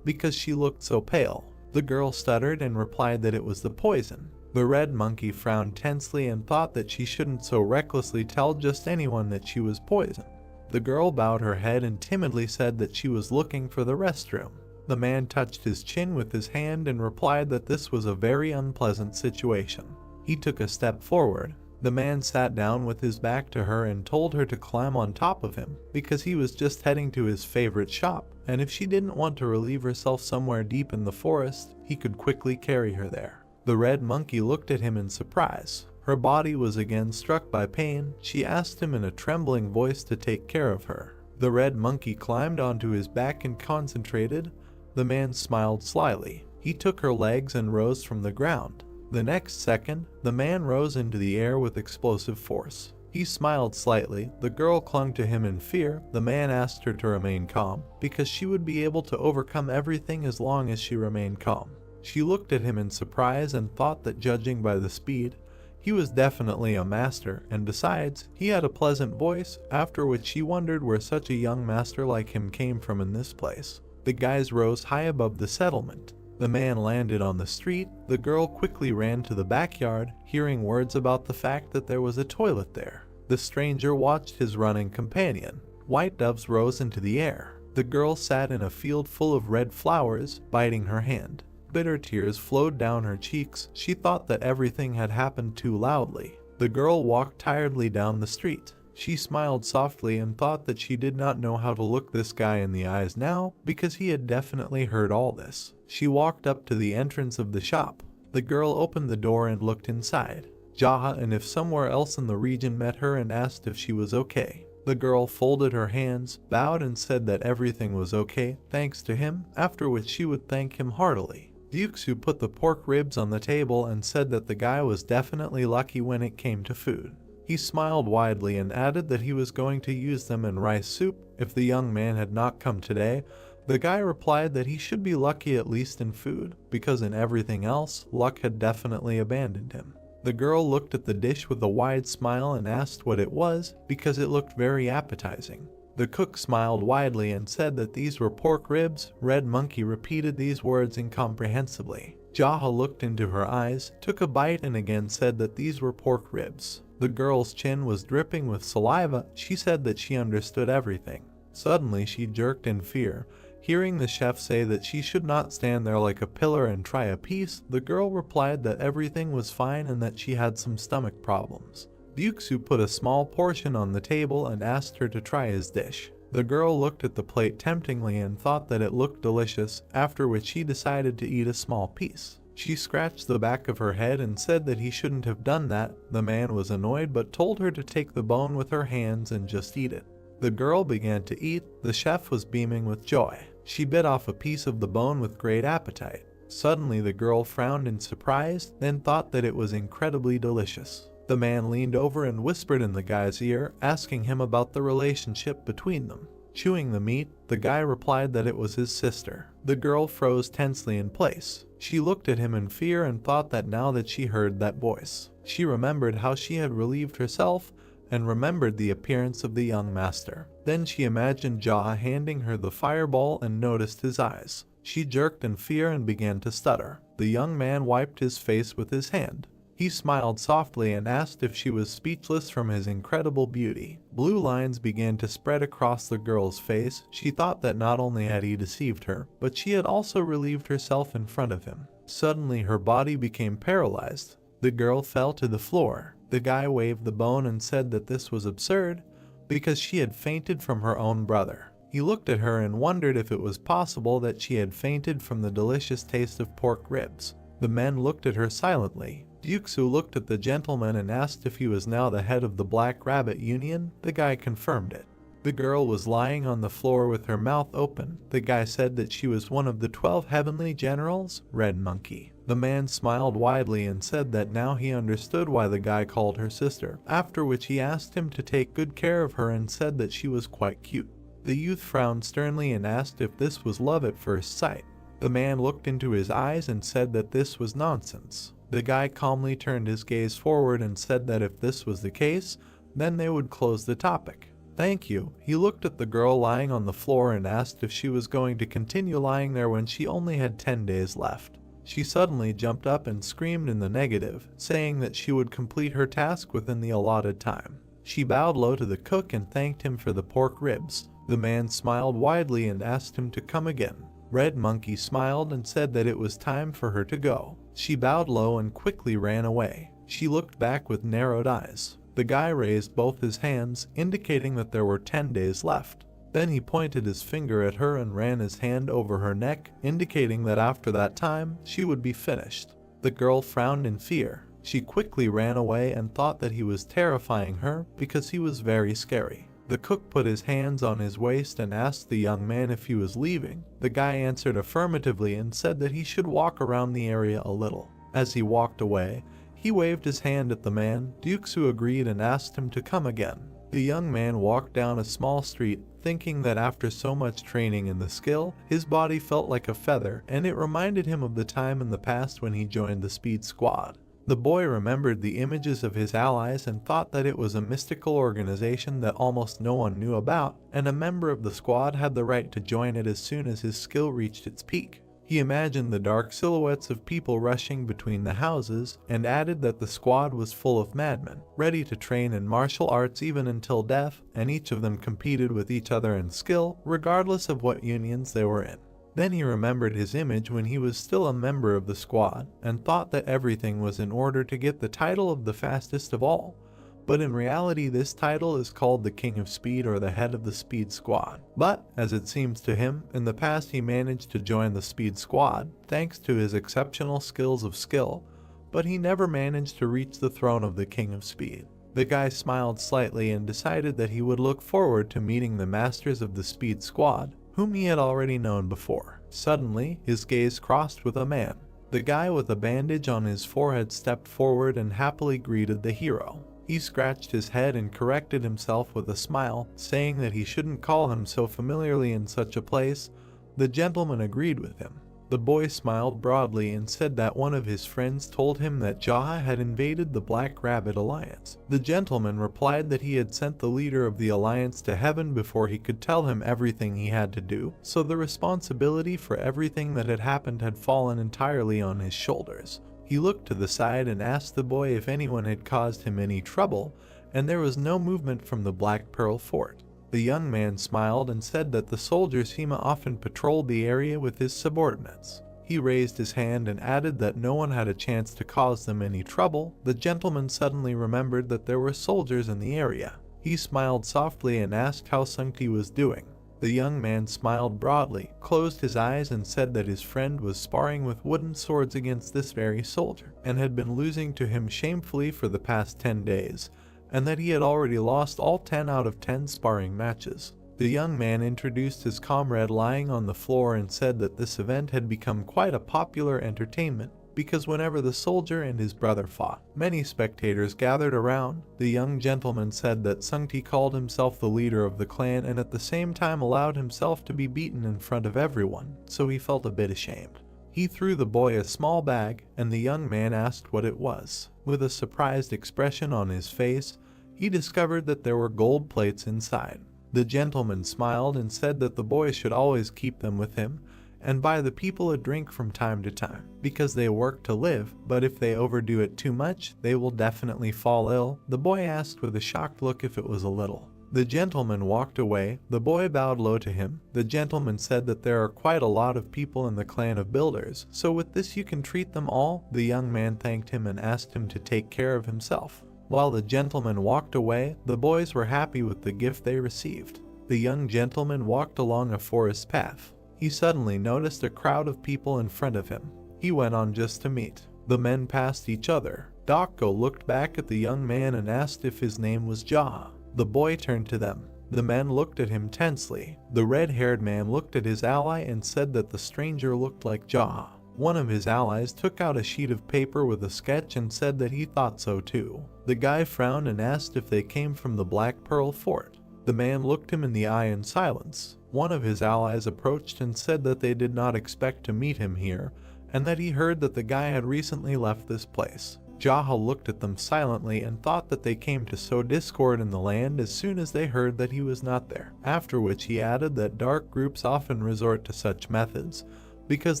because she looked so pale. The girl stuttered and replied that it was the poison. The red monkey frowned tensely and thought that she shouldn't so recklessly tell just anyone that she was poisoned. The girl bowed her head and timidly said that she was looking for the restroom. The man touched his chin with his hand and replied that this was a very unpleasant situation. He took a step forward. The man sat down with his back to her and told her to climb on top of him because he was just heading to his favorite shop, and if she didn't want to relieve herself somewhere deep in the forest, he could quickly carry her there. The red monkey looked at him in surprise. Her body was again struck by pain. She asked him in a trembling voice to take care of her. The red monkey climbed onto his back and concentrated. The man smiled slyly. He took her legs and rose from the ground. The next second, the man rose into the air with explosive force. He smiled slightly. The girl clung to him in fear. The man asked her to remain calm, because she would be able to overcome everything as long as she remained calm. She looked at him in surprise and thought that judging by the speed, he was definitely a master, and besides, he had a pleasant voice, after which she wondered where such a young master like him came from in this place. The guys rose high above the settlement. The man landed on the street. The girl quickly ran to the backyard, hearing words about the fact that there was a toilet there. The stranger watched his running companion. White doves rose into the air. The girl sat in a field full of red flowers, biting her hand. Bitter tears flowed down her cheeks. She thought that everything had happened too loudly. The girl walked tiredly down the street. She smiled softly and thought that she did not know how to look this guy in the eyes now, because he had definitely heard all this. She walked up to the entrance of the shop. The girl opened the door and looked inside. Jaha and if somewhere else in the region met her and asked if she was okay. The girl folded her hands, bowed and said that everything was okay, thanks to him, after which she would thank him heartily. Ryuksu put the pork ribs on the table and said that the guy was definitely lucky when it came to food. He smiled widely and added that he was going to use them in rice soup if the young man had not come today. The guy replied that he should be lucky at least in food, because in everything else, luck had definitely abandoned him. The girl looked at the dish with a wide smile and asked what it was, because it looked very appetizing. The cook smiled widely and said that these were pork ribs. Red Monkey repeated these words incomprehensibly. Jaha looked into her eyes, took a bite and again said that these were pork ribs. The girl's chin was dripping with saliva. She said that she understood everything. Suddenly she jerked in fear. Hearing the chef say that she should not stand there like a pillar and try a piece, the girl replied that everything was fine and that she had some stomach problems. Ryuksu put a small portion on the table and asked her to try his dish. The girl looked at the plate temptingly and thought that it looked delicious, after which she decided to eat a small piece. She scratched the back of her head and said that he shouldn't have done that. The man was annoyed but told her to take the bone with her hands and just eat it. The girl began to eat. The chef was beaming with joy. She bit off a piece of the bone with great appetite. Suddenly the girl frowned in surprise, then thought that it was incredibly delicious. The man leaned over and whispered in the guy's ear, asking him about the relationship between them. Chewing the meat, the guy replied that it was his sister. The girl froze tensely in place. She looked at him in fear and thought that now that she heard that voice, she remembered how she had relieved herself and remembered the appearance of the young master. Then she imagined Jaha handing her the fireball and noticed his eyes. She jerked in fear and began to stutter. The young man wiped his face with his hand. He smiled softly and asked if she was speechless from his incredible beauty. Blue lines began to spread across the girl's face. She thought that not only had he deceived her, but she had also relieved herself in front of him. Suddenly her body became paralyzed. The girl fell to the floor. The guy waved the bone and said that this was absurd, because she had fainted from her own brother. He looked at her and wondered if it was possible that she had fainted from the delicious taste of pork ribs. The men looked at her silently. Ryuksu looked at the gentleman and asked if he was now the head of the Black Rabbit Union. The guy confirmed it. The girl was lying on the floor with her mouth open. The guy said that she was one of the 12 heavenly generals, Red Monkey. The man smiled widely and said that now he understood why the guy called her sister, after which he asked him to take good care of her and said that she was quite cute. The youth frowned sternly and asked if this was love at first sight. The man looked into his eyes and said that this was nonsense. The guy calmly turned his gaze forward and said that if this was the case, then they would close the topic. Thank you. He looked at the girl lying on the floor and asked if she was going to continue lying there when she only had 10 days left. She suddenly jumped up and screamed in the negative, saying that she would complete her task within the allotted time. She bowed low to the cook and thanked him for the pork ribs. The man smiled widely and asked him to come again. Red Monkey smiled and said that it was time for her to go. She bowed low and quickly ran away. She looked back with narrowed eyes. The guy raised both his hands, indicating that there were 10 days left. Then he pointed his finger at her and ran his hand over her neck, indicating that after that time, she would be finished. The girl frowned in fear. She quickly ran away and thought that he was terrifying her because he was very scary. The cook put his hands on his waist and asked the young man if he was leaving. The guy answered affirmatively and said that he should walk around the area a little. As he walked away, he waved his hand at the man. Duksu agreed and asked him to come again. The young man walked down a small street, thinking that after so much training in the skill, his body felt like a feather, and it reminded him of the time in the past when he joined the speed squad. The boy remembered the images of his allies and thought that it was a mystical organization that almost no one knew about, and a member of the squad had the right to join it as soon as his skill reached its peak. He imagined the dark silhouettes of people rushing between the houses, and added that the squad was full of madmen, ready to train in martial arts even until death, and each of them competed with each other in skill, regardless of what unions they were in. Then he remembered his image when he was still a member of the squad, and thought that everything was in order to get the title of the fastest of all. But in reality, this title is called the King of Speed or the head of the Speed Squad. But, as it seems to him, in the past he managed to join the Speed Squad, thanks to his exceptional skills of skill, but he never managed to reach the throne of the King of Speed. The guy smiled slightly and decided that he would look forward to meeting the masters of the Speed Squad, whom he had already known before. Suddenly, his gaze crossed with a man. The guy with a bandage on his forehead stepped forward and happily greeted the hero. He scratched his head and corrected himself with a smile, saying that he shouldn't call him so familiarly in such a place. The gentleman agreed with him. The boy smiled broadly and said that one of his friends told him that Jaha had invaded the Black Rabbit Alliance. The gentleman replied that he had sent the leader of the alliance to heaven before he could tell him everything he had to do, so the responsibility for everything that had happened had fallen entirely on his shoulders. He looked to the side and asked the boy if anyone had caused him any trouble, and there was no movement from the Black Pearl Fort. The young man smiled and said that the soldiers Hema often patrolled the area with his subordinates. He raised his hand and added that no one had a chance to cause them any trouble. The gentleman suddenly remembered that there were soldiers in the area. He smiled softly and asked how Sungti was doing. The young man smiled broadly, closed his eyes and said that his friend was sparring with wooden swords against this very soldier, and had been losing to him shamefully for the past 10 days. And that he had already lost all 10 out of 10 sparring matches. The young man introduced his comrade lying on the floor and said that this event had become quite a popular entertainment, because whenever the soldier and his brother fought, many spectators gathered around. The young gentleman said that Sungti called himself the leader of the clan and at the same time allowed himself to be beaten in front of everyone, so he felt a bit ashamed. He threw the boy a small bag, and the young man asked what it was. With a surprised expression on his face, he discovered that there were gold plates inside. The gentleman smiled and said that the boy should always keep them with him and buy the people a drink from time to time, because they work to live, but if they overdo it too much, they will definitely fall ill. The boy asked with a shocked look if it was a little. The gentleman walked away. The boy bowed low to him. The gentleman said that there are quite a lot of people in the clan of builders, so with this you can treat them all. The young man thanked him and asked him to take care of himself. While the gentleman walked away, the boys were happy with the gift they received. The young gentleman walked along a forest path. He suddenly noticed a crowd of people in front of him. He went on just to meet. The men passed each other. Dokko looked back at the young man and asked if his name was Jaha. The boy turned to them. The men looked at him tensely. The red-haired man looked at his ally and said that the stranger looked like Jaw. One of his allies took out a sheet of paper with a sketch and said that he thought so too. The guy frowned and asked if they came from the Black Pearl Fort. The man looked him in the eye in silence. One of his allies approached and said that they did not expect to meet him here, and that he heard that the guy had recently left this place. Jaha looked at them silently and thought that they came to sow discord in the land as soon as they heard that he was not there, after which he added that dark groups often resort to such methods because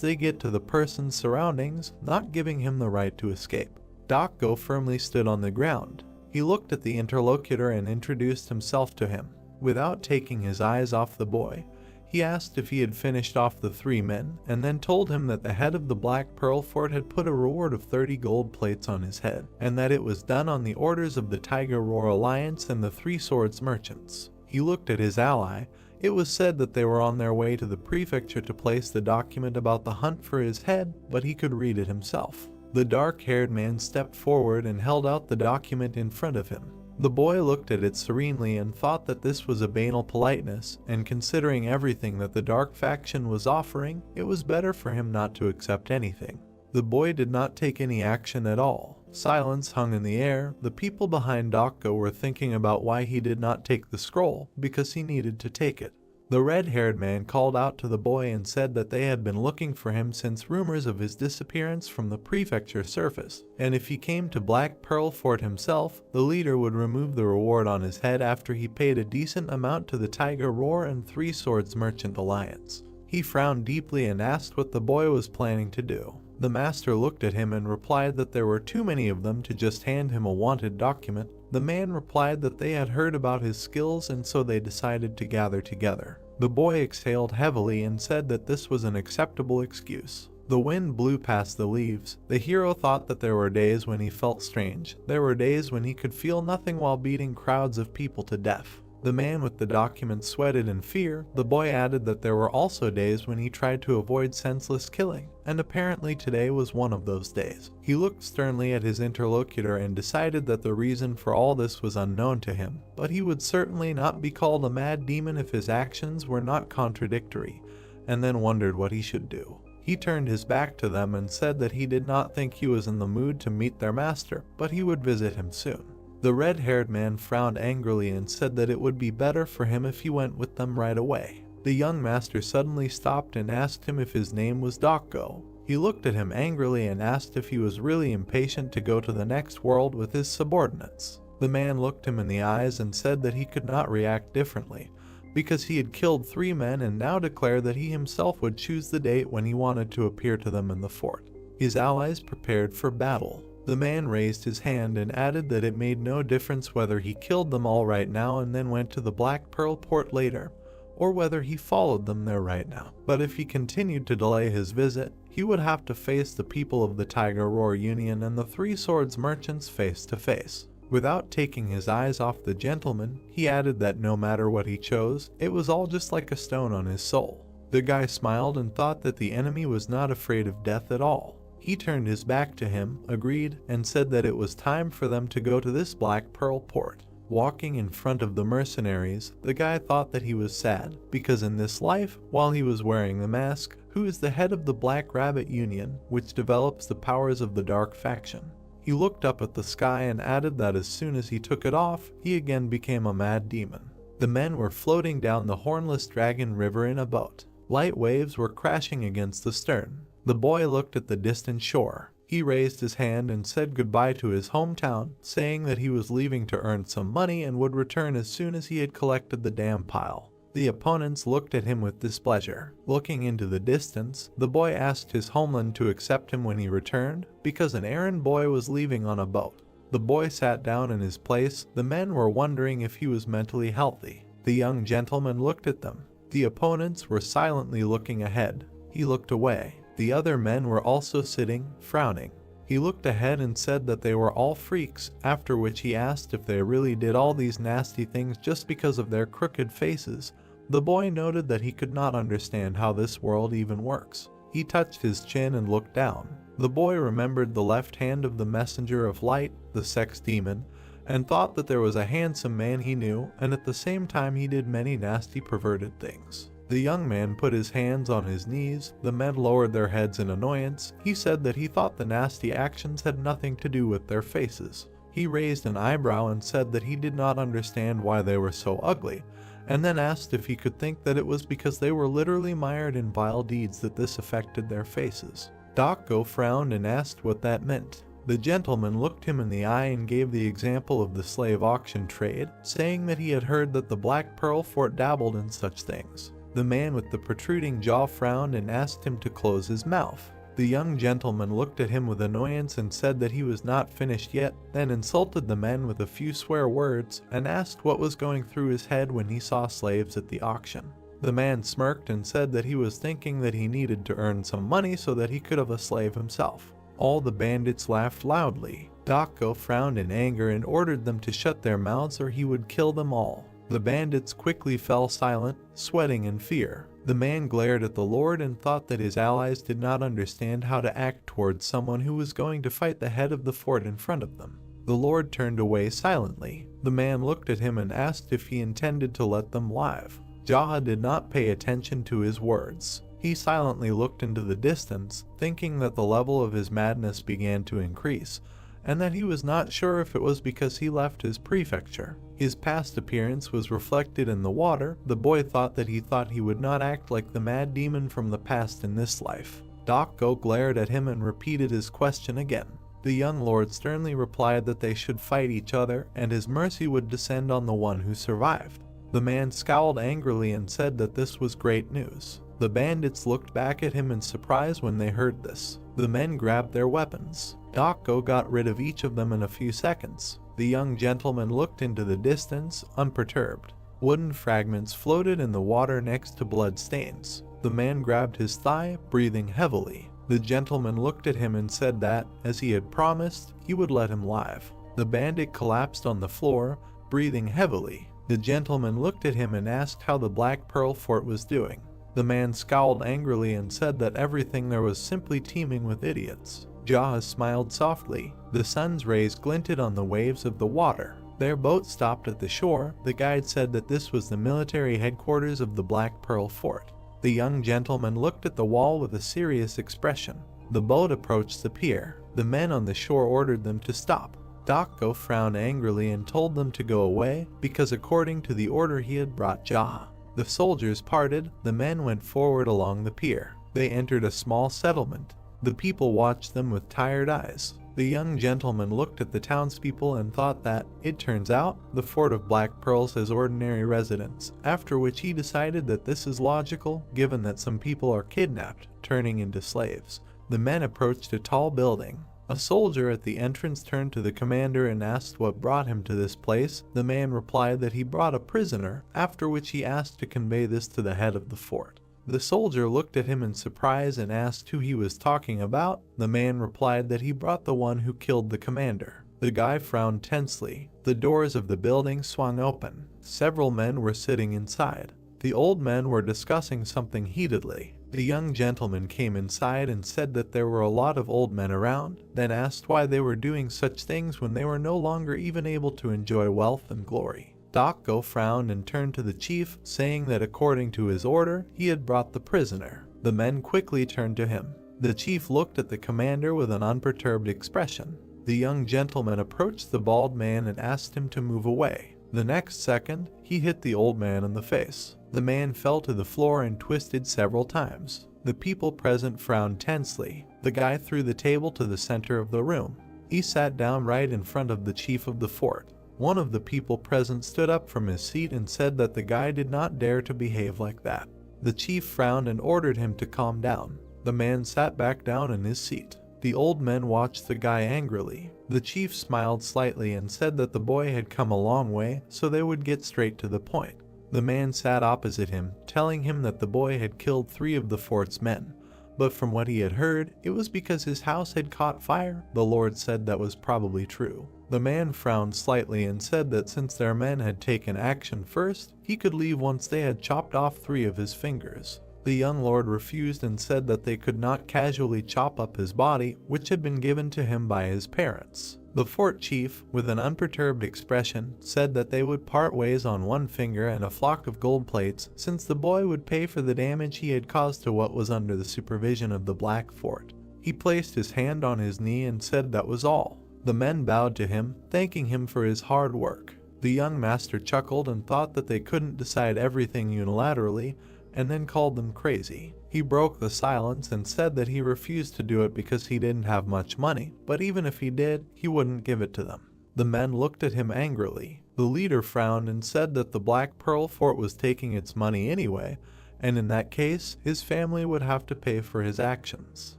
they get to the person's surroundings, not giving him the right to escape. Dokgo firmly stood on the ground. He looked at the interlocutor and introduced himself to him. Without taking his eyes off the boy, he asked if he had finished off the 3 men, and then told him that the head of the Black Pearl Fort had put a reward of 30 gold plates on his head, and that it was done on the orders of the Tiger Roar Alliance and the 3 Swords Merchants. He looked at his ally. It was said that they were on their way to the prefecture to place the document about the hunt for his head, but he could read it himself. The dark-haired man stepped forward and held out the document in front of him. The boy looked at it serenely and thought that this was a banal politeness, and considering everything that the dark faction was offering, it was better for him not to accept anything. The boy did not take any action at all. Silence hung in the air. The people behind Dokgo were thinking about why he did not take the scroll, because he needed to take it. The red-haired man called out to the boy and said that they had been looking for him since rumors of his disappearance from the prefecture surfaced, and if he came to Black Pearl Fort himself, the leader would remove the reward on his head after he paid a decent amount to the Tiger Roar and 3 Swords Merchant Alliance. He frowned deeply and asked what the boy was planning to do. The master looked at him and replied that there were too many of them to just hand him a wanted document. The man replied that they had heard about his skills and so they decided to gather together. The boy exhaled heavily and said that this was an acceptable excuse. The wind blew past the leaves. The hero thought that there were days when he felt strange. There were days when he could feel nothing while beating crowds of people to death. The man with the document sweated in fear. The boy added that there were also days when he tried to avoid senseless killing, and apparently today was one of those days. He looked sternly at his interlocutor and decided that the reason for all this was unknown to him, but he would certainly not be called a mad demon if his actions were not contradictory, and then wondered what he should do. He turned his back to them and said that he did not think he was in the mood to meet their master, but he would visit him soon. The red-haired man frowned angrily and said that it would be better for him if he went with them right away. The young master suddenly stopped and asked him if his name was Dokgo. He looked at him angrily and asked if he was really impatient to go to the next world with his subordinates. The man looked him in the eyes and said that he could not react differently, because he had killed 3 men and now declared that he himself would choose the date when he wanted to appear to them in the fort. His allies prepared for battle. The man raised his hand and added that it made no difference whether he killed them all right now and then went to the Black Pearl Port later, or whether he followed them there right now. But if he continued to delay his visit, he would have to face the people of the Tiger Roar Union and the 3 Swords Merchants face to face. Without taking his eyes off the gentleman, he added that no matter what he chose, it was all just like a stone on his soul. The guy smiled and thought that the enemy was not afraid of death at all. He turned his back to him, agreed, and said that it was time for them to go to this Black Pearl Port. Walking in front of the mercenaries, the guy thought that he was sad, because in this life, while he was wearing the mask, who is the head of the Black Rabbit Union, which develops the powers of the Dark Faction. He looked up at the sky and added that as soon as he took it off, he again became a mad demon. The men were floating down the Hornless Dragon River in a boat. Light waves were crashing against the stern. The boy looked at the distant shore. He raised his hand and said goodbye to his hometown, saying that he was leaving to earn some money and would return as soon as he had collected the dam pile. The opponents looked at him with displeasure. Looking into the distance, the boy asked his homeland to accept him when he returned, because an errand boy was leaving on a boat. The boy sat down in his place. The men were wondering if he was mentally healthy. The young gentleman looked at them. The opponents were silently looking ahead. He looked away. The other men were also sitting, frowning. He looked ahead and said that they were all freaks, after which he asked if they really did all these nasty things just because of their crooked faces. The boy noted that he could not understand how this world even works. He touched his chin and looked down. The boy remembered the left hand of the messenger of light, the sex demon, and thought that there was a handsome man he knew, and at the same time he did many nasty perverted things. The young man put his hands on his knees. The men lowered their heads in annoyance. He said that he thought the nasty actions had nothing to do with their faces. He raised an eyebrow and said that he did not understand why they were so ugly, and then asked if he could think that it was because they were literally mired in vile deeds that this affected their faces. Dako frowned and asked what that meant. The gentleman looked him in the eye and gave the example of the slave auction trade, saying that he had heard that the Black Pearl Fort dabbled in such things. The man with the protruding jaw frowned and asked him to close his mouth. The young gentleman looked at him with annoyance and said that he was not finished yet, then insulted the men with a few swear words and asked what was going through his head when he saw slaves at the auction. The man smirked and said that he was thinking that he needed to earn some money so that he could have a slave himself. All the bandits laughed loudly. Dako frowned in anger and ordered them to shut their mouths or he would kill them all. The bandits quickly fell silent, sweating in fear. The man glared at the Lord and thought that his allies did not understand how to act towards someone who was going to fight the head of the fort in front of them. The Lord turned away silently. The man looked at him and asked if he intended to let them live. Jaha did not pay attention to his words. He silently looked into the distance, thinking that the level of his madness began to increase, and that he was not sure if it was because he left his prefecture. His past appearance was reflected in the water. The boy thought that he would not act like the mad demon from the past in this life. Dako glared at him and repeated his question again. The young lord sternly replied that they should fight each other and his mercy would descend on the one who survived. The man scowled angrily and said that this was great news. The bandits looked back at him in surprise when they heard this. The men grabbed their weapons. Dako got rid of each of them in a few seconds. The young gentleman looked into the distance, unperturbed. Wooden fragments floated in the water next to blood stains. The man grabbed his thigh, breathing heavily. The gentleman looked at him and said that, as he had promised, he would let him live. The bandit collapsed on the floor, breathing heavily. The gentleman looked at him and asked how the Black Pearl Fort was doing. The man scowled angrily and said that everything there was simply teeming with idiots. Jaha smiled softly. The sun's rays glinted on the waves of the water. Their boat stopped at the shore. The guide said that this was the military headquarters of the Black Pearl Fort. The young gentleman looked at the wall with a serious expression. The boat approached the pier. The men on the shore ordered them to stop. Dako frowned angrily and told them to go away because according to the order he had brought Jaha. The soldiers parted. The men went forward along the pier. They entered a small settlement. The people watched them with tired eyes. The young gentleman looked at the townspeople and thought that, it turns out, the Fort of Black Pearls has ordinary residents, after which he decided that this is logical, given that some people are kidnapped, turning into slaves. The men approached a tall building. A soldier at the entrance turned to the commander and asked what brought him to this place. The man replied that he brought a prisoner, after which he asked to convey this to the head of the fort. The soldier looked at him in surprise and asked who he was talking about. The man replied that he brought the one who killed the commander. The guy frowned tensely. The doors of the building swung open. Several men were sitting inside. The old men were discussing something heatedly. The young gentleman came inside and said that there were a lot of old men around, then asked why they were doing such things when they were no longer even able to enjoy wealth and glory. Dako frowned and turned to the chief, saying that according to his order, he had brought the prisoner. The men quickly turned to him. The chief looked at the commander with an unperturbed expression. The young gentleman approached the bald man and asked him to move away. The next second, he hit the old man in the face. The man fell to the floor and twisted several times. The people present frowned tensely. The guy threw the table to the center of the room. He sat down right in front of the chief of the fort. One of the people present stood up from his seat and said that the guy did not dare to behave like that. The chief frowned and ordered him to calm down. The man sat back down in his seat. The old men watched the guy angrily. The chief smiled slightly and said that the boy had come a long way, so they would get straight to the point. The man sat opposite him, telling him that the boy had killed 3 of the fort's men. But from what he had heard, it was because his house had caught fire. The Lord said that was probably true. The man frowned slightly and said that since their men had taken action first, he could leave once they had chopped off 3 of his fingers. The young lord refused and said that they could not casually chop up his body, which had been given to him by his parents. The fort chief, with an unperturbed expression, said that they would part ways on one finger and a flock of gold plates, since the boy would pay for the damage he had caused to what was under the supervision of the Black Fort. He placed his hand on his knee and said that was all. The men bowed to him, thanking him for his hard work. The young master chuckled and thought that they couldn't decide everything unilaterally, and then called them crazy. He broke the silence and said that he refused to do it because he didn't have much money, but even if he did, he wouldn't give it to them. The men looked at him angrily. The leader frowned and said that the Black Pearl Fort was taking its money anyway, and in that case, his family would have to pay for his actions.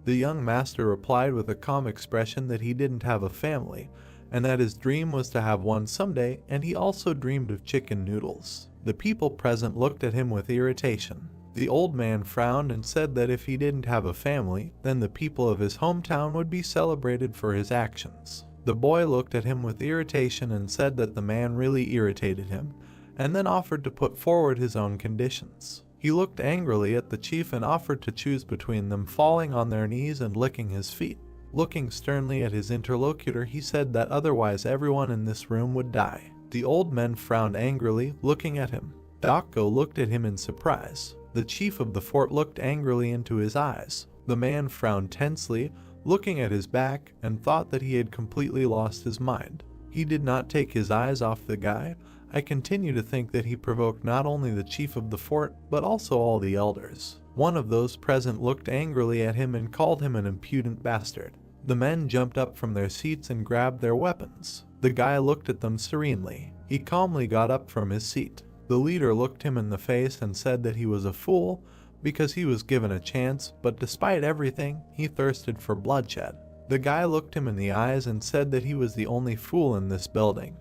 The young master replied with a calm expression that he didn't have a family, and that his dream was to have one someday, and he also dreamed of chicken noodles. The people present looked at him with irritation. The old man frowned and said that if he didn't have a family, then the people of his hometown would be celebrated for his actions. The boy looked at him with irritation and said that the man really irritated him, and then offered to put forward his own conditions. He looked angrily at the chief and offered to choose between them falling on their knees and licking his feet. Looking sternly at his interlocutor, he said that otherwise everyone in this room would die. The old men frowned angrily, looking at him. Dakko looked at him in surprise. The chief of the fort looked angrily into his eyes. The man frowned tensely, looking at his back, and thought that he had completely lost his mind. He did not take his eyes off the guy. I continue to think that he provoked not only the chief of the fort, but also all the elders. One of those present looked angrily at him and called him an impudent bastard. The men jumped up from their seats and grabbed their weapons. The guy looked at them serenely. He calmly got up from his seat. The leader looked him in the face and said that he was a fool because he was given a chance, but despite everything, he thirsted for bloodshed. The guy looked him in the eyes and said that he was the only fool in this building,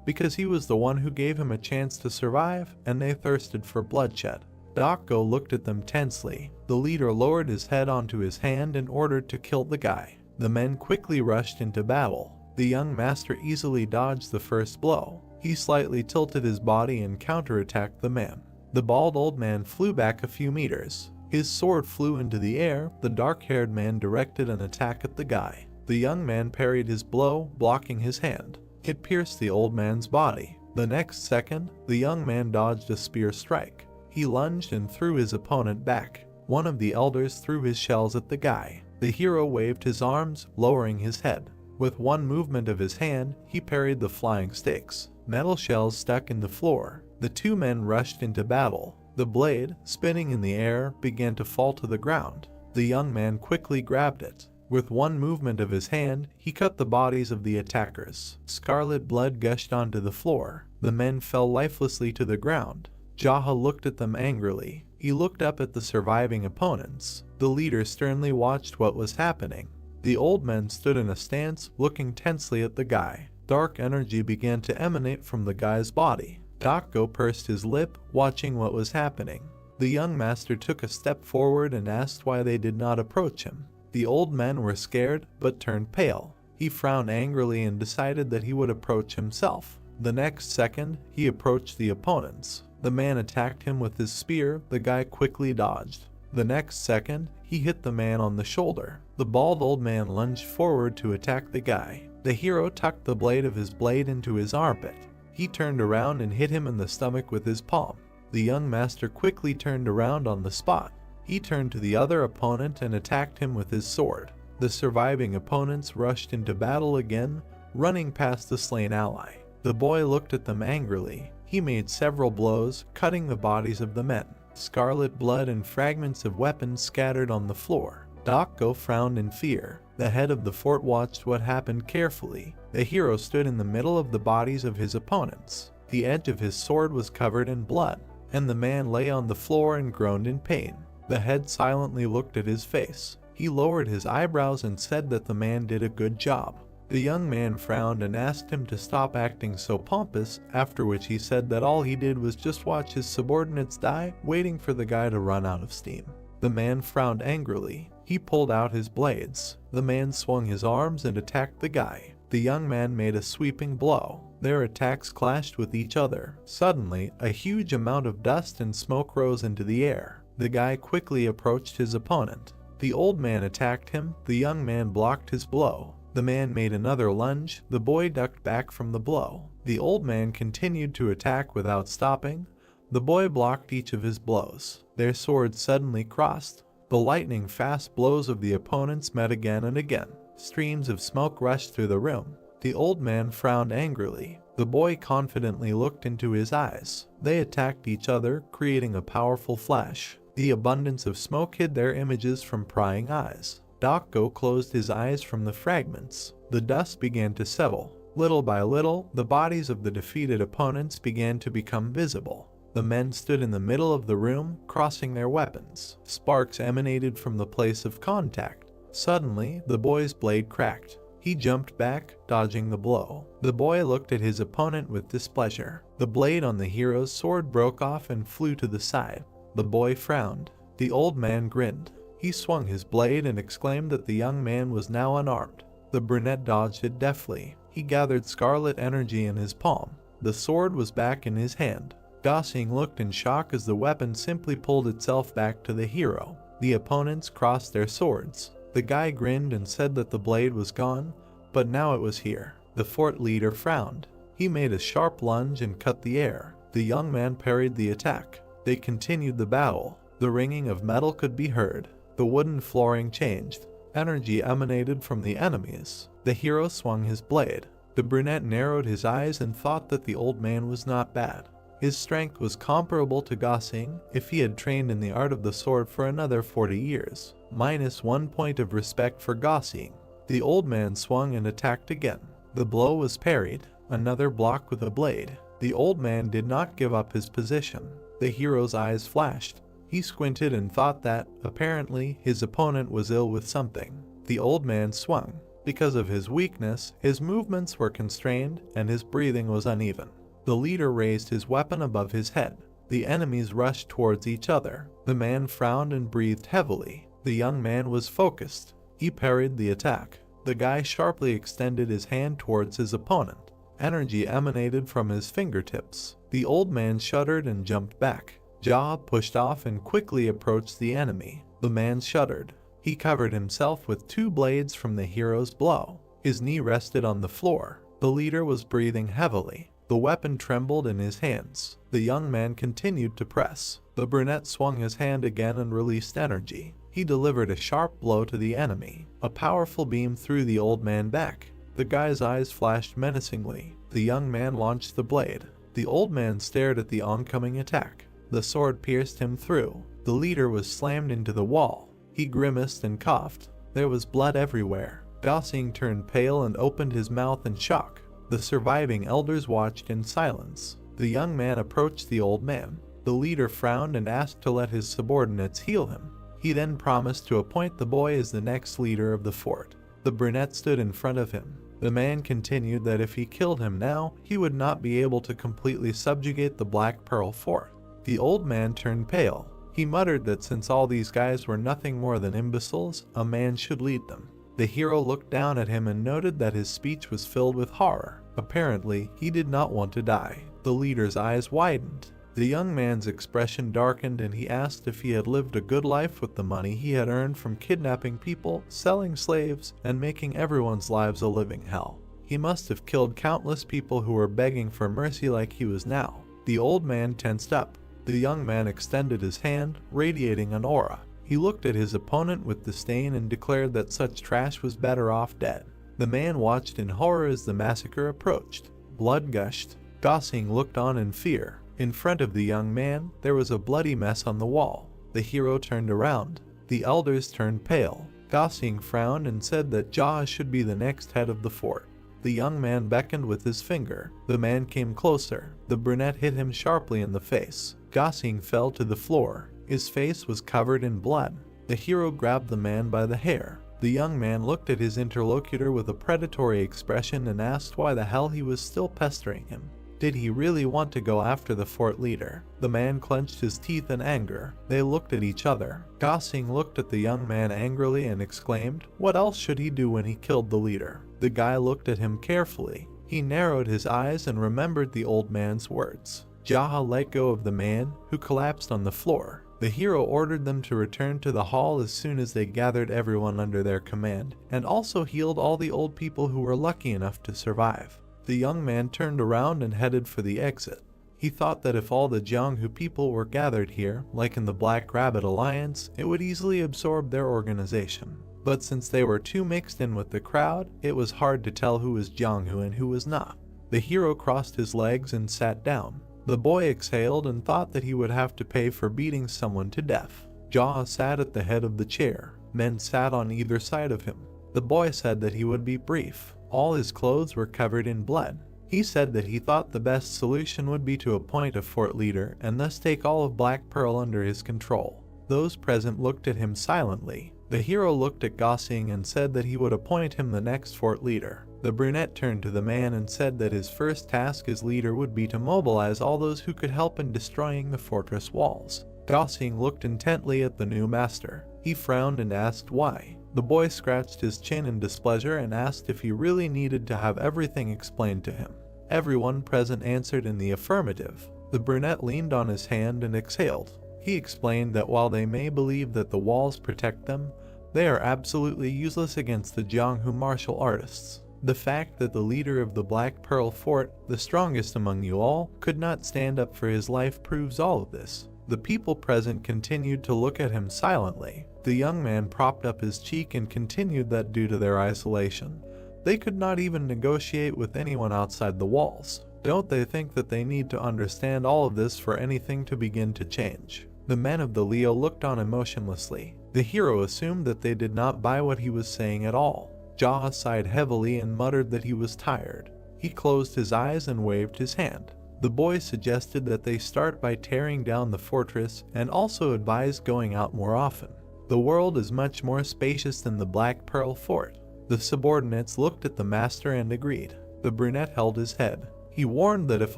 because he was the one who gave him a chance to survive, and they thirsted for bloodshed. Dakko looked at them tensely. The leader lowered his head onto his hand and ordered to kill the guy. The men quickly rushed into battle. The young master easily dodged the first blow. He slightly tilted his body and counterattacked the man. The bald old man flew back a few meters. His sword flew into the air. The dark-haired man directed an attack at the guy. The young man parried his blow, blocking his hand. It pierced the old man's body. The next second, the young man dodged a spear strike. He lunged and threw his opponent back. One of the elders threw his shells at the guy. The hero waved his arms, lowering his head. With one movement of his hand, he parried the flying sticks. Metal shells stuck in the floor. The two men rushed into battle. The blade, spinning in the air, began to fall to the ground. The young man quickly grabbed it. With one movement of his hand, he cut the bodies of the attackers. Scarlet blood gushed onto the floor. The men fell lifelessly to the ground. Jaha looked at them angrily. He looked up at the surviving opponents. The leader sternly watched what was happening. The old men stood in a stance, looking tensely at the guy. Dark energy began to emanate from the guy's body. Dakko pursed his lip, watching what was happening. The young master took a step forward and asked why they did not approach him. The old men were scared, but turned pale. He frowned angrily and decided that he would approach himself. The next second, he approached the opponents. The man attacked him with his spear. The guy quickly dodged. The next second, he hit the man on the shoulder. The bald old man lunged forward to attack the guy. The hero tucked the blade of his blade into his armpit. He turned around and hit him in the stomach with his palm. The young master quickly turned around on the spot. He turned to the other opponent and attacked him with his sword. The surviving opponents rushed into battle again, running past the slain ally. The boy looked at them angrily. He made several blows, cutting the bodies of the men. Scarlet blood and fragments of weapons scattered on the floor. Dakko frowned in fear. The head of the fort watched what happened carefully. The hero stood in the middle of the bodies of his opponents. The edge of his sword was covered in blood, and the man lay on the floor and groaned in pain. The head silently looked at his face. He lowered his eyebrows and said that the man did a good job. The young man frowned and asked him to stop acting so pompous, after which he said that all he did was just watch his subordinates die, waiting for the guy to run out of steam. The man frowned angrily. He pulled out his blades. The man swung his arms and attacked the guy. The young man made a sweeping blow. Their attacks clashed with each other. Suddenly, a huge amount of dust and smoke rose into the air. The guy quickly approached his opponent. The old man attacked him. The young man blocked his blow. The man made another lunge. The boy ducked back from the blow. The old man continued to attack without stopping. The boy blocked each of his blows. Their swords suddenly crossed. The lightning-fast blows of the opponents met again and again. Streams of smoke rushed through the room. The old man frowned angrily. The boy confidently looked into his eyes. They attacked each other, creating a powerful flash. The abundance of smoke hid their images from prying eyes. Dako closed his eyes from the fragments. The dust began to settle. Little by little, the bodies of the defeated opponents began to become visible. The men stood in the middle of the room, crossing their weapons. Sparks emanated from the place of contact. Suddenly, the boy's blade cracked. He jumped back, dodging the blow. The boy looked at his opponent with displeasure. The blade on the hero's sword broke off and flew to the side. The boy frowned. The old man grinned. He swung his blade and exclaimed that the young man was now unarmed. The brunette dodged it deftly. He gathered scarlet energy in his palm. The sword was back in his hand. Gosling looked in shock as the weapon simply pulled itself back to the hero. The opponents crossed their swords. The guy grinned and said that the blade was gone, but now it was here. The fort leader frowned. He made a sharp lunge and cut the air. The young man parried the attack. They continued the battle. The ringing of metal could be heard. The wooden flooring changed. Energy emanated from the enemies. The hero swung his blade. The brunette narrowed his eyes and thought that the old man was not bad. His strength was comparable to Gosling if he had trained in the art of the sword for another 40 years. -1 point of respect for Gosling. The old man swung and attacked again. The blow was parried. Another block with a blade. The old man did not give up his position. The hero's eyes flashed. He squinted and thought that, apparently, his opponent was ill with something. The old man swung. Because of his weakness, his movements were constrained and his breathing was uneven. The leader raised his weapon above his head. The enemies rushed towards each other. The man frowned and breathed heavily. The young man was focused. He parried the attack. The guy sharply extended his hand towards his opponent. Energy emanated from his fingertips. The old man shuddered and jumped back. Jaw pushed off and quickly approached the enemy. The man shuddered. He covered himself with 2 blades from the hero's blow. His knee rested on the floor. The leader was breathing heavily. The weapon trembled in his hands. The young man continued to press. The brunette swung his hand again and released energy. He delivered a sharp blow to the enemy. A powerful beam threw the old man back. The guy's eyes flashed menacingly. The young man launched the blade. The old man stared at the oncoming attack. The sword pierced him through. The leader was slammed into the wall. He grimaced and coughed. There was blood everywhere. Gosling turned pale and opened his mouth in shock. The surviving elders watched in silence. The young man approached the old man. The leader frowned and asked to let his subordinates heal him. He then promised to appoint the boy as the next leader of the fort. The brunette stood in front of him. The man continued that if he killed him now, he would not be able to completely subjugate the Black Pearl Fort. The old man turned pale. He muttered that since all these guys were nothing more than imbeciles, a man should lead them. The hero looked down at him and noted that his speech was filled with horror. Apparently, he did not want to die. The leader's eyes widened. The young man's expression darkened and he asked if he had lived a good life with the money he had earned from kidnapping people, selling slaves, and making everyone's lives a living hell. He must have killed countless people who were begging for mercy like he was now. The old man tensed up. The young man extended his hand, radiating an aura. He looked at his opponent with disdain and declared that such trash was better off dead. The man watched in horror as the massacre approached. Blood gushed. Gosling looked on in fear. In front of the young man, there was a bloody mess on the wall. The hero turned around. The elders turned pale. Gosling frowned and said that Jaw should be the next head of the fort. The young man beckoned with his finger. The man came closer. The brunette hit him sharply in the face. Gosling fell to the floor. His face was covered in blood. The hero grabbed the man by the hair. The young man looked at his interlocutor with a predatory expression and asked why the hell he was still pestering him. Did he really want to go after the fort leader? The man clenched his teeth in anger. They looked at each other. Gosling looked at the young man angrily and exclaimed, "What else should he do when he killed the leader?" The guy looked at him carefully. He narrowed his eyes and remembered the old man's words. Jaha let go of the man, who collapsed on the floor. The hero ordered them to return to the hall as soon as they gathered everyone under their command, and also healed all the old people who were lucky enough to survive. The young man turned around and headed for the exit. He thought that if all the Jianghu people were gathered here, like in the Black Rabbit Alliance, it would easily absorb their organization. But since they were too mixed in with the crowd, it was hard to tell who was Jianghu and who was not. The hero crossed his legs and sat down. The boy exhaled and thought that he would have to pay for beating someone to death. Jaha sat at the head of the chair. Men sat on either side of him. The boy said that he would be brief. All his clothes were covered in blood. He said that he thought the best solution would be to appoint a fort leader and thus take all of Black Pearl under his control. Those present looked at him silently. The hero looked at Gosing and said that he would appoint him the next fort leader. The brunette turned to the man and said that his first task as leader would be to mobilize all those who could help in destroying the fortress walls. Gosing looked intently at the new master. He frowned and asked why. The boy scratched his chin in displeasure and asked if he really needed to have everything explained to him. Everyone present answered in the affirmative. The brunette leaned on his hand and exhaled. He explained that while they may believe that the walls protect them, they are absolutely useless against the Jianghu martial artists. The fact that the leader of the Black Pearl Fort, the strongest among you all, could not stand up for his life proves all of this. The people present continued to look at him silently. The young man propped up his cheek and continued that due to their isolation, they could not even negotiate with anyone outside the walls. Don't they think that they need to understand all of this for anything to begin to change? The men of the Leo looked on emotionlessly. The hero assumed that they did not buy what he was saying at all. Jaha sighed heavily and muttered that he was tired. He closed his eyes and waved his hand. The boy suggested that they start by tearing down the fortress and also advised going out more often. The world is much more spacious than the Black Pearl Fort. The subordinates looked at the master and agreed. The brunette held his head. He warned that if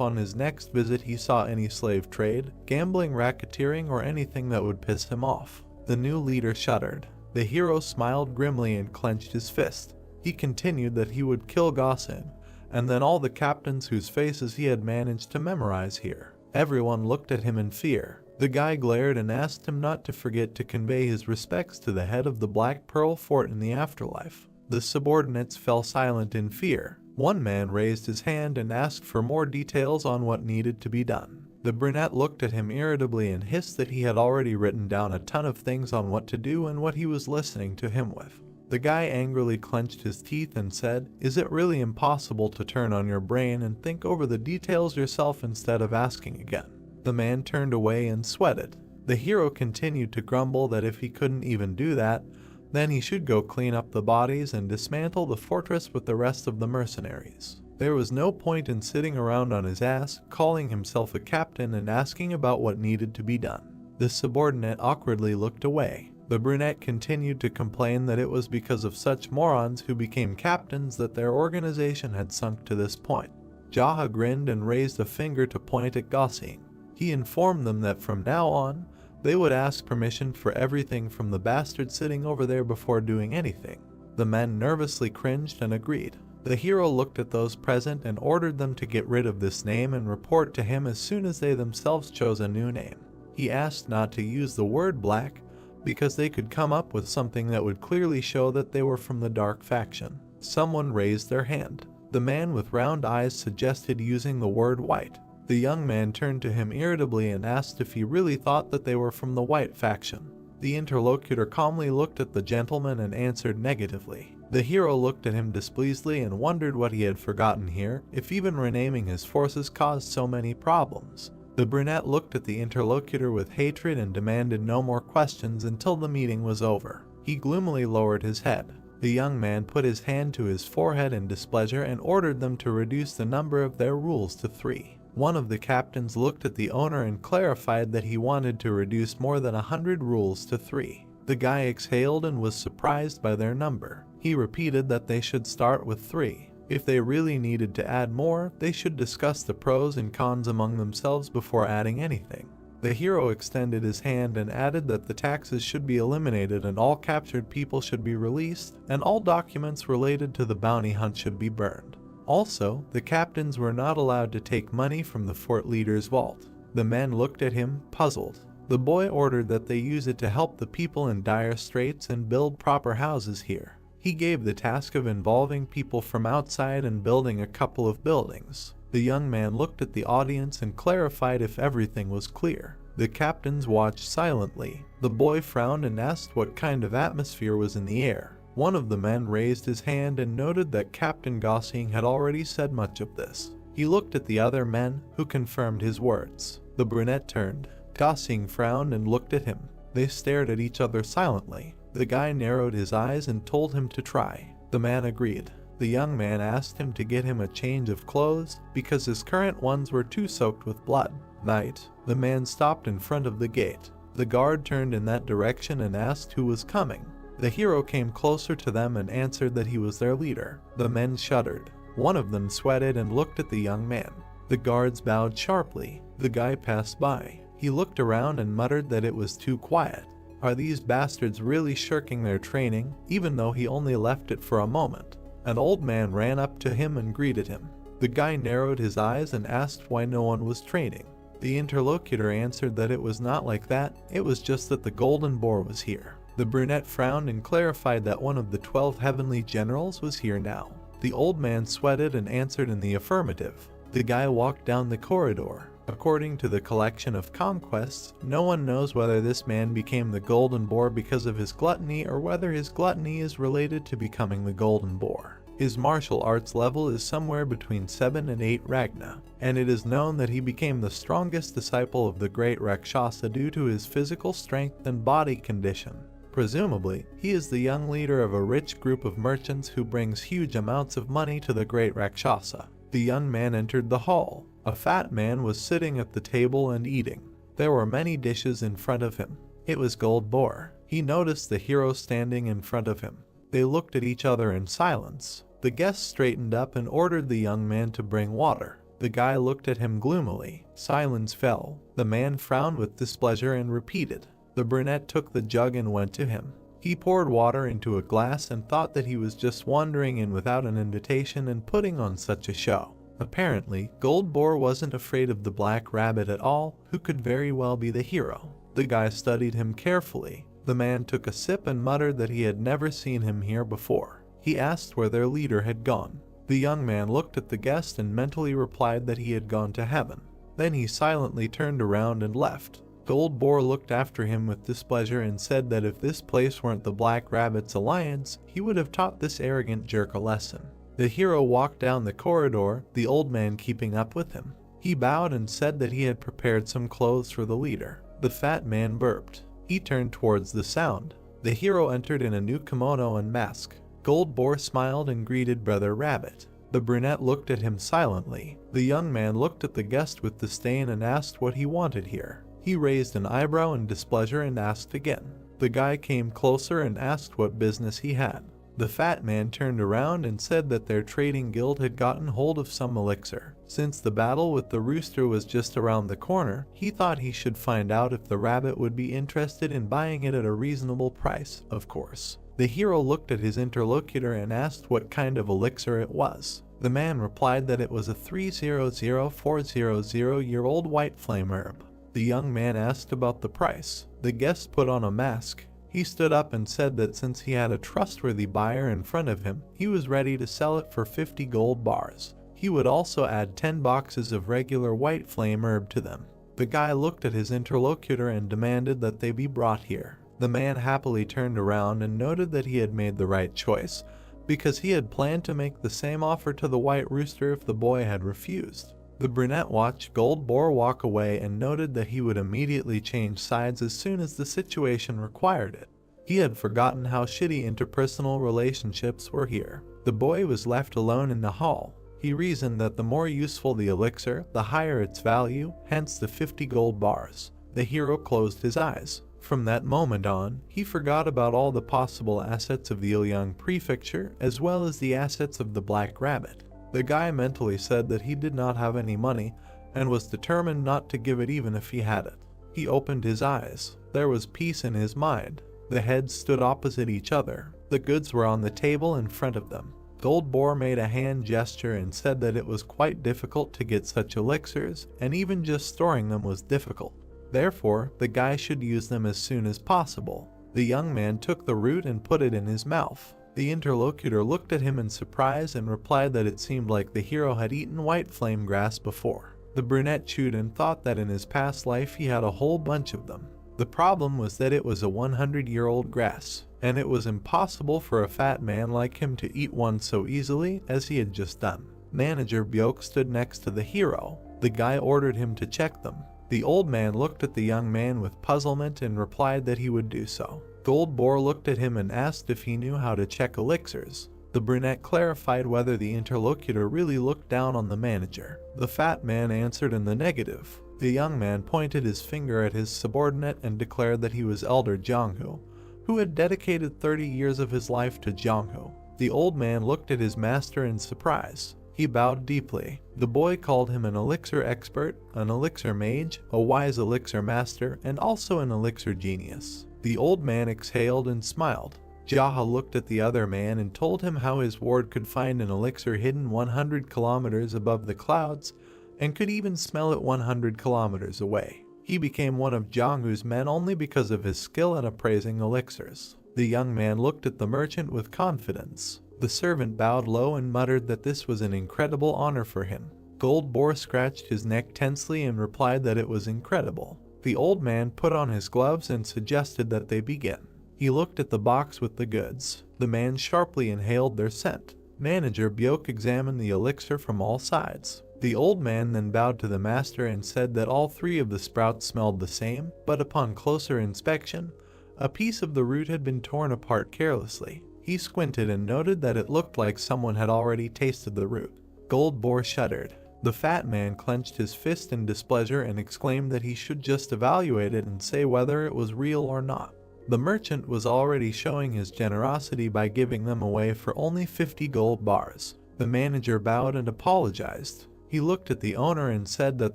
on his next visit he saw any slave trade, gambling, racketeering, or anything that would piss him off. The new leader shuddered. The hero smiled grimly and clenched his fist. He continued that he would kill Gossen, and then all the captains whose faces he had managed to memorize here. Everyone looked at him in fear. The guy glared and asked him not to forget to convey his respects to the head of the Black Pearl Fort in the afterlife. The subordinates fell silent in fear. One man raised his hand and asked for more details on what needed to be done. The brunette looked at him irritably and hissed that he had already written down a ton of things on what to do and what he was listening to him with. The guy angrily clenched his teeth and said, "Is it really impossible to turn on your brain and think over the details yourself instead of asking again?" The man turned away and sweated. The hero continued to grumble that if he couldn't even do that, then he should go clean up the bodies and dismantle the fortress with the rest of the mercenaries. There was no point in sitting around on his ass, calling himself a captain and asking about what needed to be done. The subordinate awkwardly looked away. The brunette continued to complain that it was because of such morons who became captains that their organization had sunk to this point. Jaha grinned and raised a finger to point at Gosing. He informed them that from now on, they would ask permission for everything from the bastard sitting over there before doing anything. The men nervously cringed and agreed. The hero looked at those present and ordered them to get rid of this name and report to him as soon as they themselves chose a new name. He asked not to use the word black because they could come up with something that would clearly show that they were from the dark faction. Someone raised their hand. The man with round eyes suggested using the word white. The young man turned to him irritably and asked if he really thought that they were from the white faction. The interlocutor calmly looked at the gentleman and answered negatively. The hero looked at him displeasedly and wondered what he had forgotten here, if even renaming his forces caused so many problems. The brunette looked at the interlocutor with hatred and demanded no more questions until the meeting was over. He gloomily lowered his head. The young man put his hand to his forehead in displeasure and ordered them to reduce the number of their rules to 3. One of the captains looked at the owner and clarified that he wanted to reduce more than 100 rules to 3. The guy exhaled and was surprised by their number. He repeated that they should start with 3. If they really needed to add more, they should discuss the pros and cons among themselves before adding anything. The hero extended his hand and added that the taxes should be eliminated and all captured people should be released, and all documents related to the bounty hunt should be burned. Also, the captains were not allowed to take money from the fort leader's vault. The men looked at him, puzzled. The boy ordered that they use it to help the people in dire straits and build proper houses here. He gave the task of involving people from outside and building a couple of buildings. The young man looked at the audience and clarified if everything was clear. The captains watched silently. The boy frowned and asked what kind of atmosphere was in the air. One of the men raised his hand and noted that Captain Gossing had already said much of this. He looked at the other men, who confirmed his words. The brunette turned. Gossing frowned and looked at him. They stared at each other silently. The guy narrowed his eyes and told him to try. The man agreed. The young man asked him to get him a change of clothes because his current ones were too soaked with blood. Night. The man stopped in front of the gate. The guard turned in that direction and asked who was coming. The hero came closer to them and answered that he was their leader. The men shuddered. One of them sweated and looked at the young man. The guards bowed sharply. The guy passed by. He looked around and muttered that it was too quiet. Are these bastards really shirking their training, even though he only left it for a moment? An old man ran up to him and greeted him. The guy narrowed his eyes and asked why no one was training. The interlocutor answered that it was not like that, it was just that the golden boar was here. The brunette frowned and clarified that one of the 12 heavenly generals was here now. The old man sweated and answered in the affirmative. The guy walked down the corridor. According to the collection of conquests, no one knows whether this man became the golden boar because of his gluttony or whether his gluttony is related to becoming the golden boar. His martial arts level is somewhere between 7 and 8 Ragna, and it is known that he became the strongest disciple of the great Rakshasa due to his physical strength and body condition. Presumably, he is the young leader of a rich group of merchants who brings huge amounts of money to the great Rakshasa. The young man entered the hall. A fat man was sitting at the table and eating. There were many dishes in front of him. It was Gold Boar. He noticed the hero standing in front of him. They looked at each other in silence. The guest straightened up and ordered the young man to bring water. The guy looked at him gloomily. Silence fell. The man frowned with displeasure and repeated. The brunette took the jug and went to him. He poured water into a glass and thought that he was just wandering in without an invitation and putting on such a show. Apparently, Gold Boar wasn't afraid of the Black Rabbit at all, who could very well be the hero. The guy studied him carefully. The man took a sip and muttered that he had never seen him here before. He asked where their leader had gone. The young man looked at the guest and mentally replied that he had gone to heaven. Then he silently turned around and left. Gold Boar looked after him with displeasure and said that if this place weren't the Black Rabbit's alliance, he would have taught this arrogant jerk a lesson. The hero walked down the corridor, the old man keeping up with him. He bowed and said that he had prepared some clothes for the leader. The fat man burped. He turned towards the sound. The hero entered in a new kimono and mask. Gold Boar smiled and greeted Brother Rabbit. The brunette looked at him silently. The young man looked at the guest with disdain and asked what he wanted here. He raised an eyebrow in displeasure and asked again. The guy came closer and asked what business he had. The fat man turned around and said that their trading guild had gotten hold of some elixir. Since the battle with the rooster was just around the corner, he thought he should find out if the rabbit would be interested in buying it at a reasonable price, of course. The hero looked at his interlocutor and asked what kind of elixir it was. The man replied that it was a 300400-year-old white flame herb. The young man asked about the price. The guest put on a mask. He stood up and said that since he had a trustworthy buyer in front of him, he was ready to sell it for 50 gold bars. He would also add 10 boxes of regular white flame herb to them. The guy looked at his interlocutor and demanded that they be brought here. The man happily turned around and noted that he had made the right choice, because he had planned to make the same offer to the white rooster if the boy had refused. The brunette watched Gold Boar walk away and noted that he would immediately change sides as soon as the situation required it. He had forgotten how shitty interpersonal relationships were here. The boy was left alone in the hall. He reasoned that the more useful the elixir, the higher its value, hence the 50 gold bars. The hero closed his eyes. From that moment on, he forgot about all the possible assets of the Ilyang prefecture as well as the assets of the Black Rabbit. The guy mentally said that he did not have any money and was determined not to give it even if he had it. He opened his eyes. There was peace in his mind. The heads stood opposite each other. The goods were on the table in front of them. Gold Boar made a hand gesture and said that it was quite difficult to get such elixirs, and even just storing them was difficult. Therefore, the guy should use them as soon as possible. The young man took the root and put it in his mouth. The interlocutor looked at him in surprise and replied that it seemed like the hero had eaten white flame grass before. The brunette chewed and thought that in his past life he had a whole bunch of them. The problem was that it was a 100-year-old grass, and it was impossible for a fat man like him to eat one so easily as he had just done. Manager Byok stood next to the hero. The guy ordered him to check them. The old man looked at the young man with puzzlement and replied that he would do so. Gold Boar looked at him and asked if he knew how to check elixirs. The brunette clarified whether the interlocutor really looked down on the manager. The fat man answered in the negative. The young man pointed his finger at his subordinate and declared that he was Elder Jonghu, who had dedicated 30 years of his life to Jonghu. The old man looked at his master in surprise. He bowed deeply. The boy called him an elixir expert, an elixir mage, a wise elixir master, and also an elixir genius. The old man exhaled and smiled. Jaha looked at the other man and told him how his ward could find an elixir hidden 100 kilometers above the clouds and could even smell it 100 kilometers away. He became one of Jonghu's men only because of his skill at appraising elixirs. The young man looked at the merchant with confidence. The servant bowed low and muttered that this was an incredible honor for him. Gold Boar scratched his neck tensely and replied that it was incredible. The old man put on his gloves and suggested that they begin. He looked at the box with the goods. The man sharply inhaled their scent. Manager Byok examined the elixir from all sides. The old man then bowed to the master and said that all three of the sprouts smelled the same, but upon closer inspection, a piece of the root had been torn apart carelessly. He squinted and noted that it looked like someone had already tasted the root. Gold Boar shuddered. The fat man clenched his fist in displeasure and exclaimed that he should just evaluate it and say whether it was real or not. The merchant was already showing his generosity by giving them away for only 50 gold bars. The manager bowed and apologized. He looked at the owner and said that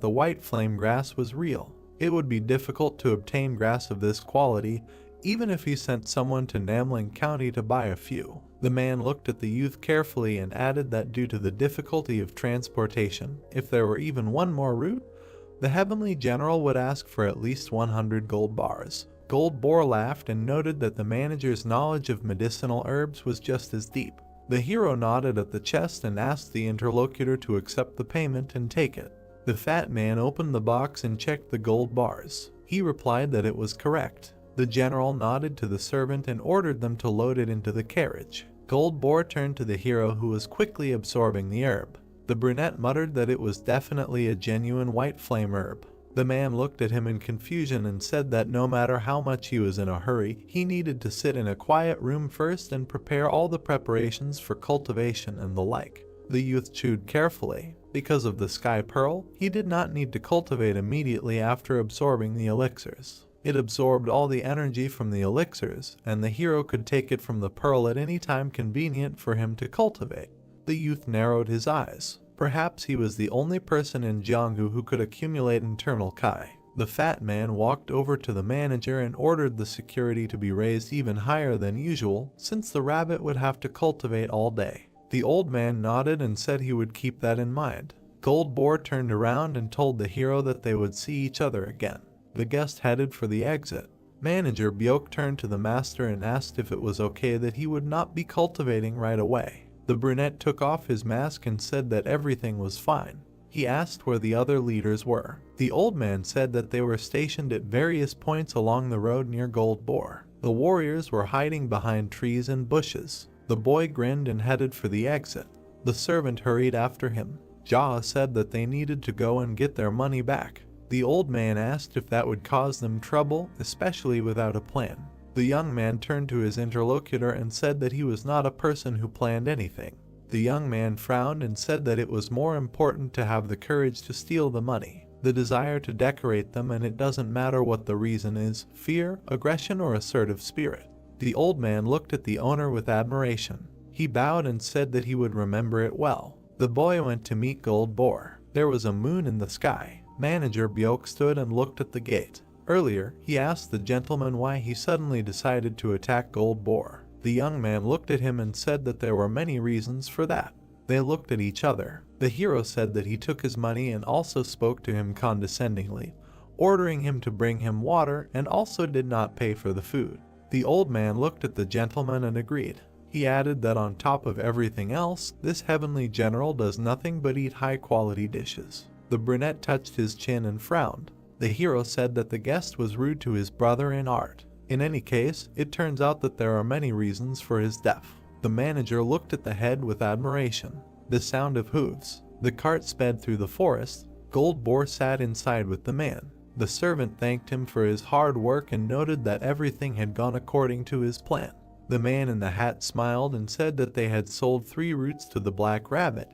the white flame grass was real. It would be difficult to obtain grass of this quality, even if he sent someone to Namling County to buy a few. The man looked at the youth carefully and added that due to the difficulty of transportation, if there were even one more route, the heavenly general would ask for at least 100 gold bars. Gold Boar laughed and noted that the manager's knowledge of medicinal herbs was just as deep. The hero nodded at the chest and asked the interlocutor to accept the payment and take it. The fat man opened the box and checked the gold bars. He replied that it was correct. The general nodded to the servant and ordered them to load it into the carriage. Gold Boar turned to the hero, who was quickly absorbing the herb. The brunette muttered that it was definitely a genuine white flame herb. The man looked at him in confusion and said that no matter how much he was in a hurry, he needed to sit in a quiet room first and prepare all the preparations for cultivation and the like. The youth chewed carefully. Because of the sky pearl, he did not need to cultivate immediately after absorbing the elixirs. It absorbed all the energy from the elixirs, and the hero could take it from the pearl at any time convenient for him to cultivate. The youth narrowed his eyes. Perhaps he was the only person in Jonghu who could accumulate internal Kai. The fat man walked over to the manager and ordered the security to be raised even higher than usual, since the rabbit would have to cultivate all day. The old man nodded and said he would keep that in mind. Gold Boar turned around and told the hero that they would see each other again. The guest headed for the exit. Manager Byok turned to the master and asked if it was okay that he would not be cultivating right away. The brunette took off his mask and said that everything was fine. He asked where the other leaders were. The old man said that they were stationed at various points along the road near Gold Boar. The warriors were hiding behind trees and bushes. The boy grinned and headed for the exit. The servant hurried after him. Jaha said that they needed to go and get their money back. The old man asked if that would cause them trouble, especially without a plan. The young man turned to his interlocutor and said that he was not a person who planned anything. The young man frowned and said that it was more important to have the courage to steal the money, the desire to decorate them, and it doesn't matter what the reason is, fear, aggression, or assertive spirit. The old man looked at the owner with admiration. He bowed and said that he would remember it well. The boy went to meet Gold Boar. There was a moon in the sky. Manager Byok stood and looked at the gate. Earlier, he asked the gentleman why he suddenly decided to attack Gold Boar. The young man looked at him and said that there were many reasons for that. They looked at each other. The hero said that he took his money and also spoke to him condescendingly, ordering him to bring him water and also did not pay for the food. The old man looked at the gentleman and agreed. He added that on top of everything else, this heavenly general does nothing but eat high-quality dishes. The brunette touched his chin and frowned. The hero said that the guest was rude to his brother in art. In any case, it turns out that there are many reasons for his death. The manager looked at the head with admiration. The sound of hooves. The cart sped through the forest. Gold Boar sat inside with the man. The servant thanked him for his hard work and noted that everything had gone according to his plan. The man in the hat smiled and said that they had sold 3 roots to the black rabbit,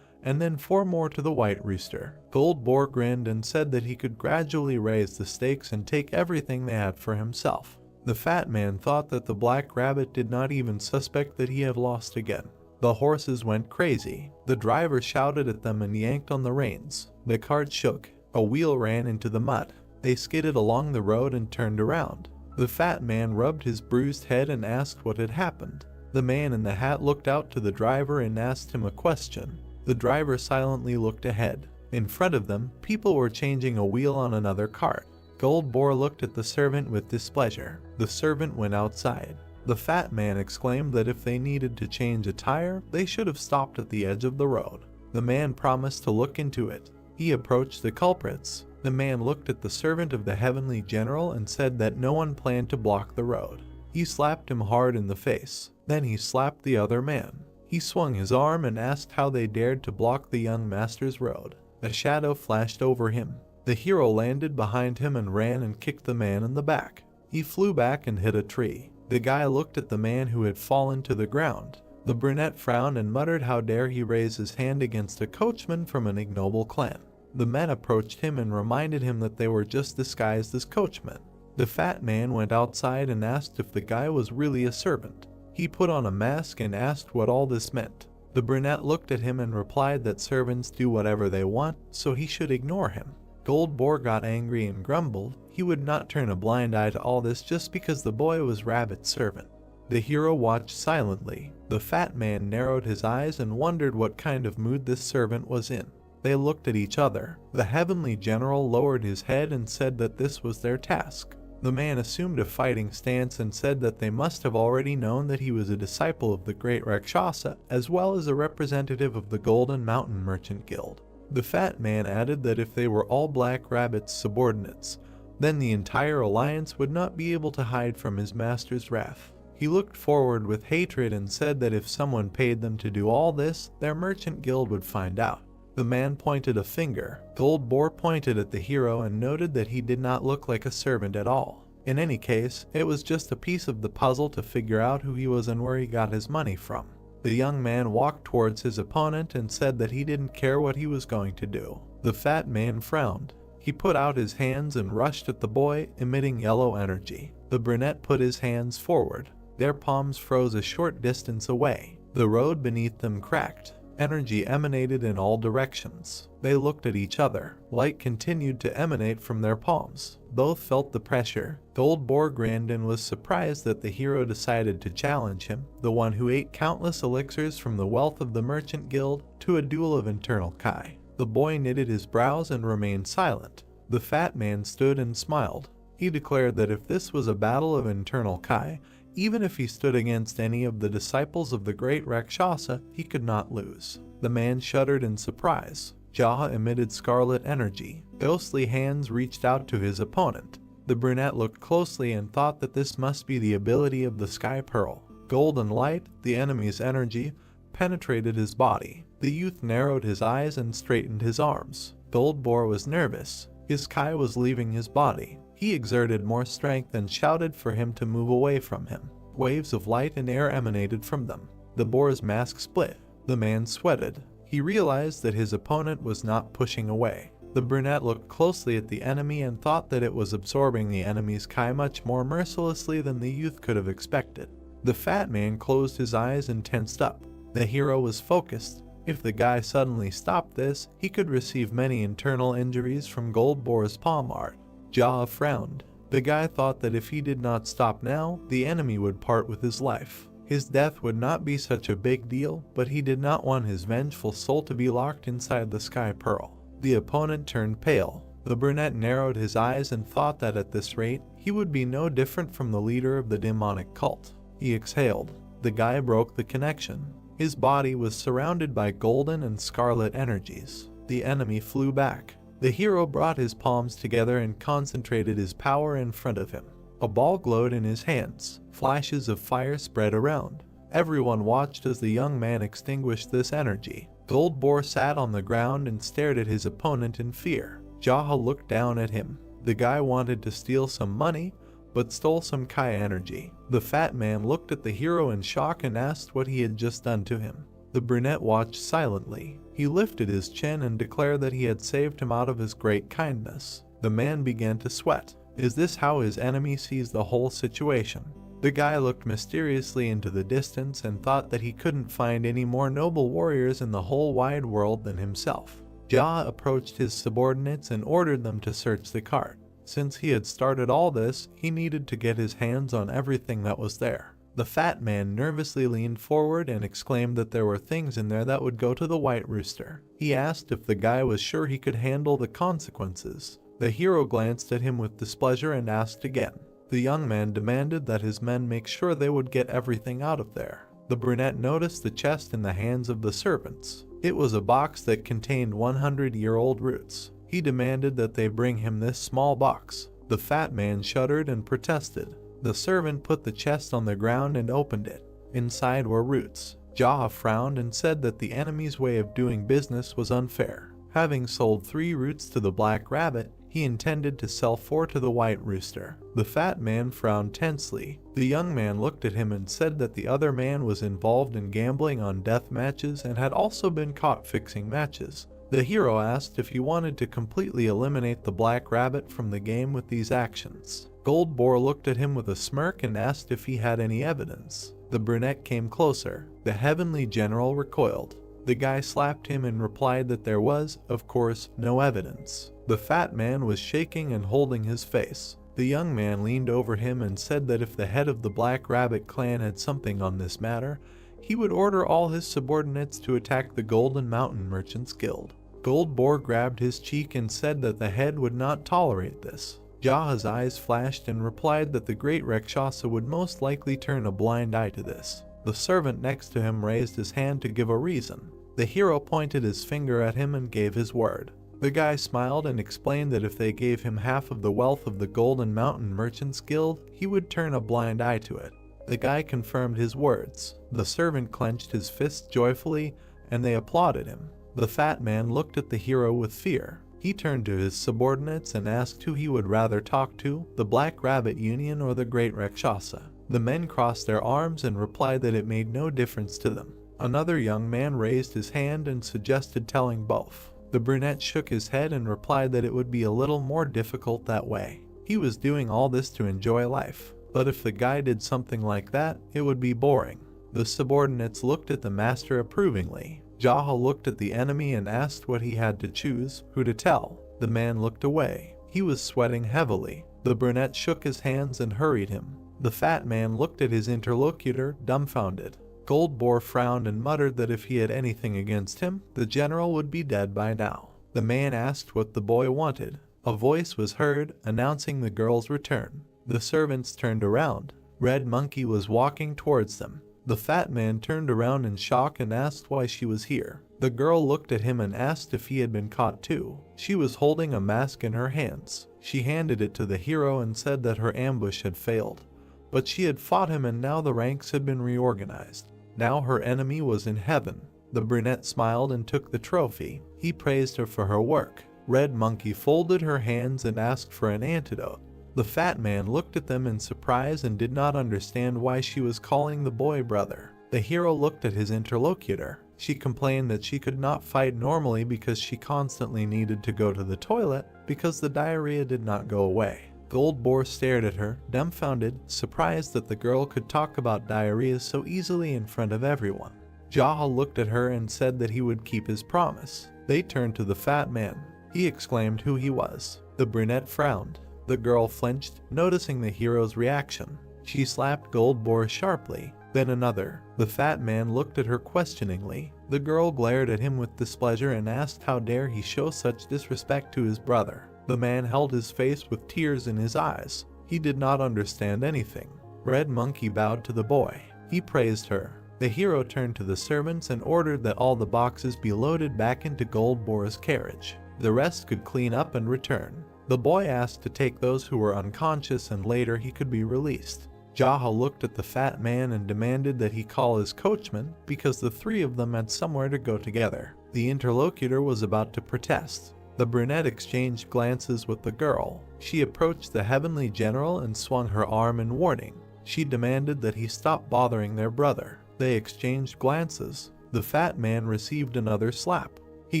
and then 4 more to the white rooster. Gold Boar grinned and said that he could gradually raise the stakes and take everything they had for himself. The fat man thought that the black rabbit did not even suspect that he had lost again. The horses went crazy. The driver shouted at them and yanked on the reins. The cart shook. A wheel ran into the mud. They skidded along the road and turned around. The fat man rubbed his bruised head and asked what had happened. The man in the hat looked out to the driver and asked him a question. The driver silently looked ahead. In front of them, people were changing a wheel on another cart. Gold Boar looked at the servant with displeasure. The servant went outside. The fat man exclaimed that if they needed to change a tire, they should have stopped at the edge of the road. The man promised to look into it. He approached the culprits. The man looked at the servant of the heavenly general and said that no one planned to block the road. He slapped him hard in the face. Then he slapped the other man. He swung his arm and asked how they dared to block the young master's road. A shadow flashed over him. The hero landed behind him and ran and kicked the man in the back. He flew back and hit a tree. The guy looked at the man who had fallen to the ground. The brunette frowned and muttered how dare he raise his hand against a coachman from an ignoble clan. The men approached him and reminded him that they were just disguised as coachmen. The fat man went outside and asked if the guy was really a servant. He put on a mask and asked what all this meant. The brunette looked at him and replied that servants do whatever they want, so he should ignore him. Gold Boar got angry and grumbled he would not turn a blind eye to all this just because the boy was Rabbit's servant. The hero watched silently. The fat man narrowed his eyes and wondered what kind of mood this servant was in. They looked at each other. The heavenly general lowered his head and said that this was their task. The man assumed a fighting stance and said that they must have already known that he was a disciple of the great Rakshasa, as well as a representative of the Golden Mountain Merchant Guild. The fat man added that if they were all Black Rabbit's subordinates, then the entire alliance would not be able to hide from his master's wrath. He looked forward with hatred and said that if someone paid them to do all this, their merchant guild would find out. The man pointed a finger. Gold Boar pointed at the hero and noted that he did not look like a servant at all. In any case, it was just a piece of the puzzle to figure out who he was and where he got his money from. The young man walked towards his opponent and said that he didn't care what he was going to do. The fat man frowned. He put out his hands and rushed at the boy, emitting yellow energy. The brunette put his hands forward. Their palms froze a short distance away. The road beneath them cracked. Energy emanated in all directions. They looked at each other. Light continued to emanate from their palms. Both felt the pressure. Gold Boar grinned and was surprised that the hero decided to challenge him, the one who ate countless elixirs from the wealth of the Merchant Guild, to a duel of internal Kai. The boy knitted his brows and remained silent. The fat man stood and smiled. He declared that if this was a battle of internal Kai, even if he stood against any of the disciples of the great Rakshasa, he could not lose. The man shuddered in surprise. Jaha emitted scarlet energy. Ghostly hands reached out to his opponent. The brunette looked closely and thought that this must be the ability of the Sky Pearl. Golden light, the enemy's energy, penetrated his body. The youth narrowed his eyes and straightened his arms. Gold Boar was nervous. His Kai was leaving his body. He exerted more strength and shouted for him to move away from him. Waves of light and air emanated from them. The boar's mask split. The man sweated. He realized that his opponent was not pushing away. The brunette looked closely at the enemy and thought that it was absorbing the enemy's Kai much more mercilessly than the youth could have expected. The fat man closed his eyes and tensed up. The hero was focused. If the guy suddenly stopped this, he could receive many internal injuries from Gold Boar's palm art. Jaha frowned. The guy thought that if he did not stop now, the enemy would part with his life. His death would not be such a big deal, but he did not want his vengeful soul to be locked inside the Sky Pearl. The opponent turned pale. The brunette narrowed his eyes and thought that at this rate, he would be no different from the leader of the demonic cult. He exhaled. The guy broke the connection. His body was surrounded by golden and scarlet energies. The enemy flew back. The hero brought his palms together and concentrated his power in front of him. A ball glowed in his hands. Flashes of fire spread around. Everyone watched as the young man extinguished this energy. Gold Boar sat on the ground and stared at his opponent in fear. Jaha looked down at him. The guy wanted to steal some money, but stole some Kai energy. The fat man looked at the hero in shock and asked what he had just done to him. The brunette watched silently. He lifted his chin and declared that he had saved him out of his great kindness. The man began to sweat. Is this how his enemy sees the whole situation? The guy looked mysteriously into the distance and thought that he couldn't find any more noble warriors in the whole wide world than himself. Jaha approached his subordinates and ordered them to search the cart. Since he had started all this, he needed to get his hands on everything that was there. The fat man nervously leaned forward and exclaimed that there were things in there that would go to the white rooster. He asked if the guy was sure he could handle the consequences. The hero glanced at him with displeasure and asked again. The young man demanded that his men make sure they would get everything out of there. The brunette noticed the chest in the hands of the servants. It was a box that contained 100-year-old roots. He demanded that they bring him this small box. The fat man shuddered and protested. The servant put the chest on the ground and opened it. Inside were roots. Jaha frowned and said that the enemy's way of doing business was unfair. Having sold 3 roots to the black rabbit, he intended to sell 4 to the white rooster. The fat man frowned tensely. The young man looked at him and said that the other man was involved in gambling on death matches and had also been caught fixing matches. The hero asked if he wanted to completely eliminate the black rabbit from the game with these actions. Gold Boar looked at him with a smirk and asked if he had any evidence. The brunette came closer. The heavenly general recoiled. The guy slapped him and replied that there was, of course, no evidence. The fat man was shaking and holding his face. The young man leaned over him and said that if the head of the Black Rabbit clan had something on this matter, he would order all his subordinates to attack the Golden Mountain Merchants Guild. Gold Boar grabbed his cheek and said that the head would not tolerate this. Jaha's eyes flashed and replied that the great Rakshasa would most likely turn a blind eye to this. The servant next to him raised his hand to give a reason. The hero pointed his finger at him and gave his word. The guy smiled and explained that if they gave him half of the wealth of the Golden Mountain Merchants Guild, he would turn a blind eye to it. The guy confirmed his words. The servant clenched his fist joyfully, and they applauded him. The fat man looked at the hero with fear. He turned to his subordinates and asked who he would rather talk to, the Black Rabbit Union or the Great Rakshasa. The men crossed their arms and replied that it made no difference to them. Another young man raised his hand and suggested telling both. The brunette shook his head and replied that it would be a little more difficult that way. He was doing all this to enjoy life, but if the guy did something like that, it would be boring. The subordinates looked at the master approvingly. Jaha looked at the enemy and asked what he had to choose, who to tell. The man looked away. He was sweating heavily. The brunette shook his hands and hurried him. The fat man looked at his interlocutor, dumbfounded. Gold Boar frowned and muttered that if he had anything against him, the general would be dead by now. The man asked what the boy wanted. A voice was heard, announcing the girl's return. The servants turned around. Red Monkey was walking towards them. The fat man turned around in shock and asked why she was here. The girl looked at him and asked if he had been caught too. She was holding a mask in her hands. She handed it to the hero and said that her ambush had failed. But she had fought him and now the ranks had been reorganized. Now her enemy was in heaven. The brunette smiled and took the trophy. He praised her for her work. Red Monkey folded her hands and asked for an antidote. The fat man looked at them in surprise and did not understand why she was calling the boy brother. The hero looked at his interlocutor. She complained that she could not fight normally because she constantly needed to go to the toilet because the diarrhea did not go away. Gold Boar stared at her, dumbfounded, surprised that the girl could talk about diarrhea so easily in front of everyone. Jaha looked at her and said that he would keep his promise. They turned to the fat man. He exclaimed who he was. The brunette frowned. The girl flinched, noticing the hero's reaction. She slapped Gold Boar sharply, then another. The fat man looked at her questioningly. The girl glared at him with displeasure and asked how dare he show such disrespect to his brother. The man held his face with tears in his eyes. He did not understand anything. Red Monkey bowed to the boy. He praised her. The hero turned to the servants and ordered that all the boxes be loaded back into Gold Boar's carriage. The rest could clean up and return. The boy asked to take those who were unconscious and later he could be released. Jaha looked at the fat man and demanded that he call his coachman because the three of them had somewhere to go together. The interlocutor was about to protest. The brunette exchanged glances with the girl. She approached the heavenly general and swung her arm in warning. She demanded that he stop bothering their brother. They exchanged glances. The fat man received another slap. He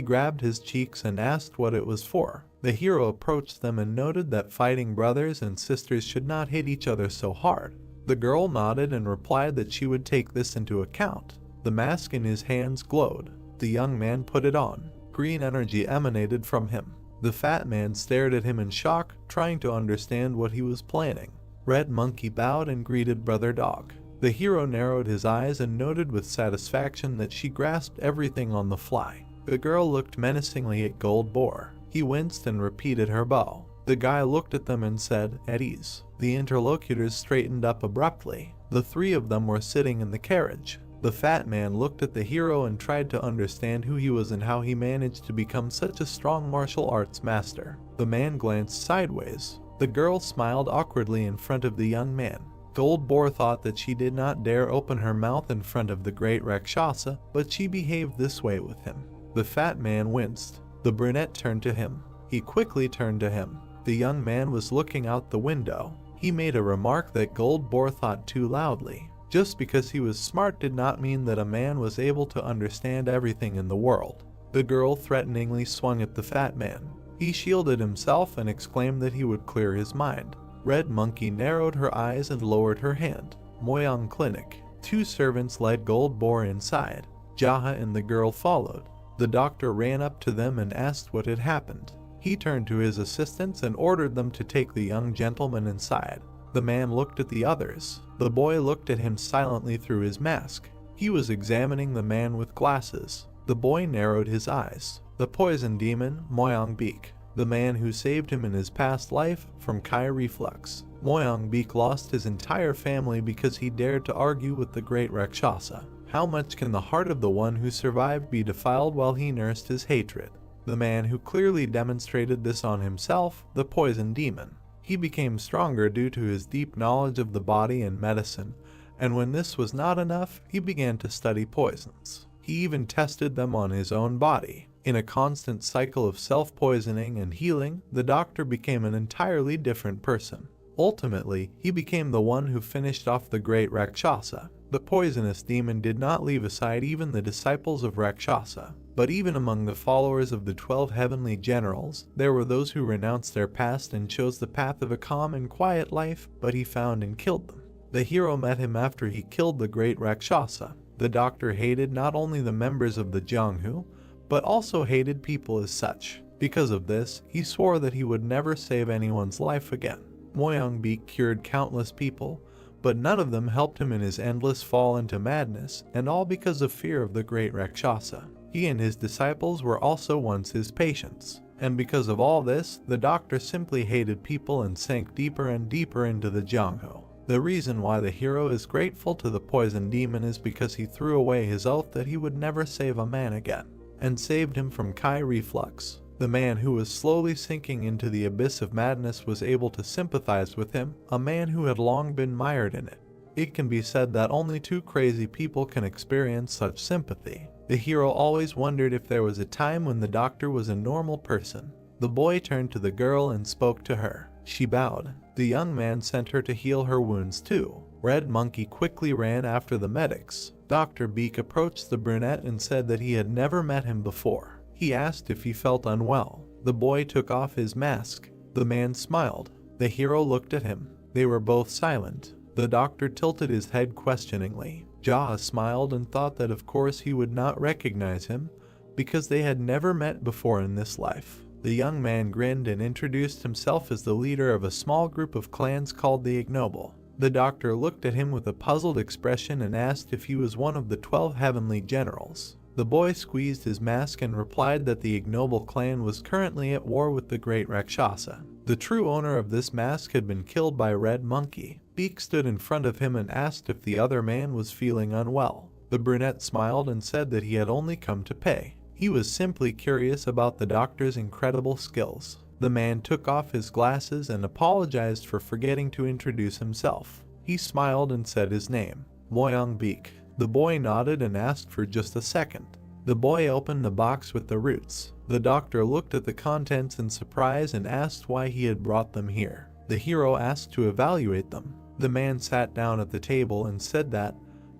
grabbed his cheeks and asked what it was for. The hero approached them and noted that fighting brothers and sisters should not hit each other so hard. The girl nodded and replied that she would take this into account. The mask in his hands glowed. The young man put it on. Green energy emanated from him. The fat man stared at him in shock, trying to understand what he was planning. Red Monkey bowed and greeted Brother Dog. The hero narrowed his eyes and noted with satisfaction that she grasped everything on the fly. The girl looked menacingly at Gold Boar. He winced and repeated her bow. The guy looked at them and said, "At ease." The interlocutors straightened up abruptly. The three of them were sitting in the carriage. The fat man looked at the hero and tried to understand who he was and how he managed to become such a strong martial arts master. The man glanced sideways. The girl smiled awkwardly in front of the young man. Gold Boar thought that she did not dare open her mouth in front of the great Rakshasa, but she behaved this way with him. The fat man winced. The brunette turned to him. He quickly turned to him. The young man was looking out the window. He made a remark that Gold Boar thought too loudly. Just because he was smart did not mean that a man was able to understand everything in the world. The girl threateningly swung at the fat man. He shielded himself and exclaimed that he would clear his mind. Red Monkey narrowed her eyes and lowered her hand. Moyang Clinic. Two servants led Gold Boar inside. Jaha and the girl followed. The doctor ran up to them and asked what had happened. He turned to his assistants and ordered them to take the young gentleman inside. The man looked at the others. The boy looked at him silently through his mask. He was examining the man with glasses. The boy narrowed his eyes. The poison demon, Moyang Beak. The man who saved him in his past life from Kai reflux. Moyang Beak lost his entire family because he dared to argue with the great Rakshasa. How much can the heart of the one who survived be defiled while he nursed his hatred? The man who clearly demonstrated this on himself, the poison demon. He became stronger due to his deep knowledge of the body and medicine, and when this was not enough, he began to study poisons. He even tested them on his own body. In a constant cycle of self-poisoning and healing, the doctor became an entirely different person. Ultimately, he became the one who finished off the great Rakshasa. The poisonous demon did not leave aside even the disciples of Rakshasa. But even among the followers of the 12 heavenly generals, there were those who renounced their past and chose the path of a calm and quiet life, but he found and killed them. The hero met him after he killed the great Rakshasa. The doctor hated not only the members of the Jianghu, but also hated people as such. Because of this, he swore that he would never save anyone's life again. Moyang Beak cured countless people, but none of them helped him in his endless fall into madness, and all because of fear of the great Rakshasa. He and his disciples were also once his patients, and because of all this, the doctor simply hated people and sank deeper and deeper into the Jianghu. The reason why the hero is grateful to the poison demon is because he threw away his oath that he would never save a man again, and saved him from Kai reflux. The man who was slowly sinking into the abyss of madness was able to sympathize with him, a man who had long been mired in it. It can be said that only two crazy people can experience such sympathy. The hero always wondered if there was a time when the doctor was a normal person. The boy turned to the girl and spoke to her. She bowed. The young man sent her to heal her wounds too. Red Monkey quickly ran after the medics. Dr. Beak approached the brunette and said that he had never met him before. He asked if he felt unwell. The boy took off his mask. The man smiled. The hero looked at him. They were both silent. The doctor tilted his head questioningly. Jaha smiled and thought that of course he would not recognize him, because they had never met before in this life. The young man grinned and introduced himself as the leader of a small group of clans called the Ignoble. The doctor looked at him with a puzzled expression and asked if he was one of the 12 heavenly generals. The boy squeezed his mask and replied that the ignoble clan was currently at war with the great Rakshasa. The true owner of this mask had been killed by Red Monkey. Beak stood in front of him and asked if the other man was feeling unwell. The brunette smiled and said that he had only come to pay. He was simply curious about the doctor's incredible skills. The man took off his glasses and apologized for forgetting to introduce himself. He smiled and said his name, Moyang Beak. The boy nodded and asked for just a second. The boy opened the box with the roots. The doctor looked at the contents in surprise and asked why he had brought them here. The hero asked to evaluate them. The man sat down at the table and said that,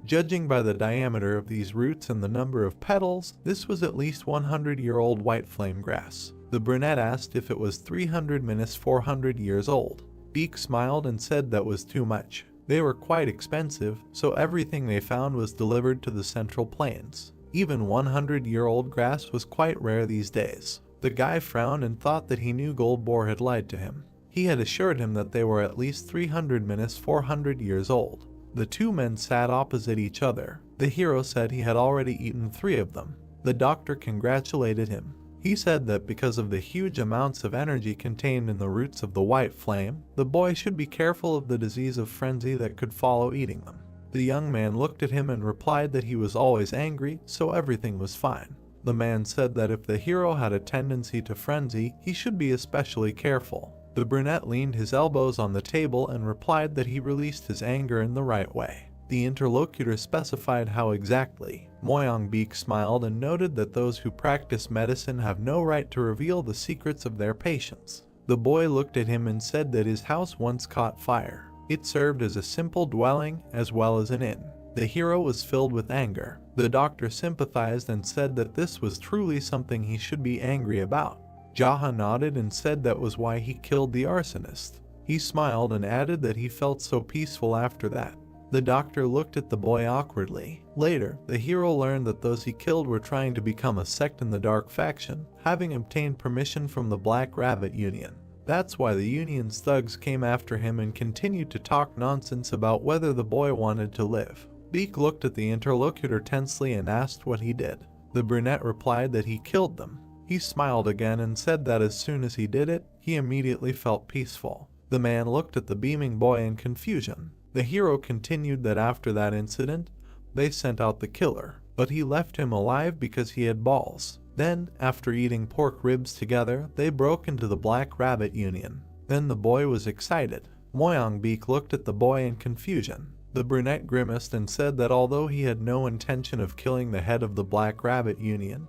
judging by the diameter of these roots and the number of petals, this was at least 100-year-old white flame grass. The brunette asked if it was 300-400 years old. Beak smiled and said that was too much. They were quite expensive, so everything they found was delivered to the Central Plains. Even 100-year-old grass was quite rare these days. The guy frowned and thought that he knew Goldboar had lied to him. He had assured him that they were at least 300-400 years old. The two men sat opposite each other. The hero said he had already eaten 3 of them. The doctor congratulated him. He said that because of the huge amounts of energy contained in the roots of the white flame, the boy should be careful of the disease of frenzy that could follow eating them. The young man looked at him and replied that he was always angry, so everything was fine. The man said that if the hero had a tendency to frenzy, he should be especially careful. The brunette leaned his elbows on the table and replied that he released his anger in the right way. The interlocutor specified how exactly. Moyang Beak smiled and noted that those who practice medicine have no right to reveal the secrets of their patients. The boy looked at him and said that his house once caught fire. It served as a simple dwelling as well as an inn. The hero was filled with anger. The doctor sympathized and said that this was truly something he should be angry about. Jaha nodded and said that was why he killed the arsonist. He smiled and added that he felt so peaceful after that. The doctor looked at the boy awkwardly. Later, the hero learned that those he killed were trying to become a sect in the Dark Faction, having obtained permission from the Black Rabbit Union. That's why the Union's thugs came after him and continued to talk nonsense about whether the boy wanted to live. Beak looked at the interlocutor tensely and asked what he did. The brunette replied that he killed them. He smiled again and said that as soon as he did it, he immediately felt peaceful. The man looked at the beaming boy in confusion. The hero continued that after that incident, they sent out the killer, but he left him alive because he had balls. Then, after eating pork ribs together, they broke into the Black Rabbit Union. Then the boy was excited. Moyang Beak looked at the boy in confusion. The brunette grimaced and said that although he had no intention of killing the head of the Black Rabbit Union,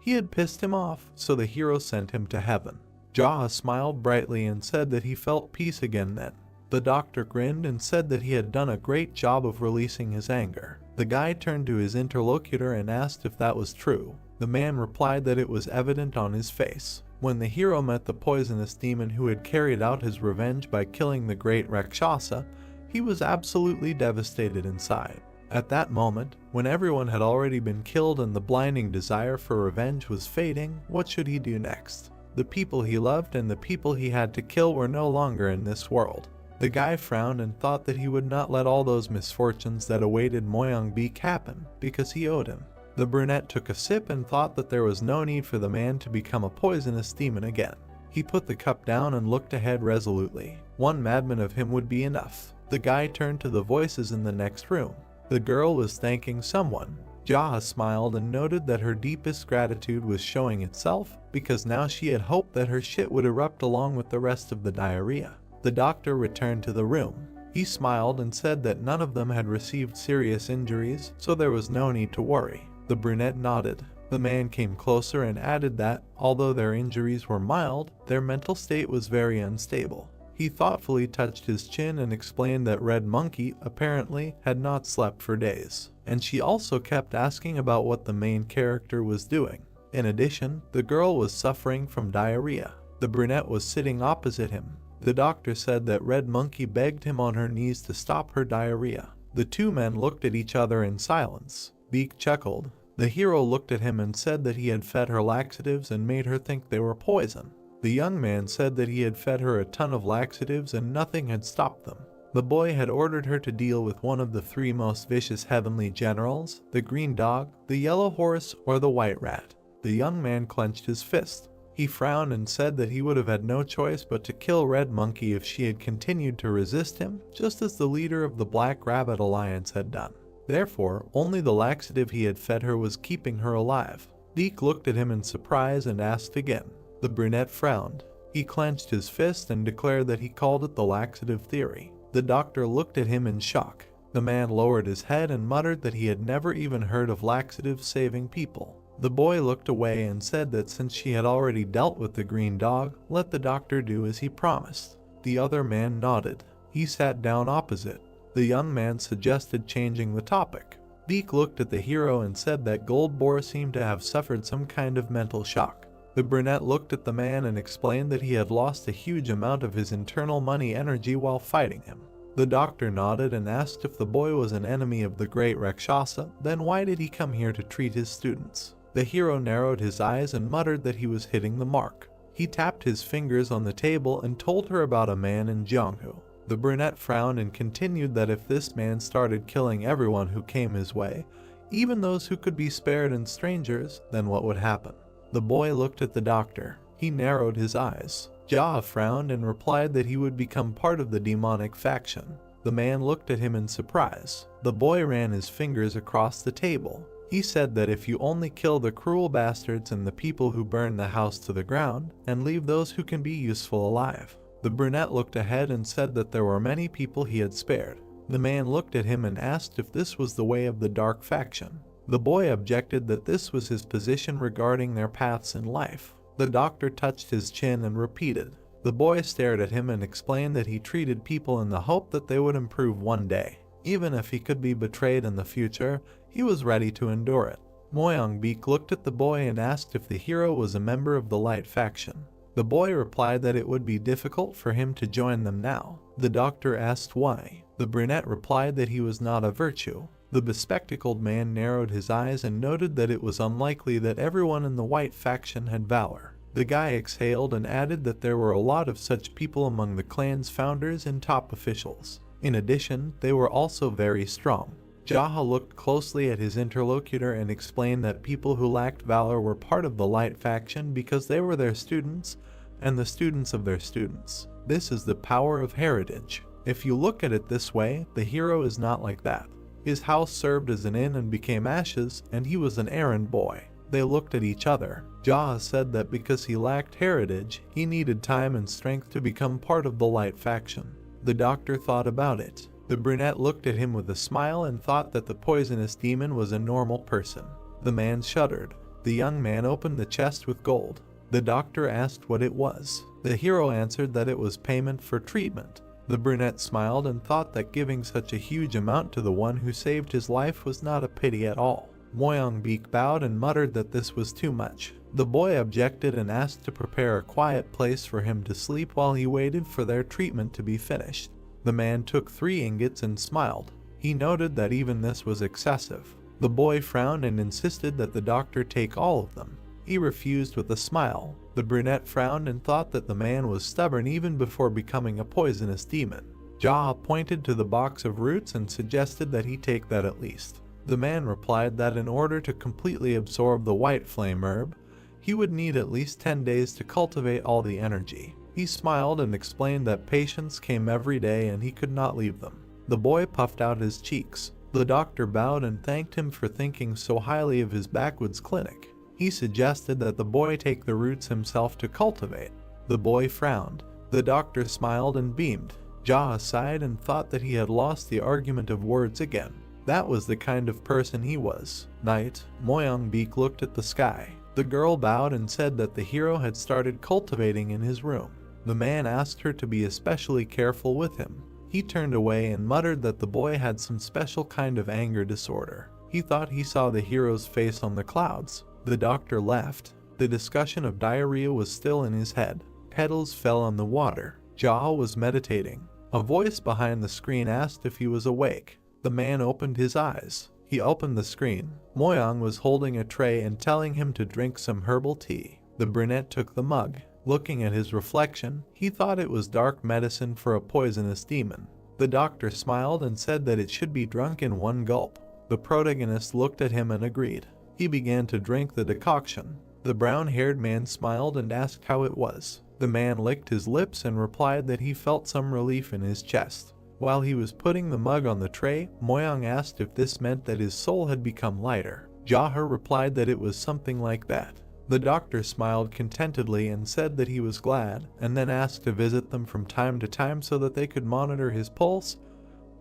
he had pissed him off, so the hero sent him to heaven. Jaha smiled brightly and said that he felt peace again then. The doctor grinned and said that he had done a great job of releasing his anger. The guy turned to his interlocutor and asked if that was true. The man replied that it was evident on his face. When the hero met the poisonous demon who had carried out his revenge by killing the great Rakshasa, he was absolutely devastated inside. At that moment, when everyone had already been killed and the blinding desire for revenge was fading, what should he do next? The people he loved and the people he had to kill were no longer in this world. The guy frowned and thought that he would not let all those misfortunes that awaited Moyang Beak happen, because he owed him. The brunette took a sip and thought that there was no need for the man to become a poisonous demon again. He put the cup down and looked ahead resolutely. One madman of him would be enough. The guy turned to the voices in the next room. The girl was thanking someone. Jaha smiled and noted that her deepest gratitude was showing itself, because now she had hoped that her shit would erupt along with the rest of the diarrhea. The doctor returned to the room. He smiled and said that none of them had received serious injuries, so there was no need to worry. The brunette nodded. The man came closer and added that, although their injuries were mild, their mental state was very unstable. He thoughtfully touched his chin and explained that Red Monkey, apparently, had not slept for days. And she also kept asking about what the main character was doing. In addition, the girl was suffering from diarrhea. The brunette was sitting opposite him. The doctor said that Red Monkey begged him on her knees to stop her diarrhea. The two men looked at each other in silence. Beak chuckled. The hero looked at him and said that he had fed her laxatives and made her think they were poison. The young man said that he had fed her a ton of laxatives and nothing had stopped them. The boy had ordered her to deal with one of the three most vicious heavenly generals, the green dog, the yellow horse, or the white rat. The young man clenched his fist. He frowned and said that he would have had no choice but to kill Red Monkey if she had continued to resist him, just as the leader of the Black Rabbit Alliance had done. Therefore, only the laxative he had fed her was keeping her alive. Deke looked at him in surprise and asked again. The brunette frowned. He clenched his fist and declared that he called it the laxative theory. The doctor looked at him in shock. The man lowered his head and muttered that he had never even heard of laxatives saving people. The boy looked away and said that since she had already dealt with the green dog, let the doctor do as he promised. The other man nodded. He sat down opposite. The young man suggested changing the topic. Deke looked at the hero and said that Goldboar seemed to have suffered some kind of mental shock. The brunette looked at the man and explained that he had lost a huge amount of his internal money energy while fighting him. The doctor nodded and asked if the boy was an enemy of the great Rakshasa, then why did he come here to treat his students? The hero narrowed his eyes and muttered that he was hitting the mark. He tapped his fingers on the table and told her about a man in Gyeongju. The brunette frowned and continued that if this man started killing everyone who came his way, even those who could be spared and strangers, then what would happen? The boy looked at the doctor. He narrowed his eyes. Jia frowned and replied that he would become part of the demonic faction. The man looked at him in surprise. The boy ran his fingers across the table. He said that if you only kill the cruel bastards and the people who burn the house to the ground, and leave those who can be useful alive. The brunette looked ahead and said that there were many people he had spared. The man looked at him and asked if this was the way of the dark faction. The boy objected that this was his position regarding their paths in life. The doctor touched his chin and repeated. The boy stared at him and explained that he treated people in the hope that they would improve one day. Even if he could be betrayed in the future, he was ready to endure it. Moyongbik looked at the boy and asked if the hero was a member of the Light faction. The boy replied that it would be difficult for him to join them now. The doctor asked why. The brunette replied that he was not a virtue. The bespectacled man narrowed his eyes and noted that it was unlikely that everyone in the White faction had valor. The guy exhaled and added that there were a lot of such people among the clan's founders and top officials. In addition, they were also very strong. Jaha looked closely at his interlocutor and explained that people who lacked valor were part of the Light faction because they were their students and the students of their students. This is the power of heritage. If you look at it this way, the hero is not like that. His house served as an inn and became ashes, and he was an errand boy. They looked at each other. Jaha said that because he lacked heritage, he needed time and strength to become part of the Light faction. The doctor thought about it. The brunette looked at him with a smile and thought that the poisonous demon was a normal person. The man shuddered. The young man opened the chest with gold. The doctor asked what it was. The hero answered that it was payment for treatment. The brunette smiled and thought that giving such a huge amount to the one who saved his life was not a pity at all. Moyongbik bowed and muttered that this was too much. The boy objected and asked to prepare a quiet place for him to sleep while he waited for their treatment to be finished. The man took 3 ingots and smiled. He noted that even this was excessive. The boy frowned and insisted that the doctor take all of them. He refused with a smile. The brunette frowned and thought that the man was stubborn even before becoming a poisonous demon. Jaha pointed to the box of roots and suggested that he take that at least. The man replied that in order to completely absorb the white flame herb, he would need at least 10 days to cultivate all the energy. He smiled and explained that patients came every day and he could not leave them. The boy puffed out his cheeks. The doctor bowed and thanked him for thinking so highly of his backwoods clinic. He suggested that the boy take the roots himself to cultivate. The boy frowned. The doctor smiled and beamed. Jaha sighed and thought that he had lost the argument of words again. That was the kind of person he was. Night, Moyongbik looked at the sky. The girl bowed and said that the hero had started cultivating in his room. The man asked her to be especially careful with him. He turned away and muttered that the boy had some special kind of anger disorder. He thought he saw the hero's face on the clouds. The doctor left. The discussion of diarrhea was still in his head. Petals fell on the water. Jaha was meditating. A voice behind the screen asked if he was awake. The man opened his eyes. He opened the screen. Moyong was holding a tray and telling him to drink some herbal tea. The brunette took the mug. Looking at his reflection, he thought it was dark medicine for a poisonous demon. The doctor smiled and said that it should be drunk in one gulp. The protagonist looked at him and agreed. He began to drink the decoction. The brown-haired man smiled and asked how it was. The man licked his lips and replied that he felt some relief in his chest. While he was putting the mug on the tray, Moyang asked if this meant that his soul had become lighter. Jaha replied that it was something like that. The doctor smiled contentedly and said that he was glad, and then asked to visit them from time to time so that they could monitor his pulse,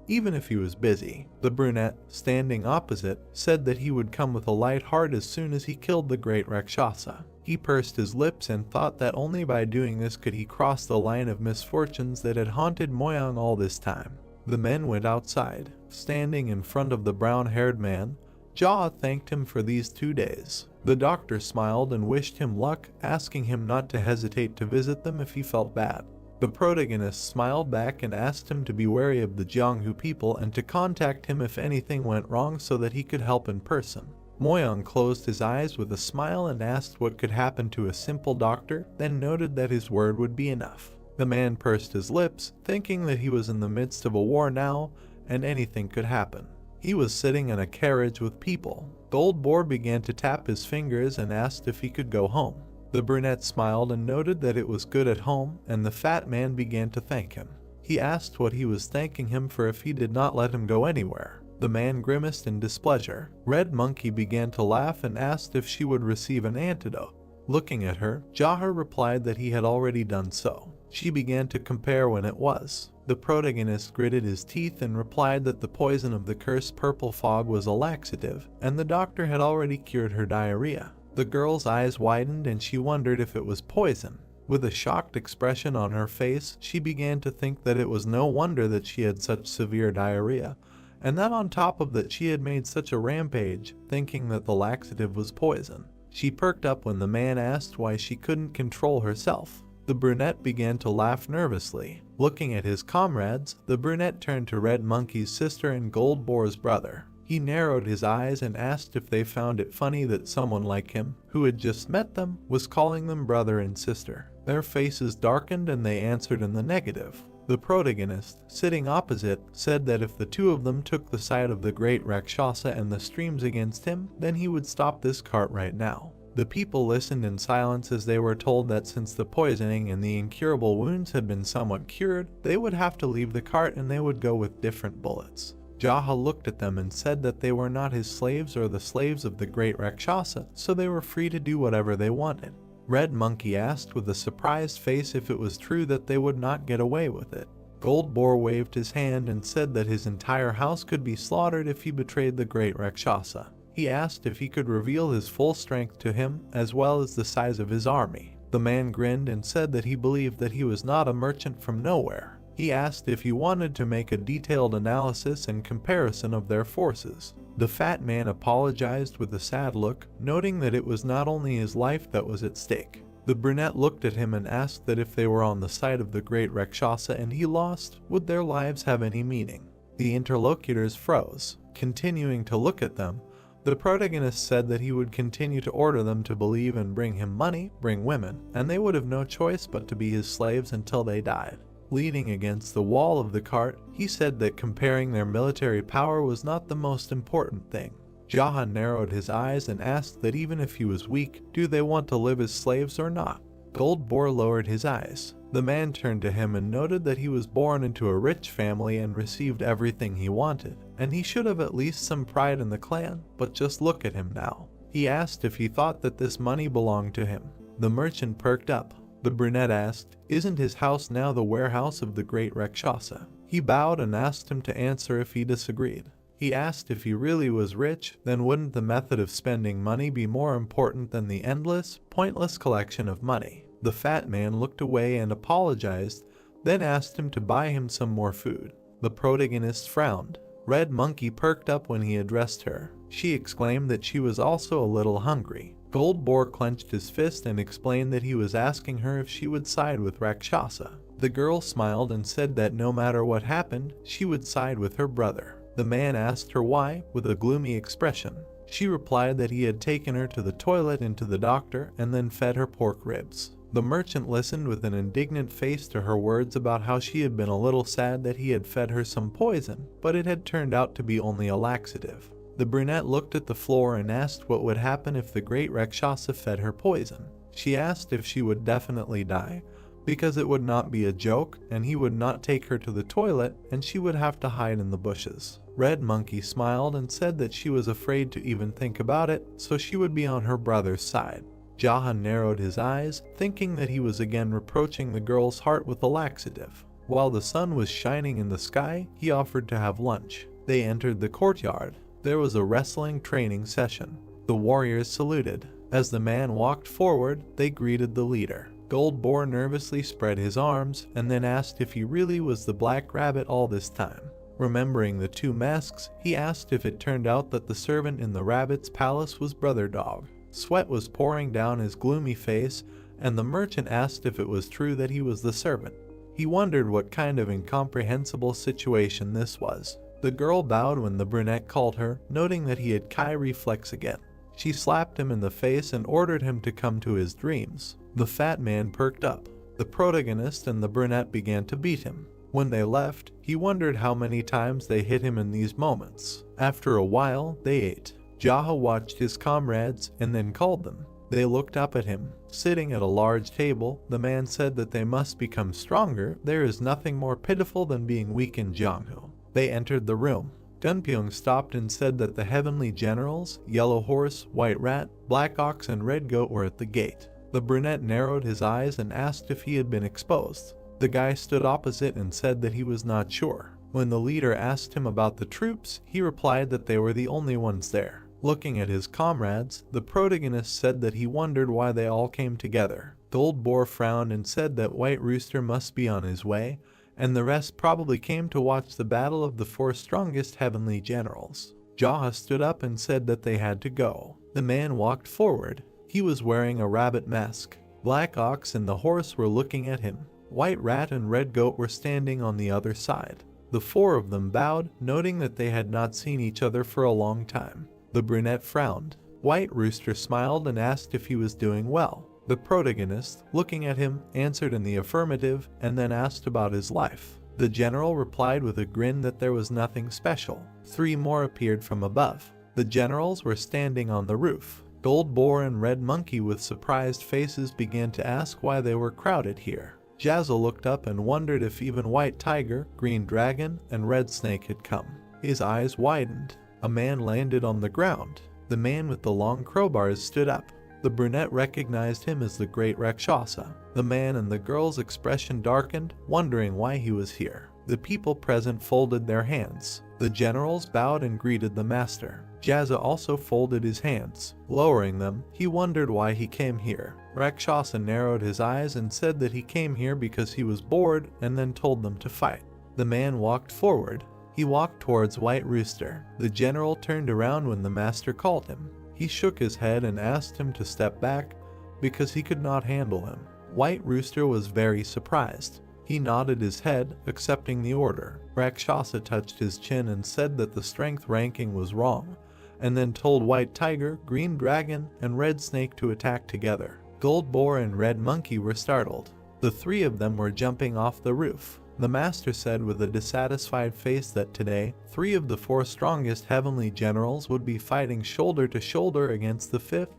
even if he was busy. The brunette, standing opposite, said that he would come with a light heart as soon as he killed the great Rakshasa. He pursed his lips and thought that only by doing this could he cross the line of misfortunes that had haunted Moyang all this time. The men went outside. Standing in front of the brown-haired man, Jaw thanked him for these 2 days. The doctor smiled and wished him luck, asking him not to hesitate to visit them if he felt bad. The protagonist smiled back and asked him to be wary of the Jianghu people and to contact him if anything went wrong so that he could help in person. Moyang closed his eyes with a smile and asked what could happen to a simple doctor, then noted that his word would be enough. The man pursed his lips, thinking that he was in the midst of a war now, and anything could happen. He was sitting in a carriage with people. The old boar began to tap his fingers and asked if he could go home. The brunette smiled and noted that it was good at home, and the fat man began to thank him. He asked what he was thanking him for if he did not let him go anywhere. The man grimaced in displeasure. Red Monkey began to laugh and asked if she would receive an antidote. Looking at her, Jahar replied that he had already done so. She began to compare when it was. The protagonist gritted his teeth and replied that the poison of the cursed purple fog was a laxative, and the doctor had already cured her diarrhea. The girl's eyes widened and she wondered if it was poison. With a shocked expression on her face, she began to think that it was no wonder that she had such severe diarrhea, and that on top of that she had made such a rampage, thinking that the laxative was poison. She perked up when the man asked why she couldn't control herself. The brunette began to laugh nervously. Looking at his comrades, the brunette turned to Red Monkey's sister and Gold Boar's brother. He narrowed his eyes and asked if they found it funny that someone like him, who had just met them, was calling them brother and sister. Their faces darkened and they answered in the negative. The protagonist, sitting opposite, said that if the two of them took the side of the great Rakshasa and the streams against him, then he would stop this cart right now. The people listened in silence as they were told that since the poisoning and the incurable wounds had been somewhat cured, they would have to leave the cart and they would go with different bullets. Jaha looked at them and said that they were not his slaves or the slaves of the great Rakshasa, so they were free to do whatever they wanted. Red Monkey asked with a surprised face if it was true that they would not get away with it. Gold Boar waved his hand and said that his entire house could be slaughtered if he betrayed the great Rakshasa. He asked if he could reveal his full strength to him, as well as the size of his army. The man grinned and said that he believed that he was not a merchant from nowhere. He asked if he wanted to make a detailed analysis and comparison of their forces. The fat man apologized with a sad look, noting that it was not only his life that was at stake. The brunette looked at him and asked that if they were on the side of the great Rakshasa and he lost, would their lives have any meaning? The interlocutors froze. Continuing to look at them, the protagonist said that he would continue to order them to believe and bring him money, bring women, and they would have no choice but to be his slaves until they died. Leaning against the wall of the cart, he said that comparing their military power was not the most important thing. Jaha narrowed his eyes and asked that even if he was weak, do they want to live as slaves or not? Gold Boar lowered his eyes. The man turned to him and noted that he was born into a rich family and received everything he wanted, and he should have at least some pride in the clan, but just look at him now. He asked if he thought that this money belonged to him. The merchant perked up. The brunette asked, "Isn't his house now the warehouse of the great Rakshasa?" He bowed and asked him to answer if he disagreed. He asked if he really was rich, then wouldn't the method of spending money be more important than the endless, pointless collection of money? The fat man looked away and apologized, then asked him to buy him some more food. The protagonist frowned. Red Monkey perked up when he addressed her. She exclaimed that she was also a little hungry. Gold Boar clenched his fist and explained that he was asking her if she would side with Rakshasa. The girl smiled and said that no matter what happened, she would side with her brother. The man asked her why, with a gloomy expression. She replied that he had taken her to the toilet and to the doctor and then fed her pork ribs. The merchant listened with an indignant face to her words about how she had been a little sad that he had fed her some poison, but it had turned out to be only a laxative. The brunette looked at the floor and asked what would happen if the great Rakshasa fed her poison. She asked if she would definitely die, because it would not be a joke and he would not take her to the toilet and she would have to hide in the bushes. Red Monkey smiled and said that she was afraid to even think about it, so she would be on her brother's side. Jaha narrowed his eyes, thinking that he was again reproaching the girl's heart with a laxative. While the sun was shining in the sky, he offered to have lunch. They entered the courtyard. There was a wrestling training session. The warriors saluted. As the man walked forward, they greeted the leader. Gold Boar nervously spread his arms and then asked if he really was the Black Rabbit all this time. Remembering the two masks, he asked if it turned out that the servant in the rabbit's palace was Brother Dog. Sweat was pouring down his gloomy face, and the merchant asked if it was true that he was the servant. He wondered what kind of incomprehensible situation this was. The girl bowed when the brunette called her, noting that he had Kai reflex again. She slapped him in the face and ordered him to come to his dreams. The fat man perked up. The protagonist and the brunette began to beat him. When they left, he wondered how many times they hit him in these moments. After a while, they ate. Jaha watched his comrades and then called them. They looked up at him. Sitting at a large table, the man said that they must become stronger. There is nothing more pitiful than being weak in Jianghu. They entered the room. Dunpyong stopped and said that the heavenly generals, Yellow Horse, White Rat, Black Ox, and Red Goat were at the gate. The brunette narrowed his eyes and asked if he had been exposed. The guy stood opposite and said that he was not sure. When the leader asked him about the troops, he replied that they were the only ones there. Looking at his comrades, the protagonist said that he wondered why they all came together. Gold Boar frowned and said that White Rooster must be on his way, and the rest probably came to watch the battle of the four strongest heavenly generals. Jaha stood up and said that they had to go. The man walked forward. He was wearing a rabbit mask. Black Ox and the horse were looking at him. White Rat and Red Goat were standing on the other side. The four of them bowed, noting that they had not seen each other for a long time. The brunette frowned. White Rooster smiled and asked if he was doing well. The protagonist, looking at him, answered in the affirmative and then asked about his life. The general replied with a grin that there was nothing special. Three more appeared from above. The generals were standing on the roof. Gold Boar and Red Monkey with surprised faces began to ask why they were crowded here. Jazzle looked up and wondered if even White Tiger, Green Dragon, and Red Snake had come. His eyes widened. A man landed on the ground. The man with the long crowbars stood up. The brunette recognized him as the great Rakshasa. The man and the girl's expression darkened, wondering why he was here. The people present folded their hands. The generals bowed and greeted the master. Jazza also folded his hands. Lowering them, he wondered why he came here. Rakshasa narrowed his eyes and said that he came here because he was bored and then told them to fight. The man walked forward. He walked towards White Rooster. The general turned around when the master called him. He shook his head and asked him to step back because he could not handle him. White Rooster was very surprised. He nodded his head, accepting the order. Rakshasa touched his chin and said that the strength ranking was wrong, and then told White Tiger, Green Dragon, and Red Snake to attack together. Gold Boar and Red Monkey were startled. The three of them were jumping off the roof. The master said with a dissatisfied face that today, 3 of the 4 strongest heavenly generals would be fighting shoulder to shoulder against the 5th,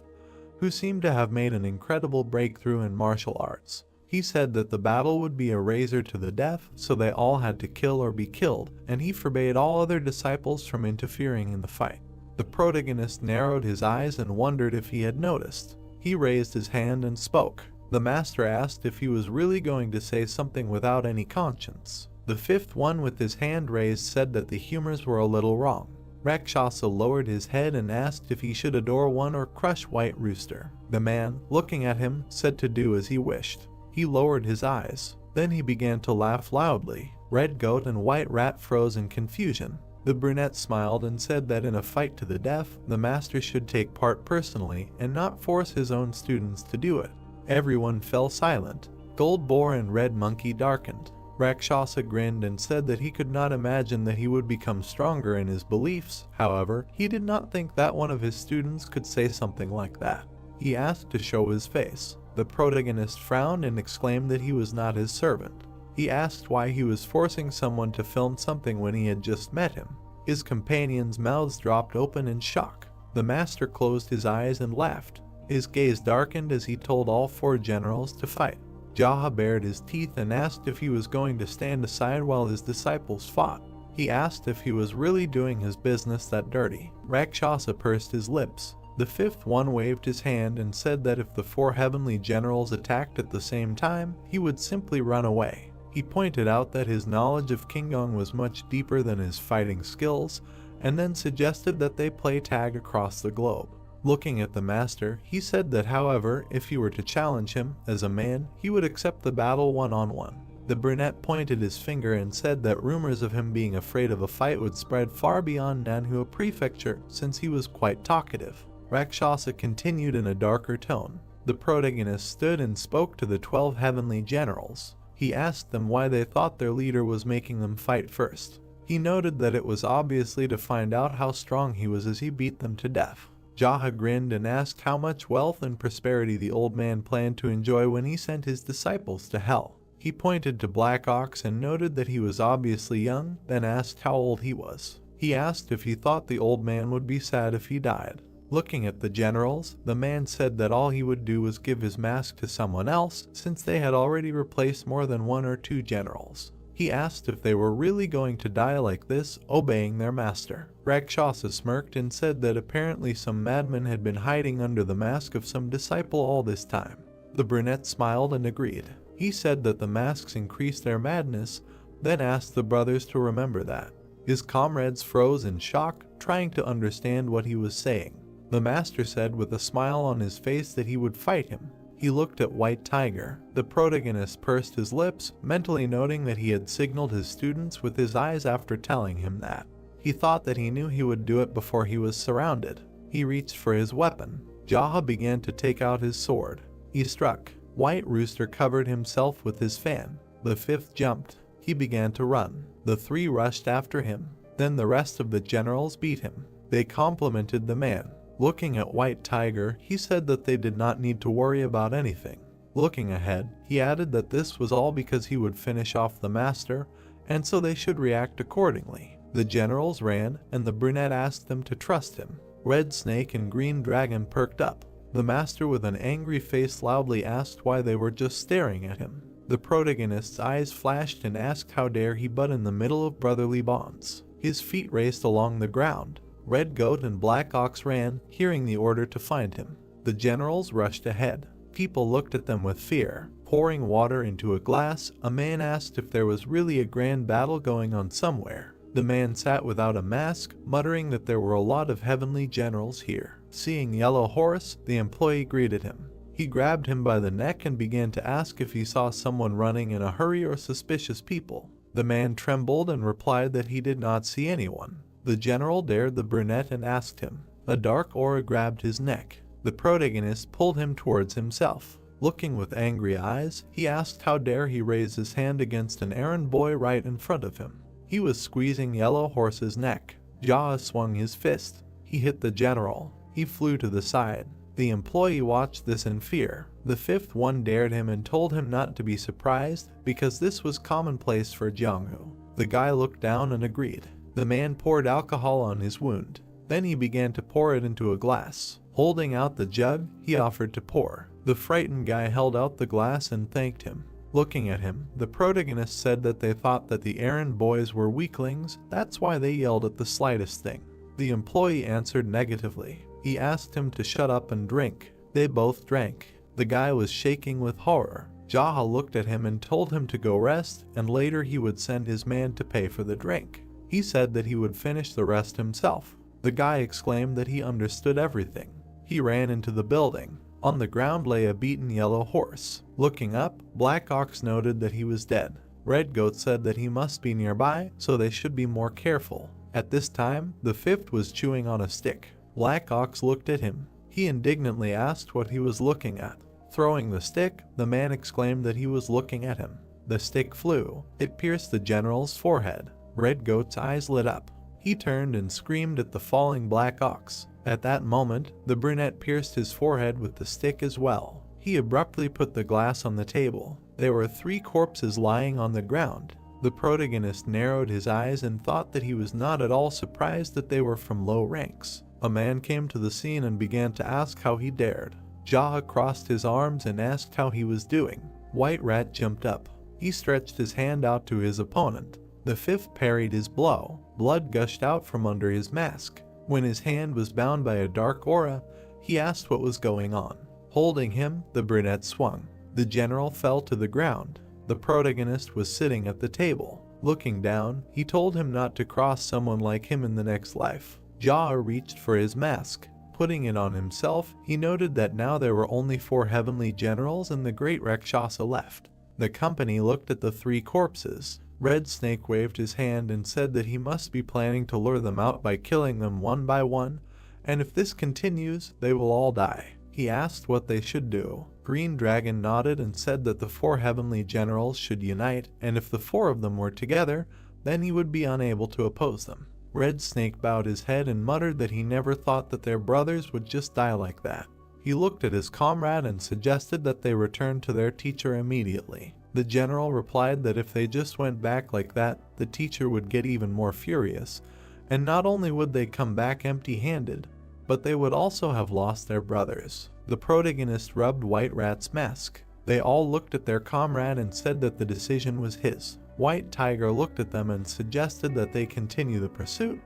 who seemed to have made an incredible breakthrough in martial arts. He said that the battle would be a razor to the death, so they all had to kill or be killed, and he forbade all other disciples from interfering in the fight. The protagonist narrowed his eyes and wondered if he had noticed. He raised his hand and spoke. The master asked if he was really going to say something without any conscience. The 5th one with his hand raised said that the humors were a little wrong. Rakshasa lowered his head and asked if he should adore one or crush White Rooster. The man, looking at him, said to do as he wished. He lowered his eyes. Then he began to laugh loudly. Red Goat and White Rat froze in confusion. The brunette smiled and said that in a fight to the death, the master should take part personally and not force his own students to do it. Everyone fell silent. Gold Boar and Red Monkey darkened. Rakshasa grinned and said that he could not imagine that he would become stronger in his beliefs. However, he did not think that one of his students could say something like that. He asked to show his face. The protagonist frowned and exclaimed that he was not his servant. He asked why he was forcing someone to film something when he had just met him. His companions' mouths dropped open in shock. The master closed his eyes and laughed. His gaze darkened as he told all 4 generals to fight. Jaha bared his teeth and asked if he was going to stand aside while his disciples fought. He asked if he was really doing his business that dirty. Rakshasa pursed his lips. The 5th one waved his hand and said that if the 4 heavenly generals attacked at the same time, he would simply run away. He pointed out that his knowledge of Kingdom was much deeper than his fighting skills, and then suggested that they play tag across the globe. Looking at the master, he said that however, if he were to challenge him as a man, he would accept the battle one-on-one. The brunette pointed his finger and said that rumors of him being afraid of a fight would spread far beyond Manhwa Prefecture since he was quite talkative. Rakshasa continued in a darker tone. The protagonist stood and spoke to the 12 heavenly generals. He asked them why they thought their leader was making them fight first. He noted that it was obviously to find out how strong he was as he beat them to death. Jaha grinned and asked how much wealth and prosperity the old man planned to enjoy when he sent his disciples to hell. He pointed to Black Ox and noted that he was obviously young, then asked how old he was. He asked if he thought the old man would be sad if he died. Looking at the generals, the man said that all he would do was give his mask to someone else since they had already replaced more than 1 or 2 generals. He asked if they were really going to die like this, obeying their master. Rakshasa smirked and said that apparently some madman had been hiding under the mask of some disciple all this time. The brunette smiled and agreed. He said that the masks increased their madness, then asked the brothers to remember that. His comrades froze in shock, trying to understand what he was saying. The master said with a smile on his face that he would fight him. He looked at White Tiger. The protagonist pursed his lips, mentally noting that he had signaled his students with his eyes after telling him that. He thought that he knew he would do it before he was surrounded. He reached for his weapon. Jaha began to take out his sword. He struck. White Rooster covered himself with his fan. The 5th jumped. He began to run. The 3 rushed after him. Then the rest of the generals beat him. They complimented the man. Looking at White Tiger, he said that they did not need to worry about anything. Looking ahead, he added that this was all because he would finish off the master, and so they should react accordingly. The generals ran, and the brunette asked them to trust him. Red Snake and Green Dragon perked up. The master with an angry face loudly asked why they were just staring at him. The protagonist's eyes flashed and asked how dare he butt in the middle of brotherly bonds. His feet raced along the ground. Red Goat and Black Ox ran, hearing the order to find him. The generals rushed ahead. People looked at them with fear. Pouring water into a glass, a man asked if there was really a grand battle going on somewhere. The man sat without a mask, muttering that there were a lot of heavenly generals here. Seeing Yellow Horse, the employee greeted him. He grabbed him by the neck and began to ask if he saw someone running in a hurry or suspicious people. The man trembled and replied that he did not see anyone. The general dared the brunette and asked him. A dark aura grabbed his neck. The protagonist pulled him towards himself. Looking with angry eyes, he asked how dare he raise his hand against an errand boy right in front of him. He was squeezing Yellow Horse's neck. Jaha swung his fist. He hit the general. He flew to the side. The employee watched this in fear. The 5th one dared him and told him not to be surprised because this was commonplace for Jianghu. The guy looked down and agreed. The man poured alcohol on his wound. Then he began to pour it into a glass. Holding out the jug, he offered to pour. The frightened guy held out the glass and thanked him. Looking at him, the protagonist said that they thought that the errand boys were weaklings, that's why they yelled at the slightest thing. The employee answered negatively. He asked him to shut up and drink. They both drank. The guy was shaking with horror. Jaha looked at him and told him to go rest, and later he would send his man to pay for the drink. He said that he would finish the rest himself. The guy exclaimed that he understood everything. He ran into the building. On the ground lay a beaten Yellow Horse. Looking up, Black Ox noted that he was dead. Red Goat said that he must be nearby, so they should be more careful. At this time, the 5th was chewing on a stick. Black Ox looked at him. He indignantly asked what he was looking at. Throwing the stick, the man exclaimed that he was looking at him. The stick flew. It pierced the general's forehead. Red Goat's eyes lit up. He turned and screamed at the falling Black Ox. At that moment, the brunette pierced his forehead with the stick as well. He abruptly put the glass on the table. There were 3 corpses lying on the ground. The protagonist narrowed his eyes and thought that he was not at all surprised that they were from low ranks. A man came to the scene and began to ask how he dared. Jaha crossed his arms and asked how he was doing. White Rat jumped up. He stretched his hand out to his opponent. The 5th parried his blow. Blood gushed out from under his mask. When his hand was bound by a dark aura, he asked what was going on. Holding him, the brunette swung. The general fell to the ground. The protagonist was sitting at the table. Looking down, he told him not to cross someone like him in the next life. Jaha reached for his mask. Putting it on himself, he noted that now there were only 4 heavenly generals and the great Rakshasa left. The company looked at the 3 corpses. Red Snake waved his hand and said that he must be planning to lure them out by killing them one by one, and if this continues, they will all die. He asked what they should do. Green Dragon nodded and said that the 4 heavenly generals should unite, and if the 4 of them were together, then he would be unable to oppose them. Red Snake bowed his head and muttered that he never thought that their brothers would just die like that. He looked at his comrade and suggested that they return to their teacher immediately. The general replied that if they just went back like that, the teacher would get even more furious, and not only would they come back empty-handed, but they would also have lost their brothers. The protagonist rubbed White Rat's mask. They all looked at their comrade and said that the decision was his. White Tiger looked at them and suggested that they continue the pursuit,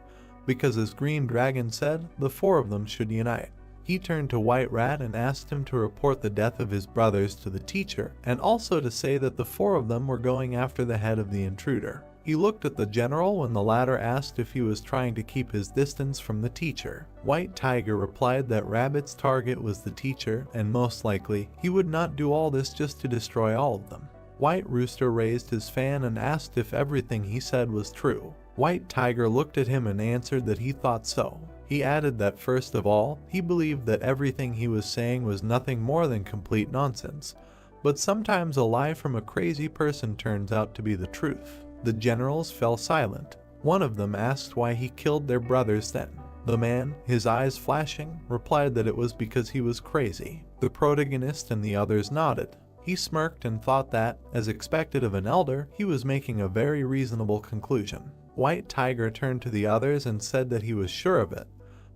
because as Green Dragon said, the 4 of them should unite. He turned to White Rat and asked him to report the death of his brothers to the teacher, and also to say that the 4 of them were going after the head of the intruder. He looked at the general when the latter asked if he was trying to keep his distance from the teacher. White Tiger replied that Rabbit's target was the teacher, and most likely, he would not do all this just to destroy all of them. White Rooster raised his fan and asked if everything he said was true. White Tiger looked at him and answered that he thought so. He added that first of all, he believed that everything he was saying was nothing more than complete nonsense, but sometimes a lie from a crazy person turns out to be the truth. The generals fell silent. One of them asked why he killed their brothers then. The man, his eyes flashing, replied that it was because he was crazy. The protagonist and the others nodded. He smirked and thought that, as expected of an elder, he was making a very reasonable conclusion. White Tiger turned to the others and said that he was sure of it,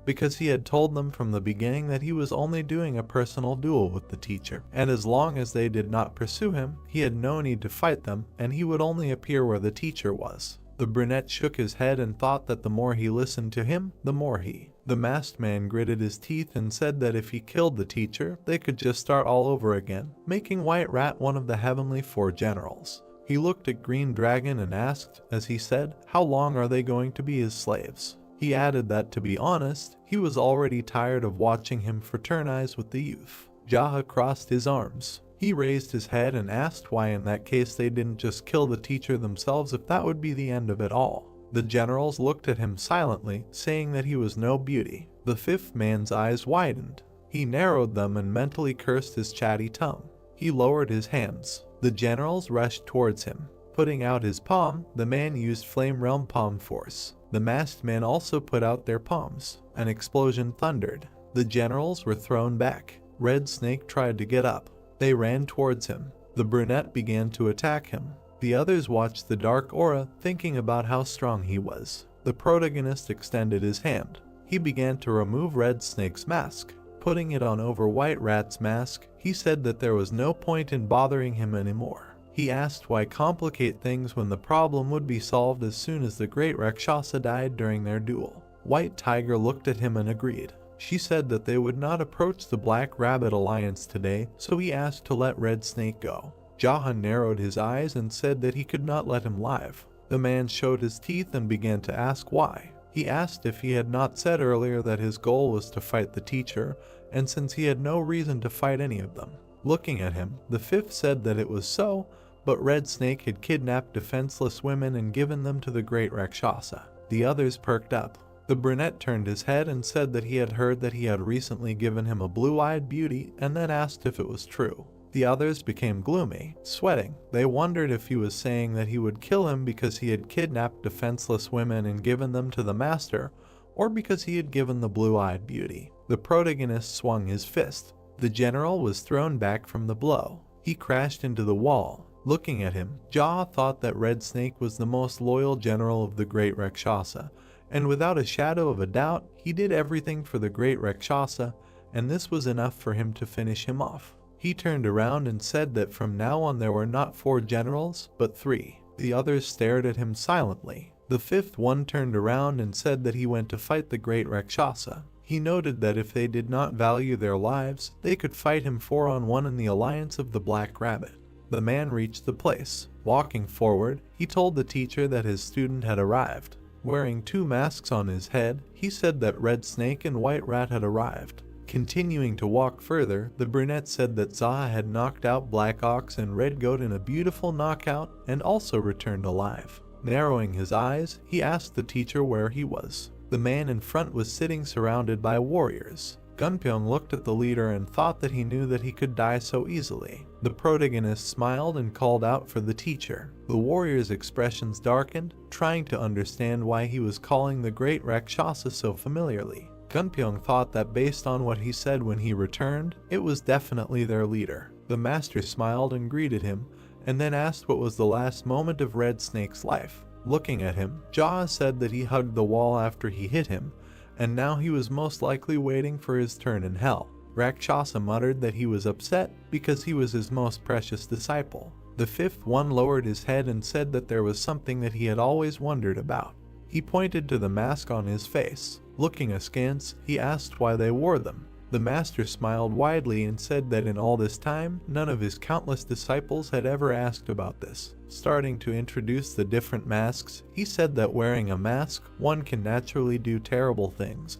because he had told them from the beginning that he was only doing a personal duel with the teacher, and as long as they did not pursue him, he had no need to fight them, and he would only appear where the teacher was. The brunette shook his head and thought that the more he listened to him, the more he. The masked man gritted his teeth and said that if he killed the teacher, they could just start all over again, making White Rat one of the heavenly 4 generals. He looked at Green Dragon and asked, as he said, how long are they going to be his slaves? He added that, to be honest, he was already tired of watching him fraternize with the youth. Jaha crossed his arms. He raised his head and asked why in that case they didn't just kill the teacher themselves if that would be the end of it all. The generals looked at him silently, saying that he was no beauty. The 5th man's eyes widened. He narrowed them and mentally cursed his chatty tongue. He lowered his hands. The generals rushed towards him. Putting out his palm, the man used Flame Realm Palm Force. The masked men also put out their palms. An explosion thundered. The generals were thrown back. Red Snake tried to get up. They ran towards him. The brunette began to attack him. The others watched the dark aura, thinking about how strong he was. The protagonist extended his hand. He began to remove Red Snake's mask. Putting it on over White Rat's mask, he said that there was no point in bothering him anymore. He asked why complicate things when the problem would be solved as soon as the great Rakshasa died during their duel. White Tiger looked at him and agreed. She said that they would not approach the Black Rabbit Alliance today, so he asked to let Red Snake go. Jaha narrowed his eyes and said that he could not let him live. The man showed his teeth and began to ask why. He asked if he had not said earlier that his goal was to fight the teacher, and since he had no reason to fight any of them. Looking at him, the 5th said that it was so, but Red Snake had kidnapped defenseless women and given them to the great Rakshasa. The others perked up. The brunette turned his head and said that he had heard that he had recently given him a blue-eyed beauty, and then asked if it was true. The others became gloomy, sweating. They wondered if he was saying that he would kill him because he had kidnapped defenseless women and given them to the master, or because he had given the blue-eyed beauty. The protagonist swung his fist. The general was thrown back from the blow. He crashed into the wall. Looking at him, Jaha thought that Red Snake was the most loyal general of the Great Rakshasa, and without a shadow of a doubt, he did everything for the Great Rakshasa, and this was enough for him to finish him off. He turned around and said that from now on there were not 4 generals, but 3. The others stared at him silently. The 5th one turned around and said that he went to fight the Great Rakshasa. He noted that if they did not value their lives, they could fight him 4-on-1 in the alliance of the Black Rabbit. The man reached the place. Walking forward, he told the teacher that his student had arrived. Wearing 2 masks on his head, he said that Red Snake and White Rat had arrived. Continuing to walk further, the brunette said that Zaha had knocked out Black Ox and Red Goat in a beautiful knockout and also returned alive. Narrowing his eyes, he asked the teacher where he was. The man in front was sitting surrounded by warriors. Gunpyeong looked at the leader and thought that he knew that he could die so easily. The protagonist smiled and called out for the teacher. The warrior's expressions darkened, trying to understand why he was calling the Great Rakshasa so familiarly. Gunpyeong thought that based on what he said when he returned, it was definitely their leader. The master smiled and greeted him, and then asked what was the last moment of Red Snake's life. Looking at him, Jaha said that he hugged the wall after he hit him, and now he was most likely waiting for his turn in hell. Rakshasa muttered that he was upset because he was his most precious disciple. The 5th one lowered his head and said that there was something that he had always wondered about. He pointed to the mask on his face. Looking askance, he asked why they wore them. The master smiled widely and said that in all this time, none of his countless disciples had ever asked about this. Starting to introduce the different masks, he said that wearing a mask, one can naturally do terrible things,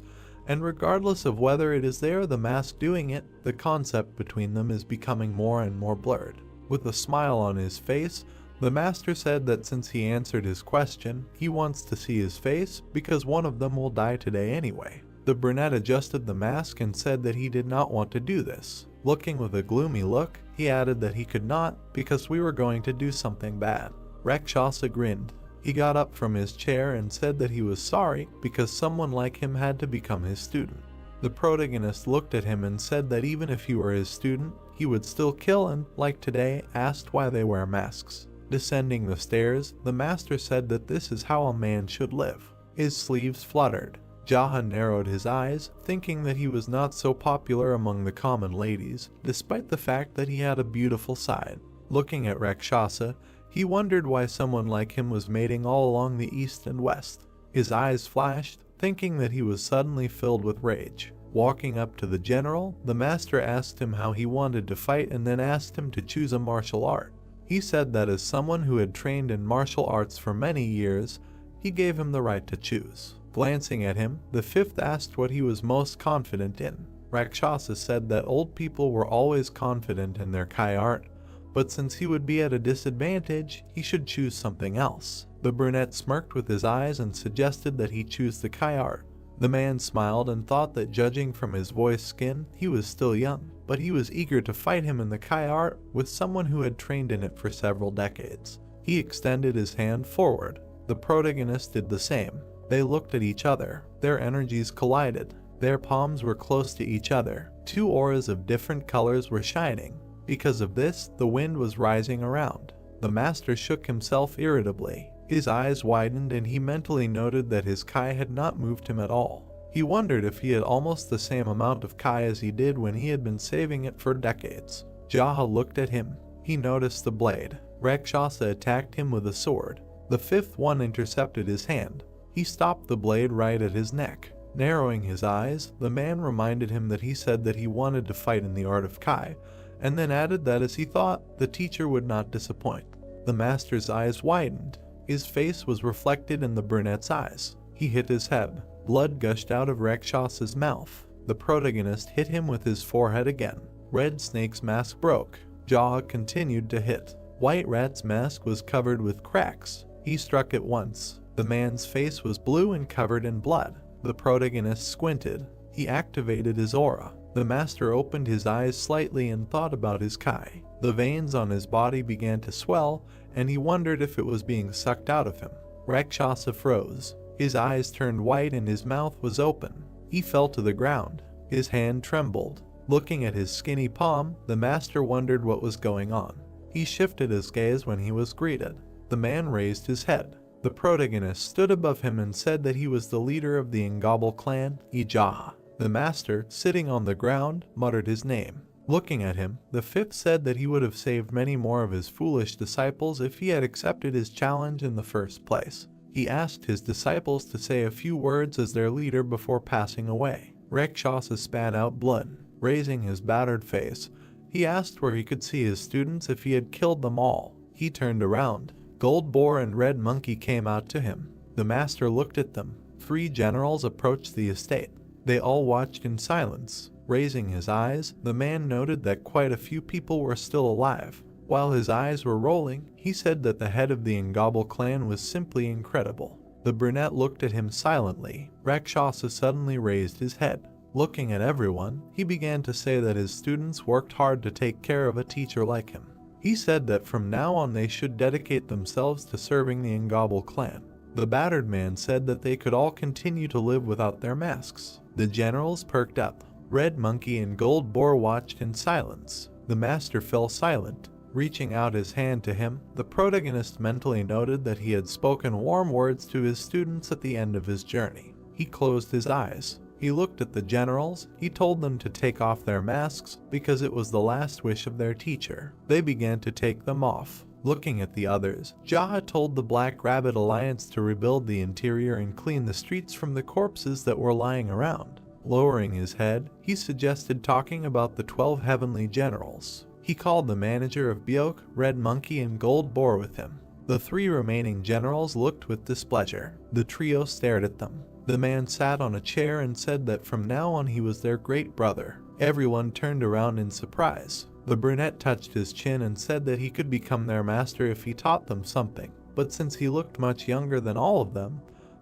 and regardless of whether it is they or the mask doing it, the concept between them is becoming more and more blurred. With a smile on his face, the master said that since he answered his question, he wants to see his face because one of them will die today anyway. The brunette adjusted the mask and said that he did not want to do this. Looking with a gloomy look, he added that he could not because we were going to do something bad. Rakshasa grinned. He got up from his chair and said that he was sorry because someone like him had to become his student. The protagonist looked at him and said that even if he were his student, he would still kill and, like today, asked why they wear masks. Descending the stairs, the master said that this is how a man should live. His sleeves fluttered. Jaha narrowed his eyes, thinking that he was not so popular among the common ladies, despite the fact that he had a beautiful side. Looking at Rakshasa, he wondered why someone like him was mating all along the east and west. His eyes flashed, thinking that he was suddenly filled with rage. Walking up to the general, the master asked him how he wanted to fight and then asked him to choose a martial art. He said that as someone who had trained in martial arts for many years, he gave him the right to choose. Glancing at him, the 5th asked what he was most confident in. Rakshasa said that old people were always confident in their Kai art, but since he would be at a disadvantage, he should choose something else. The brunette smirked with his eyes and suggested that he choose the Kai art. The man smiled and thought that judging from his voice skin, he was still young, but he was eager to fight him in the Kai art with someone who had trained in it for several decades. He extended his hand forward. The protagonist did the same. They looked at each other. Their energies collided. Their palms were close to each other. 2 auras of different colors were shining. Because of this, the wind was rising around. The master shook himself irritably. His eyes widened and he mentally noted that his Kai had not moved him at all. He wondered if he had almost the same amount of Kai as he did when he had been saving it for decades. Jaha looked at him. He noticed the blade. Rakshasa attacked him with a sword. The 5th one intercepted his hand. He stopped the blade right at his neck. Narrowing his eyes, the man reminded him that he said that he wanted to fight in the art of Kai, and then added that as he thought, the teacher would not disappoint. The master's eyes widened. His face was reflected in the brunette's eyes. He hit his head. Blood gushed out of Rakshasa's mouth. The protagonist hit him with his forehead again. Red Snake's mask broke. Jaha continued to hit. White Rat's mask was covered with cracks. He struck it once. The man's face was blue and covered in blood. The protagonist squinted. He activated his aura. The master opened his eyes slightly and thought about his Kai. The veins on his body began to swell, and he wondered if it was being sucked out of him. Rakshasa froze. His eyes turned white and his mouth was open. He fell to the ground. His hand trembled. Looking at his skinny palm, the master wondered what was going on. He shifted his gaze when he was greeted. The man raised his head. The protagonist stood above him and said that he was the leader of the Engable clan, Ijaha. The master, sitting on the ground, muttered his name. Looking at him, the fifth said that he would have saved many more of his foolish disciples if he had accepted his challenge in the first place. He asked his disciples to say a few words as their leader before passing away. Rakshasa spat out blood. Raising his battered face, he asked where he could see his students if he had killed them all. He turned around. Gold Boar and Red Monkey came out to him. The master looked at them. 3 generals approached the estate. They all watched in silence. Raising his eyes, the man noted that quite a few people were still alive. While his eyes were rolling, he said that the head of the Engable clan was simply incredible. The brunette looked at him silently. Rakshasa suddenly raised his head. Looking at everyone, he began to say that his students worked hard to take care of a teacher like him. He said that from now on they should dedicate themselves to serving the Engable clan. The battered man said that they could all continue to live without their masks. The generals perked up. Red Monkey and Gold Boar watched in silence. The master fell silent. Reaching out his hand to him, the protagonist mentally noted that he had spoken warm words to his students at the end of his journey. He closed his eyes. He looked at the generals. He told them to take off their masks because it was the last wish of their teacher. They began to take them off. Looking at the others, Jaha told the Black Rabbit Alliance to rebuild the interior and clean the streets from the corpses that were lying around. Lowering his head, he suggested talking about the 12 heavenly generals. He called the manager of Byoke, Red Monkey, and Gold Boar with him. The 3 remaining generals looked with displeasure. The trio stared at them. The man sat on a chair and said that from now on he was their great brother. Everyone turned around in surprise. The brunette touched his chin and said that he could become their master if he taught them something. But since he looked much younger than all of them,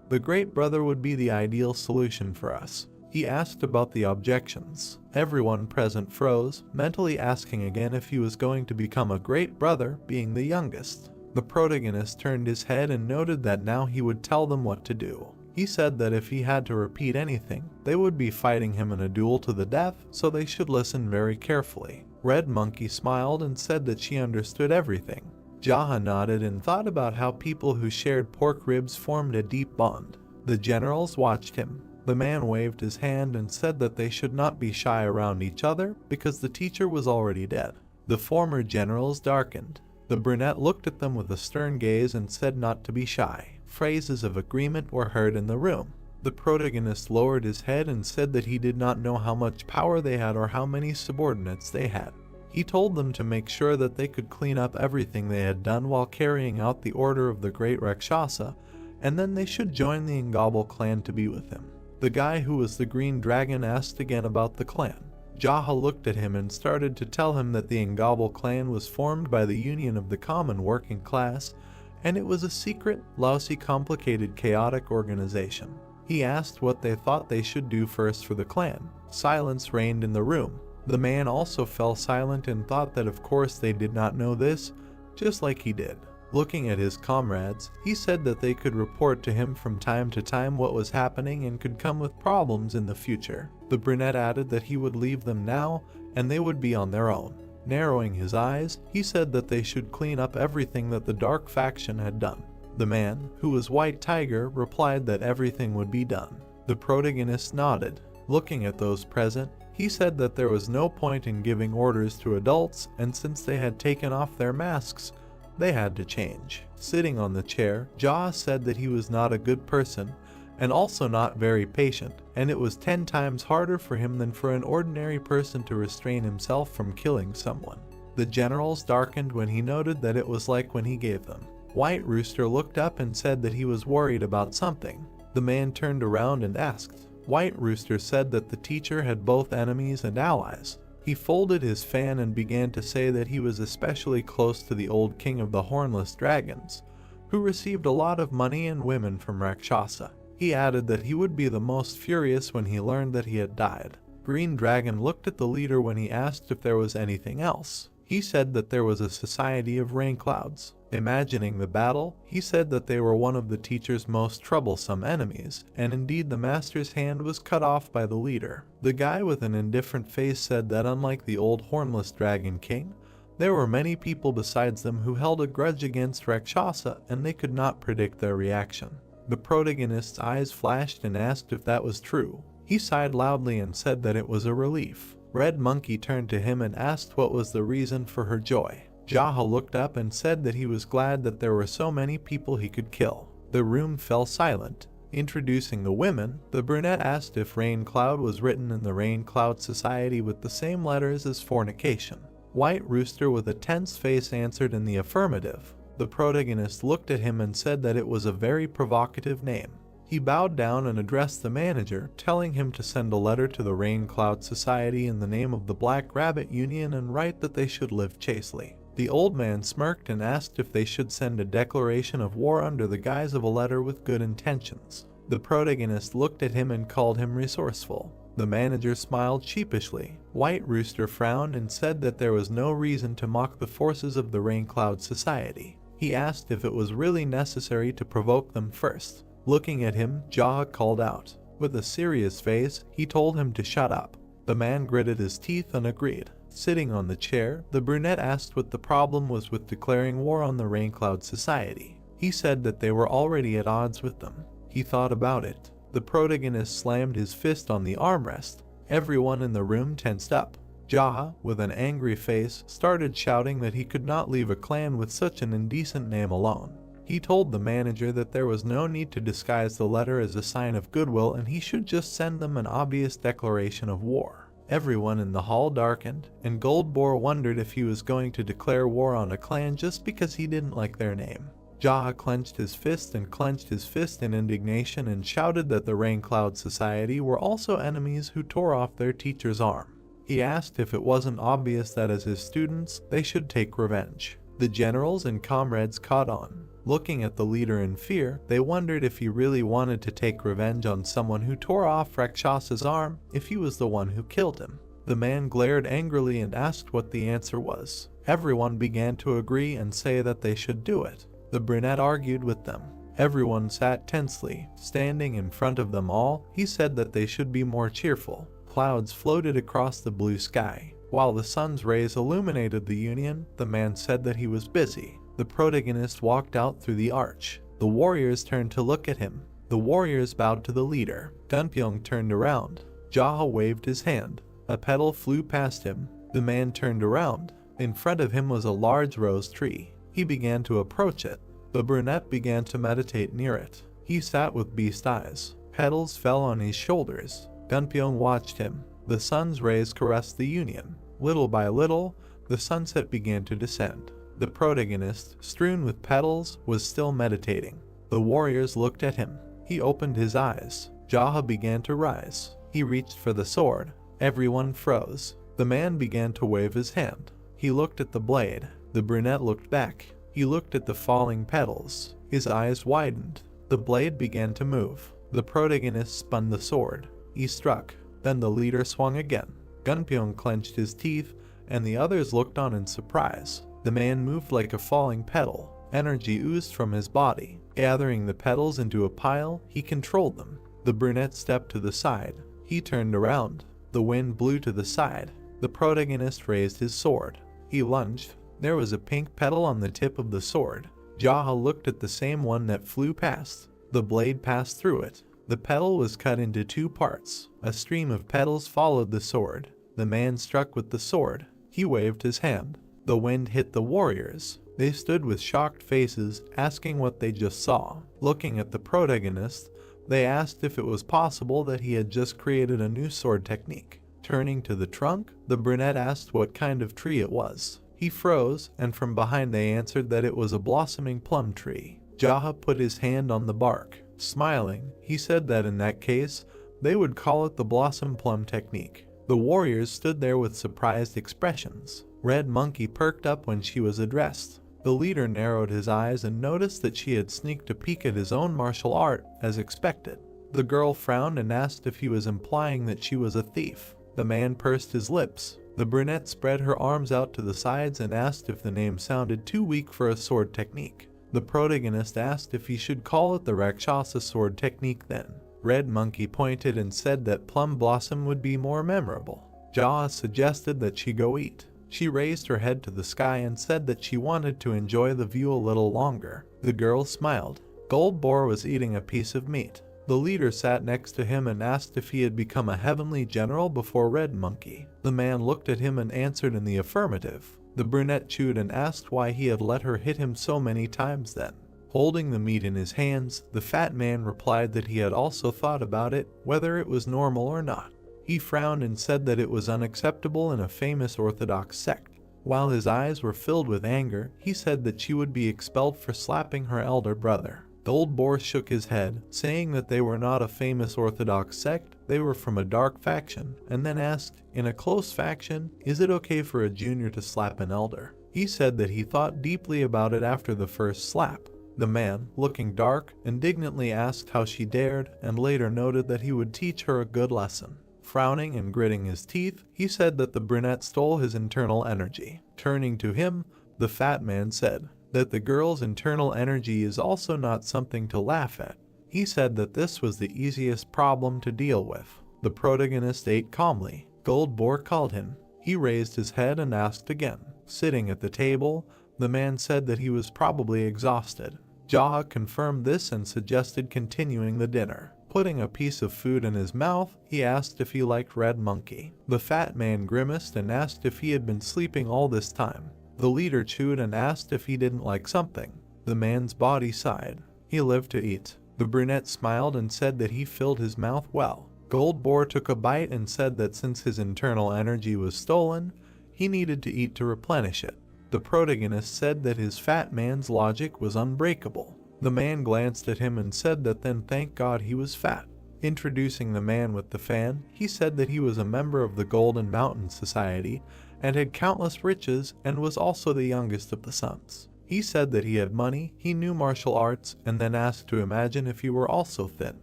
the great brother would be the ideal solution for us. He asked about the objections. Everyone present froze, mentally asking again if he was going to become a great brother, being the youngest. The protagonist turned his head and noted that now he would tell them what to do. He said that if he had to repeat anything, they would be fighting him in a duel to the death, so they should listen very carefully. Red Monkey smiled and said that she understood everything. Jaha nodded and thought about how people who shared pork ribs formed a deep bond. The generals watched him. The man waved his hand and said that they should not be shy around each other because the teacher was already dead. The former generals darkened. The brunette looked at them with a stern gaze and said not to be shy. Phrases of agreement were heard in the room. The protagonist lowered his head and said that he did not know how much power they had or how many subordinates they had. He told them to make sure that they could clean up everything they had done while carrying out the order of the great Rakshasa, and then they should join the Engable clan to be with him. The guy who was the green dragon asked again about the clan. Jaha looked at him and started to tell him that the Engable clan was formed by the union of the common working class, and it was a secret, lousy, complicated, chaotic organization. He asked what they thought they should do first for the clan. Silence reigned in the room. The man also fell silent and thought that of course they did not know this, just like he did. Looking at his comrades, he said that they could report to him from time to time what was happening and could come with problems in the future. The brunette added that he would leave them now and they would be on their own. Narrowing his eyes, he said that they should clean up everything that the dark faction had done. The man, who was White Tiger, replied that everything would be done. The protagonist nodded. Looking at those present, he said that there was no point in giving orders to adults, and since they had taken off their masks, they had to change. Sitting on the chair, Jaw said that he was not a good person, and also not very patient, and it was 10 times harder for him than for an ordinary person to restrain himself from killing someone. The generals darkened when he noted that it was like when he gave them. White Rooster looked up and said that he was worried about something. The man turned around and asked. White Rooster said that the teacher had both enemies and allies. He folded his fan and began to say that he was especially close to the old king of the hornless dragons, who received a lot of money and women from Rakshasa. He added that he would be the most furious when he learned that he had died. Green Dragon looked at the leader when he asked if there was anything else. He said that there was a society of rain clouds. Imagining the battle, he said that they were one of the teacher's most troublesome enemies, and indeed the master's hand was cut off by the leader. The guy with an indifferent face said that unlike the old hornless dragon king, there were many people besides them who held a grudge against Rakshasa, and they could not predict their reaction. The protagonist's eyes flashed and asked if that was true. He sighed loudly and said that it was a relief. Red Monkey turned to him and asked what was the reason for her joy. Yahello looked up and said that he was glad that there were so many people he could kill. The room fell silent. Introducing the women, the brunette asked if Rain Cloud was written in the Rain Cloud Society with the same letters as fornication. White Rooster with a tense face answered in the affirmative. The protagonist looked at him and said that it was a very provocative name. He bowed down and addressed the manager, telling him to send a letter to the Rain Cloud Society in the name of the Black Rabbit Union and write that they should live chastely. The old man smirked and asked if they should send a declaration of war under the guise of a letter with good intentions. The protagonist looked at him and called him resourceful. The manager smiled sheepishly. White Rooster frowned and said that there was no reason to mock the forces of the Rain Cloud Society. He asked if it was really necessary to provoke them first. Looking at him, Yahello called out. With a serious face, he told him to shut up. The man gritted his teeth and agreed. Sitting on the chair, the brunette asked what the problem was with declaring war on the Rain Cloud Society. He said that they were already at odds with them. He thought about it. The protagonist slammed his fist on the armrest. Everyone in the room tensed up. Yahello, with an angry face, started shouting that he could not leave a clan with such an indecent name alone. He told the manager that there was no need to disguise the letter as a sign of goodwill and he should just send them an obvious declaration of war. Everyone in the hall darkened, and Goldboar wondered if he was going to declare war on a clan just because he didn't like their name. Yahello clenched his fist in indignation and shouted that the Rain Cloud Society were also enemies who tore off their teacher's arm. He asked if it wasn't obvious that as his students, they should take revenge. The generals and comrades caught on. Looking at the leader in fear, they wondered if he really wanted to take revenge on someone who tore off Rakshasa's arm if he was the one who killed him. The man glared angrily and asked what the answer was. Everyone began to agree and say that they should do it. The brunette argued with them. Everyone sat tensely. Standing in front of them all, he said that they should be more cheerful. Clouds floated across the blue sky. While the sun's rays illuminated the Union, the man said that he was busy. The protagonist walked out through the arch. The warriors turned to look at him. The warriors bowed to the leader. Dunpyeong turned around. Yahello waved his hand. A petal flew past him. The man turned around. In front of him was a large rose tree. He began to approach it. The brunette began to meditate near it. He sat with beast eyes. Petals fell on his shoulders. Dunpyeong watched him. The sun's rays caressed the Union. Little by little, the sunset began to descend. The protagonist, strewn with petals, was still meditating. The warriors looked at him. He opened his eyes. Yahello began to rise. He reached for the sword. Everyone froze. The man began to wave his hand. He looked at the blade. The brunette looked back. He looked at the falling petals. His eyes widened. The blade began to move. The protagonist spun the sword. He struck. Then the leader swung again. Dunpyeong clenched his teeth, and the others looked on in surprise. The man moved like a falling petal. Energy oozed from his body. Gathering the petals into a pile, he controlled them. The brunette stepped to the side. He turned around. The wind blew to the side. The protagonist raised his sword. He lunged. There was a pink petal on the tip of the sword. Yahello looked at the same one that flew past. The blade passed through it. The petal was cut into two parts. A stream of petals followed the sword. The man struck with the sword. He waved his hand. The wind hit the warriors. They stood with shocked faces, asking what they just saw. Looking at the protagonist, they asked if it was possible that he had just created a new sword technique. Turning to the trunk, the brunette asked what kind of tree it was. He froze, and from behind they answered that it was a blossoming plum tree. Yahello put his hand on the bark. Smiling, he said that in that case, they would call it the blossom plum technique. The warriors stood there with surprised expressions. Red Monkey perked up when she was addressed. The leader narrowed his eyes and noticed that she had sneaked a peek at his own martial art, as expected. The girl frowned and asked if he was implying that she was a thief. The man pursed his lips. The brunette spread her arms out to the sides and asked if the name sounded too weak for a sword technique. The protagonist asked if he should call it the Rakshasa sword technique then. Red Monkey pointed and said that Plum Blossom would be more memorable. Jaw suggested that she go eat. She raised her head to the sky and said that she wanted to enjoy the view a little longer. The girl smiled. Gold Boar was eating a piece of meat. The leader sat next to him and asked if he had become a heavenly general before Red Monkey. The man looked at him and answered in the affirmative. The brunette chewed and asked why he had let her hit him so many times then. Holding the meat in his hands, the fat man replied that he had also thought about it, whether it was normal or not. He frowned and said that it was unacceptable in a famous Orthodox sect. While his eyes were filled with anger, he said that she would be expelled for slapping her elder brother. Gold Boar shook his head, saying that they were not a famous Orthodox sect, they were from a dark faction, and then asked, in a close faction, is it okay for a junior to slap an elder? He said that he thought deeply about it after the first slap. The man, looking dark, indignantly asked how she dared, and later noted that he would teach her a good lesson. Frowning and gritting his teeth, he said that the brunette stole his internal energy. Turning to him, the fat man said that the girl's internal energy is also not something to laugh at. He said that this was the easiest problem to deal with. The protagonist ate calmly. Gold Boar called him. He raised his head and asked again. Sitting at the table, the man said that he was probably exhausted. Jaw confirmed this and suggested continuing the dinner. Putting a piece of food in his mouth, he asked if he liked Red Monkey. The fat man grimaced and asked if he had been sleeping all this time. The leader chewed and asked if he didn't like something. The man's body sighed. He lived to eat. The brunette smiled and said that he filled his mouth well. Gold Boar took a bite and said that since his internal energy was stolen, he needed to eat to replenish it. The protagonist said that his fat man's logic was unbreakable. The man glanced at him and said that then thank God he was fat. Introducing the man with the fan, he said that he was a member of the Golden Mountain Society and had countless riches and was also the youngest of the sons. He said that he had money, he knew martial arts, and then asked to imagine if he were also thin.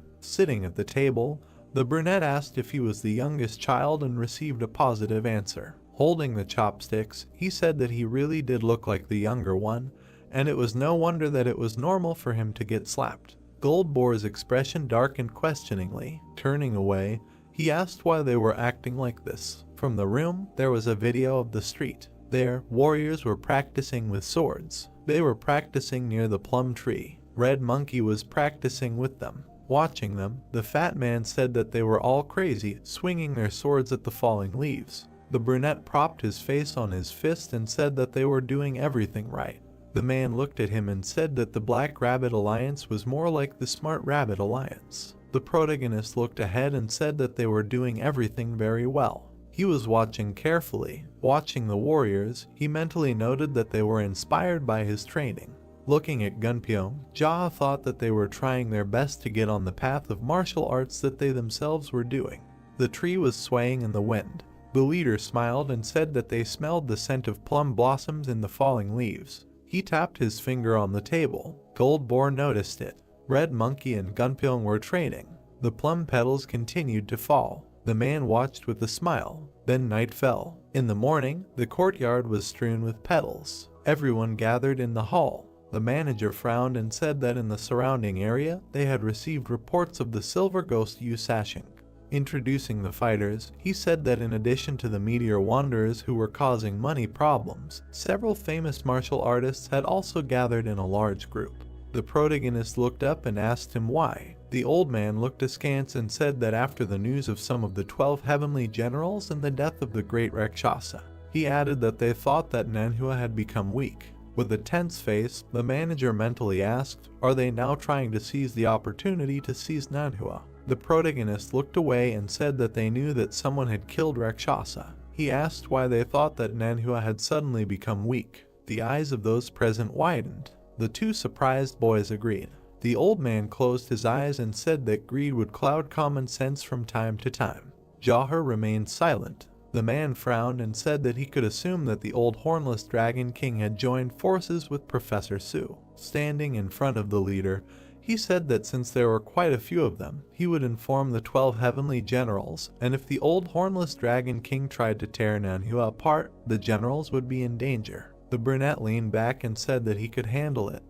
Sitting at the table, the brunette asked if he was the youngest child and received a positive answer. Holding the chopsticks, he said that he really did look like the younger one, and it was no wonder that it was normal for him to get slapped. Gold Boar's expression darkened questioningly. Turning away, he asked why they were acting like this. From the room, there was a video of the street. There, warriors were practicing with swords. They were practicing near the plum tree. Red Monkey was practicing with them. Watching them, the fat man said that they were all crazy, swinging their swords at the falling leaves. The brunette propped his face on his fist and said that they were doing everything right. The man looked at him and said that the Black Rabbit Alliance was more like the Smart Rabbit Alliance. The protagonist looked ahead and said that they were doing everything very well. He was watching carefully. Watching the warriors, he mentally noted that they were inspired by his training. Looking at Gunpyeong, Jaw thought that they were trying their best to get on the path of martial arts that they themselves were doing. The tree was swaying in the wind. The leader smiled and said that they smelled the scent of plum blossoms in the falling leaves. He tapped his finger on the table. Gold Boar noticed it. Red Monkey and Gunpyeong were trading. The plum petals continued to fall. The man watched with a smile. Then night fell. In the morning, the courtyard was strewn with petals. Everyone gathered in the hall. The manager frowned and said that in the surrounding area, they had received reports of the silver ghost Yu Sashing. Introducing the fighters, he said that in addition to the meteor wanderers who were causing money problems, several famous martial artists had also gathered in a large group. The protagonist looked up and asked him why. The old man looked askance and said that after the news of some of the 12 heavenly generals and the death of the great Rakshasa, he added that they thought that Manhwa had become weak. With a tense face, the manager mentally asked, are they now trying to seize the opportunity to seize Manhwa? The protagonist looked away and said that they knew that someone had killed Rakshasa. He asked why they thought that Manhwa had suddenly become weak. The eyes of those present widened. The two surprised boys agreed. The old man closed his eyes and said that greed would cloud common sense from time to time. Jawher remained silent. The man frowned and said that he could assume that the old hornless dragon king had joined forces with Professor Su. Standing in front of the leader, He said that since there were quite a few of them, he would inform the 12 heavenly generals, and if the old hornless dragon king tried to tear Manhwa apart, the generals would be in danger. The brunette leaned back and said that he could handle it,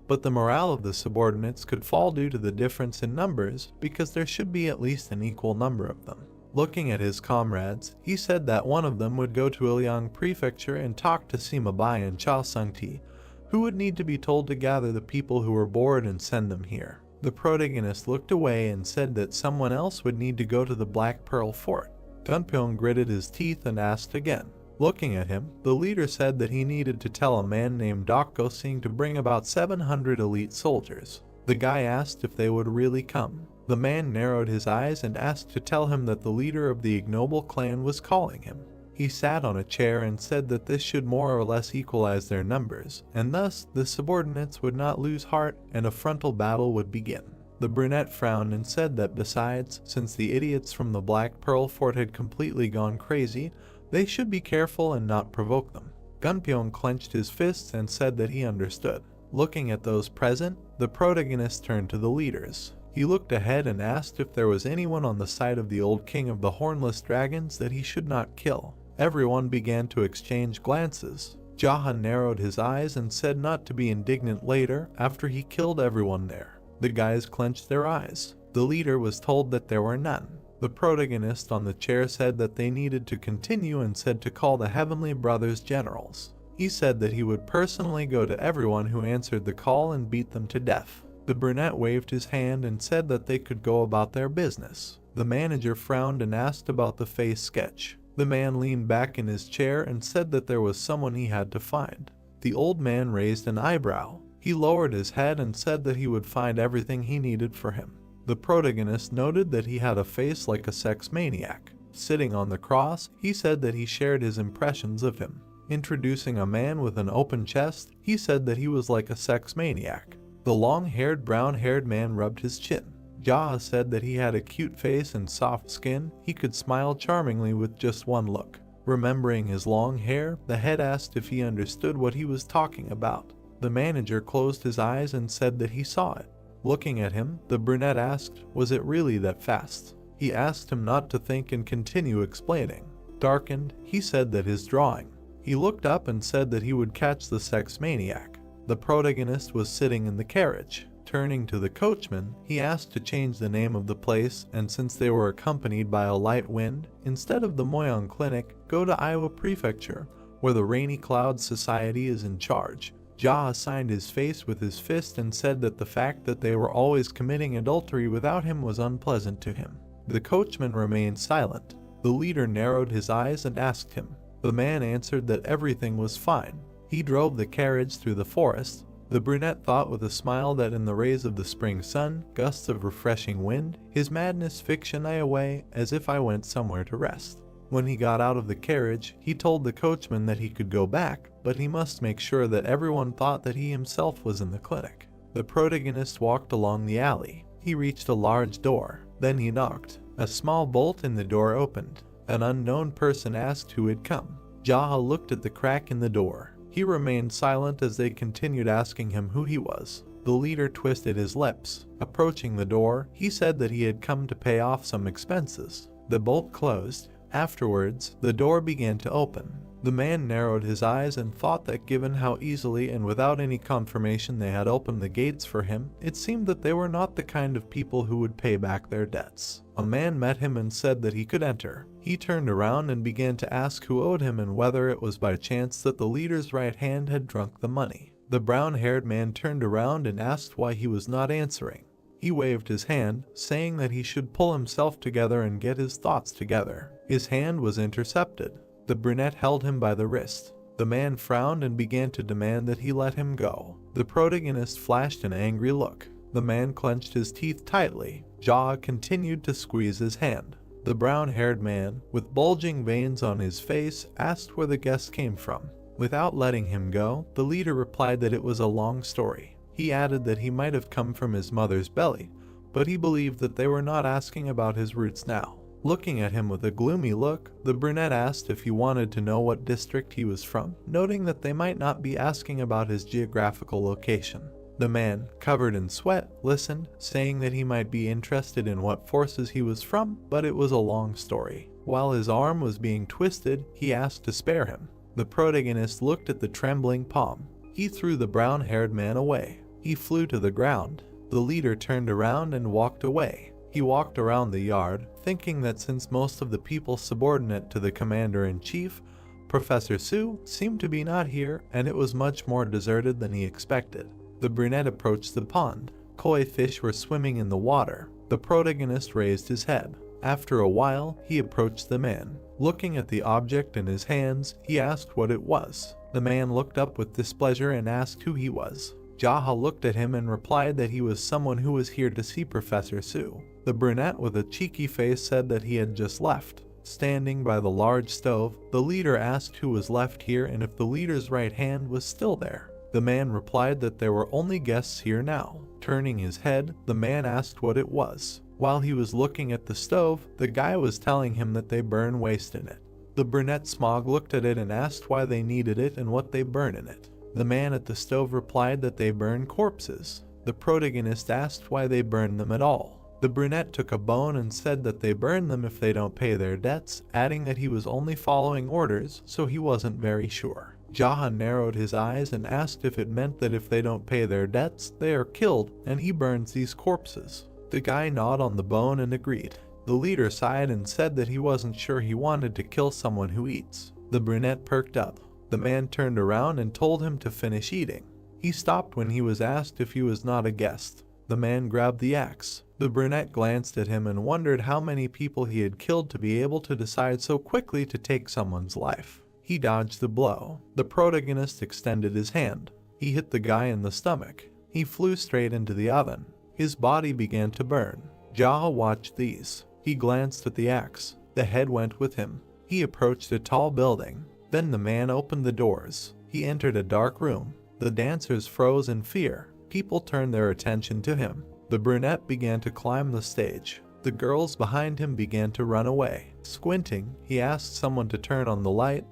but the morale of the subordinates could fall due to the difference in numbers because there should be at least an equal number of them. Looking at his comrades, he said that one of them would go to Ilyang Prefecture and talk to Sima Bai and Cha Sung-ti, who would need to be told to gather the people who were bored and send them here. The protagonist looked away and said that someone else would need to go to the Black Pearl Fort. Gunpyeong gritted his teeth and asked again. Looking at him, the leader said that he needed to tell a man named Dok Sing to bring about 700 elite soldiers. The guy asked if they would really come. The man narrowed his eyes and asked to tell him that the leader of the ignoble clan was calling him. He sat on a chair and said that this should more or less equalize their numbers, and thus the subordinates would not lose heart and a frontal battle would begin. The brunette frowned and said that besides, since the idiots from the Black Pearl Fort had completely gone crazy, they should be careful and not provoke them. Gunpyeong clenched his fists and said that he understood. Looking at those present, the protagonist turned to the leaders. He looked ahead and asked if there was anyone on the side of the old king of the hornless dragons that he should not kill. Everyone began to exchange glances. Jaha narrowed his eyes and said not to be indignant later after he killed everyone there. The guys clenched their eyes. The leader was told that there were none. The protagonist on the chair said that they needed to continue and said to call the Heavenly Brothers generals. He said that he would personally go to everyone who answered the call and beat them to death. The brunette waved his hand and said that they could go about their business. The manager frowned and asked about the face sketch. The man leaned back in his chair and said that there was someone he had to find. The old man raised an eyebrow. He lowered his head and said that he would find everything he needed for him. The protagonist noted that he had a face like a sex maniac. Sitting on the cross, he said that he shared his impressions of him. Introducing a man with an open chest, he said that he was like a sex maniac. The long-haired, brown-haired man rubbed his chin. Jaha said that he had a cute face and soft skin. He could smile charmingly with just one look. Remembering his long hair, the head asked if he understood what he was talking about. The manager closed his eyes and said that he saw it. Looking at him, the brunette asked, was it really that fast? He asked him not to think and continue explaining. Darkened, he said that his drawing. He looked up and said that he would catch the sex maniac. The protagonist was sitting in the carriage. Turning to the coachman, he asked to change the name of the place, and since they were accompanied by a light wind, instead of the Moyang Clinic, go to Iowa Prefecture, where the Rainy Cloud Society is in charge. Jaha signed his face with his fist and said that the fact that they were always committing adultery without him was unpleasant to him. The coachman remained silent. The leader narrowed his eyes and asked him. The man answered that everything was fine. He drove the carriage through the forest. The brunette thought with a smile that in the rays of the spring sun, gusts of refreshing wind, his madness fiction I away as if I went somewhere to rest. When he got out of the carriage, he told the coachman that he could go back, but he must make sure that everyone thought that he himself was in the clinic. The protagonist walked along the alley. He reached a large door. Then he knocked. A small bolt in the door opened. An unknown person asked who had come. Jaha looked at the crack in the door. He remained silent as they continued asking him who he was. The leader twisted his lips. Approaching the door, he said that he had come to pay off some expenses. The bolt closed. Afterwards, the door began to open. The man narrowed his eyes and thought that given how easily and without any confirmation they had opened the gates for him, it seemed that they were not the kind of people who would pay back their debts. A man met him and said that he could enter. He turned around and began to ask who owed him and whether it was by chance that the leader's right hand had drunk the money. The brown-haired man turned around and asked why he was not answering. He waved his hand, saying that he should pull himself together and get his thoughts together. His hand was intercepted. The brunette held him by the wrist. The man frowned and began to demand that he let him go. The protagonist flashed an angry look. The man clenched his teeth tightly. Jaha continued to squeeze his hand. The brown-haired man, with bulging veins on his face, asked where the guest came from. Without letting him go, the leader replied that it was a long story. He added that he might have come from his mother's belly, but he believed that they were not asking about his roots now. Looking at him with a gloomy look, the brunette asked if he wanted to know what district he was from, noting that they might not be asking about his geographical location. The man, covered in sweat, listened, saying that he might be interested in what forces he was from, but it was a long story. While his arm was being twisted, he asked to spare him. The protagonist looked at the trembling palm. He threw the brown-haired man away. He flew to the ground. The leader turned around and walked away. He walked around the yard, thinking that since most of the people subordinate to the commander-in-chief, Professor Sue, seemed to be not here, and it was much more deserted than he expected. The brunette approached the pond. Koi fish were swimming in the water. The protagonist raised his head. After a while, he approached the man. Looking at the object in his hands, he asked what it was. The man looked up with displeasure and asked who he was. Jaha looked at him and replied that he was someone who was here to see Professor Sue. The brunette with a cheeky face said that he had just left. Standing by the large stove, the leader asked who was left here and if the leader's right hand was still there. The man replied that there were only guests here now. Turning his head, the man asked what it was. While he was looking at the stove, the guy was telling him that they burn waste in it. The brunette smog looked at it and asked why they needed it and what they burn in it. The man at the stove replied that they burn corpses. The protagonist asked why they burn them at all. The brunette took a bone and said that they burn them if they don't pay their debts, adding that he was only following orders, so he wasn't very sure. Jaha narrowed his eyes and asked if it meant that if they don't pay their debts, they are killed, and he burns these corpses. The guy gnawed on the bone and agreed. The leader sighed and said that he wasn't sure he wanted to kill someone who eats. The brunette perked up. The man turned around and told him to finish eating. He stopped when he was asked if he was not a guest. The man grabbed the axe. The brunette glanced at him and wondered how many people he had killed to be able to decide so quickly to take someone's life. He dodged the blow. The protagonist extended his hand. He hit the guy in the stomach. He flew straight into the oven. His body began to burn. Jaha watched these. He glanced at the axe. The head went with him. He approached a tall building. Then the man opened the doors. He entered a dark room. The dancers froze in fear. People turned their attention to him. The brunette began to climb the stage. The girls behind him began to run away. Squinting, he asked someone to turn on the light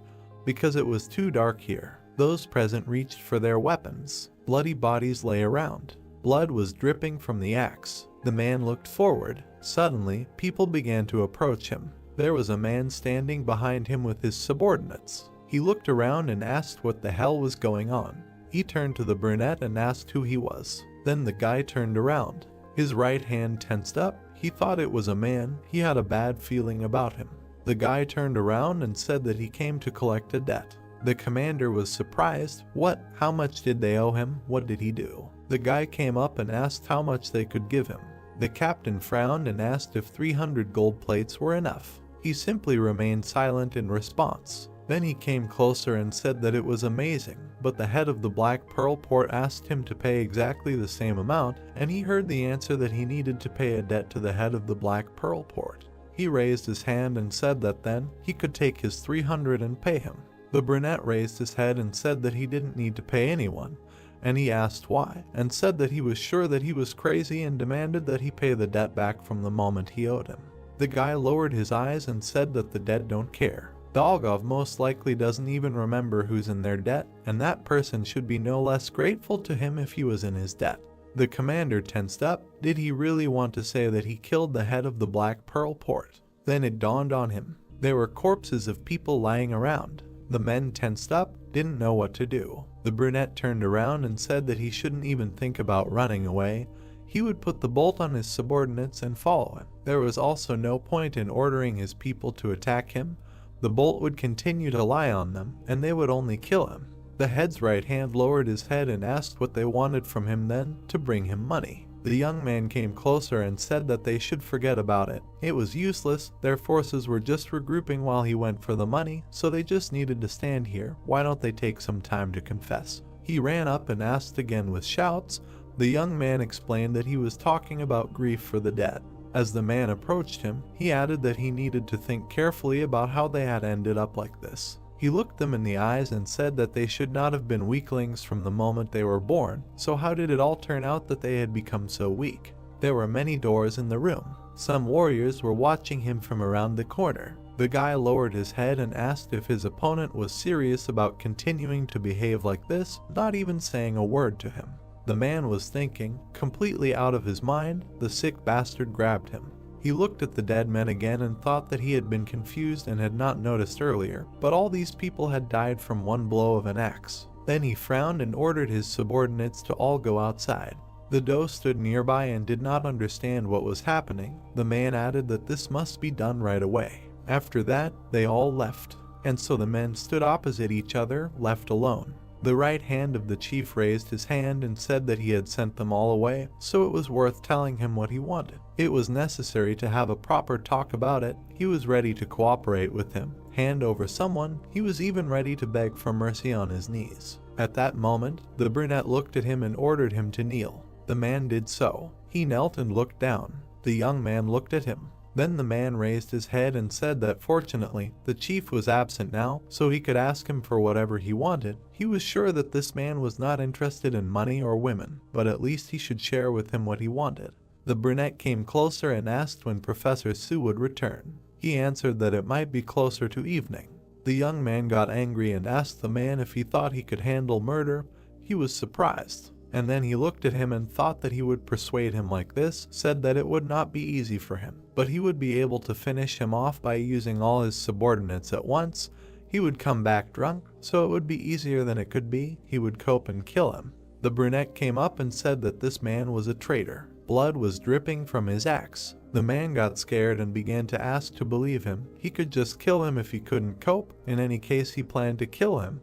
because it was too dark here. Those present reached for their weapons. Bloody bodies lay around. Blood was dripping from the axe. The man looked forward. Suddenly, people began to approach him. There was a man standing behind him with his subordinates. He looked around and asked what the hell was going on. He turned to the brunette and asked who he was. Then the guy turned around. His right hand tensed up. He thought it was a man. He had a bad feeling about him. The guy turned around and said that he came to collect a debt. The commander was surprised. What? How much did they owe him? What did he do? The guy came up and asked how much they could give him. The captain frowned and asked if 300 gold plates were enough. He simply remained silent in response. Then he came closer and said that it was amazing, but the head of the Black Pearl Port asked him to pay exactly the same amount, and he heard the answer that he needed to pay a debt to the head of the Black Pearl Port. He raised his hand and said that then he could take his 300 and pay him. The brunette raised his head and said that he didn't need to pay anyone, and he asked why, and said that he was sure that he was crazy and demanded that he pay the debt back from the moment he owed him. The guy lowered his eyes and said that the dead don't care. Dolgov most likely doesn't even remember who's in their debt, and that person should be no less grateful to him if he was in his debt. The commander tensed up. Did he really want to say that he killed the head of the Black Pearl Port? Then it dawned on him. There were corpses of people lying around. The men tensed up, didn't know what to do. The brunette turned around and said that he shouldn't even think about running away. He would put the bolt on his subordinates and follow him. There was also no point in ordering his people to attack him. The bolt would continue to lie on them, and they would only kill him. The head's right hand lowered his head and asked what they wanted from him then, to bring him money. The young man came closer and said that they should forget about it. It was useless, their forces were just regrouping while he went for the money, so they just needed to stand here. Why don't they take some time to confess? He ran up and asked again with shouts. The young man explained that he was talking about grief for the dead. As the man approached him, he added that he needed to think carefully about how they had ended up like this. He looked them in the eyes and said that they should not have been weaklings from the moment they were born, so how did it all turn out that they had become so weak? There were many doors in the room. Some warriors were watching him from around the corner. The guy lowered his head and asked if his opponent was serious about continuing to behave like this, not even saying a word to him. The man was thinking, completely out of his mind. The sick bastard grabbed him. He looked at the dead men again and thought that he had been confused and had not noticed earlier, but all these people had died from one blow of an axe. Then he frowned and ordered his subordinates to all go outside. The doe stood nearby and did not understand what was happening. The man added that this must be done right away. After that, they all left, and so the men stood opposite each other, left alone. The right hand of the chief raised his hand and said that he had sent them all away, so it was worth telling him what he wanted. It was necessary to have a proper talk about it. He was ready to cooperate with him, hand over someone. He was even ready to beg for mercy on his knees. At that moment, the brunette looked at him and ordered him to kneel. The man did so. He knelt and looked down. The young man looked at him. Then the man raised his head and said that fortunately, the chief was absent now, so he could ask him for whatever he wanted. He was sure that this man was not interested in money or women, but at least he should share with him what he wanted. The brunette came closer and asked when Professor Su would return. He answered that it might be closer to evening. The young man got angry and asked the man if he thought he could handle murder. He was surprised. And then he looked at him and thought that he would persuade him like this, said that it would not be easy for him, but he would be able to finish him off by using all his subordinates at once. He would come back drunk, so it would be easier than it could be. He would cope and kill him. The brunette came up and said that this man was a traitor. Blood was dripping from his axe. The man got scared and began to ask to believe him. He could just kill him if he couldn't cope. In any case, he planned to kill him,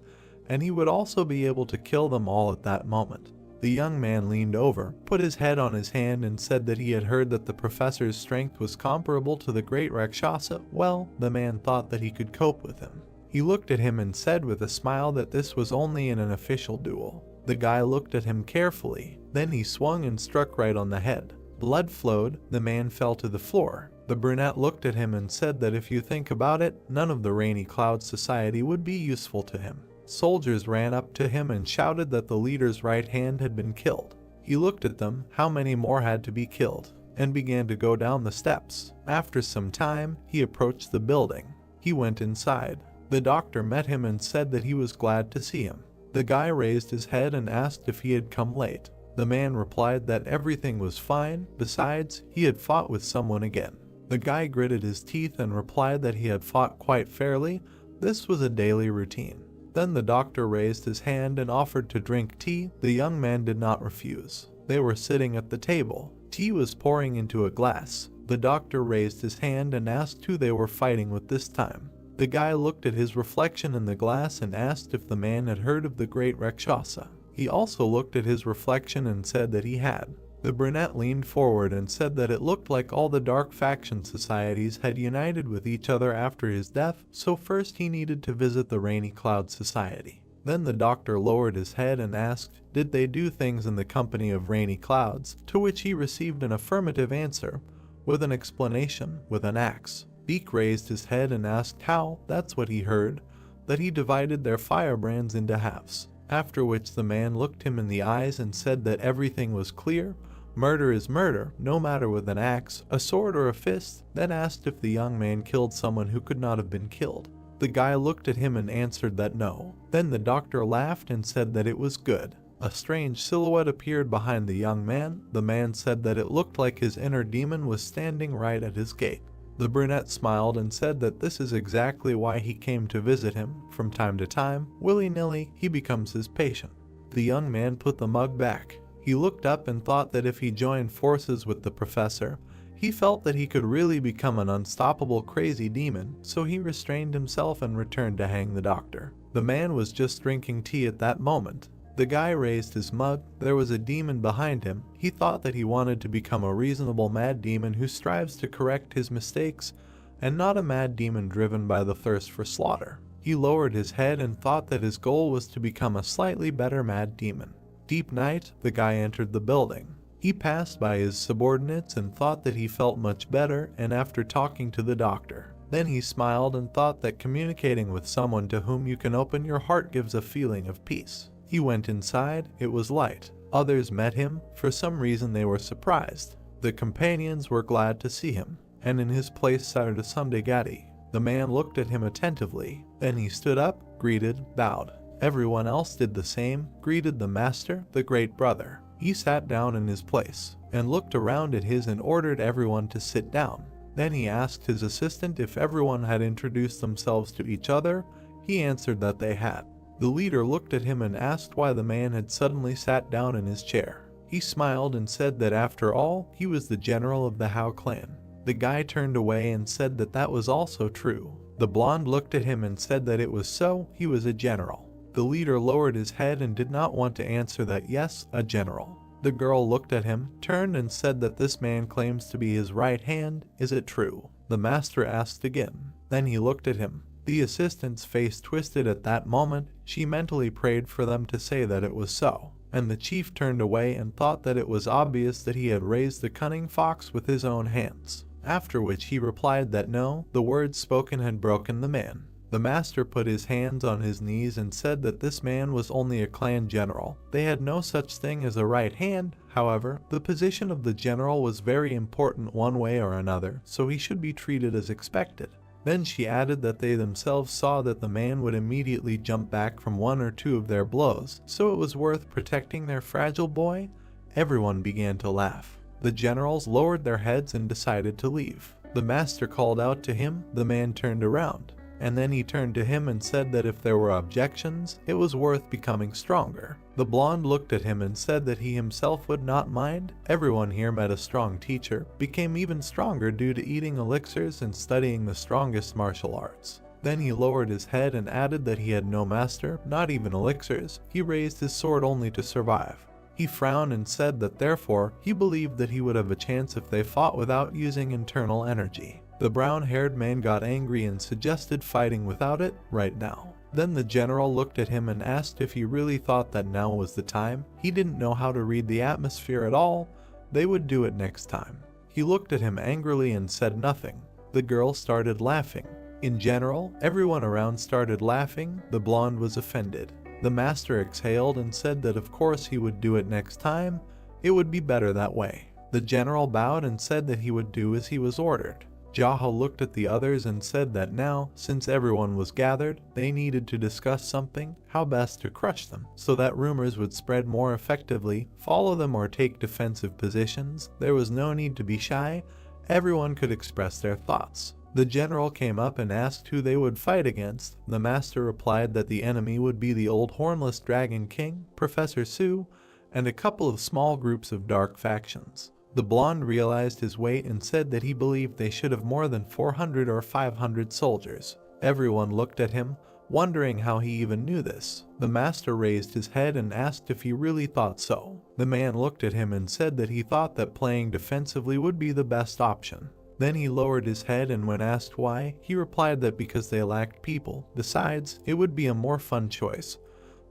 and he would also be able to kill them all at that moment. The young man leaned over, put his head on his hand and said that he had heard that the professor's strength was comparable to the great Rakshasa. Well, the man thought that he could cope with him. He looked at him and said with a smile that this was only in an official duel. The guy looked at him carefully. Then he swung and struck right on the head. Blood flowed. The man fell to the floor. The brunette looked at him and said that if you think about it, none of the Rainy Cloud Society would be useful to him. Soldiers ran up to him and shouted that the leader's right hand had been killed. He looked at them, how many more had to be killed, and began to go down the steps. After some time, he approached the building. He went inside. The doctor met him and said that he was glad to see him. The guy raised his head and asked if he had come late. The man replied that everything was fine. Besides, he had fought with someone again. The guy gritted his teeth and replied that he had fought quite fairly. This was a daily routine. Then the doctor raised his hand and offered to drink tea. The young man did not refuse. They were sitting at the table. Tea was pouring into a glass. The doctor raised his hand and asked who they were fighting with this time. The guy looked at his reflection in the glass and asked if the man had heard of the great Rakshasa. He also looked at his reflection and said that he had. The brunette leaned forward and said that it looked like all the dark faction societies had united with each other after his death, so first he needed to visit the Rainy Cloud Society. Then the doctor lowered his head and asked, did they do things in the company of rainy clouds, to which he received an affirmative answer, with an explanation, with an axe. Beak raised his head and asked how. That's what he heard, that he divided their firebrands into halves. After which the man looked him in the eyes and said that everything was clear. Murder is murder, no matter with an axe, a sword or a fist. Then asked if the young man killed someone who could not have been killed. The guy looked at him and answered that no. Then the doctor laughed and said that it was good. A strange silhouette appeared behind the young man. The man said that it looked like his inner demon was standing right at his gate. The brunette smiled and said that this is exactly why he came to visit him. From time to time, willy-nilly, he becomes his patient. The young man put the mug back. He looked up and thought that if he joined forces with the professor, he felt that he could really become an unstoppable crazy demon, so he restrained himself and returned to hang the doctor. The man was just drinking tea at that moment. The guy raised his mug. There was a demon behind him. He thought that he wanted to become a reasonable mad demon who strives to correct his mistakes, and not a mad demon driven by the thirst for slaughter. He lowered his head and thought that his goal was to become a slightly better mad demon. Deep night, the guy entered the building. He passed by his subordinates and thought that he felt much better, and after talking to the doctor, then he smiled and thought that communicating with someone to whom you can open your heart gives a feeling of peace. He went inside. It was light. Others met him. For some reason they were surprised. The companions were glad to see him, and in his place sat Sundagati. The man looked at him attentively. Then he stood up, greeted, bowed. Everyone else did the same, greeted the master, the great brother. He sat down in his place and looked around at his and ordered everyone to sit down. Then he asked his assistant if everyone had introduced themselves to each other. He answered that they had. The leader looked at him and asked why the man had suddenly sat down in his chair. He smiled and said that after all, he was the general of the Hao clan. The guy turned away and said that that was also true. The blonde looked at him and said that it was so, he was a general. The leader lowered his head and did not want to answer that yes, a general. The girl looked at him, turned and said that this man claims to be his right hand, is it true? The master asked again. Then he looked at him. The assistant's face twisted at that moment. She mentally prayed for them to say that it was so. And the chief turned away and thought that it was obvious that he had raised the cunning fox with his own hands. After which he replied that no, the words spoken had broken the man. The master put his hands on his knees and said that this man was only a clan general. They had no such thing as a right hand. However, the position of the general was very important one way or another, so he should be treated as expected. Then she added that they themselves saw that the man would immediately jump back from one or two of their blows, so it was worth protecting their fragile boy. Everyone began to laugh. The generals lowered their heads and decided to leave. The master called out to him. The man turned around. And then he turned to him and said that if there were objections, it was worth becoming stronger. The blonde looked at him and said that he himself would not mind. Everyone here met a strong teacher, became even stronger due to eating elixirs and studying the strongest martial arts. Then he lowered his head and added that he had no master, not even elixirs. He raised his sword only to survive. He frowned and said that therefore, he believed that he would have a chance if they fought without using internal energy. The brown-haired man got angry and suggested fighting without it, right now. Then the general looked at him and asked if he really thought that now was the time. He didn't know how to read the atmosphere at all. They would do it next time. He looked at him angrily and said nothing. The girl started laughing. In general, everyone around started laughing. The blonde was offended. The master exhaled and said that of course he would do it next time. It would be better that way. The general bowed and said that he would do as he was ordered. Yahello looked at the others and said that now, since everyone was gathered, they needed to discuss something, how best to crush them, so that rumors would spread more effectively, follow them or take defensive positions. There was no need to be shy. Everyone could express their thoughts. The general came up and asked who they would fight against. The master replied that the enemy would be the old hornless dragon king, Professor Su, and a couple of small groups of dark factions. The blonde realized his weight and said that he believed they should have more than 400 or 500 soldiers. Everyone looked at him, wondering how he even knew this. The master raised his head and asked if he really thought so. The man looked at him and said that he thought that playing defensively would be the best option. Then he lowered his head and when asked why, he replied that because they lacked people. Besides, it would be a more fun choice.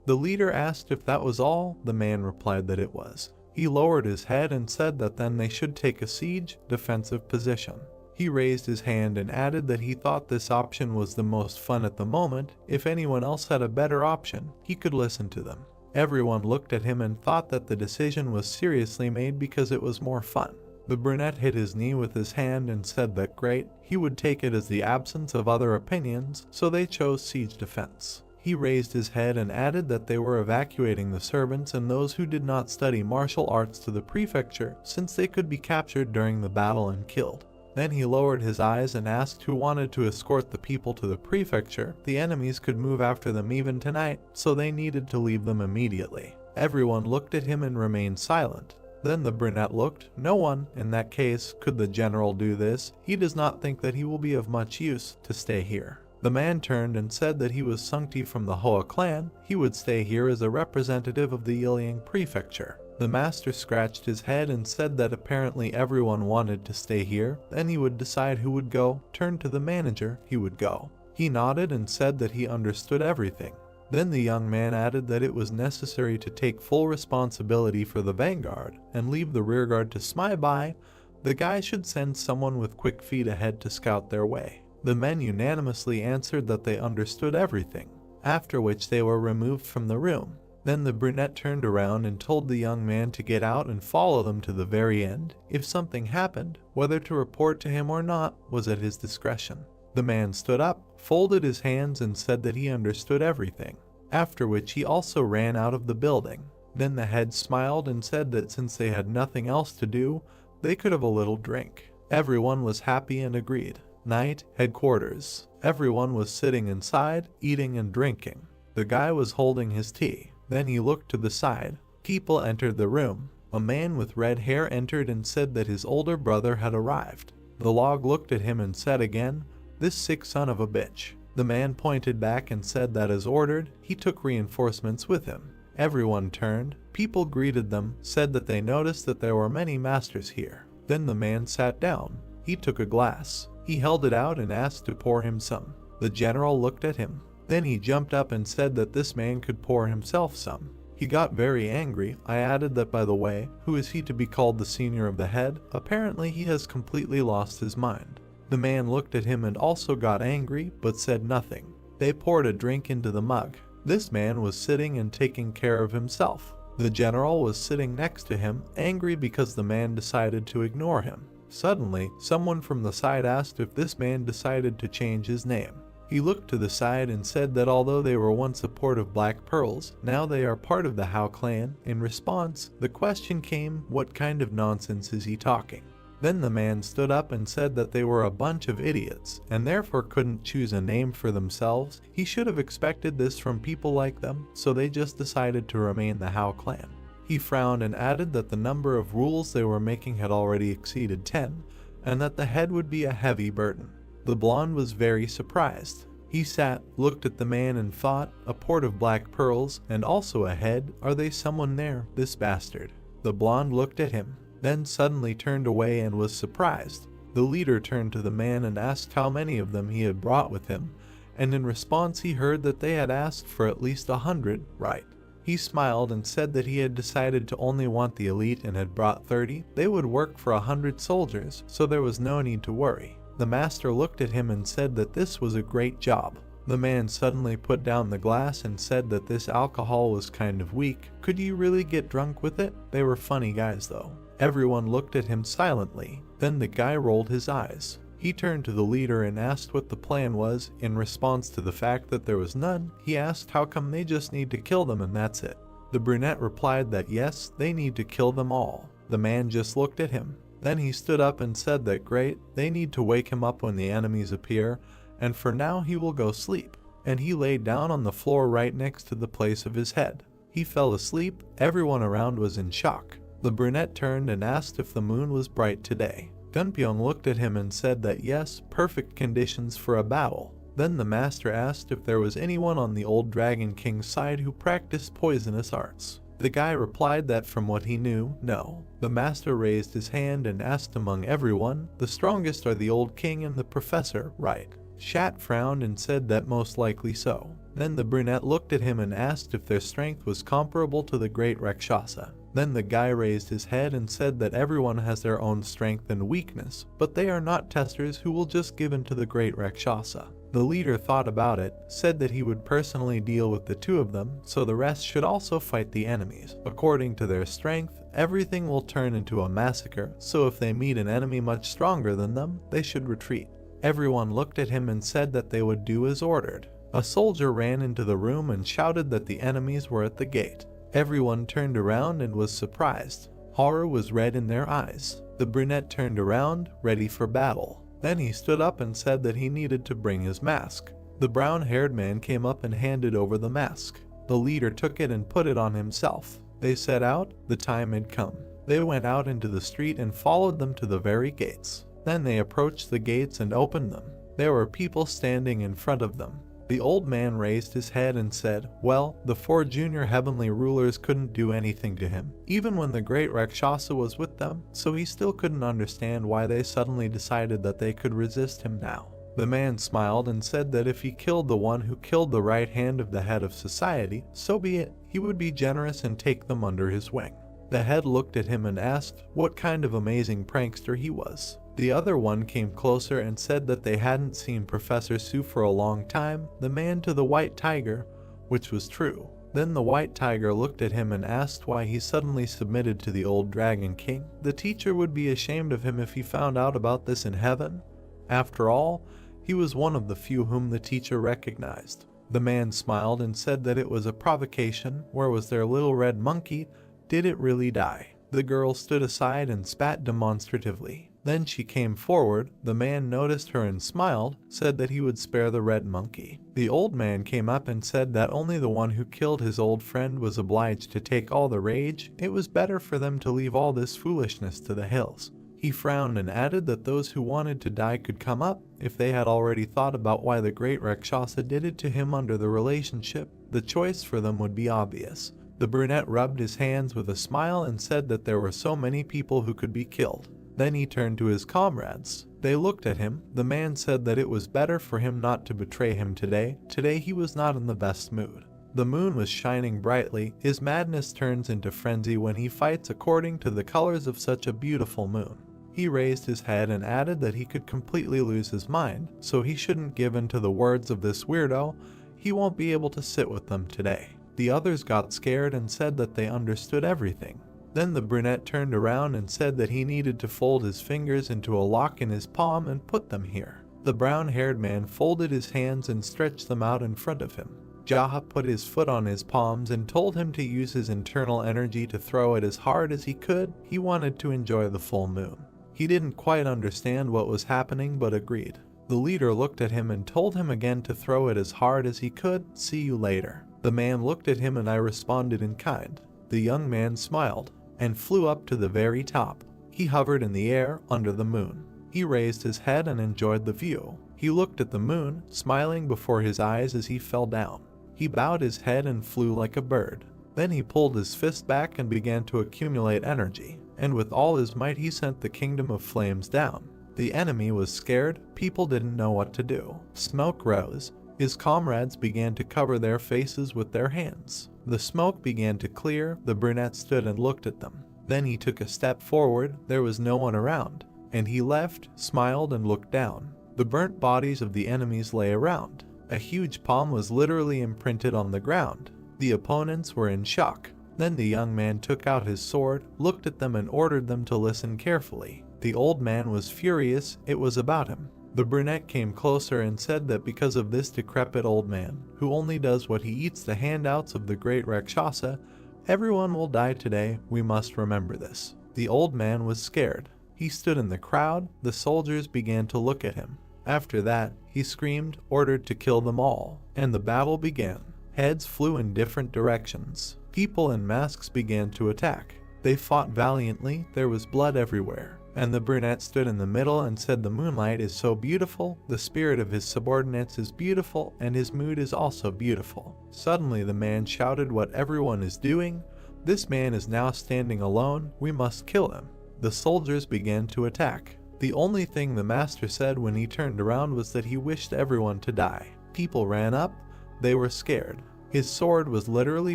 The leader asked if that was all. The man replied that it was. He lowered his head and said that then they should take a siege, defensive position. He raised his hand and added that he thought this option was the most fun at the moment. If anyone else had a better option, he could listen to them. Everyone looked at him and thought that the decision was seriously made because it was more fun. The brunette hit his knee with his hand and said that great, he would take it as the absence of other opinions, so they chose siege defense. He raised his head and added that they were evacuating the servants and those who did not study martial arts to the prefecture, since they could be captured during the battle and killed. Then he lowered his eyes and asked who wanted to escort the people to the prefecture. The enemies could move after them even tonight, so they needed to leave them immediately. Everyone looked at him and remained silent. Then the brunette looked. No one, in that case, could the general do this. He does not think that he will be of much use to stay here. The man turned and said that he was Sungti from the Hoa clan. He would stay here as a representative of the Yiling prefecture. The master scratched his head and said that apparently everyone wanted to stay here. Then he would decide who would go. Turned to the manager. He would go. He nodded and said that he understood everything. Then the young man added that it was necessary to take full responsibility for the vanguard and leave the rearguard to spy by. The guy should send someone with quick feet ahead to scout their way. The men unanimously answered that they understood everything, after which they were removed from the room. Then the brunette turned around and told the young man to get out and follow them to the very end. If something happened, whether to report to him or not was at his discretion. The man stood up, folded his hands and said that he understood everything, after which he also ran out of the building. Then the head smiled and said that since they had nothing else to do, they could have a little drink. Everyone was happy and agreed. Night, headquarters. Everyone was sitting inside, eating and drinking. The guy was holding his tea. Then he looked to the side. People entered the room. A man with red hair entered and said that his older brother had arrived. The log looked at him and said again, "This sick son of a bitch." The man pointed back and said that as ordered, he took reinforcements with him. Everyone turned. People greeted them, said that they noticed that there were many masters here. Then the man sat down. He took a glass. He held it out and asked to pour him some. The general looked at him. Then he jumped up and said that this man could pour himself some. He got very angry. I added that, by the way, who is he to be called the senior of the head? Apparently he has completely lost his mind. The man looked at him and also got angry, but said nothing. They poured a drink into the mug. This man was sitting and taking care of himself. The general was sitting next to him, angry because the man decided to ignore him. Suddenly, someone from the side asked if this man decided to change his name. He looked to the side and said that although they were once a port of black pearls, now they are part of the Hao clan. In response, the question came, what kind of nonsense is he talking? Then the man stood up and said that they were a bunch of idiots and therefore couldn't choose a name for themselves. He should have expected this from people like them, so they just decided to remain the Hao clan. He frowned and added that the number of rules they were making had already exceeded 10, and that the head would be a heavy burden. The blonde was very surprised. He sat, looked at the man and thought, a port of black pearls, and also a head, are they someone there, this bastard? The blonde looked at him, then suddenly turned away and was surprised. The leader turned to the man and asked how many of them he had brought with him, and in response he heard that they had asked for at least 100, right? He smiled and said that he had decided to only want the elite and had brought 30. They would work for 100 soldiers, so there was no need to worry. The master looked at him and said that this was a great job. The man suddenly put down the glass and said that this alcohol was kind of weak. Could you really get drunk with it? They were funny guys though. Everyone looked at him silently. Then the guy rolled his eyes. He turned to the leader and asked what the plan was. In response to the fact that there was none, he asked how come they just need to kill them and that's it. The brunette replied that yes, they need to kill them all. The man just looked at him. Then he stood up and said that great, they need to wake him up when the enemies appear, and for now he will go sleep. And he laid down on the floor right next to the place of his head. He fell asleep. Everyone around was in shock. The brunette turned and asked if the moon was bright today. Gunpyeong looked at him and said that yes, perfect conditions for a battle. Then the master asked if there was anyone on the old Dragon King's side who practiced poisonous arts. The guy replied that from what he knew, no. The master raised his hand and asked among everyone, the strongest are the old king and the professor, right? Shat frowned and said that most likely so. Then the brunette looked at him and asked if their strength was comparable to the great Rakshasa. Then the guy raised his head and said that everyone has their own strength and weakness, but they are not testers who will just give in to the great Rakshasa. The leader thought about it, said that he would personally deal with the two of them, so the rest should also fight the enemies. According to their strength, everything will turn into a massacre, so if they meet an enemy much stronger than them, they should retreat. Everyone looked at him and said that they would do as ordered. A soldier ran into the room and shouted that the enemies were at the gate. Everyone turned around and was surprised. Horror was red in their eyes. The brunette turned around, ready for battle. Then he stood up and said that he needed to bring his mask. The brown-haired man came up and handed over the mask. The leader took it and put it on himself. They set out. The time had come. They went out into the street and followed them to the very gates. Then they approached the gates and opened them. There were people standing in front of them. The old man raised his head and said, well, the 4 junior heavenly rulers couldn't do anything to him, even when the great Rakshasa was with them, so he still couldn't understand why they suddenly decided that they could resist him now. The man smiled and said that if he killed the one who killed the right hand of the head of society, so be it. He would be generous and take them under his wing. The head looked at him and asked what kind of amazing prankster he was. The other one came closer and said that they hadn't seen Professor Su for a long time, the man to the white tiger, which was true. Then the white tiger looked at him and asked why he suddenly submitted to the old Dragon King. The teacher would be ashamed of him if he found out about this in heaven. After all, he was one of the few whom the teacher recognized. The man smiled and said that it was a provocation. Where was their little red monkey? Did it really die? The girl stood aside and spat demonstratively. Then she came forward. The man noticed her and smiled, said that he would spare the red monkey. The old man came up and said that only the one who killed his old friend was obliged to take all the rage. It was better for them to leave all this foolishness to the hills. He frowned and added that those who wanted to die could come up. If they had already thought about why the great Rakshasa did it to him under the relationship, the choice for them would be obvious. The brunette rubbed his hands with a smile and said that there were so many people who could be killed. Then he turned to his comrades. They looked at him. The man said that it was better for him not to betray him today. Today he was not in the best mood. The moon was shining brightly. His madness turns into frenzy when he fights according to the colors of such a beautiful moon. He raised his head and added that he could completely lose his mind, so he shouldn't give in to the words of this weirdo. He won't be able to sit with them today. The others got scared and said that they understood everything. Then the brunette turned around and said that he needed to fold his fingers into a lock in his palm and put them here. The brown-haired man folded his hands and stretched them out in front of him. Jaha put his foot on his palms and told him to use his internal energy to throw it as hard as he could. He wanted to enjoy the full moon. He didn't quite understand what was happening but agreed. The leader looked at him and told him again to throw it as hard as he could. See you later. The man looked at him and I responded in kind. The young man smiled and flew up to the very top. He hovered in the air under the moon. He raised his head and enjoyed the view. He looked at the moon, smiling before his eyes as he fell down. He bowed his head and flew like a bird. Then he pulled his fist back and began to accumulate energy, and with all his might he sent the kingdom of flames down. The enemy was scared. People didn't know what to do. Smoke rose. His comrades began to cover their faces with their hands. The smoke began to clear. The brunette stood and looked at them. Then he took a step forward. There was no one around, and he left, smiled, and looked down. The burnt bodies of the enemies lay around. A huge palm was literally imprinted on the ground. The opponents were in shock. Then the young man took out his sword, looked at them, and ordered them to listen carefully. The old man was furious. It was about him. The brunette came closer and said that because of this decrepit old man, who only does what he eats the handouts of the great Rakshasa, everyone will die today. We must remember this. The old man was scared. He stood in the crowd. The soldiers began to look at him. After that, he screamed, ordered to kill them all, and the battle began. Heads flew in different directions. People in masks began to attack. They fought valiantly. There was blood everywhere. And the brunette stood in the middle and said the moonlight is so beautiful, the spirit of his subordinates is beautiful, and his mood is also beautiful. Suddenly the man shouted what everyone is doing. This man is now standing alone. We must kill him. The soldiers began to attack. The only thing the master said when he turned around was that he wished everyone to die. People ran up. They were scared. His sword was literally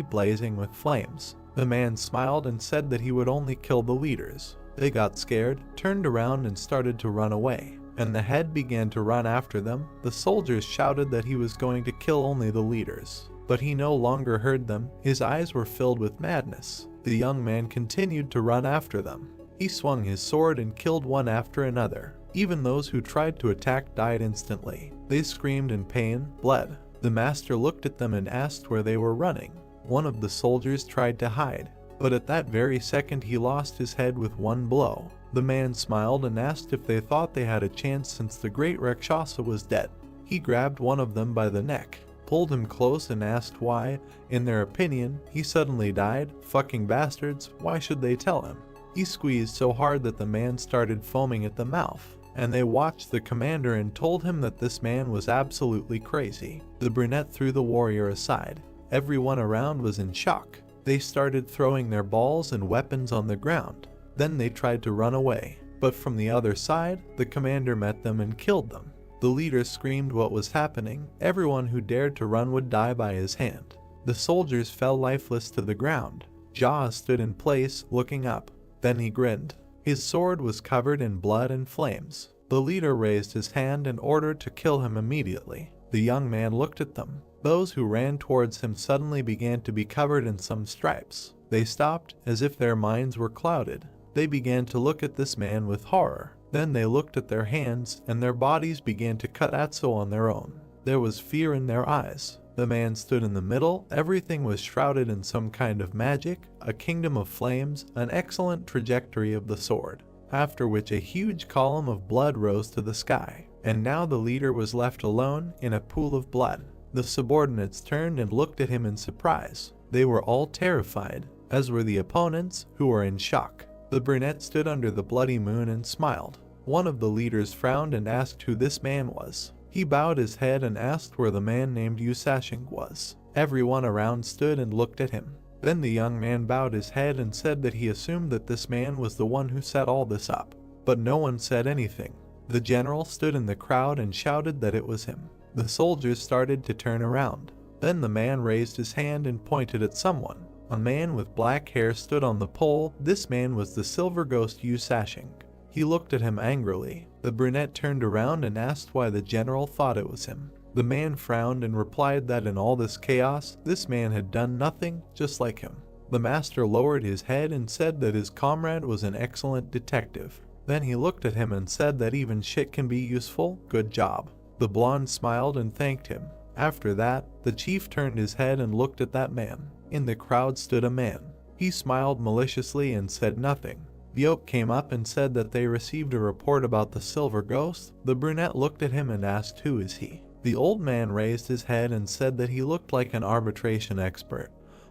blazing with flames. The man smiled and said that he would only kill the leaders. They got scared, turned around, and started to run away, and the head began to run after them. The soldiers shouted that he was going to kill only the leaders, but he no longer heard them. His eyes were filled with madness. The young man continued to run after them. He swung his sword and killed one after another. Even those who tried to attack died instantly. They screamed in pain, bled. The master looked at them and asked where they were running. One of the soldiers tried to hide, but at that very second he lost his head with one blow. The man smiled and asked if they thought they had a chance since the great Rakshasa was dead. He grabbed one of them by the neck, pulled him close, and asked why, in their opinion, he suddenly died. Fucking bastards, why should they tell him? He squeezed so hard that the man started foaming at the mouth, and they watched the commander and told him that this man was absolutely crazy. The brunette threw the warrior aside. Everyone around was in shock. They started throwing their balls and weapons on the ground. Then they tried to run away, but from the other side, the commander met them and killed them. The leader screamed what was happening. Everyone who dared to run would die by his hand. The soldiers fell lifeless to the ground. Jaw stood in place, looking up. Then he grinned. His sword was covered in blood and flames. The leader raised his hand and ordered to kill him immediately. The young man looked at them. Those who ran towards him suddenly began to be covered in some stripes. They stopped, as if their minds were clouded. They began to look at this man with horror. Then they looked at their hands, and their bodies began to cut Atso on their own. There was fear in their eyes. The man stood in the middle, everything was shrouded in some kind of magic, a kingdom of flames, an excellent trajectory of the sword, after which a huge column of blood rose to the sky. And now the leader was left alone in a pool of blood. The subordinates turned and looked at him in surprise. They were all terrified, as were the opponents, who were in shock. The brunette stood under the bloody moon and smiled. One of the leaders frowned and asked who this man was. He bowed his head and asked where the man named Yusashing was. Everyone around stood and looked at him. Then the young man bowed his head and said that he assumed that this man was the one who set all this up. But no one said anything. The general stood in the crowd and shouted that it was him. The soldiers started to turn around. Then the man raised his hand and pointed at someone. A man with black hair stood on the pole. This man was the silver ghost Yusashing. He looked at him angrily. The brunette turned around and asked why the general thought it was him. The man frowned and replied that in all this chaos, this man had done nothing, just like him. The master lowered his head and said that his comrade was an excellent detective. Then he looked at him and said that even shit can be useful, good job. The blonde smiled and thanked him. After that, the chief turned his head and looked at that man. In the crowd stood a man. He smiled maliciously and said nothing. The oak came up and said that they received a report about the silver ghost. The brunette looked at him and asked who is he. The old man raised his head and said that he looked like an arbitration expert.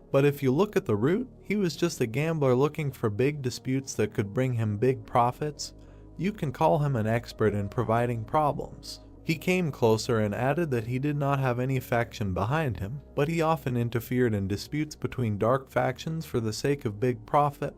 But if you look at the root, he was just a gambler looking for big disputes that could bring him big profits. You can call him an expert in providing problems. He came closer and added that he did not have any faction behind him, but he often interfered in disputes between dark factions for the sake of big profit.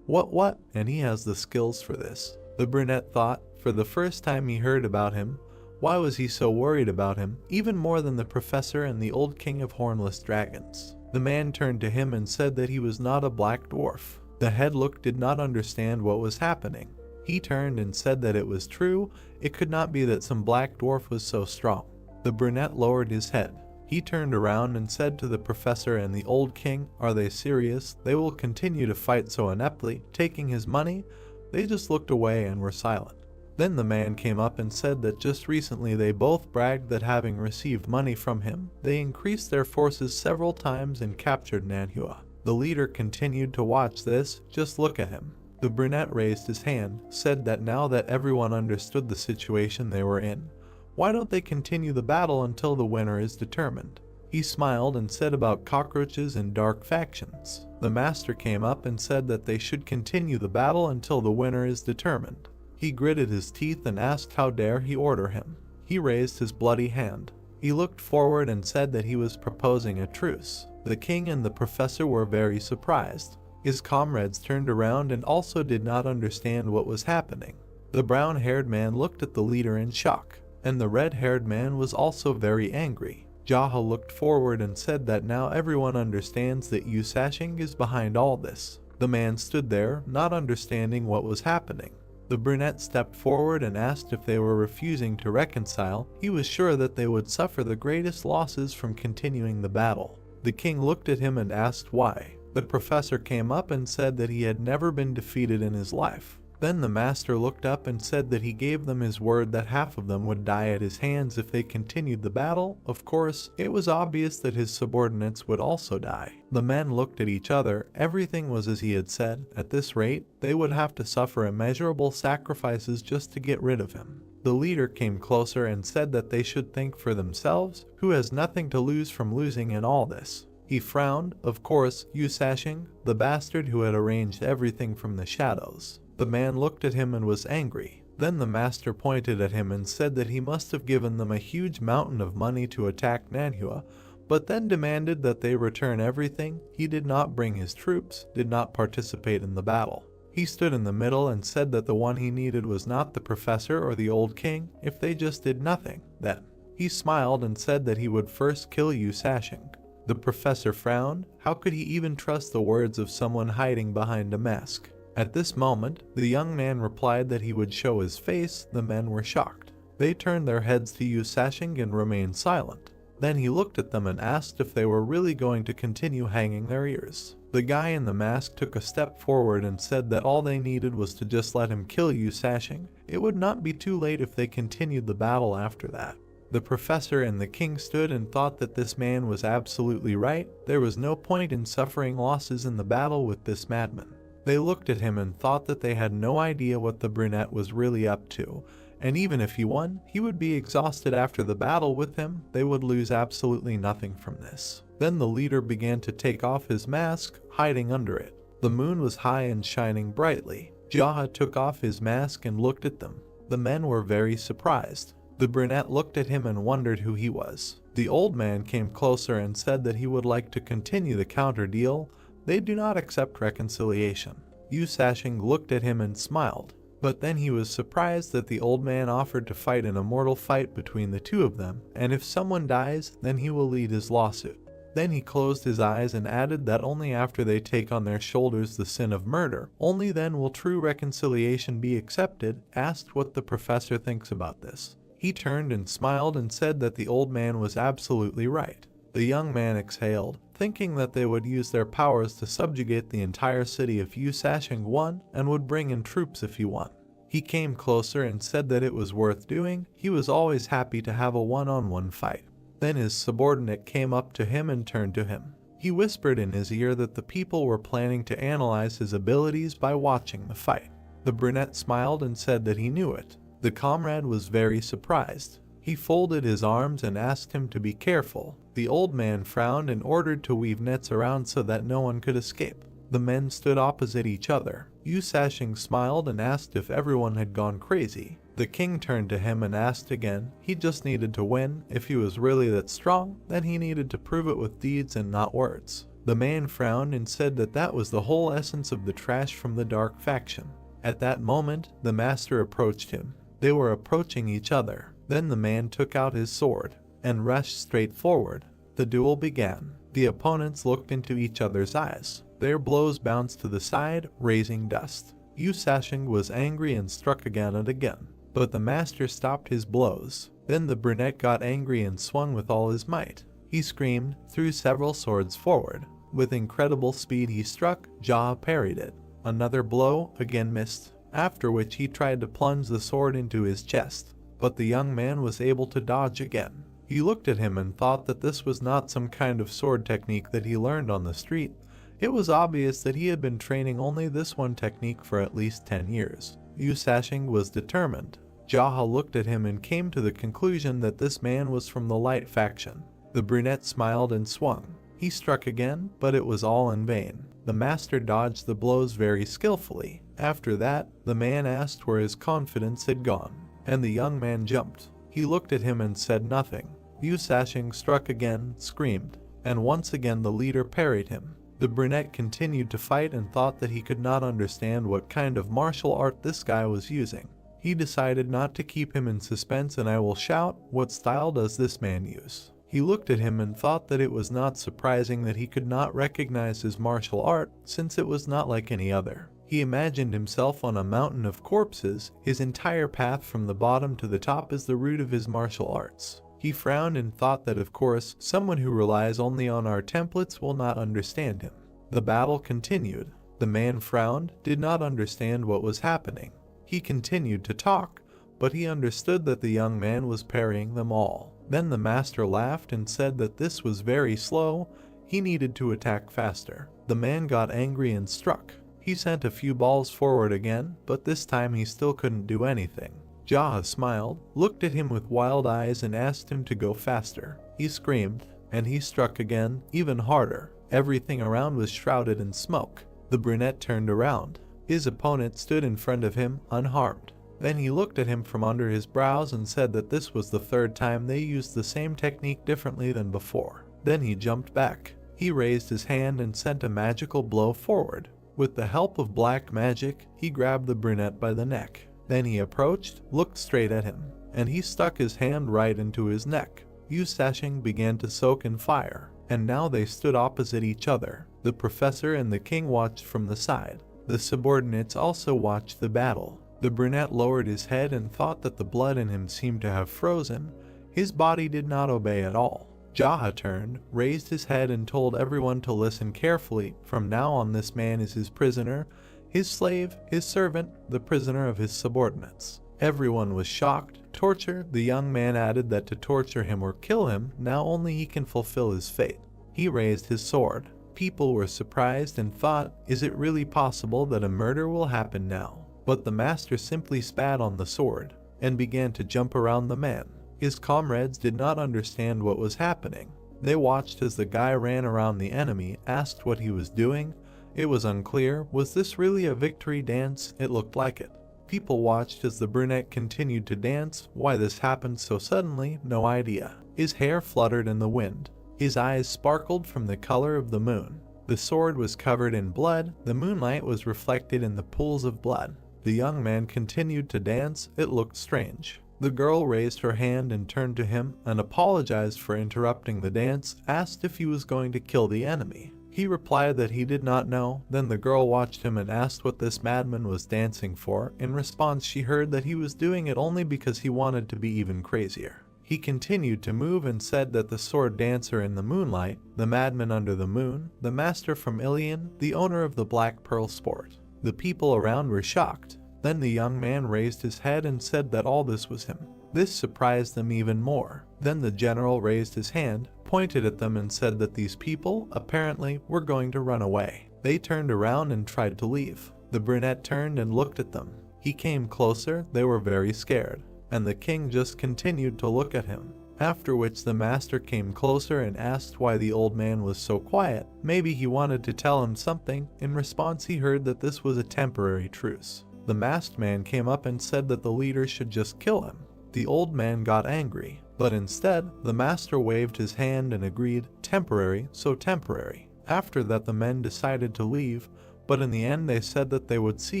What? And he has the skills for this. The brunette thought, for the first time he heard about him. Why was he so worried about him, even more than the professor and the old king of hornless dragons? The man turned to him and said that he was not a black dwarf. The headlook did not understand what was happening. He turned and said that it was true, it could not be that some black dwarf was so strong. The brunette lowered his head. He turned around and said to the professor and the old king, are they serious? They will continue to fight so ineptly, taking his money? They just looked away and were silent. Then the man came up and said that just recently they both bragged that having received money from him, they increased their forces several times and captured Manhwa. The leader continued to watch this, just look at him. The brunette raised his hand, said that now that everyone understood the situation they were in, why don't they continue the battle until the winner is determined? He smiled and said about cockroaches and dark factions. The master came up and said that they should continue the battle until the winner is determined. He gritted his teeth and asked how dare he order him. He raised his bloody hand. He looked forward and said that he was proposing a truce. The king and the professor were very surprised. His comrades turned around and also did not understand what was happening. The brown-haired man looked at the leader in shock, and the red-haired man was also very angry. Yahello looked forward and said that now everyone understands that Yusashing is behind all this. The man stood there, not understanding what was happening. The brunette stepped forward and asked if they were refusing to reconcile. He was sure that they would suffer the greatest losses from continuing the battle. The king looked at him and asked why. The professor came up and said that he had never been defeated in his life. Then the master looked up and said that he gave them his word that half of them would die at his hands if they continued the battle. Of course, it was obvious that his subordinates would also die. The men looked at each other. Everything was as he had said. At this rate, they would have to suffer immeasurable sacrifices just to get rid of him. The leader came closer and said that they should think for themselves, who has nothing to lose from losing in all this. He frowned. Of course, Yusashing, the bastard who had arranged everything from the shadows. The man looked at him and was angry. Then the master pointed at him and said that he must have given them a huge mountain of money to attack Manhwa, but then demanded that they return everything. He did not bring his troops, did not participate in the battle. He stood in the middle and said that the one he needed was not the professor or the old king, if they just did nothing, then. He smiled and said that he would first kill Yusashing. The professor frowned. How could he even trust the words of someone hiding behind a mask? At this moment, the young man replied that he would show his face. The men were shocked. They turned their heads to Yusashing and remained silent. Then he looked at them and asked if they were really going to continue hanging their ears. The guy in the mask took a step forward and said that all they needed was to just let him kill Yusashing. It would not be too late if they continued the battle after that. The professor and the king stood and thought that this man was absolutely right. There was no point in suffering losses in the battle with this madman. They looked at him and thought that they had no idea what the brunette was really up to, and even if he won, he would be exhausted after the battle with him. They would lose absolutely nothing from this. Then the leader began to take off his mask, hiding under it. The moon was high and shining brightly. Jaha took off his mask and looked at them. The men were very surprised. The brunette looked at him and wondered who he was. The old man came closer and said that he would like to continue the counter deal. They do not accept reconciliation. Yu Sashing looked at him and smiled, but then he was surprised that the old man offered to fight an immortal fight between the two of them, and if someone dies, then he will lead his lawsuit. Then he closed his eyes and added that only after they take on their shoulders the sin of murder, only then will true reconciliation be accepted. Asked what the professor thinks about this. He turned and smiled and said that the old man was absolutely right. The young man exhaled, thinking that they would use their powers to subjugate the entire city if Yu Sashing won, and would bring in troops if he won. He came closer and said that it was worth doing. He was always happy to have a one-on-one fight. Then his subordinate came up to him and turned to him. He whispered in his ear that the people were planning to analyze his abilities by watching the fight. The brunette smiled and said that he knew it. The comrade was very surprised. He folded his arms and asked him to be careful. The old man frowned and ordered to weave nets around so that no one could escape. The men stood opposite each other. Yu Sashing smiled and asked if everyone had gone crazy. The king turned to him and asked again. He just needed to win. If he was really that strong, then he needed to prove it with deeds and not words. The man frowned and said that that was the whole essence of the trash from the dark faction. At that moment, the master approached him. They were approaching each other. Then the man took out his sword and rushed straight forward. The duel began. The opponents looked into each other's eyes. Their blows bounced to the side, raising dust. Yu Sashing was angry and struck again and again, but the master stopped his blows. Then the brunette got angry and swung with all his might. He screamed, threw several swords forward. With incredible speed he struck. Jaha parried it. Another blow, again missed, after which he tried to plunge the sword into his chest. But the young man was able to dodge again. He looked at him and thought that this was not some kind of sword technique that he learned on the street. It was obvious that he had been training only this one technique for at least 10 years. Yu Sashing was determined. Jaha looked at him and came to the conclusion that this man was from the light faction. The brunette smiled and swung. He struck again, but it was all in vain. The master dodged the blows very skillfully. After that, the man asked where his confidence had gone, and the young man jumped. He looked at him and said nothing. Yu Sashing struck again, screamed, and once again the leader parried him. The brunette continued to fight and thought that he could not understand what kind of martial art this guy was using. He decided not to keep him in suspense, and I will shout, what style does this man use? He looked at him and thought that it was not surprising that he could not recognize his martial art, since it was not like any other. He imagined himself on a mountain of corpses. His entire path from the bottom to the top is the root of his martial arts. He frowned and thought that of course, someone who relies only on our templates will not understand him. The battle continued. The man frowned, did not understand what was happening. He continued to talk, but he understood that the young man was parrying them all. Then the master laughed and said that this was very slow. He needed to attack faster. The man got angry and struck. He sent a few balls forward again, but this time he still couldn't do anything. Jaha smiled, looked at him with wild eyes and asked him to go faster. He screamed, and he struck again, even harder. Everything around was shrouded in smoke. The brunette turned around. His opponent stood in front of him, unharmed. Then he looked at him from under his brows and said that this was the third time they used the same technique differently than before. Then he jumped back. He raised his hand and sent a magical blow forward. With the help of black magic, he grabbed the brunette by the neck. Then he approached, looked straight at him, and he stuck his hand right into his neck. Yu Sashing began to soak in fire, and now they stood opposite each other. The professor and the king watched from the side. The subordinates also watched the battle. The brunette lowered his head and thought that the blood in him seemed to have frozen. His body did not obey at all. Jaha turned, raised his head and told everyone to listen carefully. From now on this man is his prisoner, his slave, his servant, the prisoner of his subordinates. Everyone was shocked, Torture, the young man added that to torture him or kill him, now only he can fulfill his fate. He raised his sword. People were surprised and thought, is it really possible that a murder will happen now? But the master simply spat on the sword and began to jump around the man. His comrades did not understand what was happening. They watched as the guy ran around the enemy, asked what he was doing. It was unclear. Was this really a victory dance? It looked like it. People watched as the brunette continued to dance. Why this happened so suddenly, no idea. His hair fluttered in the wind. His eyes sparkled from the color of the moon. The sword was covered in blood. The moonlight was reflected in the pools of blood. The young man continued to dance. It looked strange. The girl raised her hand and turned to him and apologized for interrupting the dance, asked if he was going to kill the enemy. He replied that he did not know. Then the girl watched him and asked what this madman was dancing for. In response, she heard that he was doing it only because he wanted to be even crazier. He continued to move and said that the sword dancer in the moonlight, the madman under the moon, the master from Ilion, the owner of the Black Pearl sport. The people around were shocked. Then the young man raised his head and said that all this was him. This surprised them even more. Then the general raised his hand, pointed at them and said that these people, apparently, were going to run away. They turned around and tried to leave. The brunette turned and looked at them. He came closer. They were very scared. And the king just continued to look at him. After which the master came closer and asked why the old man was so quiet. Maybe he wanted to tell him something. In response, he heard that this was a temporary truce. The masked man came up and said that the leader should just kill him. The old man got angry, but instead, the master waved his hand and agreed, temporary, so temporary. After that, the men decided to leave, but in the end they said that they would see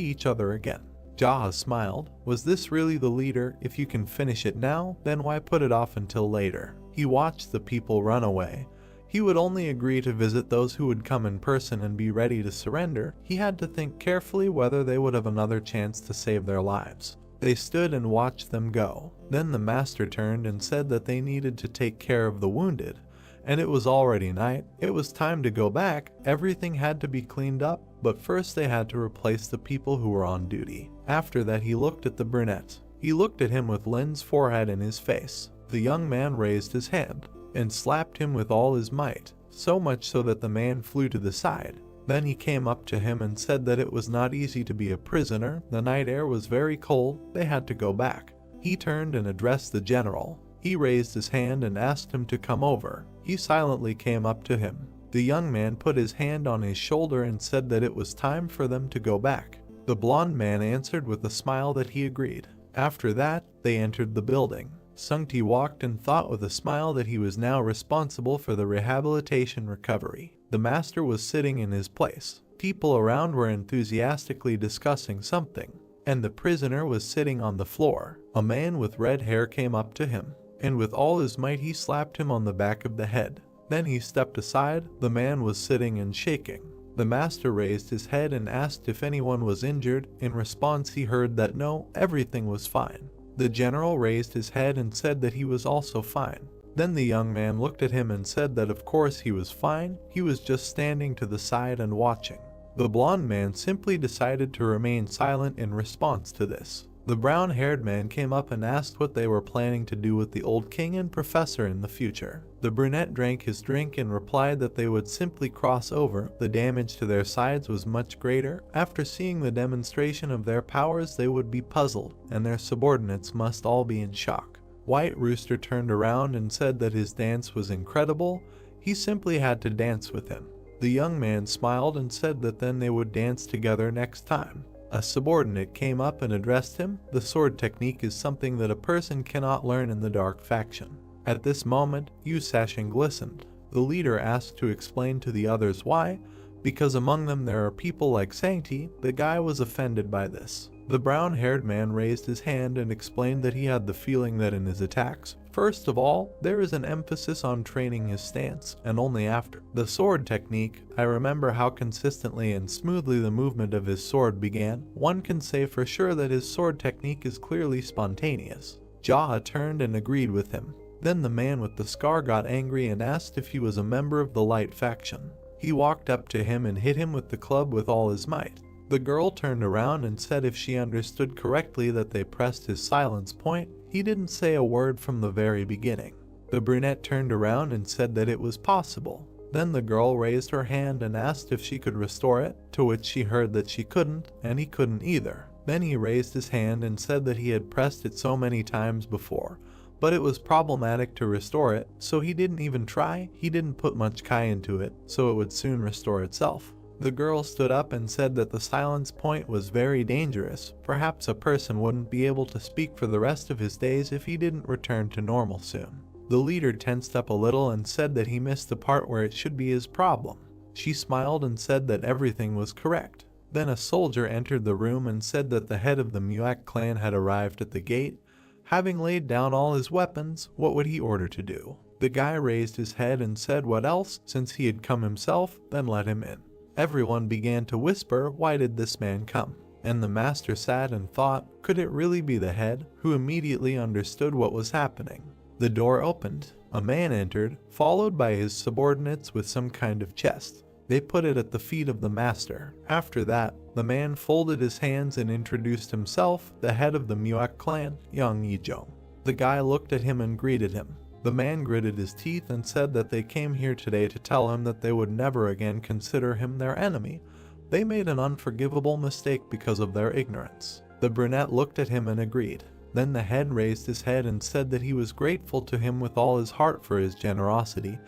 each other again. Jaha smiled. Was this really the leader? If you can finish it now, then why put it off until later? He watched the people run away. He would only agree to visit those who would come in person and be ready to surrender. He had to think carefully whether they would have another chance to save their lives. They stood and watched them go. Then the master turned and said that they needed to take care of the wounded, and it was already night. It was time to go back. Everything had to be cleaned up, but first they had to replace the people who were on duty. After that, he looked at the brunette. He looked at him with Lin's forehead in his face. The young man raised his hand and slapped him with all his might, so much so that the man flew to the side. Then he came up to him and said that it was not easy to be a prisoner. The night air was very cold. They had to go back. He turned and addressed the general. He raised his hand and asked him to come over. He silently came up to him. The young man put his hand on his shoulder and said that it was time for them to go back. The blonde man answered with a smile that he agreed. After that, they entered the building. Sungti walked and thought with a smile that he was now responsible for the rehabilitation recovery. The master was sitting in his place. People around were enthusiastically discussing something, and the prisoner was sitting on the floor. A man with red hair came up to him, and with all his might he slapped him on the back of the head. Then he stepped aside. The man was sitting and shaking. The master raised his head and asked if anyone was injured. In response, he heard that no, everything was fine. The general raised his head and said that he was also fine. Then the young man looked at him and said that of course he was fine. He was just standing to the side and watching. The blonde man simply decided to remain silent in response to this. The brown-haired man came up and asked what they were planning to do with the old king and professor in the future. The brunette drank his drink and replied that they would simply cross over. The damage to their sides was much greater. After seeing the demonstration of their powers, they would be puzzled, and their subordinates must all be in shock. White Rooster turned around and said that his dance was incredible. He simply had to dance with him. The young man smiled and said that then they would dance together next time. A subordinate came up and addressed him. The sword technique is something that a person cannot learn in the dark faction. At this moment, Yu Sashin glistened. The leader asked to explain to the others why, because among them there are people like Sancti. The guy was offended by this. The brown-haired man raised his hand and explained that he had the feeling that in his attacks, first of all, there is an emphasis on training his stance, and only after. The sword technique, I remember how consistently and smoothly the movement of his sword began. One can say for sure that his sword technique is clearly spontaneous. Jaha turned and agreed with him. Then the man with the scar got angry and asked if he was a member of the light faction. He walked up to him and hit him with the club with all his might. The girl turned around and said if she understood correctly that they pressed his silence point. He didn't say a word from the very beginning. The brunette turned around and said that it was possible. Then the girl raised her hand and asked if she could restore it, to which she heard that she couldn't, and he couldn't either. Then he raised his hand and said that he had pressed it so many times before, but it was problematic to restore it, so he didn't even try. He didn't put much kai into it, so it would soon restore itself. The girl stood up and said that the silence point was very dangerous. Perhaps a person wouldn't be able to speak for the rest of his days if he didn't return to normal soon. The leader tensed up a little and said that he missed the part where it should be his problem. She smiled and said that everything was correct. Then a soldier entered the room and said that the head of the Muak clan had arrived at the gate. Having laid down all his weapons, what would he order to do? The guy raised his head and said what else, since he had come himself, then let him in. Everyone began to whisper, why did this man come? And the master sat and thought, could it really be the head, who immediately understood what was happening? The door opened. A man entered, followed by his subordinates with some kind of chest. They put it at the feet of the master. After that, the man folded his hands and introduced himself, the head of the Muak clan, Yang Yijong. The guy looked at him and greeted him. The man gritted his teeth and said that they came here today to tell him that they would never again consider him their enemy. They made an unforgivable mistake because of their ignorance. The brunette looked at him and agreed. Then the head raised his head and said that he was grateful to him with all his heart for his generosity.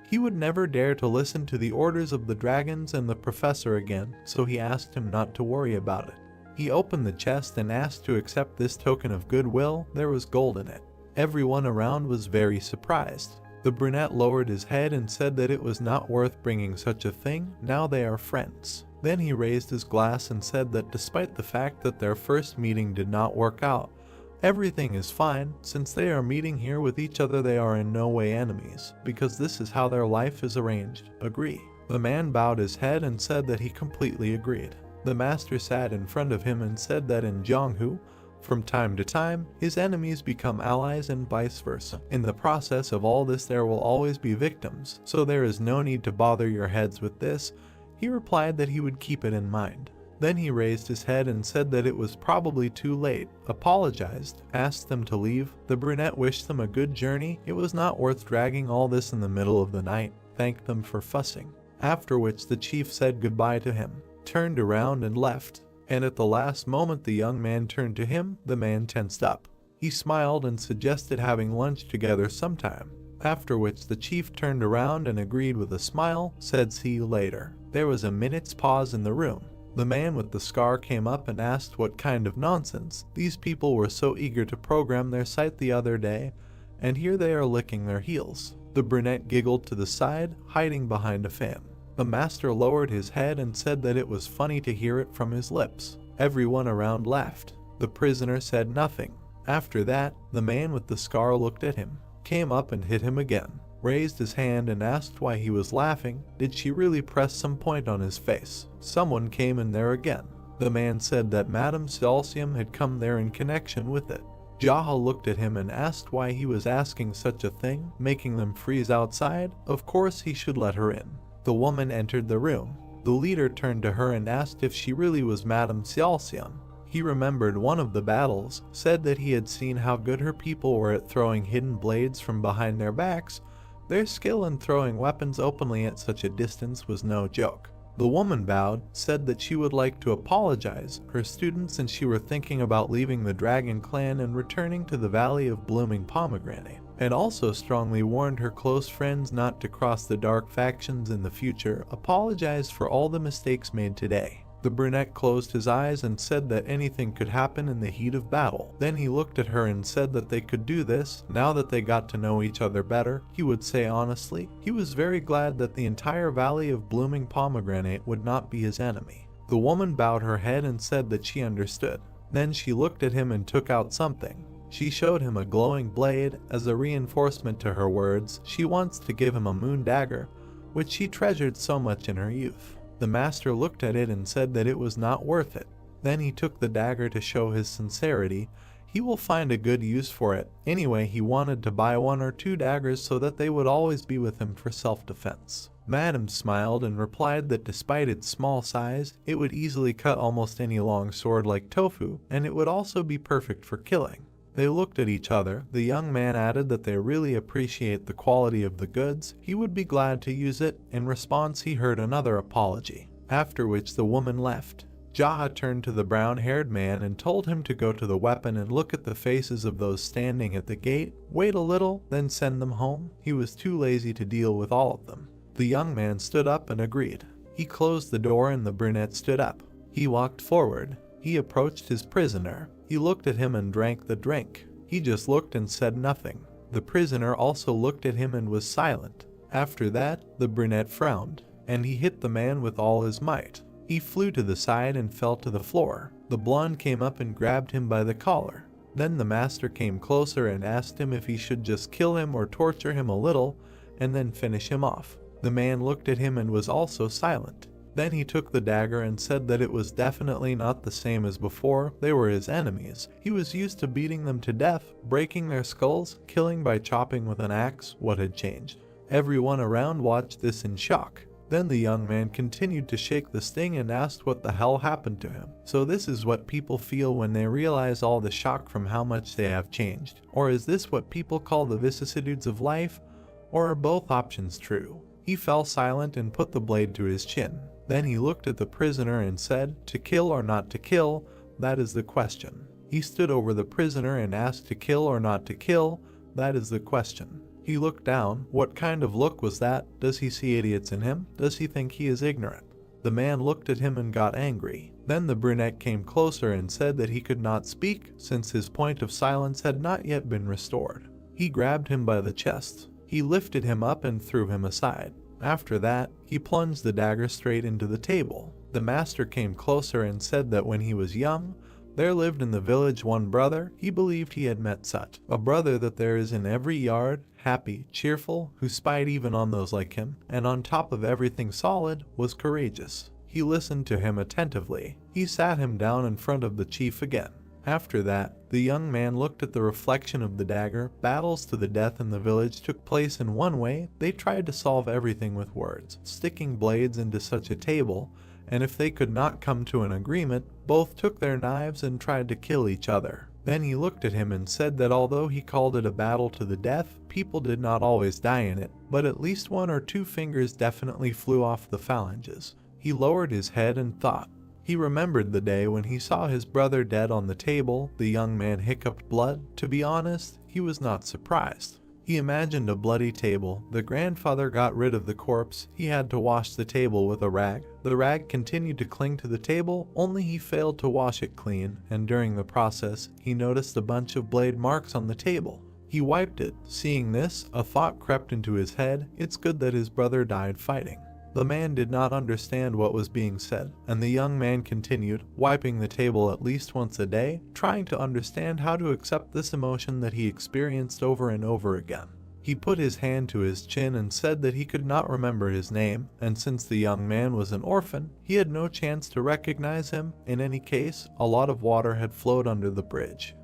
He would never dare to listen to the orders of the dragons and the professor again, so he asked him not to worry about it. He opened the chest and asked to accept this token of goodwill. There was gold in it. Everyone around was very surprised. The brunette lowered his head and said that it was not worth bringing such a thing. Now they are friends. Then he raised his glass and said that despite the fact that their first meeting did not work out, everything is fine. Since they are meeting here with each other, they are in no way enemies, because this is how their life is arranged. Agree. The man bowed his head and said that he completely agreed. The master sat in front of him and said that in Jianghu, from time to time, his enemies become allies and vice versa. In the process of all this there will always be victims, so there is no need to bother your heads with this. He replied that he would keep it in mind. Then he raised his head and said that it was probably too late, apologized, asked them to leave. The brunette wished them a good journey. It was not worth dragging all this in the middle of the night, thanked them for fussing. After which the chief said goodbye to him, turned around and left. And at the last moment the young man turned to him. The man tensed up. He smiled and suggested having lunch together sometime, after which the chief turned around and agreed with a smile, said see you later. There was a minute's pause in the room. The man with the scar came up and asked what kind of nonsense. These people were so eager to program their site the other day, and here they are licking their heels. The brunette giggled to the side, hiding behind a fan. The master lowered his head and said that it was funny to hear it from his lips. Everyone around laughed. The prisoner said nothing. After that, the man with the scar looked at him, came up and hit him again, raised his hand and asked why he was laughing. Did she really press some point on his face? Someone came in there again. The man said that Madame Celsium had come there in connection with it. Jaha looked at him and asked why he was asking such a thing, making them freeze outside. Of course he should let her in. The woman entered the room. The leader turned to her and asked if she really was Madame Xiaoxian. He remembered one of the battles, said that he had seen how good her people were at throwing hidden blades from behind their backs. Their skill in throwing weapons openly at such a distance was no joke. The woman bowed, said that she would like to apologize her students and she were thinking about leaving the Dragon Clan and returning to the Valley of Blooming Pomegranate, and also strongly warned her close friends not to cross the dark factions in the future, apologized for all the mistakes made today. The brunette closed his eyes and said that anything could happen in the heat of battle. Then he looked at her and said that they could do this. Now that they got to know each other better, he would say honestly, he was very glad that the entire Valley of Blooming Pomegranate would not be his enemy. The woman bowed her head and said that she understood. Then she looked at him and took out something. She showed him a glowing blade. As a reinforcement to her words, she wants to give him a moon dagger, which she treasured so much in her youth. The master looked at it and said that it was not worth it. Then he took the dagger to show his sincerity. He will find a good use for it. Anyway, he wanted to buy 1 or 2 daggers so that they would always be with him for self-defense. Madame smiled and replied that despite its small size, it would easily cut almost any long sword like tofu, and it would also be perfect for killing. They looked at each other. The young man added that they really appreciate the quality of the goods. He would be glad to use it. In response, he heard another apology, after which the woman left. Jaha turned to the brown-haired man and told him to go to the weapon and look at the faces of those standing at the gate, wait a little, then send them home. He was too lazy to deal with all of them. The young man stood up and agreed. He closed the door and the brunette stood up. He walked forward. He approached his prisoner. He looked at him and drank the drink. He just looked and said nothing. The prisoner also looked at him and was silent. After that, the brunette frowned, and he hit the man with all his might. He flew to the side and fell to the floor. The blonde came up and grabbed him by the collar. Then the master came closer and asked him if he should just kill him or torture him a little, and then finish him off. The man looked at him and was also silent. Then he took the dagger and said that it was definitely not the same as before. They were his enemies. He was used to beating them to death, breaking their skulls, killing by chopping with an axe. What had changed? Everyone around watched this in shock. Then the young man continued to shake the sting and asked what the hell happened to him. So this is what people feel when they realize all the shock from how much they have changed. Or is this what people call the vicissitudes of life? Or are both options true? He fell silent and put the blade to his chin. Then he looked at the prisoner and said, "To kill or not to kill, that is the question." He stood over the prisoner and asked, "To kill or not to kill, that is the question." He looked down. What kind of look was that? Does he see idiots in him? Does he think he is ignorant? The man looked at him and got angry. Then the brunette came closer and said that he could not speak since his point of silence had not yet been restored. He grabbed him by the chest. He lifted him up and threw him aside. After that, he plunged the dagger straight into the table. The master came closer and said that when he was young, there lived in the village one brother. He believed he had met such a brother that there is in every yard, happy, cheerful, who spied even on those like him, and on top of everything solid, was courageous. He listened to him attentively. He sat him down in front of the chief again. After that, the young man looked at the reflection of the dagger. Battles to the death in the village took place in one way. They tried to solve everything with words, sticking blades into such a table, and if they could not come to an agreement, both took their knives and tried to kill each other. Then he looked at him and said that although he called it a battle to the death, people did not always die in it, but at least 1 or 2 fingers definitely flew off the phalanges. He lowered his head and thought. He remembered the day when he saw his brother dead on the table. The young man hiccuped blood. To be honest, he was not surprised. He imagined a bloody table. The grandfather got rid of the corpse. He had to wash the table with a rag. The rag continued to cling to the table, only he failed to wash it clean, and during the process, he noticed a bunch of blade marks on the table. He wiped it. Seeing this, a thought crept into his head. It's good that his brother died fighting. The man did not understand what was being said, and the young man continued, wiping the table at least once a day, trying to understand how to accept this emotion that he experienced over and over again. He put his hand to his chin and said that he could not remember his name, and since the young man was an orphan, he had no chance to recognize him. In any case, a lot of water had flowed under the bridge.